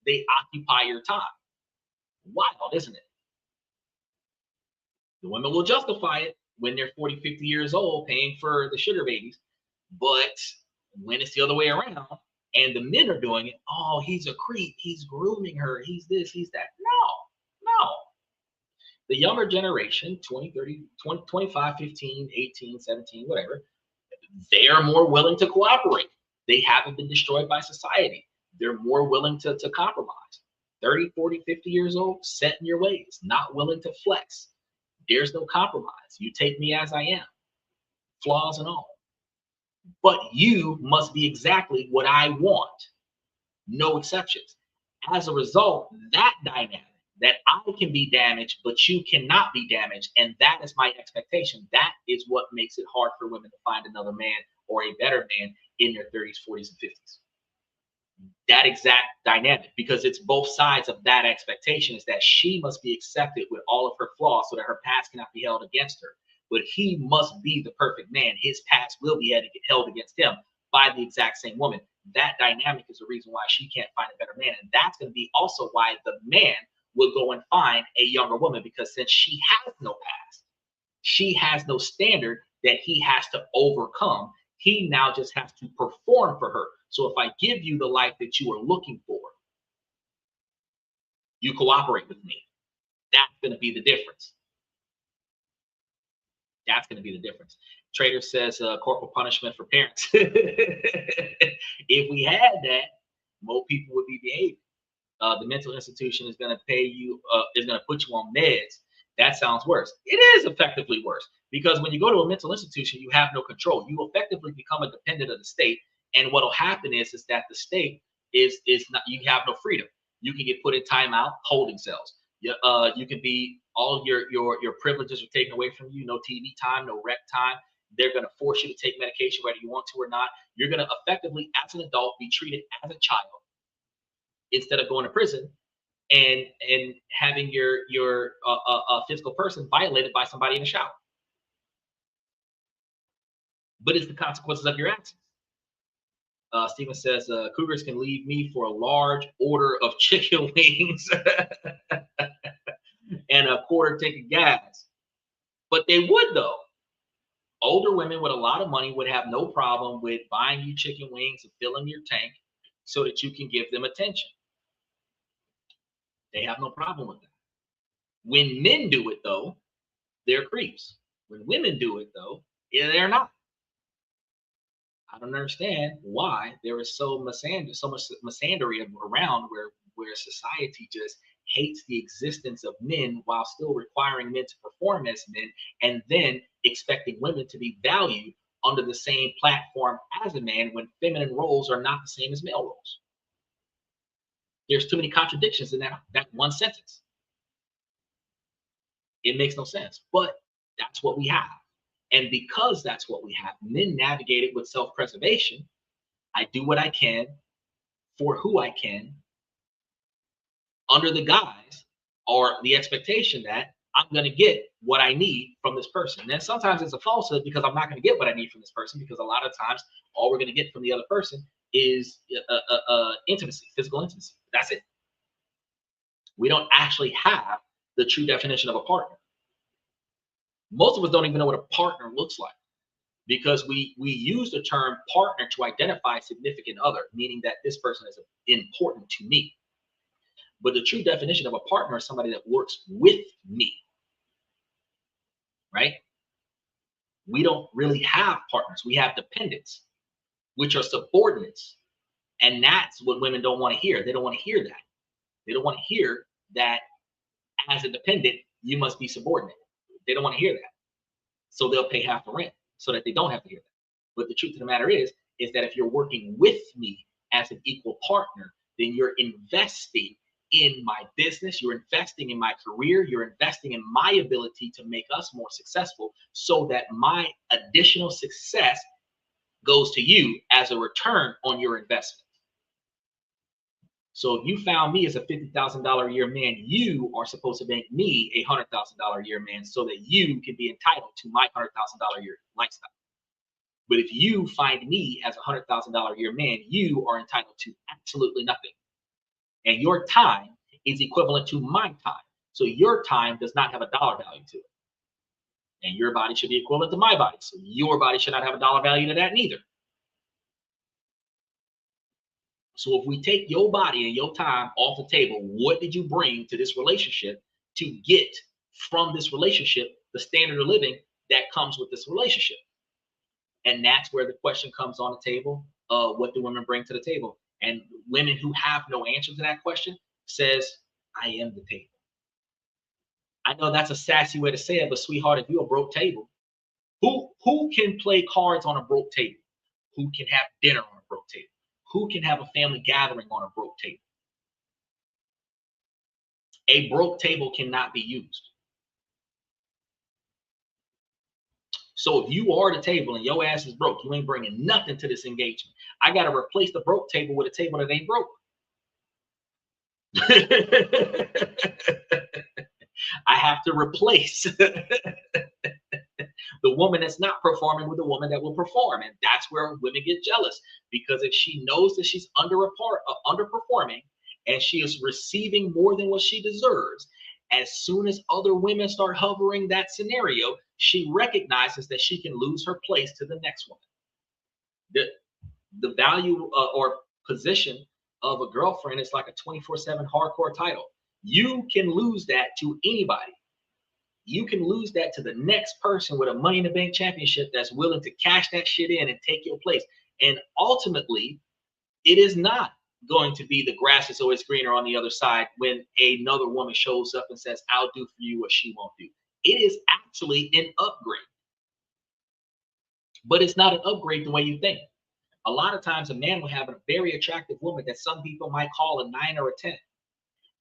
they occupy your time. Wild, isn't it? The women will justify it when they're 40, 50 years old paying for the sugar babies. But when it's the other way around and the men are doing it, oh, he's a creep, he's grooming her, he's this, he's that. No. The younger generation, 20, 30, 20, 25, 15, 18, 17, whatever, they are more willing to cooperate. They haven't been destroyed by society. They're more willing to compromise. 30, 40, 50 years old, set in your ways, not willing to flex. There's no compromise. You take me as I am, flaws and all. but you must be exactly what I want. No exceptions. As a result, that dynamic, that I can be damaged, but you cannot be damaged, and that is my expectation. That is what makes it hard for women to find another man or a better man in their 30s, 40s, and 50s. That exact dynamic, because it's both sides of that expectation, is that she must be accepted with all of her flaws so that her past cannot be held against her. But he must be the perfect man. His past will be held against him by the exact same woman. That dynamic is the reason why she can't find a better man. And that's going to be also why the man will go and find a younger woman, because since she has no past, she has no standard that he has to overcome. He now just has to perform for her. So if I give you the life that you are looking for, you cooperate with me. That's going to be the difference. That's going to be the difference. Trader says corporal punishment for parents. If we had that, more people would be behaving. The mental institution is going to pay you, is going to put you on meds. That sounds worse. It is effectively worse, because when you go to a mental institution, you have no control. You effectively become a dependent of the state. And what will happen is that the state is not, you have no freedom. You can get put in timeout, holding cells. You can be, all your privileges are taken away from you. No TV time, no rec time. They're going to force you to take medication whether you want to or not. You're going to effectively, as an adult, be treated as a child instead of going to prison and having your physical person violated by somebody in the shower. But it's the consequences of your actions. Steven says cougars can leave me for a large order of chicken wings and a quarter tank of gas. But they would, though. Older women with a lot of money would have no problem with buying you chicken wings and filling your tank so that you can give them attention. They have no problem with that. When men do it, though, they're creeps. When women do it, though, they're not. I don't understand why there is so much misandry around where society just hates the existence of men while still requiring men to perform as men, and then expecting women to be valued under the same platform as a man when feminine roles are not the same as male roles. There's too many contradictions in that one sentence. It makes no sense, but that's what we have. And because that's what we have, men navigate it with self-preservation. I do what I can for who I can, under the guise or the expectation that I'm going to get what I need from this person. And then sometimes it's a falsehood, because I'm not going to get what I need from this person, because a lot of times all we're going to get from the other person is intimacy, physical intimacy. That's it. We don't actually have the true definition of a partner. Most of us don't even know what a partner looks like, because we use the term partner to identify significant other, meaning that this person is important to me. But the true definition of a partner is somebody that works with me, right? We don't really have partners. We have dependents, which are subordinates. And that's what women don't want to hear. They don't want to hear that. They don't want to hear that as a dependent, you must be subordinate. They don't want to hear that. So they'll pay half the rent so that they don't have to hear that. But the truth of the matter is that if you're working with me as an equal partner, then you're investing in my business, you're investing in my career, you're investing in my ability to make us more successful, so that my additional success goes to you as a return on your investment. So if you found me as a $50,000 a year man, you are supposed to make me a $100,000 a year man, so that you can be entitled to my $100,000 a year lifestyle. But if you find me as a $100,000 a year man, you are entitled to absolutely nothing. And your time is equivalent to my time. So your time does not have a dollar value to it. And your body should be equivalent to my body. So your body should not have a dollar value to that neither. So if we take your body and your time off the table, what did you bring to this relationship to get from this relationship the standard of living that comes with this relationship? And that's where the question comes on the table. What do women bring to the table? And women who have no answer to that question says, I am the table. I know that's a sassy way to say it, but sweetheart, if you're a broke table, who can play cards on a broke table? Who can have dinner on a broke table? Who can have a family gathering on a broke table? A broke table cannot be used. So if you are the table and your ass is broke, you ain't bringing nothing to this engagement. I got to replace the broke table with a table that ain't broke. I have to replace the woman that's not performing with the woman that will perform. And that's where women get jealous, because if she knows that she's underperforming and she is receiving more than what she deserves, as soon as other women start hovering that scenario, she recognizes that she can lose her place to the next woman. The value or position of a girlfriend is like a 24/7 hardcore title. You can lose that to anybody. You can lose that to the next person with a Money in the Bank championship that's willing to cash that shit in and take your place. And ultimately, it is not going to be the grass is always greener on the other side when another woman shows up and says, I'll do for you what she won't do. It is actually an upgrade. But it's not an upgrade the way you think. A lot of times a man will have a very attractive woman that some people might call a 9 or a 10.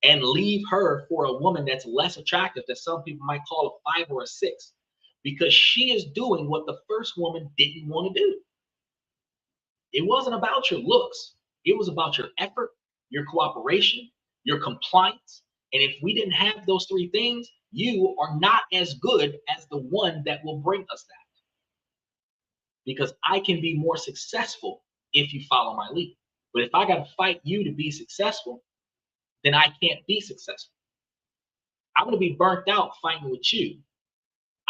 And leave her for a woman that's less attractive that some people might call a 5 or a 6, because she is doing what the first woman didn't want to do. It wasn't about your looks. It was about your effort, your cooperation, your compliance. And if we didn't have those three things, you are not as good as the one that will bring us that. Because I can be more successful if you follow my lead. But if I got to fight you to be successful, then I can't be successful. I'm going to be burnt out fighting with you.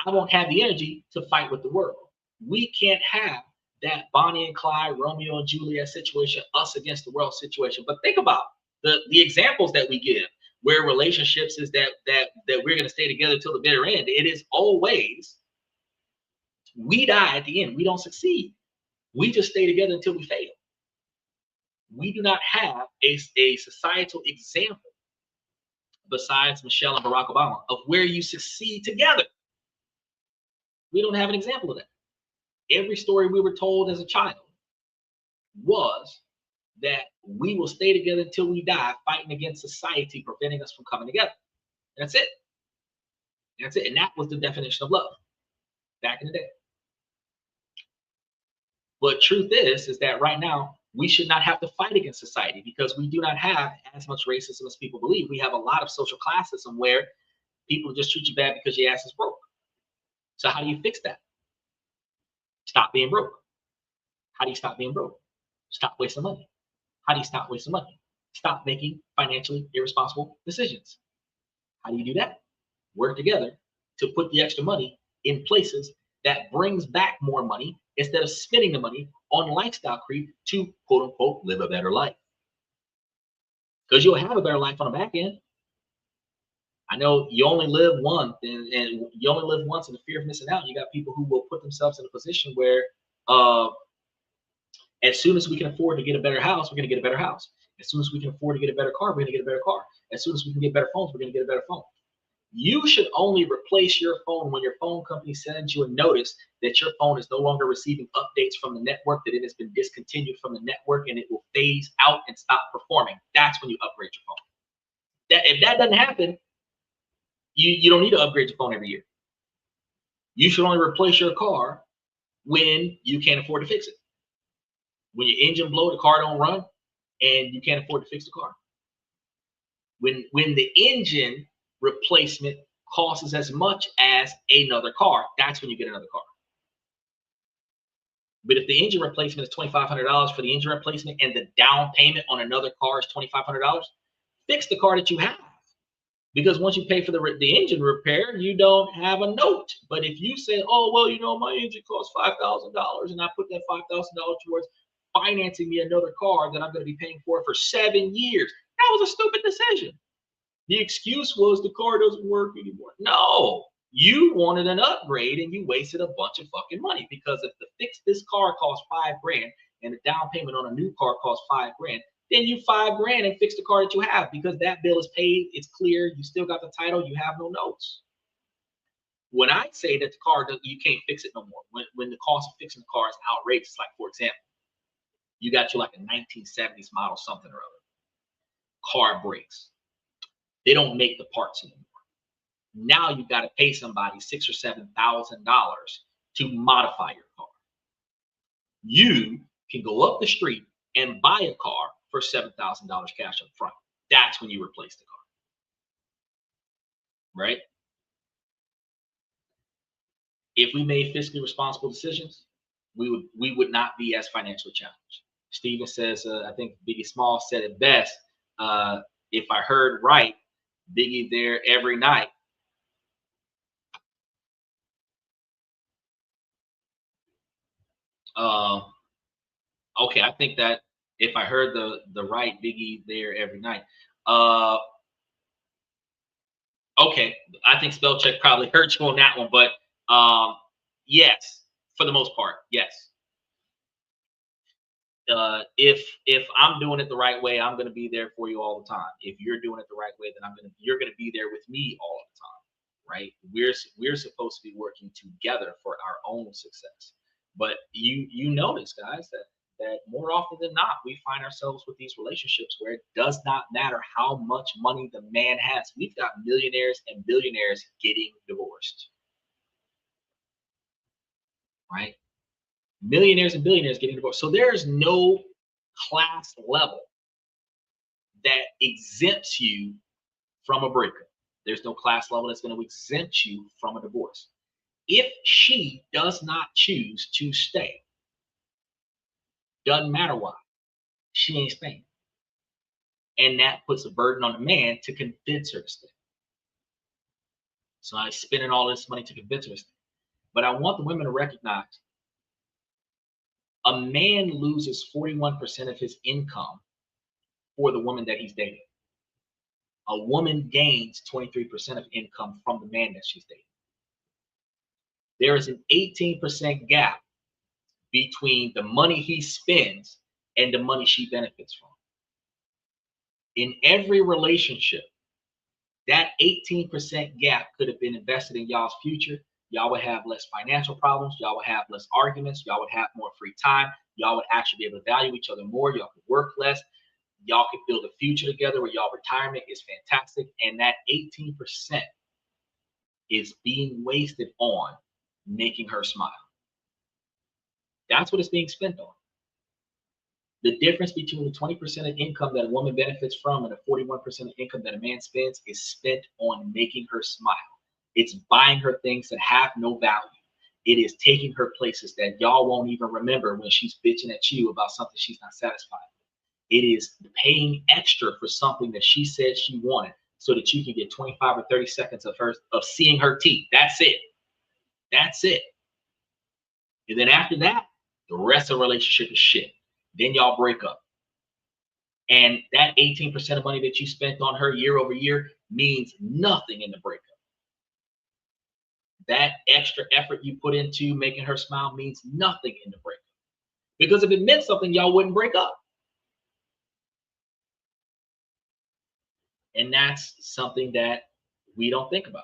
I won't have the energy to fight with the world. We can't have that Bonnie and Clyde, Romeo and Juliet situation, us against the world situation. But think about the examples that we give, where relationships is that we're going to stay together till the bitter end. It is always we die at the end. We don't succeed. We just stay together until we fail. We do not have a societal example besides Michelle and Barack Obama of where you succeed together. We don't have an example of that. Every story we were told as a child was that we will stay together until we die, fighting against society, preventing us from coming together. That's it. That's it. And that was the definition of love back in the day. But truth is that right now, we should not have to fight against society, because we do not have as much racism as people believe. We have a lot of social classism where people just treat you bad because your ass is broke. So how do you fix that? Stop being broke. How do you stop being broke? Stop wasting money. How do you stop wasting money? Stop making financially irresponsible decisions. How do you do that? Work together to put the extra money in places that brings back more money instead of spending the money on lifestyle creep to quote unquote live a better life. Because you'll have a better life on the back end. I know you only live once, and you only live once in the fear of missing out. You got people who will put themselves in a position where as soon as we can afford to get a better house, we're going to get a better house. As soon as we can afford to get a better car, we're going to get a better car. As soon as we can get better phones, we're going to get a better phone. You should only replace your phone when your phone company sends you a notice that your phone is no longer receiving updates from the network, that it has been discontinued from the network and it will phase out and stop performing. That's when you upgrade your phone. If that doesn't happen, you don't need to upgrade your phone every year. You should only replace your car when you can't afford to fix it. When your engine blow, the car don't run, and you can't afford to fix the car. When the engine replacement costs as much as another car, that's when you get another car. But if the engine replacement is $2,500 for the engine replacement and the down payment on another car is $2,500, fix the car that you have. Because once you pay for the engine repair, you don't have a note. But if you say, oh, well, you know, my engine costs $5,000 and I put that $5,000 towards financing me another car that I'm going to be paying for 7 years, that was a stupid decision. The excuse was the car doesn't work anymore. No, you wanted an upgrade and you wasted a bunch of fucking money, because if to fix this car costs $5,000 and the down payment on a new car costs $5,000, then you $5,000 and fix the car that you have, because that bill is paid, it's clear, you still got the title, you have no notes. When I say that the car, you can't fix it no more, when the cost of fixing the car is outrageous, like for example, You got you like a 1970s model something or other. Car breaks. They don't make the parts anymore. Now you got to pay somebody $6,000 or $7,000 to modify your car. You can go up the street and buy a car for $7,000 cash up front. That's when you replace the car, right? If we made fiscally responsible decisions, we would not be as financially challenged. Steven says, I think Biggie Small said it best. If I heard right, Biggie there every night. Okay, I think that if I heard the right, Biggie there every night. Okay, I think spell check probably hurt you on that one, but yes, for the most part, yes. If I'm doing it the right way, I'm gonna be there for you all the time. If you're doing it the right way, then you're gonna be there with me all the time, right? We're supposed to be working together for our own success. But you notice, guys, that more often than not, we find ourselves with these relationships where it does not matter how much money the man has. We've got millionaires and billionaires getting divorced, right? Millionaires and billionaires getting divorced. So there's no class level that exempts you from a breakup. There's no class level that's going to exempt you from a divorce. If she does not choose to stay, doesn't matter why, she ain't staying. And that puts a burden on the man to convince her to stay. So I'm spending all this money to convince her to stay. But I want the women to recognize a man loses 41% of his income for the woman that he's dating. A woman gains 23% of income from the man that she's dating. There is an 18% gap between the money he spends and the money she benefits from. In every relationship, that 18% gap could have been invested in y'all's future. Y'all would have less financial problems. Y'all would have less arguments. Y'all would have more free time. Y'all would actually be able to value each other more. Y'all could work less. Y'all could build a future together where y'all retirement is fantastic. And that 18% is being wasted on making her smile. That's what it's being spent on. The difference between the 20% of income that a woman benefits from and the 41% of income that a man spends is spent on making her smile. It's buying her things that have no value. It is taking her places that y'all won't even remember when she's bitching at you about something she's not satisfied with. It is paying extra for something that she said she wanted so that you can get 25 or 30 seconds of seeing her teeth. That's it. That's it. And then after that, the rest of the relationship is shit. Then y'all break up. And that 18% of money that you spent on her year over year means nothing in the breakup. That extra effort you put into making her smile means nothing in the breakup. Because if it meant something, y'all wouldn't break up. And that's something that we don't think about.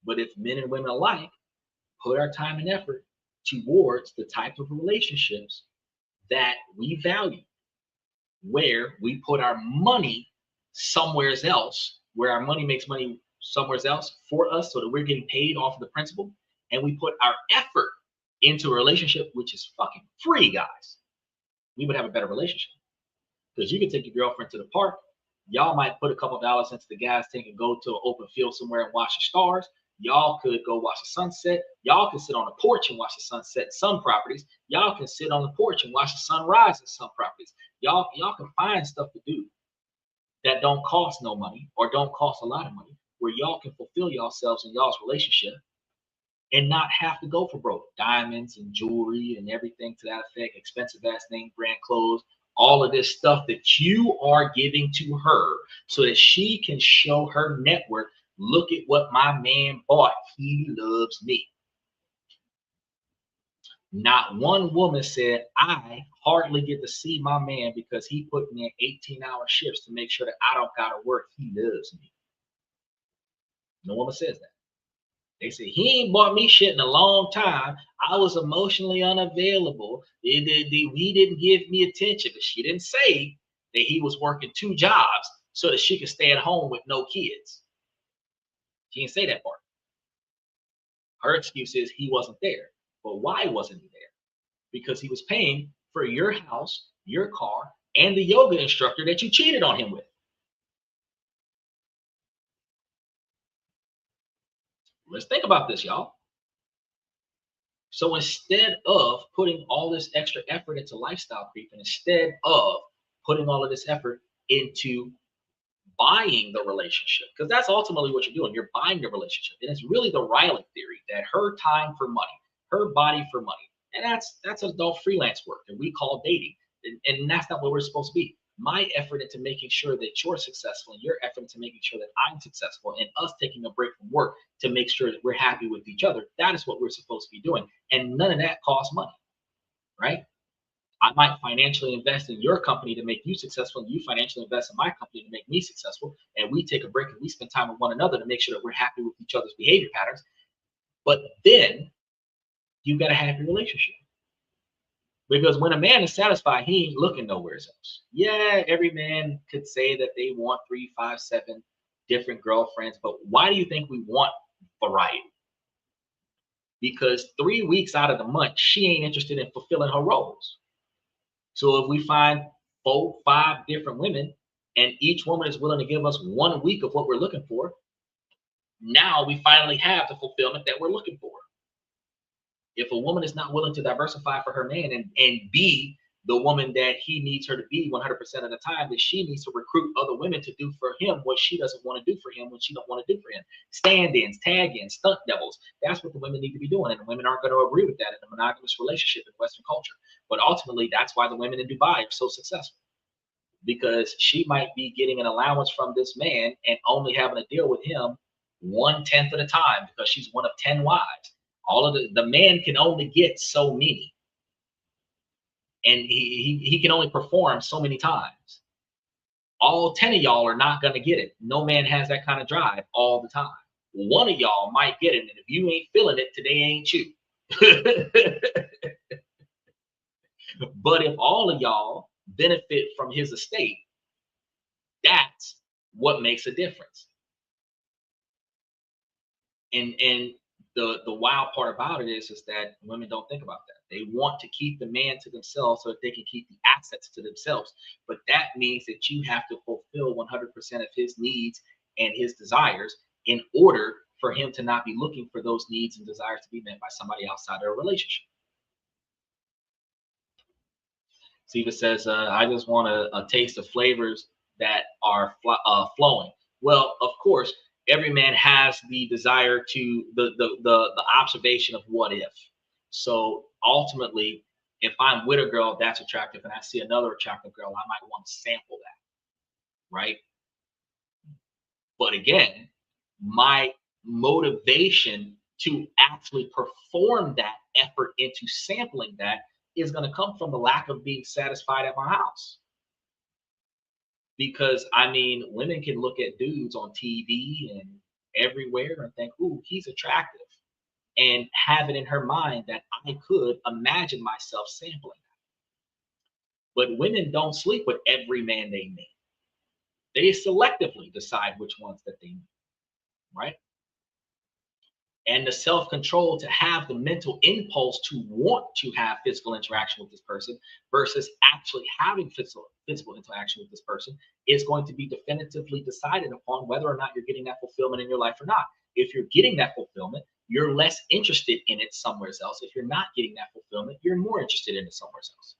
But if men and women alike put our time and effort towards the type of relationships that we value, where we put our money somewhere else, where our money makes money somewhere else for us so that we're getting paid off of the principal, and we put our effort into a relationship which is fucking free, guys, we would have a better relationship. Because you can take your girlfriend to the park, y'all might put a couple of dollars into the gas tank and go to an open field somewhere and watch the stars. Y'all could go watch the sunset. Y'all can sit on the porch and watch the sunset in some properties. Y'all can sit on the porch and watch the sunrise in some properties. Y'all can find stuff to do that don't cost no money or don't cost a lot of money, where y'all can fulfill yourselves in y'all's relationship and not have to go for broke. Diamonds and jewelry and everything to that effect, expensive ass name brand clothes, all of this stuff that you are giving to her so that she can show her network. Look at what my man bought. He loves me. Not one woman said, I hardly get to see my man because he put me in 18-hour shifts to make sure that I don't gotta work. He loves me. No woman says that. They say he ain't bought me shit in a long time. I was emotionally unavailable. He didn't give me attention. But she didn't say that he was working 2 jobs so that she could stay at home with no kids. She didn't say that part. Her excuse is he wasn't there. But why wasn't he there? Because he was paying for your house, your car, and the yoga instructor that you cheated on him with. Let's think about this, y'all. So instead of putting all this extra effort into lifestyle creep, and instead of putting all of this effort into buying the relationship, because that's ultimately what you're doing, you're buying the relationship. And it's really the Riley theory, that her time for money, her body for money. And that's adult freelance work that we call dating. And that's not what we're supposed to be. My effort into making sure that you're successful, and your effort into making sure that I'm successful, and us taking a break from work to make sure that we're happy with each other, that is what we're supposed to be doing. And none of that costs money, right? I might financially invest in your company to make you successful, and you financially invest in my company to make me successful, and we take a break and we spend time with one another to make sure that we're happy with each other's behavior patterns. But then you got a happy relationship. Because when a man is satisfied, he ain't looking nowhere else. Yeah, every man could say that they want 3, 5, 7 different girlfriends, but why do you think we want variety? Because 3 weeks out of the month, she ain't interested in fulfilling her roles. So if we find 4, 5 different women, and each woman is willing to give us 1 week of what we're looking for, now we finally have the fulfillment that we're looking for. If a woman is not willing to diversify for her man and be the woman that he needs her to be 100% of the time, then she needs to recruit other women to do for him what she doesn't want to do for him when she don't want to do for him. Stand-ins, tag-ins, stunt doubles. That's what the women need to be doing. And the women aren't going to agree with that in a monogamous relationship in Western culture. But ultimately, that's why the women in Dubai are so successful. Because she might be getting an allowance from this man and only having to deal with him 1/10 of the time because she's one of 10 wives. All of the man can only get so many, and he can only perform so many times. All 10 of y'all are not going to get it. No man has that kind of drive all the time. One of y'all might get it, and if you ain't feeling it, today ain't you. But if all of y'all benefit from his estate, that's what makes a difference. And the wild part about it is that women don't think about that. They want to keep the man to themselves so that they can keep the assets to themselves. But that means that you have to fulfill 100% of his needs and his desires in order for him to not be looking for those needs and desires to be met by somebody outside of a relationship. Siva says, I just want a taste of flavors that are flowing. Well, of course, every man has the desire to the observation of what if. So ultimately, if I'm with a girl that's attractive and I see another attractive girl, I might want to sample that, right? But again, my motivation to actually perform that effort into sampling that is going to come from the lack of being satisfied at my house. Because I mean, women can look at dudes on TV and everywhere and think, ooh, he's attractive, and have it in her mind that I could imagine myself sampling that. But women don't sleep with every man they meet. They selectively decide which ones that they meet, right? And the self-control to have the mental impulse to want to have physical interaction with this person versus actually having physical interaction with this person is going to be definitively decided upon whether or not you're getting that fulfillment in your life or not. If you're getting that fulfillment, you're less interested in it somewhere else. If you're not getting that fulfillment, you're more interested in it somewhere else.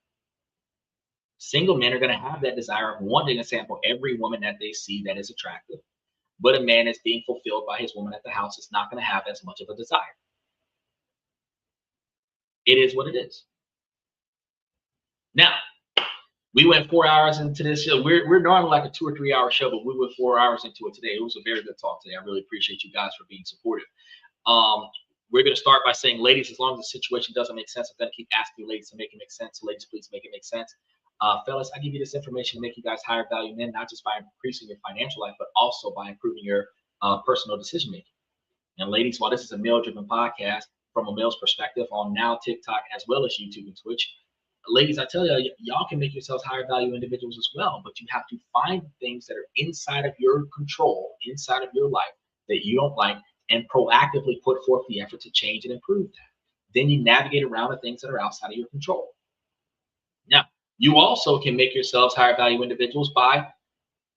Single men are going to have that desire of wanting to sample every woman that they see that is attractive. But a man that's being fulfilled by his woman at the house is not going to have as much of a desire. It is what it is. Now, we went 4 hours into this show. We're normally like a 2 or 3 hour show, but we went 4 hours into it today. It was a very good talk today. I really appreciate you guys for being supportive. We're going to start by saying, ladies, as long as the situation doesn't make sense, I'm going to keep asking you ladies to make it make sense. So ladies, please make it make sense. Fellas, I give you this information to make you guys higher value men, not just by increasing your financial life, but also by improving your personal decision making. And ladies, while this is a male-driven podcast from a male's perspective on now TikTok as well as YouTube and Twitch, ladies, I tell you, y'all can make yourselves higher value individuals as well, but you have to find things that are inside of your control, inside of your life that you don't like, and proactively put forth the effort to change and improve that. Then you navigate around the things that are outside of your control. Now, you also can make yourselves higher value individuals by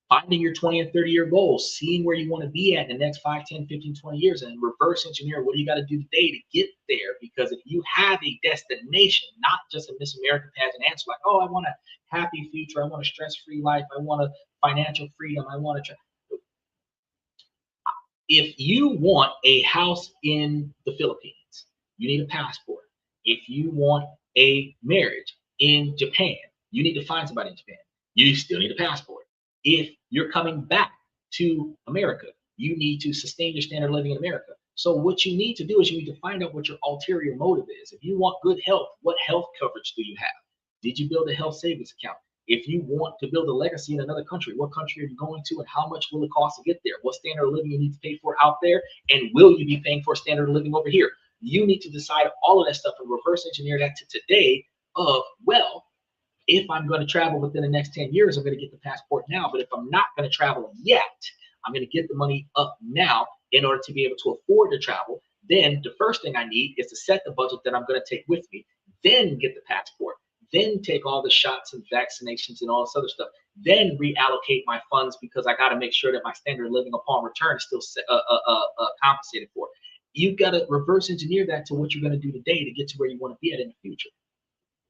finding your 20 and 30-year goals, seeing where you want to be at in the next 5, 10, 15, 20 years, and reverse engineer what do you got to do today to get there. Because if you have a destination, not just a Miss America pageant answer like, oh, I want a happy future, I want a stress-free life, I want a financial freedom, I want to. If you want a house in the Philippines, you need a passport. If you want a marriage in Japan, you need to find somebody in Japan. You still need a passport. If you're coming back to America, you need to sustain your standard of living in America. So what you need to do is you need to find out what your ulterior motive is. If you want good health, what health coverage do you have? Did you build a health savings account? If you want to build a legacy in another country, what country are you going to and how much will it cost to get there? What standard of living you need to pay for out there? And will you be paying for standard of living over here? You need to decide all of that stuff and reverse engineer that to today of, well, if I'm going to travel within the next 10 years, I'm going to get the passport now. But if I'm not going to travel yet, I'm going to get the money up now in order to be able to afford to travel. Then the first thing I need is to set the budget that I'm going to take with me, then get the passport, then take all the shots and vaccinations and all this other stuff, then reallocate my funds because I got to make sure that my standard of living upon return is still compensated for. You've got to reverse engineer that to what you're going to do today to get to where you want to be at in the future.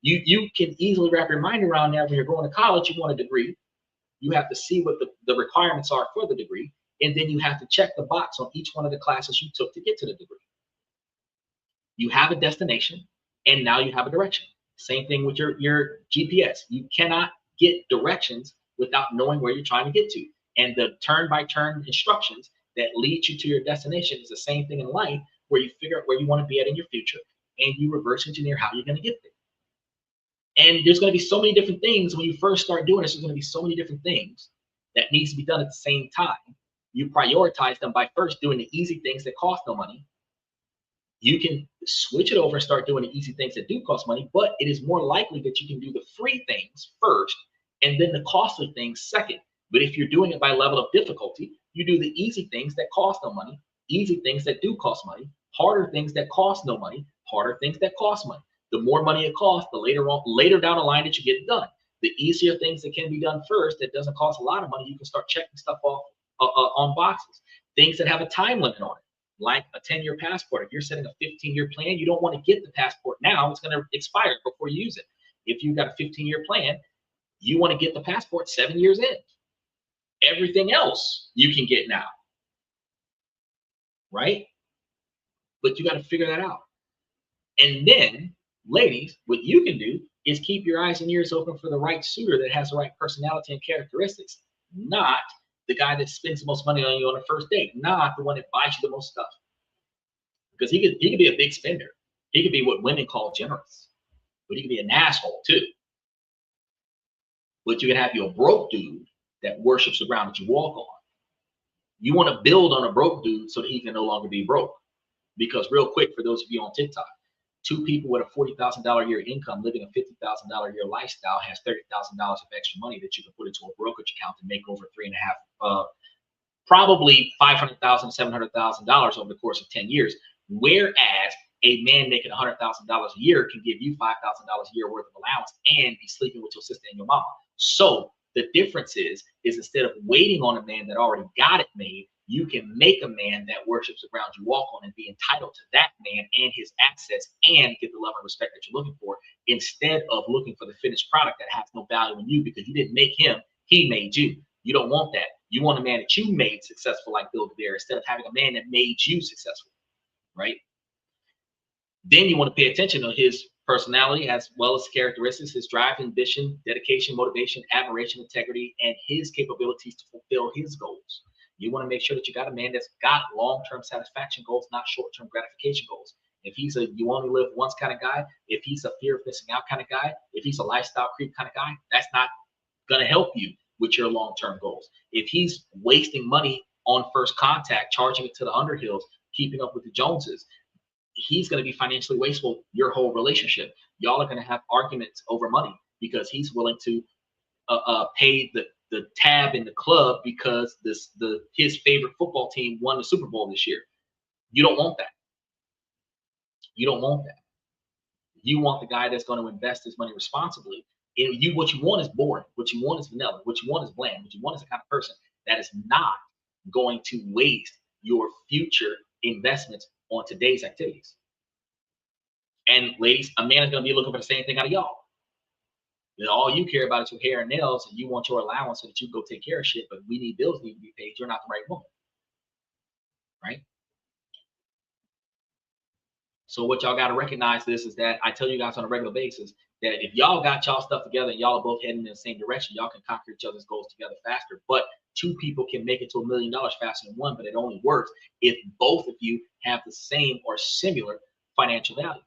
You can easily wrap your mind around that. When you're going to college, you want a degree. You have to see what the requirements are for the degree, and then you have to check the box on each one of the classes you took to get to the degree. You have a destination, and now you have a direction. Same thing with your GPS. You cannot get directions without knowing where you're trying to get to. And the turn-by-turn instructions that lead you to your destination is the same thing in life, where you figure out where you want to be at in your future, and you reverse engineer how you're going to get there. And there's going to be so many different things when you first start doing this. There's going to be so many different things that needs to be done at the same time. You prioritize them by first doing the easy things that cost no money. You can switch it over and start doing the easy things that do cost money, but it is more likely that you can do the free things first and then the costly things second. But if you're doing it by level of difficulty, you do the easy things that cost no money, easy things that do cost money, harder things that cost no money, harder things that cost money. The more money it costs, the later down the line that you get it done. The easier things that can be done first, that doesn't cost a lot of money, you can start checking stuff off on boxes. Things that have a time limit on it, like a 10-year passport. If you're setting a 15-year plan, you don't want to get the passport now. It's going to expire before you use it. If you've got a 15-year plan, you want to get the passport 7 years in. Everything else you can get now, right? But you got to figure that out. And then, ladies, what you can do is keep your eyes and ears open for the right suitor that has the right personality and characteristics, not the guy that spends the most money on you on the first date, not the one that buys you the most stuff. Because he could be a big spender. He could be what women call generous, but he could be an asshole too. But you can have your broke dude that worships the ground that you walk on. You want to build on a broke dude so that he can no longer be broke. Because real quick, for those of you on TikTok, 2 people with a $40,000 a year income living a $50,000 a year lifestyle has $30,000 of extra money that you can put into a brokerage account and make over probably $500,000, $700,000 over the course of 10 years. Whereas a man making $100,000 a year can give you $5,000 a year worth of allowance and be sleeping with your sister and your mama. So the difference is instead of waiting on a man that already got it made, you can make a man that worships the ground you walk on and be entitled to that man and his access and get the love and respect that you're looking for, instead of looking for the finished product that has no value in you because you didn't make him, he made you. You don't want that. You want a man that you made successful like Bill Devere instead of having a man that made you successful, right? Then you want to pay attention to his personality as well as characteristics, his drive, ambition, dedication, motivation, admiration, integrity, and his capabilities to fulfill his goals. You want to make sure that you got a man that's got long-term satisfaction goals, not short-term gratification goals. If he's a you only live once kind of guy, if he's a fear of missing out kind of guy, if he's a lifestyle creep kind of guy, that's not going to help you with your long-term goals. If he's wasting money on first contact, charging it to the Underhills, keeping up with the Joneses. He's going to be financially wasteful your whole relationship. Y'all are going to have arguments over money because he's willing to pay the tab in the club because his favorite football team won the Super Bowl this year. You don't want that. You don't want that. You want the guy that's going to invest his money responsibly. What you want is boring. What you want is vanilla. What you want is bland. What you want is the kind of person that is not going to waste your future investments on today's activities. And ladies, a man is going to be looking for the same thing out of y'all. All you care about is your hair and nails, and you want your allowance so that you can go take care of shit, but bills need to be paid. You're not the right woman. Right? So what y'all got to recognize is that I tell you guys on a regular basis that if y'all got y'all stuff together and y'all are both heading in the same direction, y'all can conquer each other's goals together faster. But two people can make it to $1 million faster than one, but it only works if both of you have the same or similar financial values.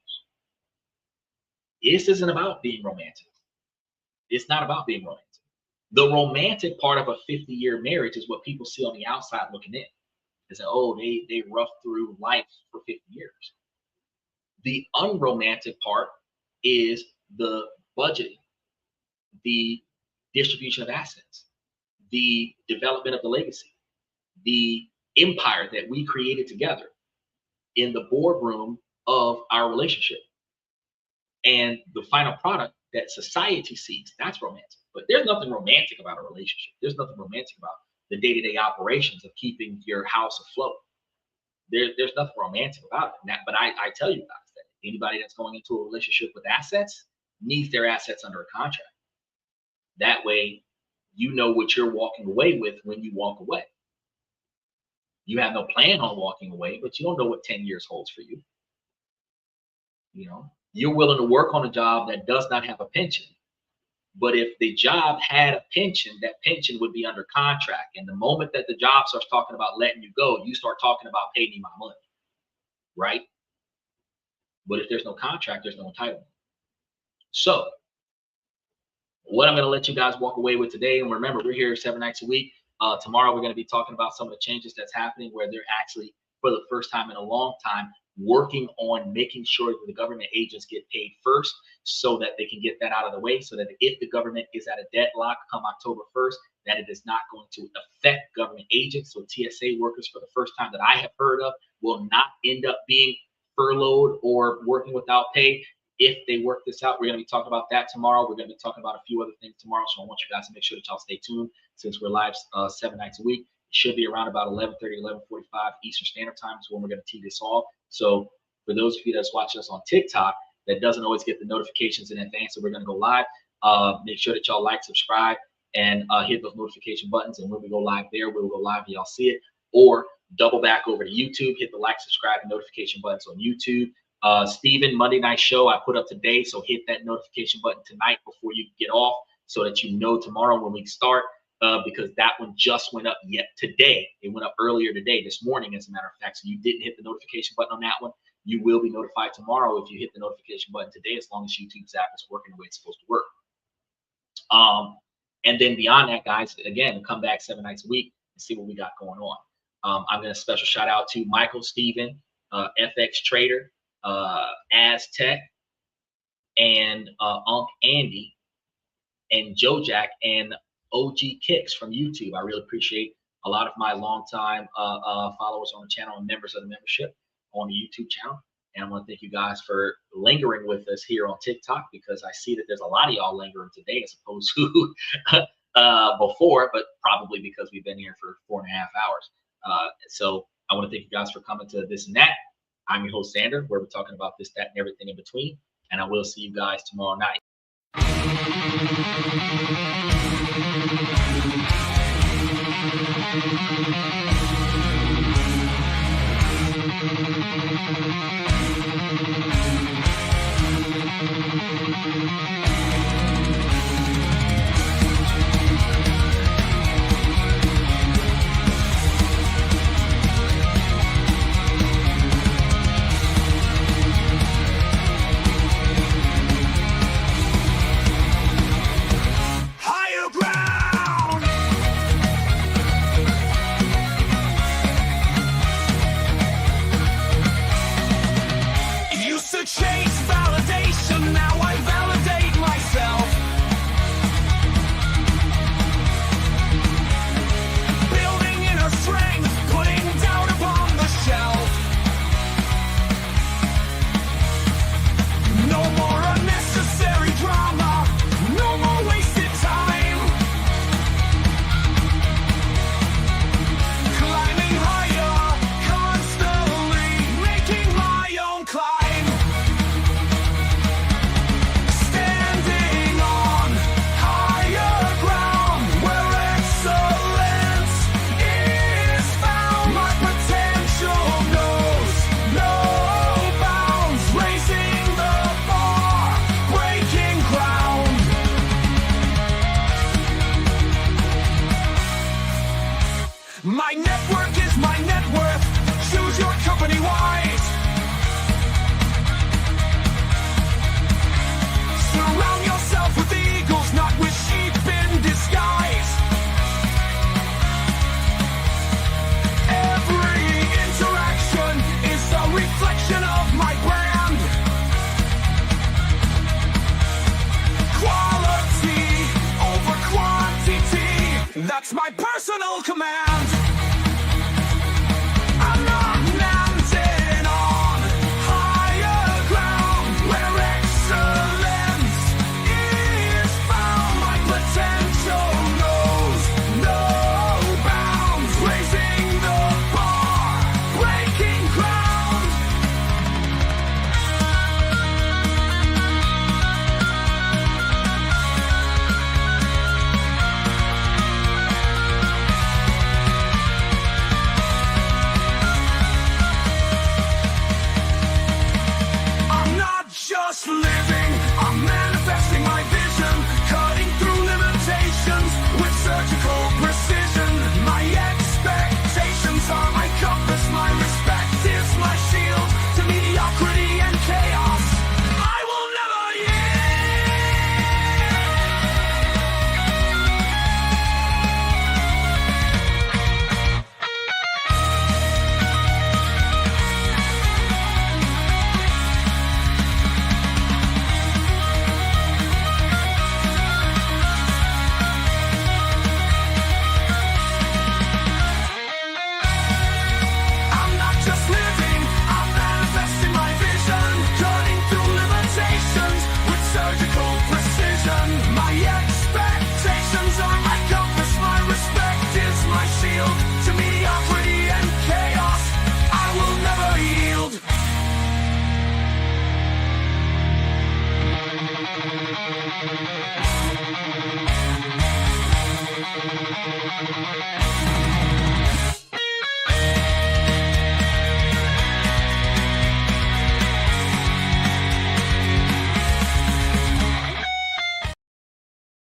This isn't about being romantic. It's not about being romantic. The romantic part of a 50-year marriage is what people see on the outside looking in. They say, oh, they roughed through life for 50 years. The unromantic part is the budgeting, the distribution of assets, the development of the legacy, the empire that we created together in the boardroom of our relationship. And the final product that society sees, that's romantic. But there's nothing romantic about a relationship. There's nothing romantic about the day-to-day operations of keeping your house afloat. There's nothing romantic about it. But I tell you guys that anybody that's going into a relationship with assets needs their assets under a contract. That way, you know what you're walking away with when you walk away. You have no plan on walking away, but you don't know what 10 years holds for you. You know, you're willing to work on a job that does not have a pension. But if the job had a pension, that pension would be under contract. And the moment that the job starts talking about letting you go, you start talking about paying me my money, right? But if there's no contract, there's no entitlement. So what I'm going to let you guys walk away with today, and remember, we're here 7 nights a week. Tomorrow, we're going to be talking about some of the changes that's happening where they're actually, for the first time in a long time, working on making sure that the government agents get paid first so that they can get that out of the way, so that if the government is at a deadlock come October 1st, that it is not going to affect government agents. So TSA workers, for the first time that I have heard of, will not end up being furloughed or working without pay if they work this out. We're going to be talking about that tomorrow. We're going to be talking about a few other things tomorrow. So I want you guys to make sure that y'all stay tuned since we're live 7 nights a week. It should be around about 11:30, 11:45 Eastern Standard Time is when we're going to tee this off. So for those of you that's watching us on TikTok that doesn't always get the notifications in advance, so we're going to go live, make sure that y'all like, subscribe, and hit those notification buttons. And when we go live there, we'll go live and y'all see it. Or double back over to YouTube, hit the like, subscribe, and notification buttons on YouTube. Steven, Monday Night Show, I put up today, so hit that notification button tonight before you get off so that you know tomorrow when we start, because that one just went up yet today. It went up earlier today, this morning, as a matter of fact. So you didn't hit the notification button on that one. You will be notified tomorrow if you hit the notification button today, as long as YouTube's app is working the way it's supposed to work. And then beyond that, guys, again, come back 7 nights a week and see what we got going on. I'm going to special shout out to Michael, Steven, FX Trader, Aztec, and Unc Andy, and Joe Jack, and OG Kicks from YouTube. I really appreciate a lot of my longtime followers on the channel and members of the membership on the YouTube channel. And I want to thank you guys for lingering with us here on TikTok, because I see that there's a lot of y'all lingering today as opposed to before, but probably because we've been here for 4.5 hours. So I want to thank you guys for coming to This and That. I'm your host, Xander, where we're talking about this, that, and everything in between. And I will see you guys tomorrow night. Higher ground! My network is my net worth. Choose your company wise. Surround yourself with eagles, not with sheep in disguise. Every interaction is a reflection of my brand. Quality over quantity, that's my personal command. I'm not landing on higher ground where excellence is found. My potential knows no bounds, raising the bar, breaking ground. I'm not just living, I'm manifesting my vision, cutting through limitations with surgical precision. My expectations are my compass, my respect is my shield to mediocrity and chaos. I will never I'm not just living, I'm manifesting my vision, cutting through limitations with surgical precision. My expectations are my compass, my respect is my shield to mediocrity and chaos. I will never yield.